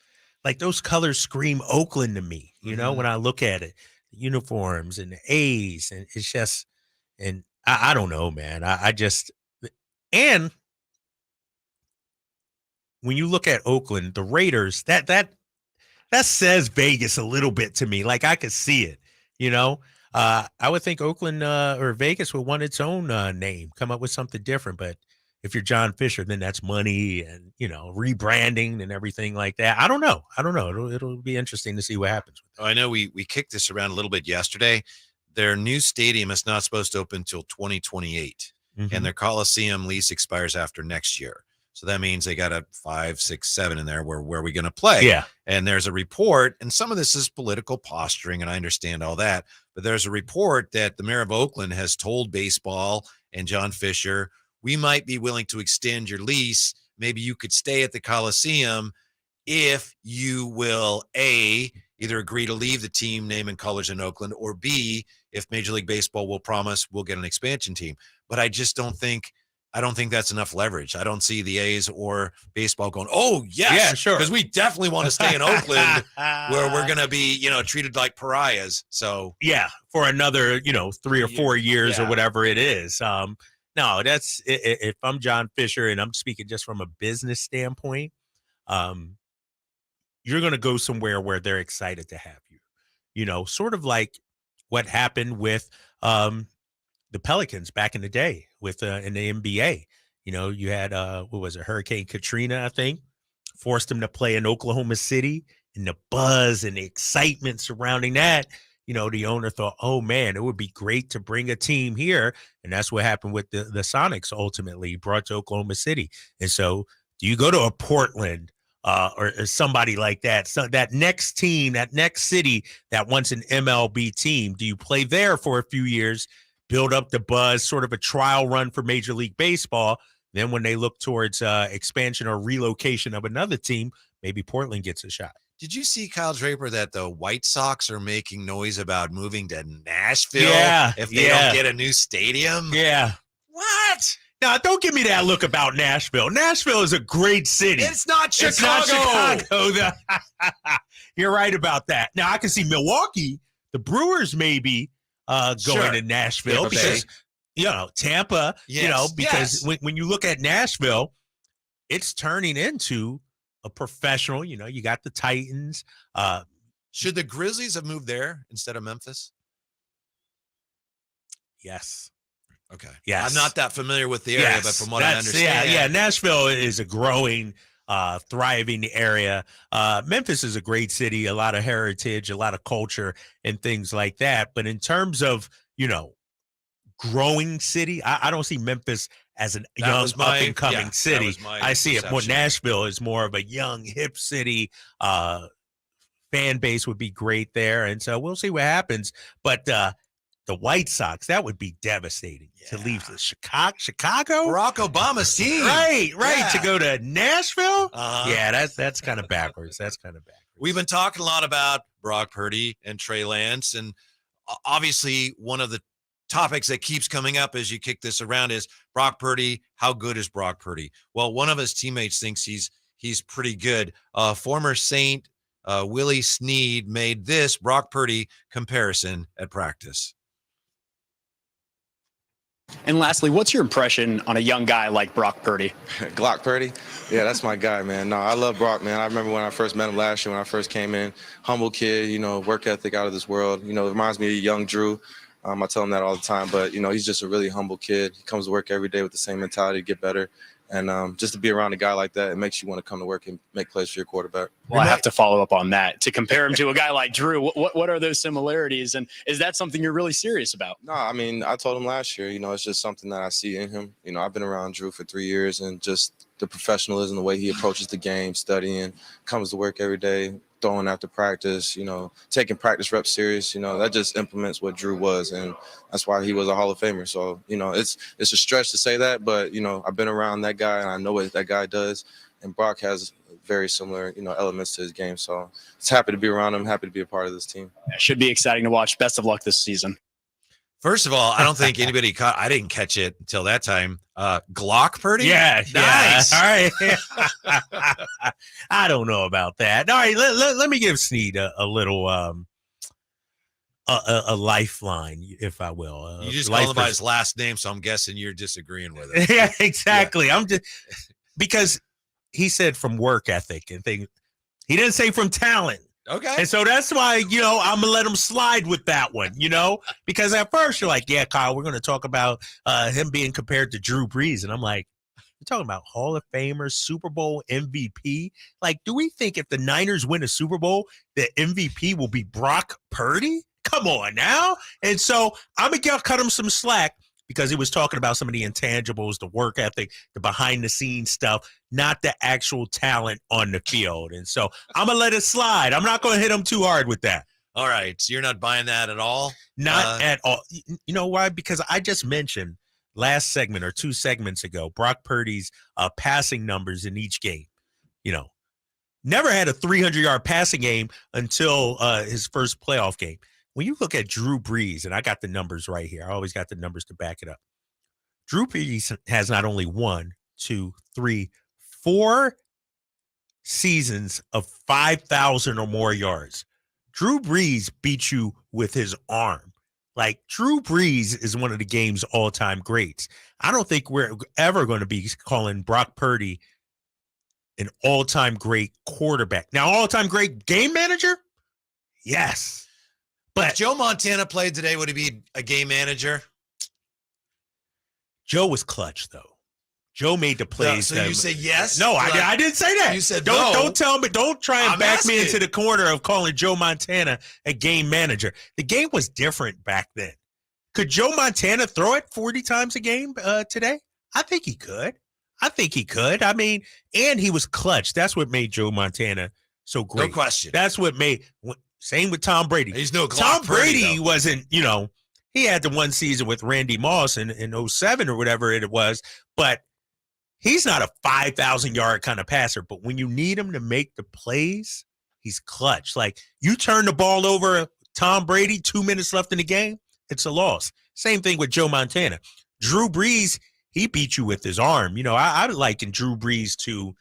like, those colors scream Oakland to me, when I look at it. The uniforms and the A's, and it's just, and I don't know, man. And when you look at Oakland, the Raiders, that says Vegas a little bit to me. Like, I could see it, I would think Oakland or Vegas would want its own name, come up with something different. But if you're John Fisher, then that's money and, rebranding and everything like that. I don't know. It'll be interesting to see what happens. I know we kicked this around a little bit yesterday. Their new stadium is not supposed to open until 2028, and their Coliseum lease expires after next year. So that means they got a 5, 6, 7 in there. Where are we going to play? Yeah. And there's a report, and some of this is political posturing, and I understand all that. But there's a report that the mayor of Oakland has told baseball and John Fisher, we might be willing to extend your lease. Maybe you could stay at the Coliseum if you will, A, either agree to leave the team name and colors in Oakland, or B, if Major League Baseball will promise we'll get an expansion team. But I just don't think that's enough leverage. I don't see the A's or baseball going, oh, yes, yeah, sure. Because we definitely want to stay in Oakland where we're going to be, treated like pariahs. So, yeah, for another, 3 or 4 years or whatever it is. No, that's if I'm John Fisher and I'm speaking just from a business standpoint, you're going to go somewhere where they're excited to have you, sort of like what happened with the Pelicans back in the day with in the NBA. You had what was it, Hurricane Katrina, I think, forced them to play in Oklahoma City, and the buzz and the excitement surrounding that. The owner thought, oh man, it would be great to bring a team here, and that's what happened with the Sonics. Ultimately brought to Oklahoma City. And so, do you go to a Portland or somebody like that? So that next team, that next city that wants an MLB team, do you play there for a few years? Build up the buzz, sort of a trial run for Major League Baseball. Then when they look towards expansion or relocation of another team, maybe Portland gets a shot. Did you see, Kyle Draper, that the White Sox are making noise about moving to Nashville if they don't get a new stadium? Yeah. What? Now, don't give me that look about Nashville. Nashville is a great city. It's not Chicago. It's not Chicago. You're right about that. Now, I can see Milwaukee, the Brewers maybe going to Nashville because, Tampa, because when you look at Nashville, it's turning into a professional, you got the Titans. Should the Grizzlies have moved there instead of Memphis? Yes. Okay. Yes. I'm not that familiar with the area, but from what I understand. Yeah. Nashville is a growing, thriving area. Memphis is a great city, a lot of heritage, a lot of culture and things like that. But in terms of, growing city, I don't see Memphis as a young up-and-coming city. I see it more. Nashville is more of a young, hip city. Fan base would be great there. And so we'll see what happens. But the White Sox, that would be devastating to leave the Chicago. Barack Obama's team. Right. Yeah. To go to Nashville. Yeah, that's kind of backwards. We've been talking a lot about Brock Purdy and Trey Lance. And obviously one of the topics that keeps coming up as you kick this around is Brock Purdy. How good is Brock Purdy? Well, one of his teammates thinks he's pretty good. Former Saint Willie Snead made this Brock Purdy comparison at practice. And lastly, what's your impression on a young guy like Brock Purdy? Glock Purdy? Yeah, that's my guy, man. No, I love Brock, man. I remember when I first met him last year when I first came in. Humble kid, work ethic out of this world. It reminds me of young Drew. I tell him that all the time, but, he's just a really humble kid. He comes to work every day with the same mentality to get better. And just to be around a guy like that, it makes you want to come to work and make plays for your quarterback. Well, I have to follow up on that. To compare him to a guy like Drew, what are those similarities? And is that something you're really serious about? No, I mean, I told him last year, it's just something that I see in him. I've been around Drew for 3 years, and just the professionalism, the way he approaches the game, studying, comes to work every day, throwing after practice, taking practice reps serious, that just implements what Drew was. And that's why he was a Hall of Famer. So, it's a stretch to say that, but, I've been around that guy and I know what that guy does. And Brock has very similar, elements to his game. So it's happy to be around him, happy to be a part of this team. It should be exciting to watch. Best of luck this season. First of all, I don't think anybody I didn't catch it until that time. Glock Purdy? Yeah. Nice. All right. I don't know about that. All right. Let me give Snead a little a lifeline, if I will. You just called him by his last name, so I'm guessing you're disagreeing with it. Yeah, exactly. Yeah. I'm just because he said from work ethic and things. He didn't say from talent. Okay. And so that's why, I'm going to let him slide with that one, because at first you're like, yeah, Kyle, we're going to talk about him being compared to Drew Brees. And I'm like, you're talking about Hall of Famer, Super Bowl MVP. Like, do we think if the Niners win a Super Bowl, the MVP will be Brock Purdy? Come on now. And so I'm going to cut him some slack because he was talking about some of the intangibles, the work ethic, the behind the scenes stuff, not the actual talent on the field. And so I'm going to let it slide. I'm not going to hit him too hard with that. All right. So you're not buying that at all? Not at all. You know why? Because I just mentioned last segment or 2 segments ago, Brock Purdy's passing numbers in each game. Never had a 300-yard passing game until his first playoff game. When you look at Drew Brees, and I got the numbers right here. I always got the numbers to back it up. Drew Brees has not only 1, 2, 3, 4 seasons of 5,000 or more yards. Drew Brees beat you with his arm. Like, Drew Brees is one of the game's all-time greats. I don't think we're ever going to be calling Brock Purdy an all-time great quarterback. Now, all-time great game manager? Yes. But if Joe Montana played today, would he be a game manager? Joe was clutch, though. Joe made the plays. So you say yes? No, I didn't say that. You said don't. no. Don't tell me. Don't try and I'm back asking. me into the corner of calling Joe Montana a game manager. The game was different back then. Could Joe Montana throw it 40 times a game today? I think he could. I mean, and he was clutch. That's what made Joe Montana so great. No question. That's what made. Same with Tom Brady. He's no Tom Glock Purdy, Brady though. wasn't. He had the one season with Randy Moss in 07 or whatever it was, but he's not a 5,000-yard kind of passer. But when you need him to make the plays, he's clutch. Like, you turn the ball over Tom Brady, 2 minutes left in the game, it's a loss. Same thing with Joe Montana. Drew Brees, he beat you with his arm. I liken Drew Brees to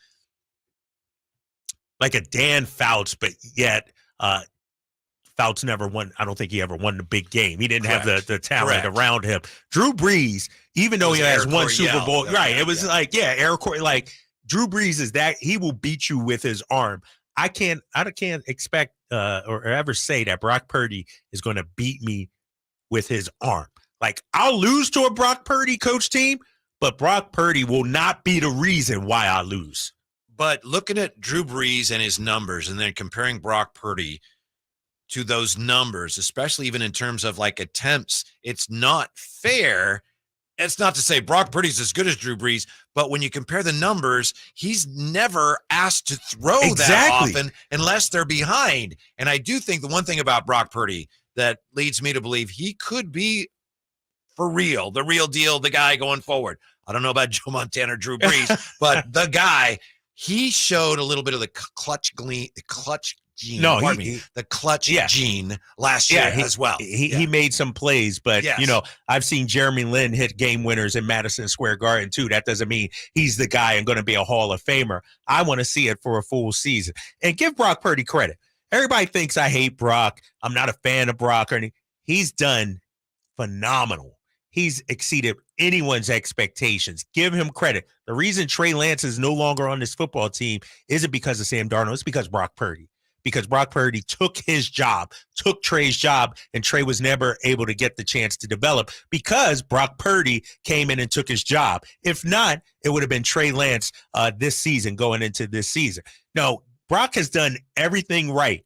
like a Dan Fouts, but yet Fouts never won. I don't think he ever won the big game. He didn't have the talent around him. Drew Brees, even though he has one Super Bowl, right? It was Air Court. Like, Drew Brees is that he will beat you with his arm. I can't expect or ever say that Brock Purdy is going to beat me with his arm. Like, I'll lose to a Brock Purdy coach team, but Brock Purdy will not be the reason why I lose. But looking at Drew Brees and his numbers and then comparing Brock Purdy to those numbers, especially even in terms of like attempts, it's not fair. It's not to say Brock Purdy's as good as Drew Brees, but when you compare the numbers, he's never asked to throw that often unless they're behind. And I do think the one thing about Brock Purdy that leads me to believe he could be for real, the real deal, the guy going forward. I don't know about Joe Montana or Drew Brees, but the guy, he showed a little bit of the clutch gene. The clutch gene last year as well. He made some plays, but I've seen Jeremy Lin hit game winners in Madison Square Garden too. That doesn't mean he's the guy and going to be a Hall of Famer. I want to see it for a full season. And give Brock Purdy credit. Everybody thinks I hate Brock. I'm not a fan of Brock or anything. He's done phenomenal. He's exceeded anyone's expectations. Give him credit. The reason Trey Lance is no longer on this football team isn't because of Sam Darnold. It's because Brock Purdy. Because Brock Purdy took his job, took Trey's job, and Trey was never able to get the chance to develop because Brock Purdy came in and took his job. If not, it would have been Trey Lance this season, going into this season. No, Brock has done everything right.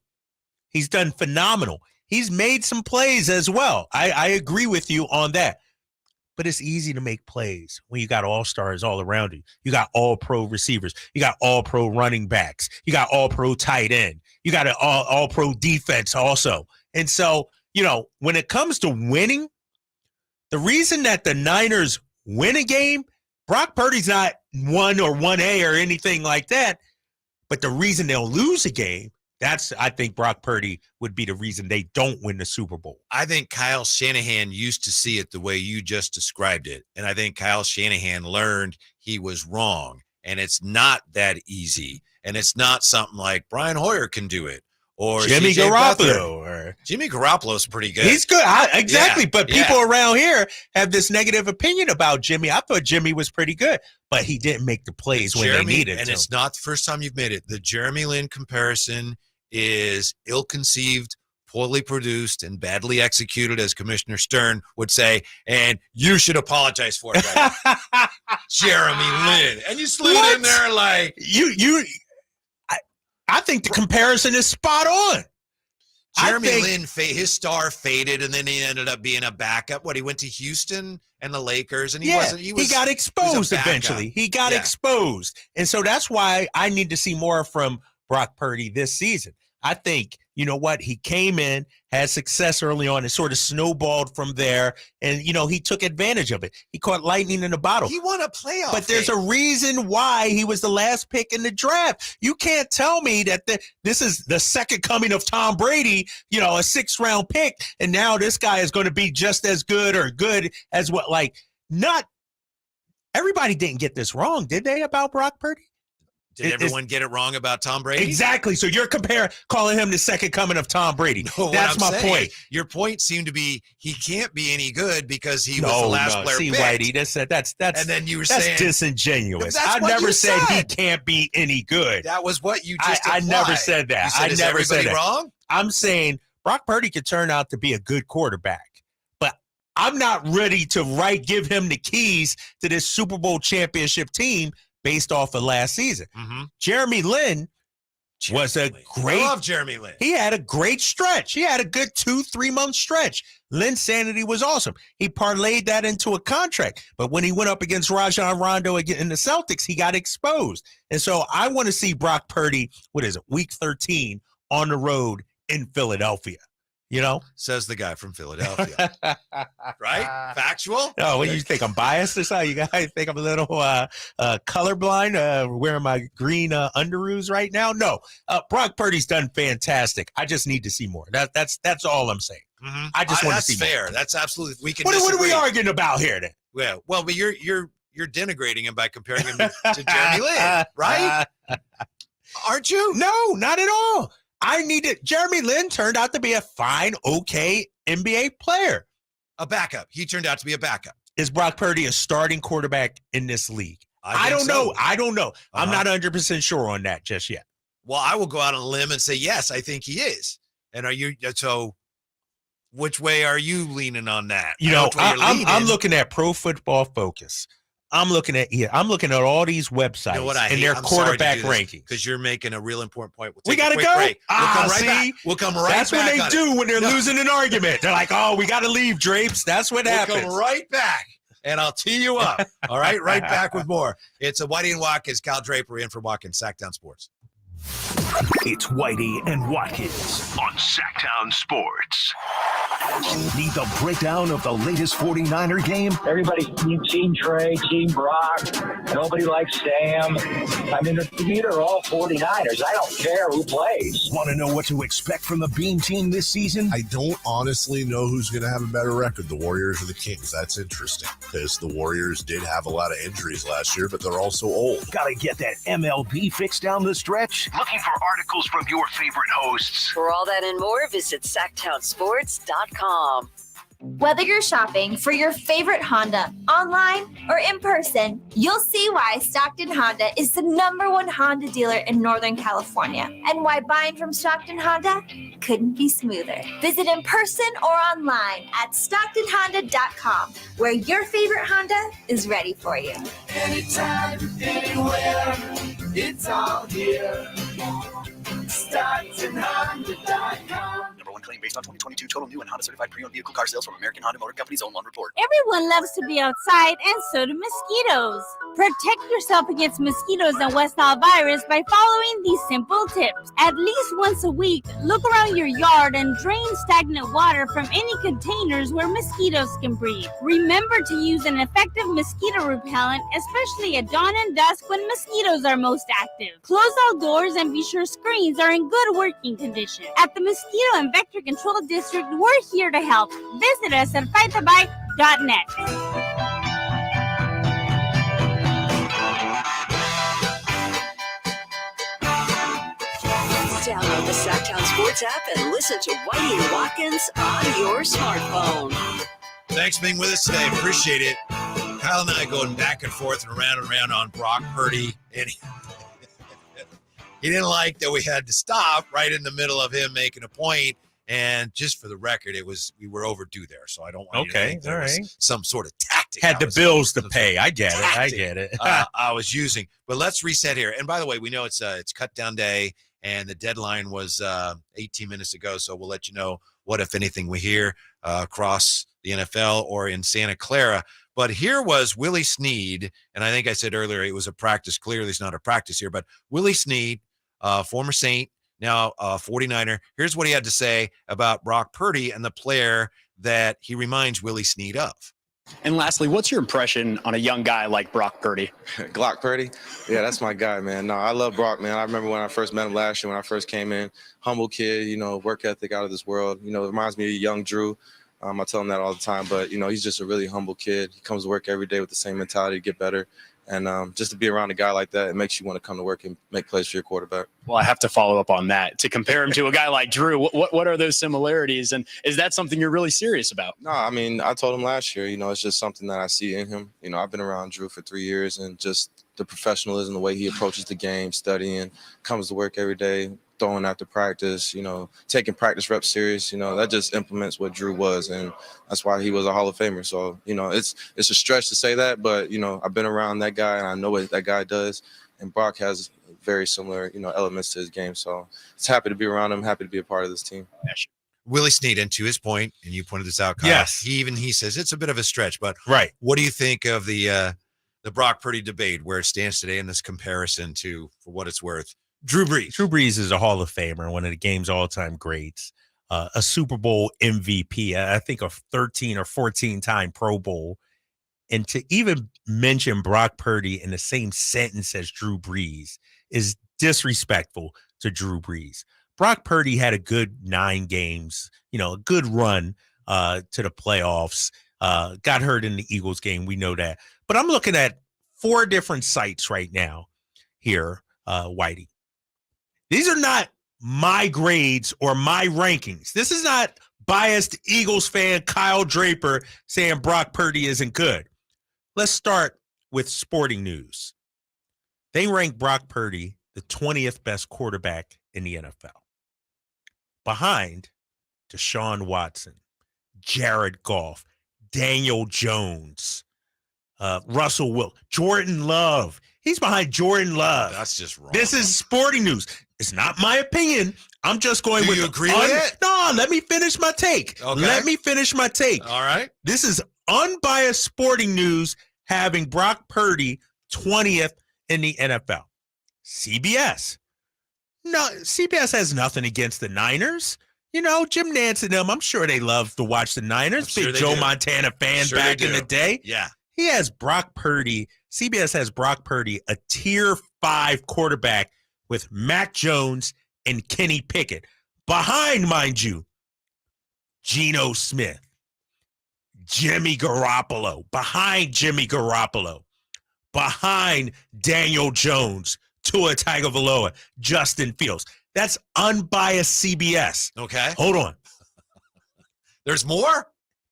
He's done phenomenal. He's made some plays as well. I agree with you on that. But it's easy to make plays when you got all-stars all around you. You got all-pro receivers. You got all-pro running backs. You got all-pro tight end. You got an all-pro defense also. And so, when it comes to winning, the reason that the Niners win a game, Brock Purdy's not 1 or 1A or anything like that. But the reason they'll lose a game, I think Brock Purdy would be the reason they don't win the Super Bowl. I think Kyle Shanahan used to see it the way you just described it. And I think Kyle Shanahan learned he was wrong. And it's not that easy. And it's not something like Brian Hoyer can do it. Or Jimmy Garoppolo. Jimmy Garoppolo's pretty good. He's good. Exactly. But people around here have this negative opinion about Jimmy. I thought Jimmy was pretty good, but he didn't make the plays when they needed. And it's not the first time you've made it. The Jeremy Lin comparison is ill-conceived, poorly produced, and badly executed, as Commissioner Stern would say, and you should apologize for it. Jeremy Lin. And you slid in there like... I think the comparison is spot on. Jeremy Lin, his star faded, and then he ended up being a backup. He went to Houston and the Lakers, and he got exposed eventually. He got exposed. And so that's why I need to see more from Brock Purdy this season. I think, he came in, had success early on, and sort of snowballed from there. And, he took advantage of it. He caught lightning in a bottle. He won a playoff. But there's a reason why he was the last pick in the draft. You can't tell me that this is the second coming of Tom Brady, a 6th-round pick, and now this guy is going to be just as good or good as what, not everybody didn't get this wrong, did they, about Brock Purdy? Did everyone get it wrong about Tom Brady? Exactly. So you're calling him the second coming of Tom Brady. No, that's my point. Your point seemed to be he can't be any good because he was the last player picked. Whitey, that's and then you were saying disingenuous. I never said he can't be any good. That was what you just I never said that. You said, I never said that. Wrong? I'm saying Brock Purdy could turn out to be a good quarterback, but I'm not ready to give him the keys to this Super Bowl championship team based off of last season. Jeremy Lin was a great. I love Jeremy Lin. He had a great stretch. He had a good 2-3 month stretch. Lin's sanity was awesome. He parlayed that into a contract. But when he went up against Rajon Rondo in the Celtics, he got exposed. And so I want to see Brock Purdy, week 13 on the road in Philadelphia. Says the guy from Philadelphia. Right? Factual? Oh, what, you think I'm biased or something? You guys think I'm a little colorblind, wearing my green underoos right now? No. Brock Purdy's done fantastic. I just need to see more. That's all I'm saying. I just want to see fair. more. That's absolutely. We can. What are we disagree. arguing about here then? Yeah. Well, but you're denigrating him by comparing him to Jeremy Lin, right? Aren't you? No, not at all. Jeremy Lin turned out to be a fine, okay NBA player. A backup. He turned out to be a backup. Is Brock Purdy a starting quarterback in this league? I don't know. I don't know. I'm not 100% sure on that just yet. Well, I will go out on a limb and say, yes, I think he is. And which way are you leaning on that? I'm looking at Pro Football Focus. I'm looking at all these websites and their quarterback ranking. Because you're making a real important point. We got to go. Break. We'll come right back. We'll come right That's back. That's what they do when they're losing an argument. They're like, oh, we got to leave, Drapes. That's what happens. We'll come right back, and I'll tee you up. All right, right back with more. It's a Whitey and Watkins, Kyle Draper in for Watkins, Sactown Sports. It's Whitey and Watkins on Sactown Sports. Need the breakdown of the latest 49er game? Everybody, Team Trey, Team Brock. Nobody likes Sam. I mean, to me, they're all 49ers. I don't care who plays. Want to know what to expect from the Beam team this season? I don't honestly know who's going to have a better record, the Warriors or the Kings. That's interesting because the Warriors did have a lot of injuries last year, but they're also old. Got to get that MLB fix down the stretch? Looking for articles from your favorite hosts. For all that and more, visit SactownSports.com. Whether you're shopping for your favorite Honda online or in person, you'll see why Stockton Honda is the #1 Honda dealer in Northern California and why buying from Stockton Honda couldn't be smoother. Visit in person or online at StocktonHonda.com, where your favorite Honda is ready for you. Anytime, anywhere, it's all here. StocktonHonda.com. #1 claim based on 2022 total new and Honda certified pre-owned vehicle car sales from American Honda Motor Company's own one report. Everyone loves to be outside, and so do mosquitoes. Protect yourself against mosquitoes and West Nile virus by following these simple tips. At least once a week, look around your yard and drain stagnant water from any containers where mosquitoes can breed. Remember to use an effective mosquito repellent, especially at dawn and dusk when mosquitoes are most active. Close all doors and be sure screens are in good working condition. At the Mosquito and Vector Control District, we're here to help. Visit us at fightthebite.net. Download the Sactown Sports app and listen to Whitey and Watkins on your smartphone. Thanks for being with us today. Appreciate it. Kyle and I going back and forth and around on Brock Purdy. And he didn't like that we had to stop right in the middle of him making a point. And just for the record, we were overdue there. So I don't want you to think there was some sort of tactic. Had the bills to pay. I get it. I was using. But let's reset here. And by the way, we know it's cutdown day. And the deadline was 18 minutes ago. So we'll let you know what, if anything, we hear across the NFL or in Santa Clara. But here was Willie Snead. And I think I said earlier it was a practice. Clearly, it's not a practice here. But Willie Snead, former Saint, now 49er. Here's what he had to say about Brock Purdy and the player that he reminds Willie Snead of. And lastly, what's your impression on a young guy like Brock Purdy? Glock Purdy? Yeah, that's my guy, man. No, I love Brock, man. I remember when I first met him last year when I first came in. Humble kid, work ethic out of this world. It reminds me of young Drew. I tell him that all the time. But, he's just a really humble kid. He comes to work every day with the same mentality to get better. And just to be around a guy like that, it makes you want to come to work and make plays for your quarterback. Well, I have to follow up on that. To compare him to a guy like Drew, what are those similarities? And is that something you're really serious about? No, I mean, I told him last year, it's just something that I see in him. I've been around Drew for 3 years, and just the professionalism, the way he approaches the game, studying, comes to work every day, throwing after practice, taking practice reps serious, that just implements what Drew was, and that's why he was a Hall of Famer. So, it's a stretch to say that, but, I've been around that guy, and I know what that guy does, and Brock has very similar, elements to his game. So it's happy to be around him, happy to be a part of this team. Willie Snead, and to his point, and you pointed this out, Kyle, yes, he says it's a bit of a stretch, but right. What do you think of the Brock Purdy debate, where it stands today in this comparison to, for what it's worth, Drew Brees? Drew Brees is a Hall of Famer, one of the game's all-time greats, a Super Bowl MVP, I think a 13 or 14-time Pro Bowl. And to even mention Brock Purdy in the same sentence as Drew Brees is disrespectful to Drew Brees. Brock Purdy had a good 9 games, a good run to the playoffs, got hurt in the Eagles game. We know that. But I'm looking at 4 different sites right now here, Whitey. These are not my grades or my rankings. This is not biased Eagles fan Kyle Draper saying Brock Purdy isn't good. Let's start with Sporting News. They rank Brock Purdy the 20th best quarterback in the NFL. Behind Deshaun Watson, Jared Goff, Daniel Jones, Russell Wilson, Jordan Love. He's behind Jordan Love. That's just wrong. This is Sporting News. It's not my opinion. I'm just going with. Do you agree with it? No, let me finish my take. Okay. Let me finish my take. All right. This is unbiased Sporting News having Brock Purdy 20th in the NFL. CBS. No, CBS has nothing against the Niners. Jim Nantz and them, I'm sure they love to watch the Niners. Sure Big Joe do. Montana fan back in the day. Yeah. He has Brock Purdy. CBS has Brock Purdy, a tier 5 quarterback with Mac Jones and Kenny Pickett. Behind, mind you, Geno Smith, Jimmy Garoppolo. Behind Jimmy Garoppolo. Behind Daniel Jones, Tua Tagovailoa, Justin Fields. That's unbiased CBS. Okay. Hold on. There's more?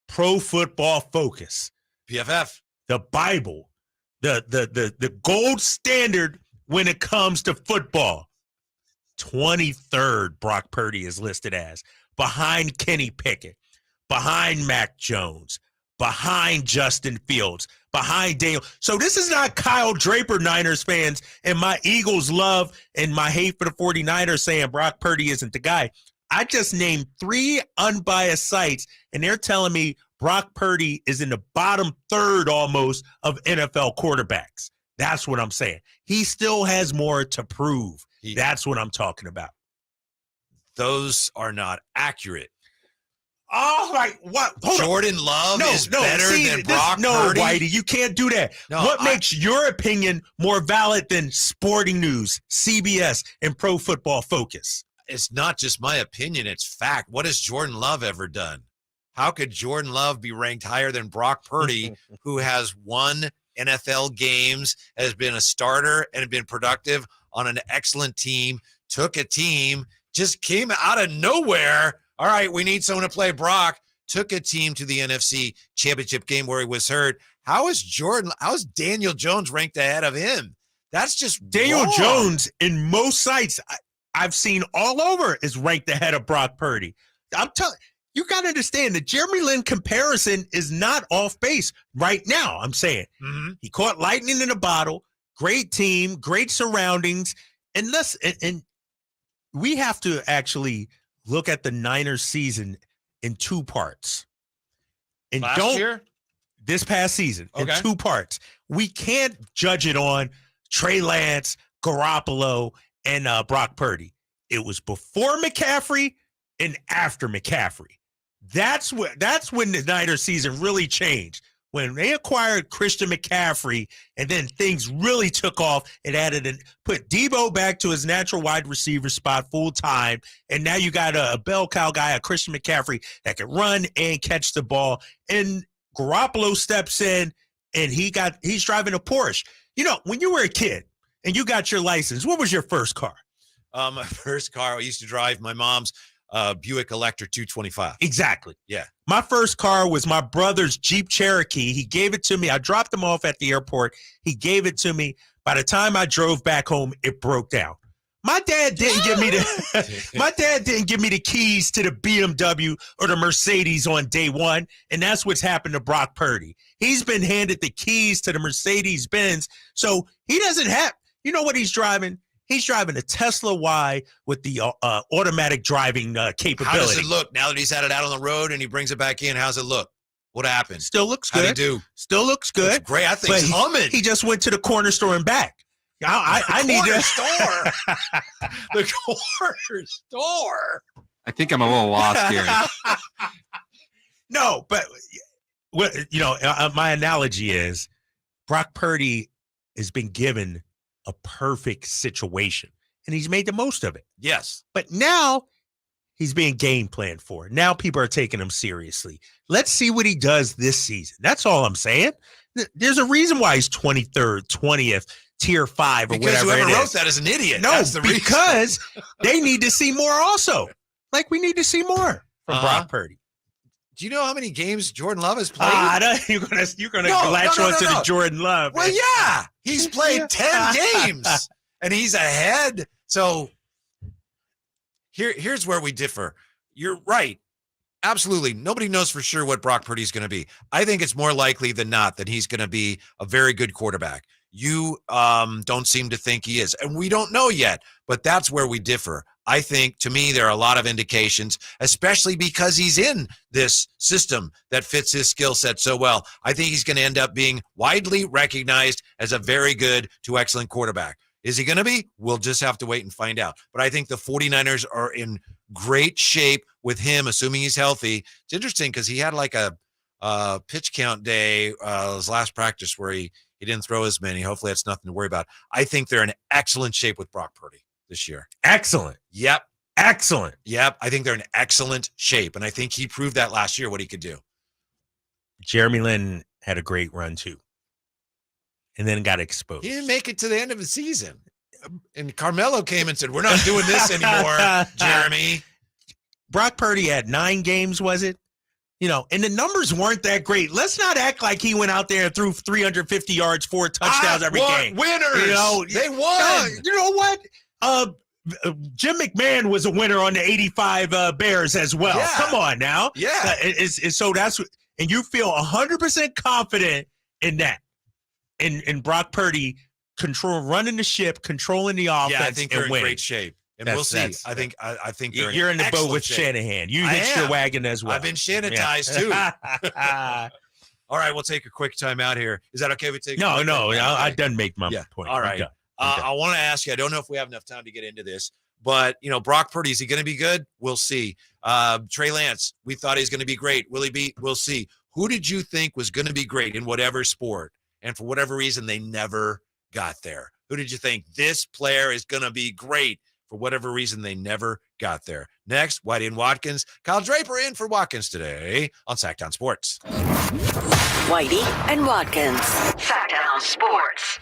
Pro Football Focus. PFF. The Bible. The gold standard when it comes to football. 23rd Brock Purdy is listed as. Behind Kenny Pickett. Behind Mac Jones. Behind Justin Fields. Behind Daniel. So this is not Kyle Draper, Niners fans, and my Eagles love and my hate for the 49ers saying Brock Purdy isn't the guy. I just named 3 unbiased sites, and they're telling me Brock Purdy is in the bottom 3rd almost of NFL quarterbacks. That's what I'm saying. He still has more to prove. That's what I'm talking about. Those are not accurate. Oh, my, what? Hold Jordan on. Love is better than Brock No, Purdy? Whitey, you can't do that. No, what makes your opinion more valid than Sporting News, CBS, and Pro Football Focus? It's not just my opinion, it's fact. What has Jordan Love ever done? How could Jordan Love be ranked higher than Brock Purdy, who has won NFL games, has been a starter, and been productive on an excellent team, took a team, just came out of nowhere. All right, we need someone to play Brock. Took a team to the NFC Championship game where he was hurt. How is Daniel Jones ranked ahead of him? That's just Daniel wrong. Jones in most sites I've seen all over is ranked ahead of Brock Purdy. I'm telling you, got to understand the Jeremy Lin comparison is not off base right now. I'm saying he caught lightning in a bottle. Great team, great surroundings, and we have to actually look at the Niners season in 2 parts. And this past season in 2 parts. We can't judge it on Trey Lance, Garoppolo, and Brock Purdy. It was before McCaffrey and after McCaffrey. That's when the Niners season really changed. When they acquired Christian McCaffrey, and then things really took off, it put Debo back to his natural wide receiver spot full time, and now you got a bell cow guy, a Christian McCaffrey that can run and catch the ball. And Garoppolo steps in, and he's driving a Porsche. When you were a kid and you got your license, what was your first car? My first car, I used to drive my mom's Buick Electra 225. Exactly. Yeah. My first car was my brother's Jeep Cherokee. He gave it to me. I dropped him off at the airport. He gave it to me. By the time I drove back home, it broke down. My dad didn't give me the keys to the BMW or the Mercedes on day one, and that's what's happened to Brock Purdy. He's been handed the keys to the Mercedes Benz, so he doesn't have. You know what he's driving? He's driving a Tesla Y with the automatic driving capability. How does it look now that he's had it out on the road and he brings it back in? How's it look? What happened? Still looks good. How'd he do? Still looks good. Looks great. I think he's humming. He just went to the corner store and back. I need to store. The corner store. I think I'm a little lost here. No, but my analogy is Brock Purdy has been given a perfect situation, and he's made the most of it. Yes. But now he's being game planned for. Now people are taking him seriously. Let's see what he does this season. That's all I'm saying. There's a reason why he's 23rd, 20th, tier 5 or because whatever it whoever is. wrote that is an idiot. No, That's the because reason. they need to see more also. Like we need to see more from Brock Purdy. Do you know how many games Jordan Love has played? You're gonna latch on to the Jordan Love. Well, yeah. He's played 10 games and he's ahead. So here's where we differ. You're right. Absolutely. Nobody knows for sure what Brock Purdy's going to be. I think it's more likely than not that he's going to be a very good quarterback. You don't seem to think he is. And we don't know yet, but that's where we differ. I think, to me, there are a lot of indications, especially because he's in this system that fits his skill set so well. I think he's going to end up being widely recognized as a very good to excellent quarterback. Is he going to be? We'll just have to wait and find out. But I think the 49ers are in great shape with him, assuming he's healthy. It's interesting because he had like a pitch count day, his last practice, where he didn't throw as many. Hopefully that's nothing to worry about. I think they're in excellent shape with Brock Purdy this year. Excellent. Yep. Excellent. Yep. I think they're in excellent shape. And I think he proved that last year, what he could do. Jeremy Lin had a great run too. And then got exposed. He didn't make it to the end of the season. And Carmelo came and said, we're not doing this anymore, Jeremy. Brock Purdy had 9 games, was it? And the numbers weren't that great. Let's not act like he went out there and threw 350 yards, 4 touchdowns every game. Winners. They won. You know what? Jim McMahon was a winner on the 85 Bears as well. Yeah. Come on now. Yeah. So that's – and you feel 100% confident in that. In Brock Purdy running the ship, controlling the offense, I think they're in winning. great shape. And we'll see. I think you're in the boat with Shanahan. You hitched your wagon as well. I've been Shanatized too. All right, we'll take a quick time out here. Is that okay? We take no. I done make my point. All right. I want to ask you. I don't know if we have enough time to get into this, but Brock Purdy, is he going to be good? We'll see. Trey Lance, we thought he's going to be great. Will he be? We'll see. Who did you think was going to be great in whatever sport? And for whatever reason, they never got there. Who did you think this player is going to be great? For whatever reason, they never got there. Next, Whitey and Watkins. Kyle Draper in for Watkins today on Sactown Sports. Whitey and Watkins. Sactown Sports.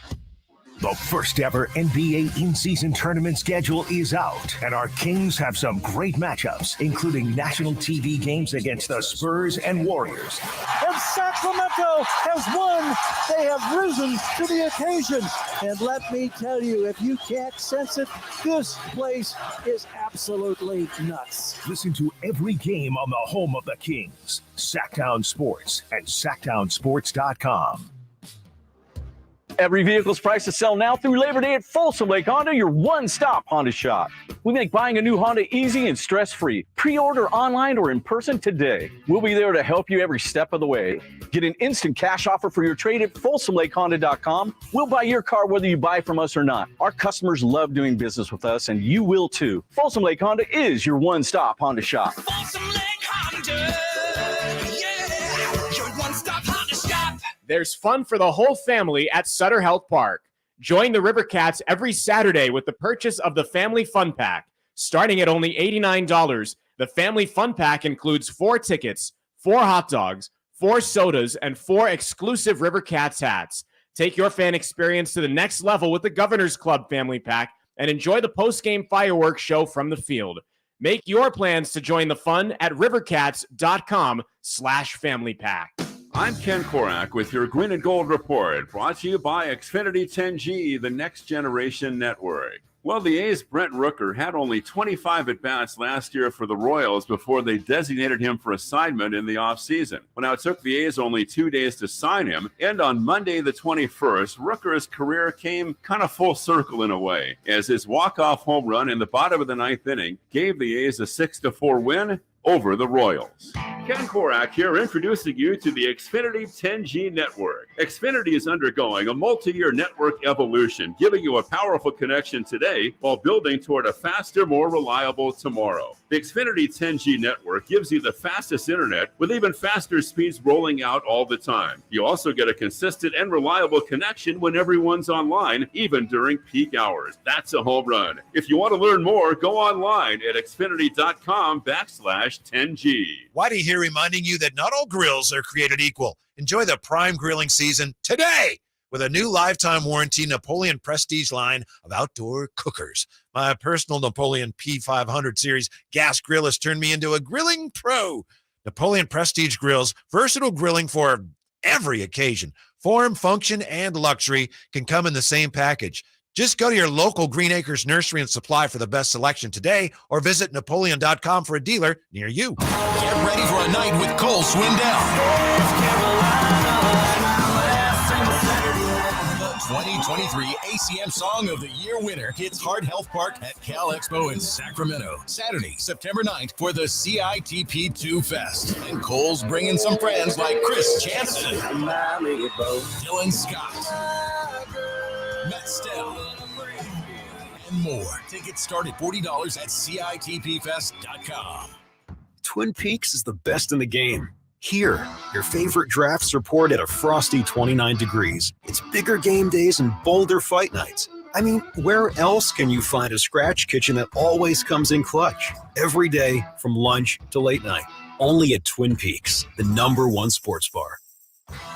The first ever NBA in-season tournament schedule is out, and our Kings have some great matchups, including national TV games against the Spurs and Warriors. And Sacramento has won. They have risen to the occasion. And let me tell you, if you can't sense it, this place is absolutely nuts. Listen to every game on the home of the Kings, Sactown Sports and SactownSports.com. Every vehicle's price to sell now through Labor Day at Folsom Lake Honda, your one-stop Honda shop. We make buying a new Honda easy and stress-free. Pre-order online or in person today. We'll be there to help you every step of the way. Get an instant cash offer for your trade at FolsomLakeHonda.com. We'll buy your car whether you buy from us or not. Our customers love doing business with us, and you will too. Folsom Lake Honda is your one-stop Honda shop. Folsom Lake Honda, yeah, your one-stop Honda shop. There's fun for the whole family at Sutter Health Park. Join the Rivercats every Saturday with the purchase of the Family Fun Pack. Starting at only $89, the Family Fun Pack includes 4 tickets, 4 hot dogs, 4 sodas, and 4 exclusive Rivercats hats. Take your fan experience to the next level with the Governor's Club Family Pack and enjoy the post-game fireworks show from the field. Make your plans to join the fun at rivercats.com/family pack. I'm Ken Korak with your Green and Gold Report, brought to you by Xfinity 10G, the next generation network. Well, the A's' Brent Rooker had only 25 at-bats last year for the Royals before they designated him for assignment in the offseason. Well, now it took the A's only 2 days to sign him, and on Monday the 21st, Rooker's career came kind of full circle in a way, as his walk-off home run in the bottom of the ninth inning gave the A's a 6-4 win over the Royals. Ken Korak here, introducing you to the Xfinity 10G network. Xfinity is undergoing a multi-year network evolution, giving you a powerful connection today while building toward a faster, more reliable tomorrow. The Xfinity 10G network gives you the fastest internet with even faster speeds rolling out all the time. You also get a consistent and reliable connection when everyone's online, even during peak hours. That's a home run. If you want to learn more, go online at xfinity.com/10G. Whitey here reminding you that not all grills are created equal. Enjoy the prime grilling season today with a new lifetime warranty Napoleon Prestige line of outdoor cookers. My personal Napoleon P500 series gas grill has turned me into a grilling pro. Napoleon Prestige grills, versatile grilling for every occasion. Form, function, and luxury can come in the same package. Just go to your local Green Acres Nursery and Supply for the best selection today, or visit Napoleon.com for a dealer near you. Get ready for a night with Cole Swindell. The 2023 ACM Song of the Year winner hits Heart Health Park at Cal Expo in Sacramento, Saturday, September 9th for the CITP2 Fest. And Cole's bringing some friends like Chris Jansen, Dylan Scott, Matt Stell, and more. Tickets start at $40 at CITPFest.com. Twin Peaks is the best in the game. Here, your favorite drafts are poured at a frosty 29 degrees. It's bigger game days and bolder fight nights. I mean, where else can you find a scratch kitchen that always comes in clutch? Every day, from lunch to late night. Only at Twin Peaks, the #1 sports bar.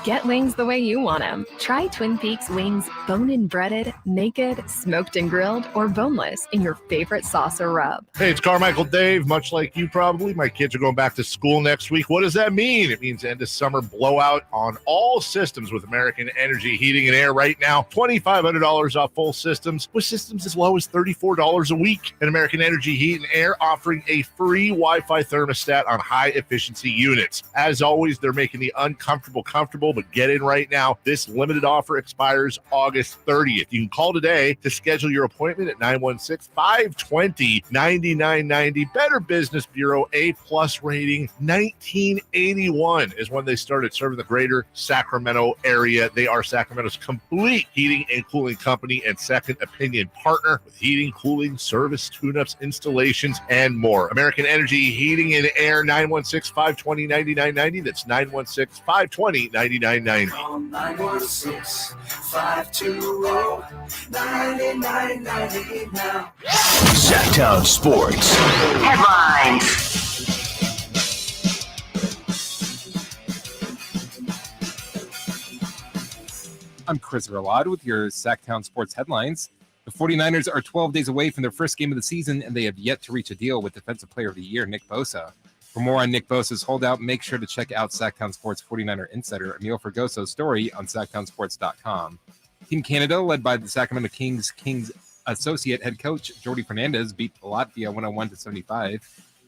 Get wings the way you want them. Try Twin Peaks wings bone-in breaded, naked, smoked and grilled, or boneless in your favorite sauce or rub. Hey, it's Carmichael Dave. Much like you probably, my kids are going back to school next week. What does that mean? It means end of summer blowout on all systems with American Energy Heating and Air right now. $2,500 off full systems, with systems as low as $34 a week. And American Energy Heat and Air offering a free Wi-Fi thermostat on high-efficiency units. As always, they're making the uncomfortable comfortable, but get in right now. This limited offer expires August 30th. You can call today to schedule your appointment at 916-520-9990. Better Business Bureau A+ rating. 1981 is when they started serving the greater Sacramento area. They are Sacramento's complete heating and cooling company and second opinion partner with heating, cooling, service, tune-ups, installations, and more. American Energy Heating and Air, 916-520-9990. That's 916-520-9990. Call 916-520-9990 now. Sactown Sports. Headlines. I'm Chris Verlad with your Sactown Sports headlines. The 49ers are 12 days away from their first game of the season, and they have yet to reach a deal with Defensive Player of the Year, Nick Bosa. For more on Nick Bosa's holdout, make sure to check out Sactown Sports 49er insider Emil Fergoso's story on SactownSports.com. Team Canada, led by the Sacramento Kings associate head coach Jordi Fernandez, beat Latvia 101-75.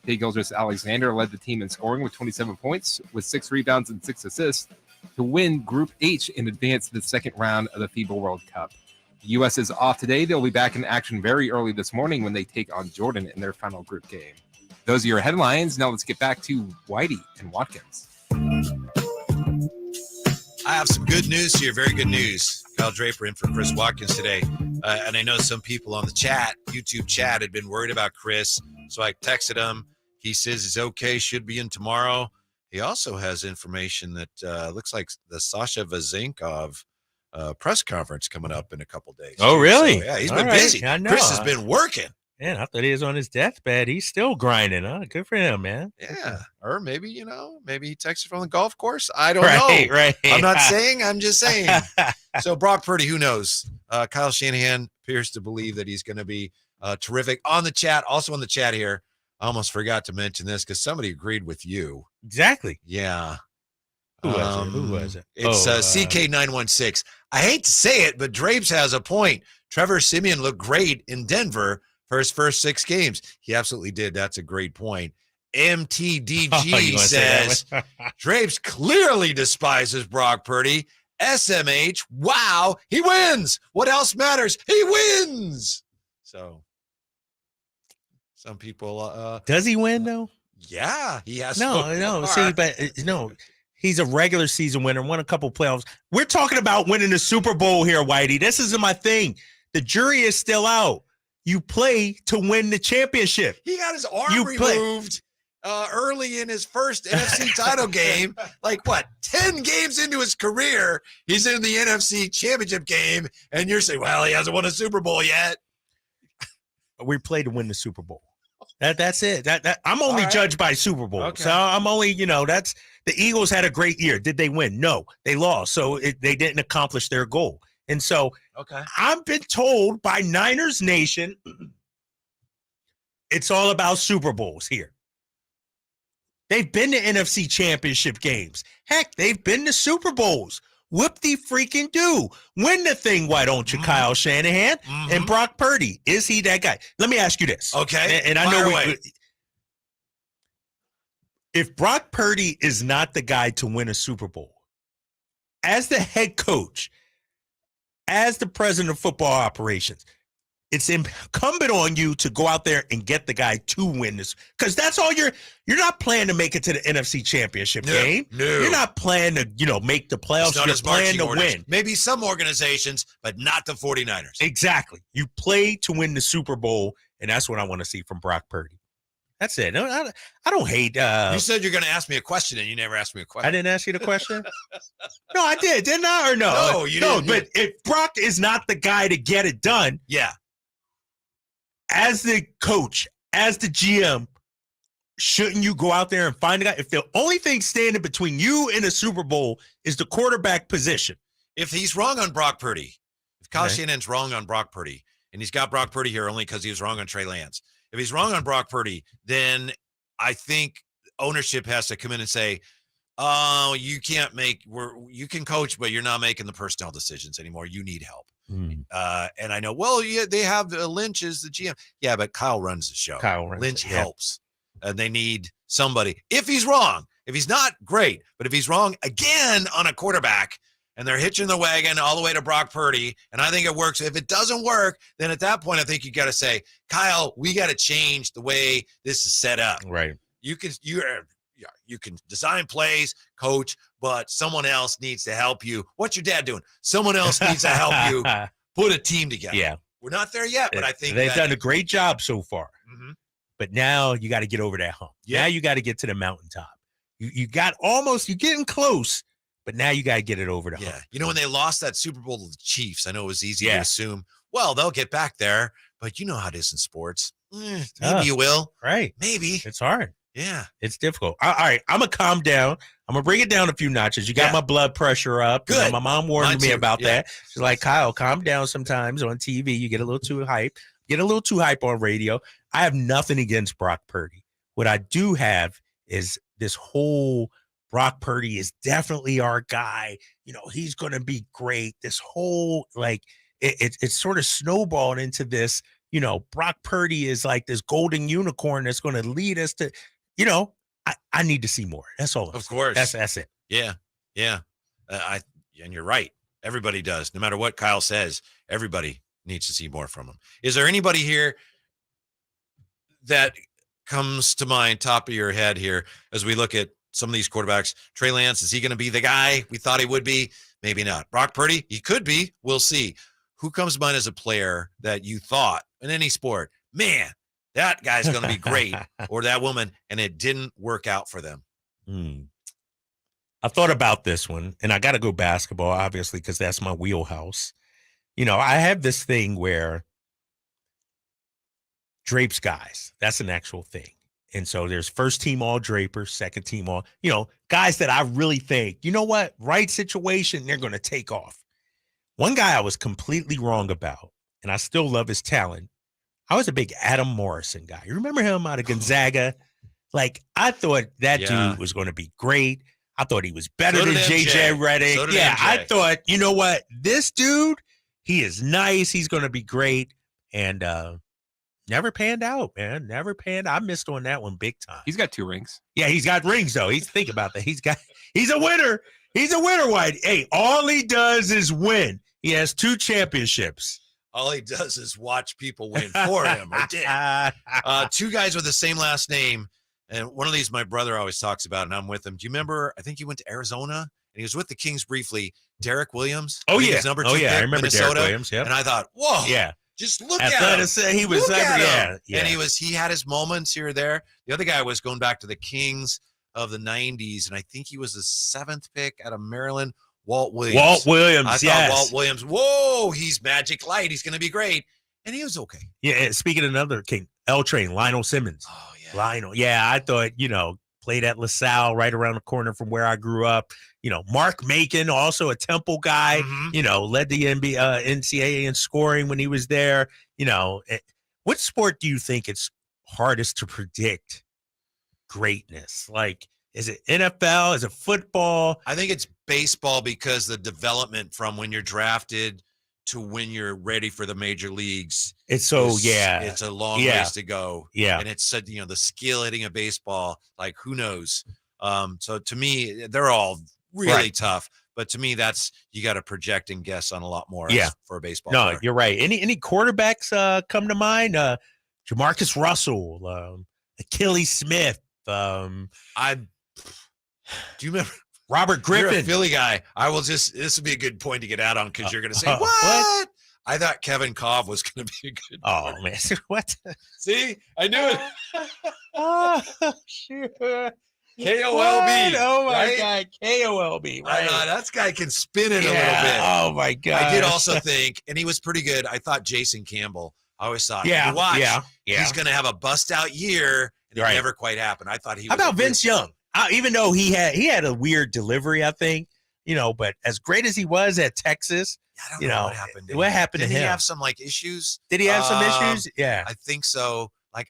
Tay Gilgeous-Alexander led the team in scoring with 27 points, with 6 rebounds and 6 assists, to win Group H and advance to the second round of the FIBA World Cup. The U.S. is off today. They'll be back in action very early this morning when they take on Jordan in their final group game. Those are your headlines. Now let's get back to Whitey and Watkins. I have some good news here, very good news. Kyle Draper in for Chris Watkins today. And I know some people on the chat, YouTube chat, had been worried about Chris, so I texted him. He says he's okay, should be in tomorrow. He also has information that looks like the Sasha Vezenkov press conference coming up in a couple days. Oh, really? So, yeah, he's been busy. I know. Chris has been working. Man, I thought he was on his deathbed. He's still grinding, huh? Good for him, man. Yeah. Or maybe, maybe he texted from the golf course. I don't know. Right. I'm not saying, I'm just saying. So Brock Purdy, who knows? Kyle Shanahan appears to believe that he's going to be terrific. On the chat, also on the chat here, I almost forgot to mention this because somebody agreed with you. Exactly. Yeah. Who was it? It's CK916. I hate to say it, but Drapes has a point. Trevor Siemian looked great in Denver for his first 6 games. He absolutely did. That's a great point. MTDG says, Drapes clearly despises Brock Purdy. SMH, wow, he wins. What else matters? He wins. So some people does he win though? Yeah, he has. No. See, but no, he's a regular season winner, won a couple playoffs. We're talking about winning the Super Bowl here, Whitey. This isn't my thing. The jury is still out. You play to win the championship. He got his arm removed early in his first NFC title game. Like, what, 10 games into his career, he's in the NFC championship game, and you're saying, well, he hasn't won a Super Bowl yet. We play to win the Super Bowl. That's it. I'm only judged by Super Bowl. Okay. So I'm only, that's the Eagles had a great year. Did they win? No, they lost. So they didn't accomplish their goal. And so I've been told by Niners Nation, it's all about Super Bowls here. They've been to NFC championship games. Heck, they've been to Super Bowls. Whoop-de-freaking-do. Win the thing, why don't you, Kyle Shanahan? And Brock Purdy, is he that guy? Let me ask you this. Okay. And I know if Brock Purdy is not the guy to win a Super Bowl, as the head coach, as the president of football operations, it's incumbent on you to go out there and get the guy to win this, because that's all you're not playing to make it to the NFC championship game. No. You're not playing to, make the playoffs. You're playing to win. Maybe some organizations, but not the 49ers. Exactly. You play to win the Super Bowl, and that's what I want to see from Brock Purdy. That's it. No, I don't hate. You said you're going to ask me a question, and you never asked me a question. I didn't ask you the question? No, I did. Didn't I? Or no? No, you didn't. But if Brock is not the guy to get it done. Yeah. As the coach, as the GM, shouldn't you go out there and find a guy? If the only thing standing between you and a Super Bowl is the quarterback position. If he's wrong on Brock Purdy, if Kyle Shanahan's wrong on Brock Purdy, and he's got Brock Purdy here only because he was wrong on Trey Lance. If he's wrong on Brock Purdy, then I think ownership has to come in and say, oh, you can't you can coach, but you're not making the personnel decisions anymore. You need help. And I know, well, yeah, they have Lynch as the GM. Yeah, but Kyle runs the show. Lynch helps. And they need somebody. If he's wrong, if he's not, great. But if he's wrong again on a quarterback and they're hitching the wagon all the way to Brock Purdy, and I think it works. If it doesn't work, then at that point, I think you got to say, Kyle, we got to change the way this is set up. Right. You can design plays, coach, but someone else needs to help you. What's your dad doing? Someone else needs to help you put a team together. Yeah. We're not there yet, but I think they've done a great job so far. But now you got to get over that hump. Yeah. Now you got to get to the mountaintop. You're getting close, but now you got to get it over the hump. You know, when they lost that Super Bowl to the Chiefs, I know it was easy to assume, well, they'll get back there, but you know how it is in sports. Maybe you will. Right. Maybe. It's hard. Yeah. It's difficult. All right. I'm going to calm down. I'm going to bring it down a few notches. You got my blood pressure up. Good. You know, my mom warned me about that. She's like, Kyle, calm down sometimes on TV. You get a little too hype. Get a little too hype on radio. I have nothing against Brock Purdy. What I do have is this whole Brock Purdy is definitely our guy. You know, he's going to be great. This whole, it's sort of snowballed into this, Brock Purdy is like this golden unicorn that's going to lead us to, I need to see more. That's all. Of course. That's it. Yeah. Yeah. And you're right. Everybody does. No matter what Kyle says, everybody needs to see more from him. Is there anybody here that comes to mind, top of your head here, as we look at some of these quarterbacks? Trey Lance, is he going to be the guy we thought he would be? Maybe not. Brock Purdy, he could be. We'll see. Who comes to mind as a player that you thought in any sport, man, that guy's going to be great, or that woman, and it didn't work out for them? I thought about this one, and I got to go basketball, obviously, because that's my wheelhouse. I have this thing where Drapes guys, that's an actual thing. And so there's first team all Draper, second team all, guys that I really think, you know what, right situation, they're going to take off. One guy I was completely wrong about, and I still love his talent. I was a big Adam Morrison guy. You remember him out of Gonzaga? I thought that dude was going to be great. I thought he was better than JJ Redick. I thought, you know what, this dude, He is nice. He's going to be great. And never panned out, man. Never panned. I missed on that one big time. He's got 2 rings. Yeah, he's got rings, though. Think about that. He's a winner. He's a winner, White. Hey, all he does is win. He has 2 championships. All he does is watch people win for him. Or did. 2 guys with the same last name. And one of these my brother always talks about, and I'm with him. Do you remember, I think he went to Arizona, and he was with the Kings briefly, Derek Williams. Oh, yeah. Number 2 I pick, remember Minnesota. Derek Williams, yeah. And I thought, whoa. Yeah. Just look at him. He was, yeah. And he had his moments here or there. The other guy was going back to the Kings of the 90s, and I think he was the 7th pick out of Maryland, Walt Williams. Walt Williams, I thought Walt Williams, whoa, he's magic light. He's going to be great. And he was okay. Yeah, and speaking of another King, L-Train, Lionel Simmons. Oh, yeah. Lionel. Yeah, I thought, played at LaSalle right around the corner from where I grew up. Mark Macon, also a Temple guy, led the NCAA in scoring when he was there. What sport do you think it's hardest to predict greatness? Like, is it NFL? Is it football? I think it's baseball because the development from when you're drafted to when you're ready for the major leagues. It's a long ways to go. Yeah. And it's the skill hitting of baseball, like who knows? So to me, they're all really tough. But to me, you got to project and guess on a lot more for a baseball player. You're right. Any quarterbacks come to mind? Jamarcus Russell, Achilles Smith. Do you remember Robert Griffin? You're a Philly guy. This would be a good point to get out on because you're going to say, what? I thought Kevin Cobb was going to be a good Oh, man. What? See? I knew it. Oh, sure. KOLB. Oh, my right? God. KOLB. Right. That guy can spin it a little bit. Oh, my God. I did also think, and he was pretty good, I thought Jason Campbell. I always thought, you watch, he's going to have a bust-out year, and it never quite happened. I thought he was. How about Vince Young? Even though he had a weird delivery, I think, but as great as he was at Texas, I don't know what happened to him. What happened to him? Did he have some issues? Did he have some issues? Yeah. I think so. I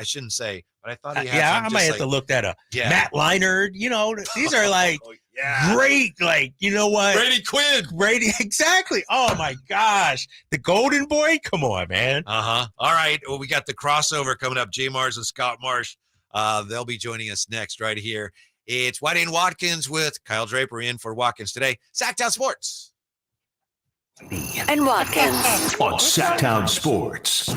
shouldn't say, but I thought he had I some might have to look that up. Yeah. Matt Leinart, these are great, you know what? Brady Quinn. Exactly. Oh my gosh. The Golden Boy? Come on, man. Uh-huh. All right. Well, we got the crossover coming up. Jay Mars and Scott Marsh. They'll be joining us next right here. It's Whitey and Watkins with Kyle Draper in for Watkins today. Sactown Sports. And Watkins. On Sactown Sports.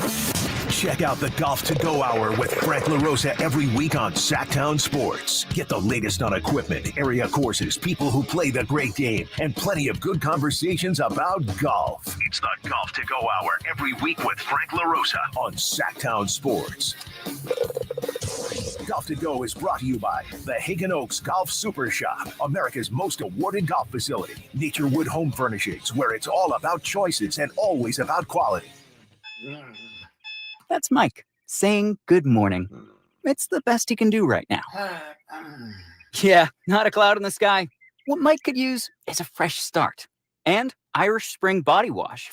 Check out the Golf to Go Hour with Frank LaRosa every week on Sactown Sports. Get the latest on equipment, area courses, people who play the great game, and plenty of good conversations about golf. It's the Golf to Go Hour every week with Frank LaRosa on Sactown Sports. Golf to Go is brought to you by the Hagen Oaks Golf Super Shop, America's most awarded golf facility. Nature Wood Home Furnishings, where it's all about choices and always about quality. That's Mike saying good morning. It's the best he can do right now. Yeah, not a cloud in the sky. What Mike could use is a fresh start. And Irish Spring Body Wash.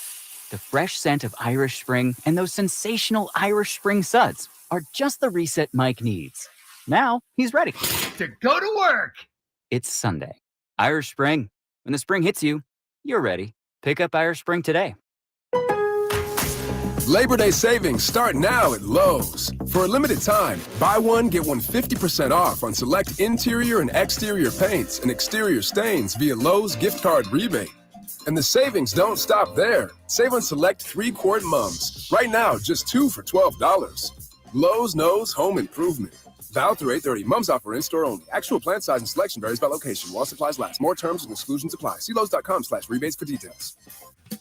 The fresh scent of Irish Spring and those sensational Irish Spring suds are just the reset Mike needs. Now he's ready to go to work. It's Sunday. Irish Spring. When the spring hits you, you're ready. Pick up Irish Spring today. Labor Day savings start now at Lowe's. For a limited time, buy one, get one 50% off on select interior and exterior paints and exterior stains via Lowe's gift card rebate. And the savings don't stop there. Save on select 3-quart mums. Right now, just 2 for $12. Lowe's knows home improvement. Valid through 8/30. Mums offer in-store only. Actual plant size and selection varies by location. While supplies last. More terms and exclusions apply. See Lowe's.com/rebates for details.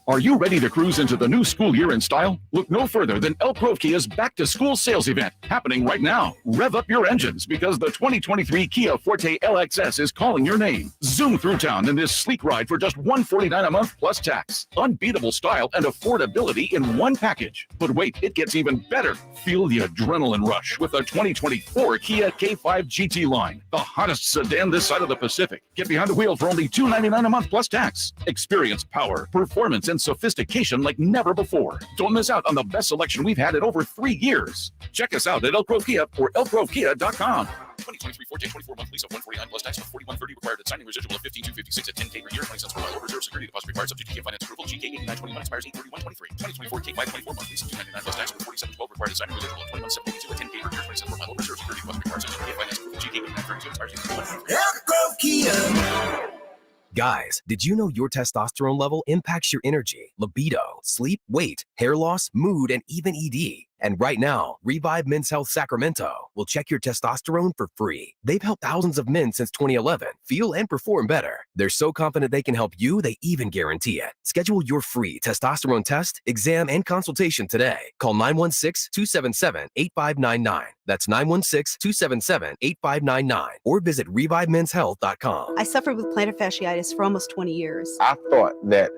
Are you ready to cruise into the new school year in style? Look no further than Elk Grove Kia's back-to-school sales event happening right now. Rev up your engines because the 2023 Kia Forte LXS is calling your name. Zoom through town in this sleek ride for just $149 a month plus tax. Unbeatable style and affordability in one package. But wait, it gets even better. Feel the adrenaline rush with the 2024 Kia K5 GT line, the hottest sedan this side of the Pacific. Get behind the wheel for only $299 a month plus tax. Experience power, performance, and sophistication like never before. Don't miss out on the best selection we've had in over 3 years. Check us out at Elk Grove Kia or elkgrovekia.com. 2023 Forte 24-month lease of $149 plus tax of $41.30 required at signing residual of $15,256 at $10K per year, 20 cents per mile over reserve security deposit required subject to finance approval. GK 8921 expires 8/31/23. 2024 K5 24-month lease of $299 plus tax of $47.12 required at signing residual of $21,782 at $10K per year, 20 cents per mile over reserve security deposit required subject to finance approval. GK 8932 expires 8/31/23. Guys, did you know your testosterone level impacts your energy, libido, sleep, weight, hair loss, mood, and even ED? And right now, Revive Men's Health Sacramento will check your testosterone for free. They've helped thousands of men since 2011 feel and perform better. They're so confident they can help you, they even guarantee it. Schedule your free testosterone test, exam, and consultation today. Call 916-277-8599. That's 916-277-8599. Or visit ReviveMen'sHealth.com. I suffered with plantar fasciitis for almost 20 years. I thought that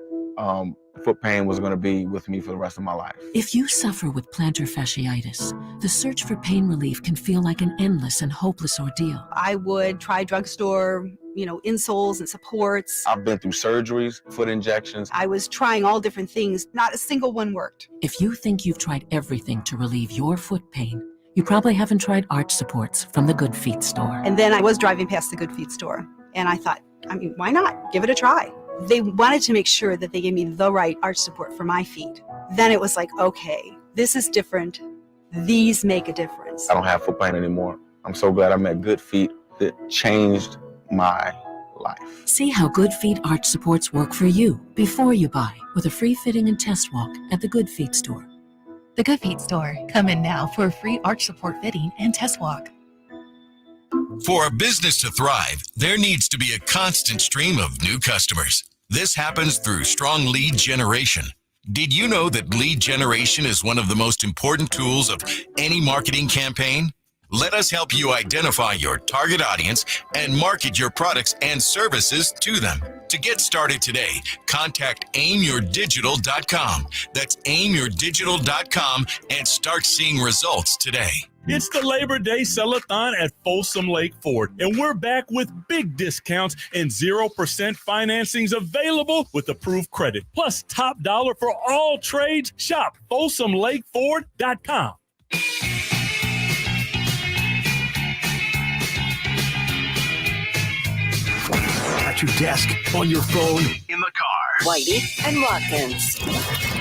foot pain was going to be with me for the rest of my life. If you suffer with plantar fasciitis, the search for pain relief can feel like an endless and hopeless ordeal. I would try drugstore, insoles and supports. I've been through surgeries, foot injections. I was trying all different things. Not a single one worked. If you think you've tried everything to relieve your foot pain, you probably haven't tried arch supports from the Good Feet store. And then I was driving past the Good Feet store, and I thought, why not? Give it a try. They wanted to make sure that they gave me the right arch support for my feet. Then it was like, okay, this is different. These make a difference. I don't have foot pain anymore. I'm so glad I met Good Feet. That changed my life. See how Good Feet arch supports work for you before you buy with a free fitting and test walk at the Good Feet store. The Good Feet store. Come in now for a free arch support fitting and test walk. For a business to thrive, there needs to be a constant stream of new customers. This happens through strong lead generation. Did you know that lead generation is one of the most important tools of any marketing campaign? Let us help you identify your target audience and market your products and services to them. To get started today, contact aimyourdigital.com. That's aimyourdigital.com and start seeing results today. It's the Labor Day Sell-a-thon at Folsom Lake Ford, and we're back with big discounts and 0% financings available with approved credit. Plus top dollar for all trades. Shop FolsomLakeFord.com. At your desk, on your phone, In the car. Whitey and Watkins.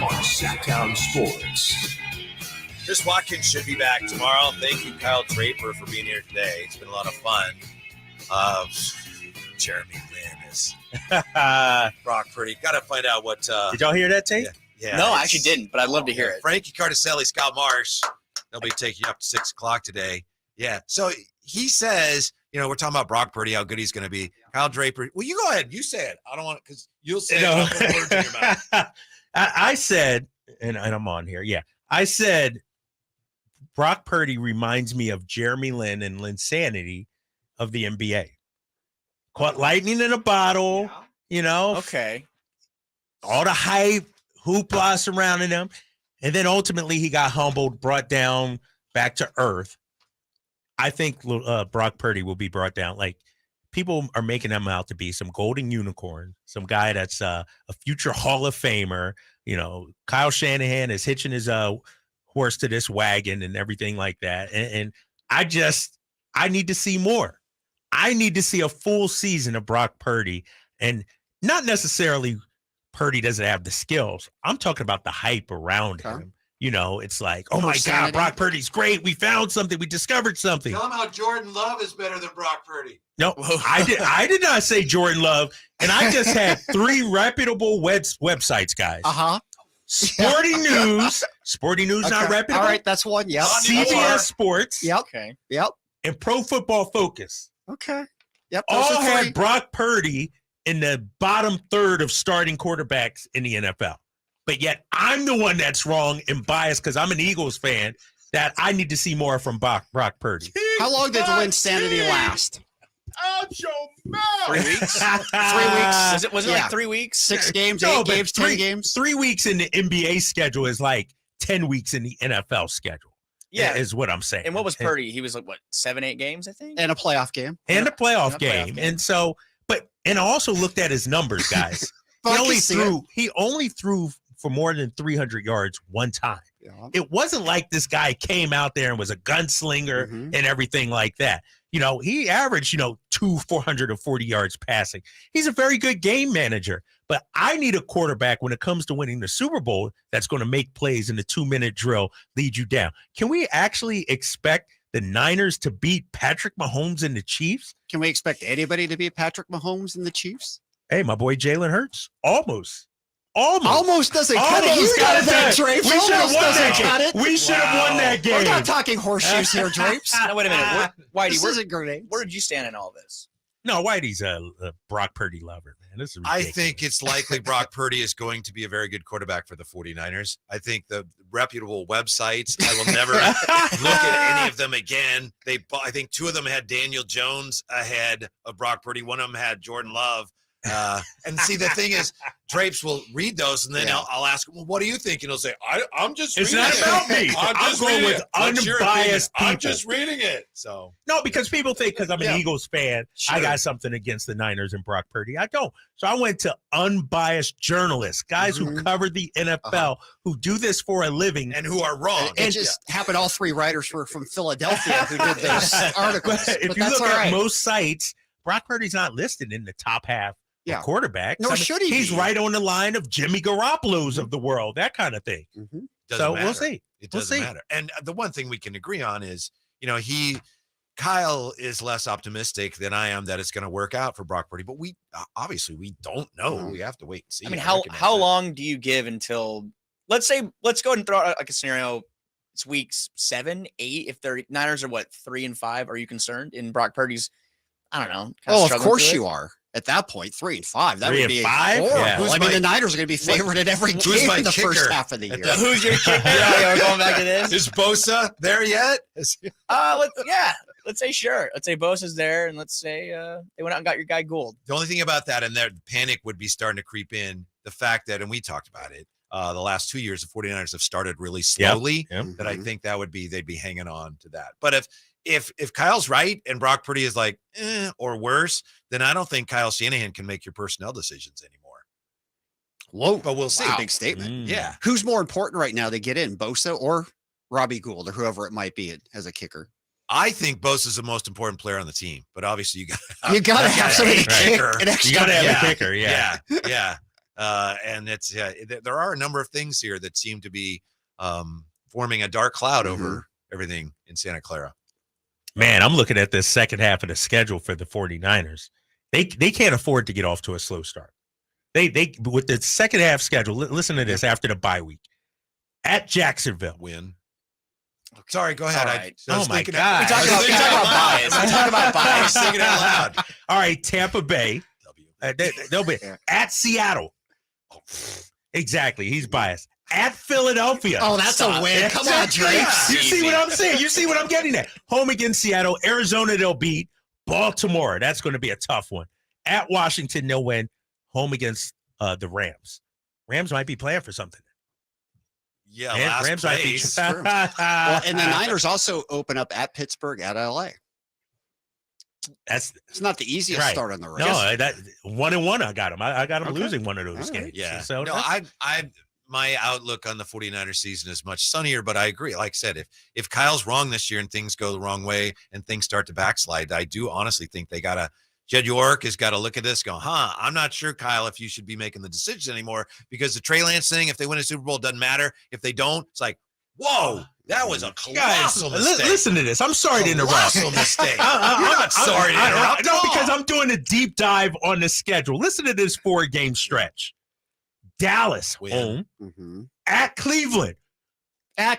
on Sactown Sports. Chris Watkins should be back tomorrow. Thank you, Kyle Draper, for being here today. It's been a lot of fun. Jeremy Lin is Brock Purdy. Got to find out what. Did y'all hear that tape? Yeah. No, I actually didn't, but I'd love to hear it. Frankie Cardicelli, Scott Marsh. They'll be taking you up to 6 o'clock today. Yeah. So he says, we're talking about Brock Purdy, how good he's going to be. Kyle Draper. Well, you go ahead. You say it. I don't want it because you'll say it. I'll put words in your mouth. I said, and I'm on here. Yeah. I said, Brock Purdy reminds me of Jeremy Lin and Linsanity of the NBA. Caught lightning in a bottle, Okay. all the hype, hoopla surrounding him. And then ultimately he got humbled, brought down back to earth. I think Brock Purdy will be brought down. Like, people are making him out to be some golden unicorn, some guy that's a future Hall of Famer. Kyle Shanahan is hitching his horse to this wagon and everything like that. And I need to see more. I need to see a full season of Brock Purdy, and not necessarily Purdy doesn't have the skills. I'm talking about the hype around him. It's like, oh my God, Brock Purdy's great. We found something. We discovered something. Tell him how Jordan Love is better than Brock Purdy. No, I did not say Jordan Love. And I just had 3 reputable websites, guys. Uh-huh. Sporting News. Sporting News, not reputable. All right, that's one. Yep. CBS Sports. Yep. Okay. Yep. And Pro Football Focus. Okay. Yep. All had Brock Purdy in the bottom third of starting quarterbacks in the NFL. But yet I'm the one that's wrong and biased because I'm an Eagles fan that I need to see more from Brock Purdy. How long did Linsanity last? Out your mouth. 3 weeks? 3 weeks? Was it like 3 weeks? 6 games, 8 games, 10 games? 3 weeks in the NBA schedule is like 10 weeks in the NFL schedule. Yeah. Is what I'm saying. And what was Purdy? He was like, 7, 8 games, I think? And a playoff game. And a playoff game. And so, and I also looked at his numbers, guys. He only threw for more than 300 yards one time. Yeah. It wasn't like this guy came out there and was a gunslinger and everything like that. He averaged, 440 yards passing. He's a very good game manager, but I need a quarterback when it comes to winning the Super Bowl that's going to make plays in the 2-minute drill, lead you down. Can we actually expect the Niners to beat Patrick Mahomes and the Chiefs? Can we expect anybody to beat Patrick Mahomes and the Chiefs? Hey, my boy Jalen Hurts. Almost doesn't cut it. You know that, Drapes. We should have won that game. We should have won that game. We're not talking horseshoes here, Drapes. No, wait a minute. Whitey, this isn't great. Where did you stand in all this? No, Whitey's a Brock Purdy lover, man. This is ridiculous. I think it's likely Brock Purdy is going to be a very good quarterback for the 49ers. I think the reputable websites, I will never look at any of them again. I think 2 of them had Daniel Jones ahead of Brock Purdy. One of them had Jordan Love. And see, the thing is, Drapes will read those, and then I'll ask him, well, what do you think? And he'll say, I'm just it's reading not about me. I'm going with unbiased people. I'm just reading it. So no, because people think because I'm an Eagles fan, I got something against the Niners and Brock Purdy. I don't. So I went to unbiased journalists, guys who cover the NFL, who do this for a living. And who are wrong. It just happened all 3 writers were from Philadelphia who did those articles. But if you look at most sites, Brock Purdy's not listed in the top half. Quarterback. Nor should he He's be. right on the line of Jimmy Garoppolo's of the world, that kind of thing. So matter. we'll see. It doesn't matter. And the one thing we can agree on is, Kyle is less optimistic than I am that it's going to work out for Brock Purdy, but we don't know. We have to wait and see. I mean, how long do you give until let's go ahead and throw out like a scenario. It's weeks 7, 8. If the Niners are 3-5, are you concerned in Brock Purdy's? I don't know. Oh, of course you are. At that point, 3-5. That would be 5? horrible. Yeah. I mean, the Niners are going to be favored in every game in the first half of the year. Who's your kicker? We're going back to this. Is Bosa there yet? Let's say sure. Let's say Bosa's there, and let's say they went out and got your guy Gould. The only thing about that, and their panic would be starting to creep in, the fact that, and we talked about it, the last 2 years, the 49ers have started really slowly, that I think they'd be hanging on to that. But if Kyle's right and Brock Purdy is like, or worse, then I don't think Kyle Shanahan can make your personnel decisions anymore. Whoa. But we'll see. Wow. Big statement. Yeah. Who's more important right now to get in, Bosa or Robbie Gould or whoever it might be as a kicker? I think Bosa's the most important player on the team, but obviously you got to have somebody to kick. You got to have a kicker. Yeah. And it's there are a number of things here that seem to be forming a dark cloud over everything in Santa Clara. Man, I'm looking at the second half of the schedule for the 49ers. They can't afford to get off to a slow start. They with the second half schedule, listen to this after the bye week. At Jacksonville. Win. Sorry, go ahead. Right. Oh my God. We talk about bias. I talk about bias. Thinking out loud. All right, Tampa Bay. They'll be at Seattle. Exactly. He's biased. At Philadelphia. Oh, that's a win. Come on, Drake. You see what I'm saying? You see what I'm getting at? Home against Seattle. Arizona, they'll beat. Baltimore, that's going to be a tough one. At Washington, they'll win. Home against the Rams. Rams might be playing for something. Yeah, Rams might be. Well, and the Niners also open up at Pittsburgh, at LA. It's not the easiest start on the road. No, that 1-1. I got them. I got them losing one of those games. Yeah. So no, my outlook on the 49ers season is much sunnier, but I agree. Like I said, if Kyle's wrong this year and things go the wrong way and things start to backslide, I do honestly think Jed York has got to look at this, go, I'm not sure, Kyle, if you should be making the decision anymore, because the Trey Lance thing, if they win a Super Bowl, doesn't matter. If they don't, it's like, whoa, that was a colossal mistake. Listen to this. I'm sorry to interrupt. Colossal mistake. You're not sorry to interrupt. No, because I'm doing a deep dive on the schedule. Listen to this 4-game stretch. Dallas home at Cleveland.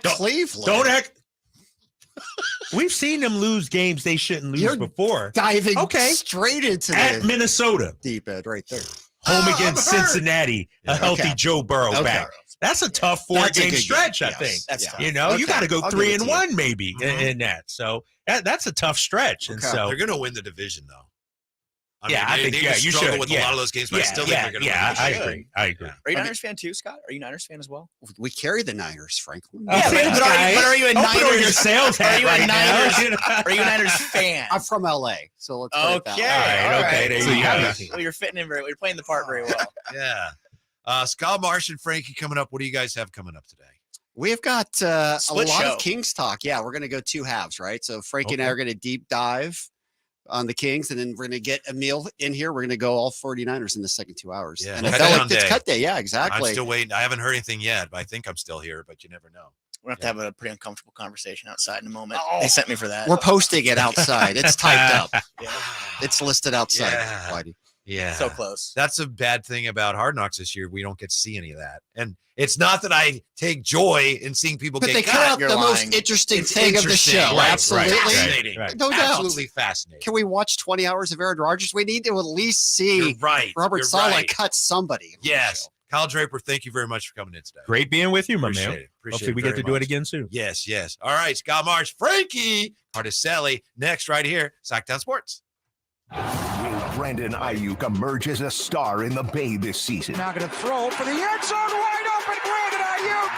Cleveland. Don't act. We've seen them lose games they shouldn't lose before. Diving straight into at Minnesota. Deep end right there. Home against Cincinnati. A healthy Joe Burrow back. That's a tough 4-game stretch, I think. That's tough. You got to go 3-1 maybe in that. So that's a tough stretch. And so they're going to win the division, though. I think you struggle with a lot of those games, but I still think they're going to win. I agree. Are you a Niners fan too, Scott? Are you a Niners fan as well? We carry the Niners, Franklin. Yeah, but are you a Niners? Your sales hat Are you a Niners fan? I'm from LA, so let's okay. All right. There you go. Well, you're fitting in you're playing the part very well. Yeah. Scott Marsh and Frankie coming up. What do you guys have coming up today? We've got a lot show. of Kings talk. Yeah, we're going to go 2 halves, right? So Frankie and I are going to deep dive on the Kings, and then we're going to get a meal in here. We're going to go all 49ers in the second 2 hours. Yeah, And it cut felt down like it's day. cut day. Yeah, exactly. I'm still waiting. I haven't heard anything yet, but I think I'm still here, but you never know. We're going to have to have a pretty uncomfortable conversation outside in a moment. They sent me for that. We're posting it outside. It's typed up. Yeah. It's listed outside. Yeah. Whitey. Yeah. So close. That's a bad thing about Hard Knocks this year. We don't get to see any of that. And it's not that I take joy in seeing people But get they cut. cut out You're the lying. most interesting It's thing of the interesting. show. Right, Absolutely. Fascinating. No doubt. Absolutely fascinating. Can we watch 20 hours of Aaron Rodgers? We need to at least see You're right. Robert You're Saleh right. cut somebody. Yes. Kyle Draper, thank you very much for coming in today. Great being with you, my Appreciate man. it. Appreciate Hopefully it we get very to do it much. again soon. Yes, yes. All right, Scott Marsh, Frankie Articelli, next right here, Sactown Sports. Will Brandon Ayuk emerge as a star in the Bay this season? Now going to throw for the end zone, wide open, Brandon Ayuk.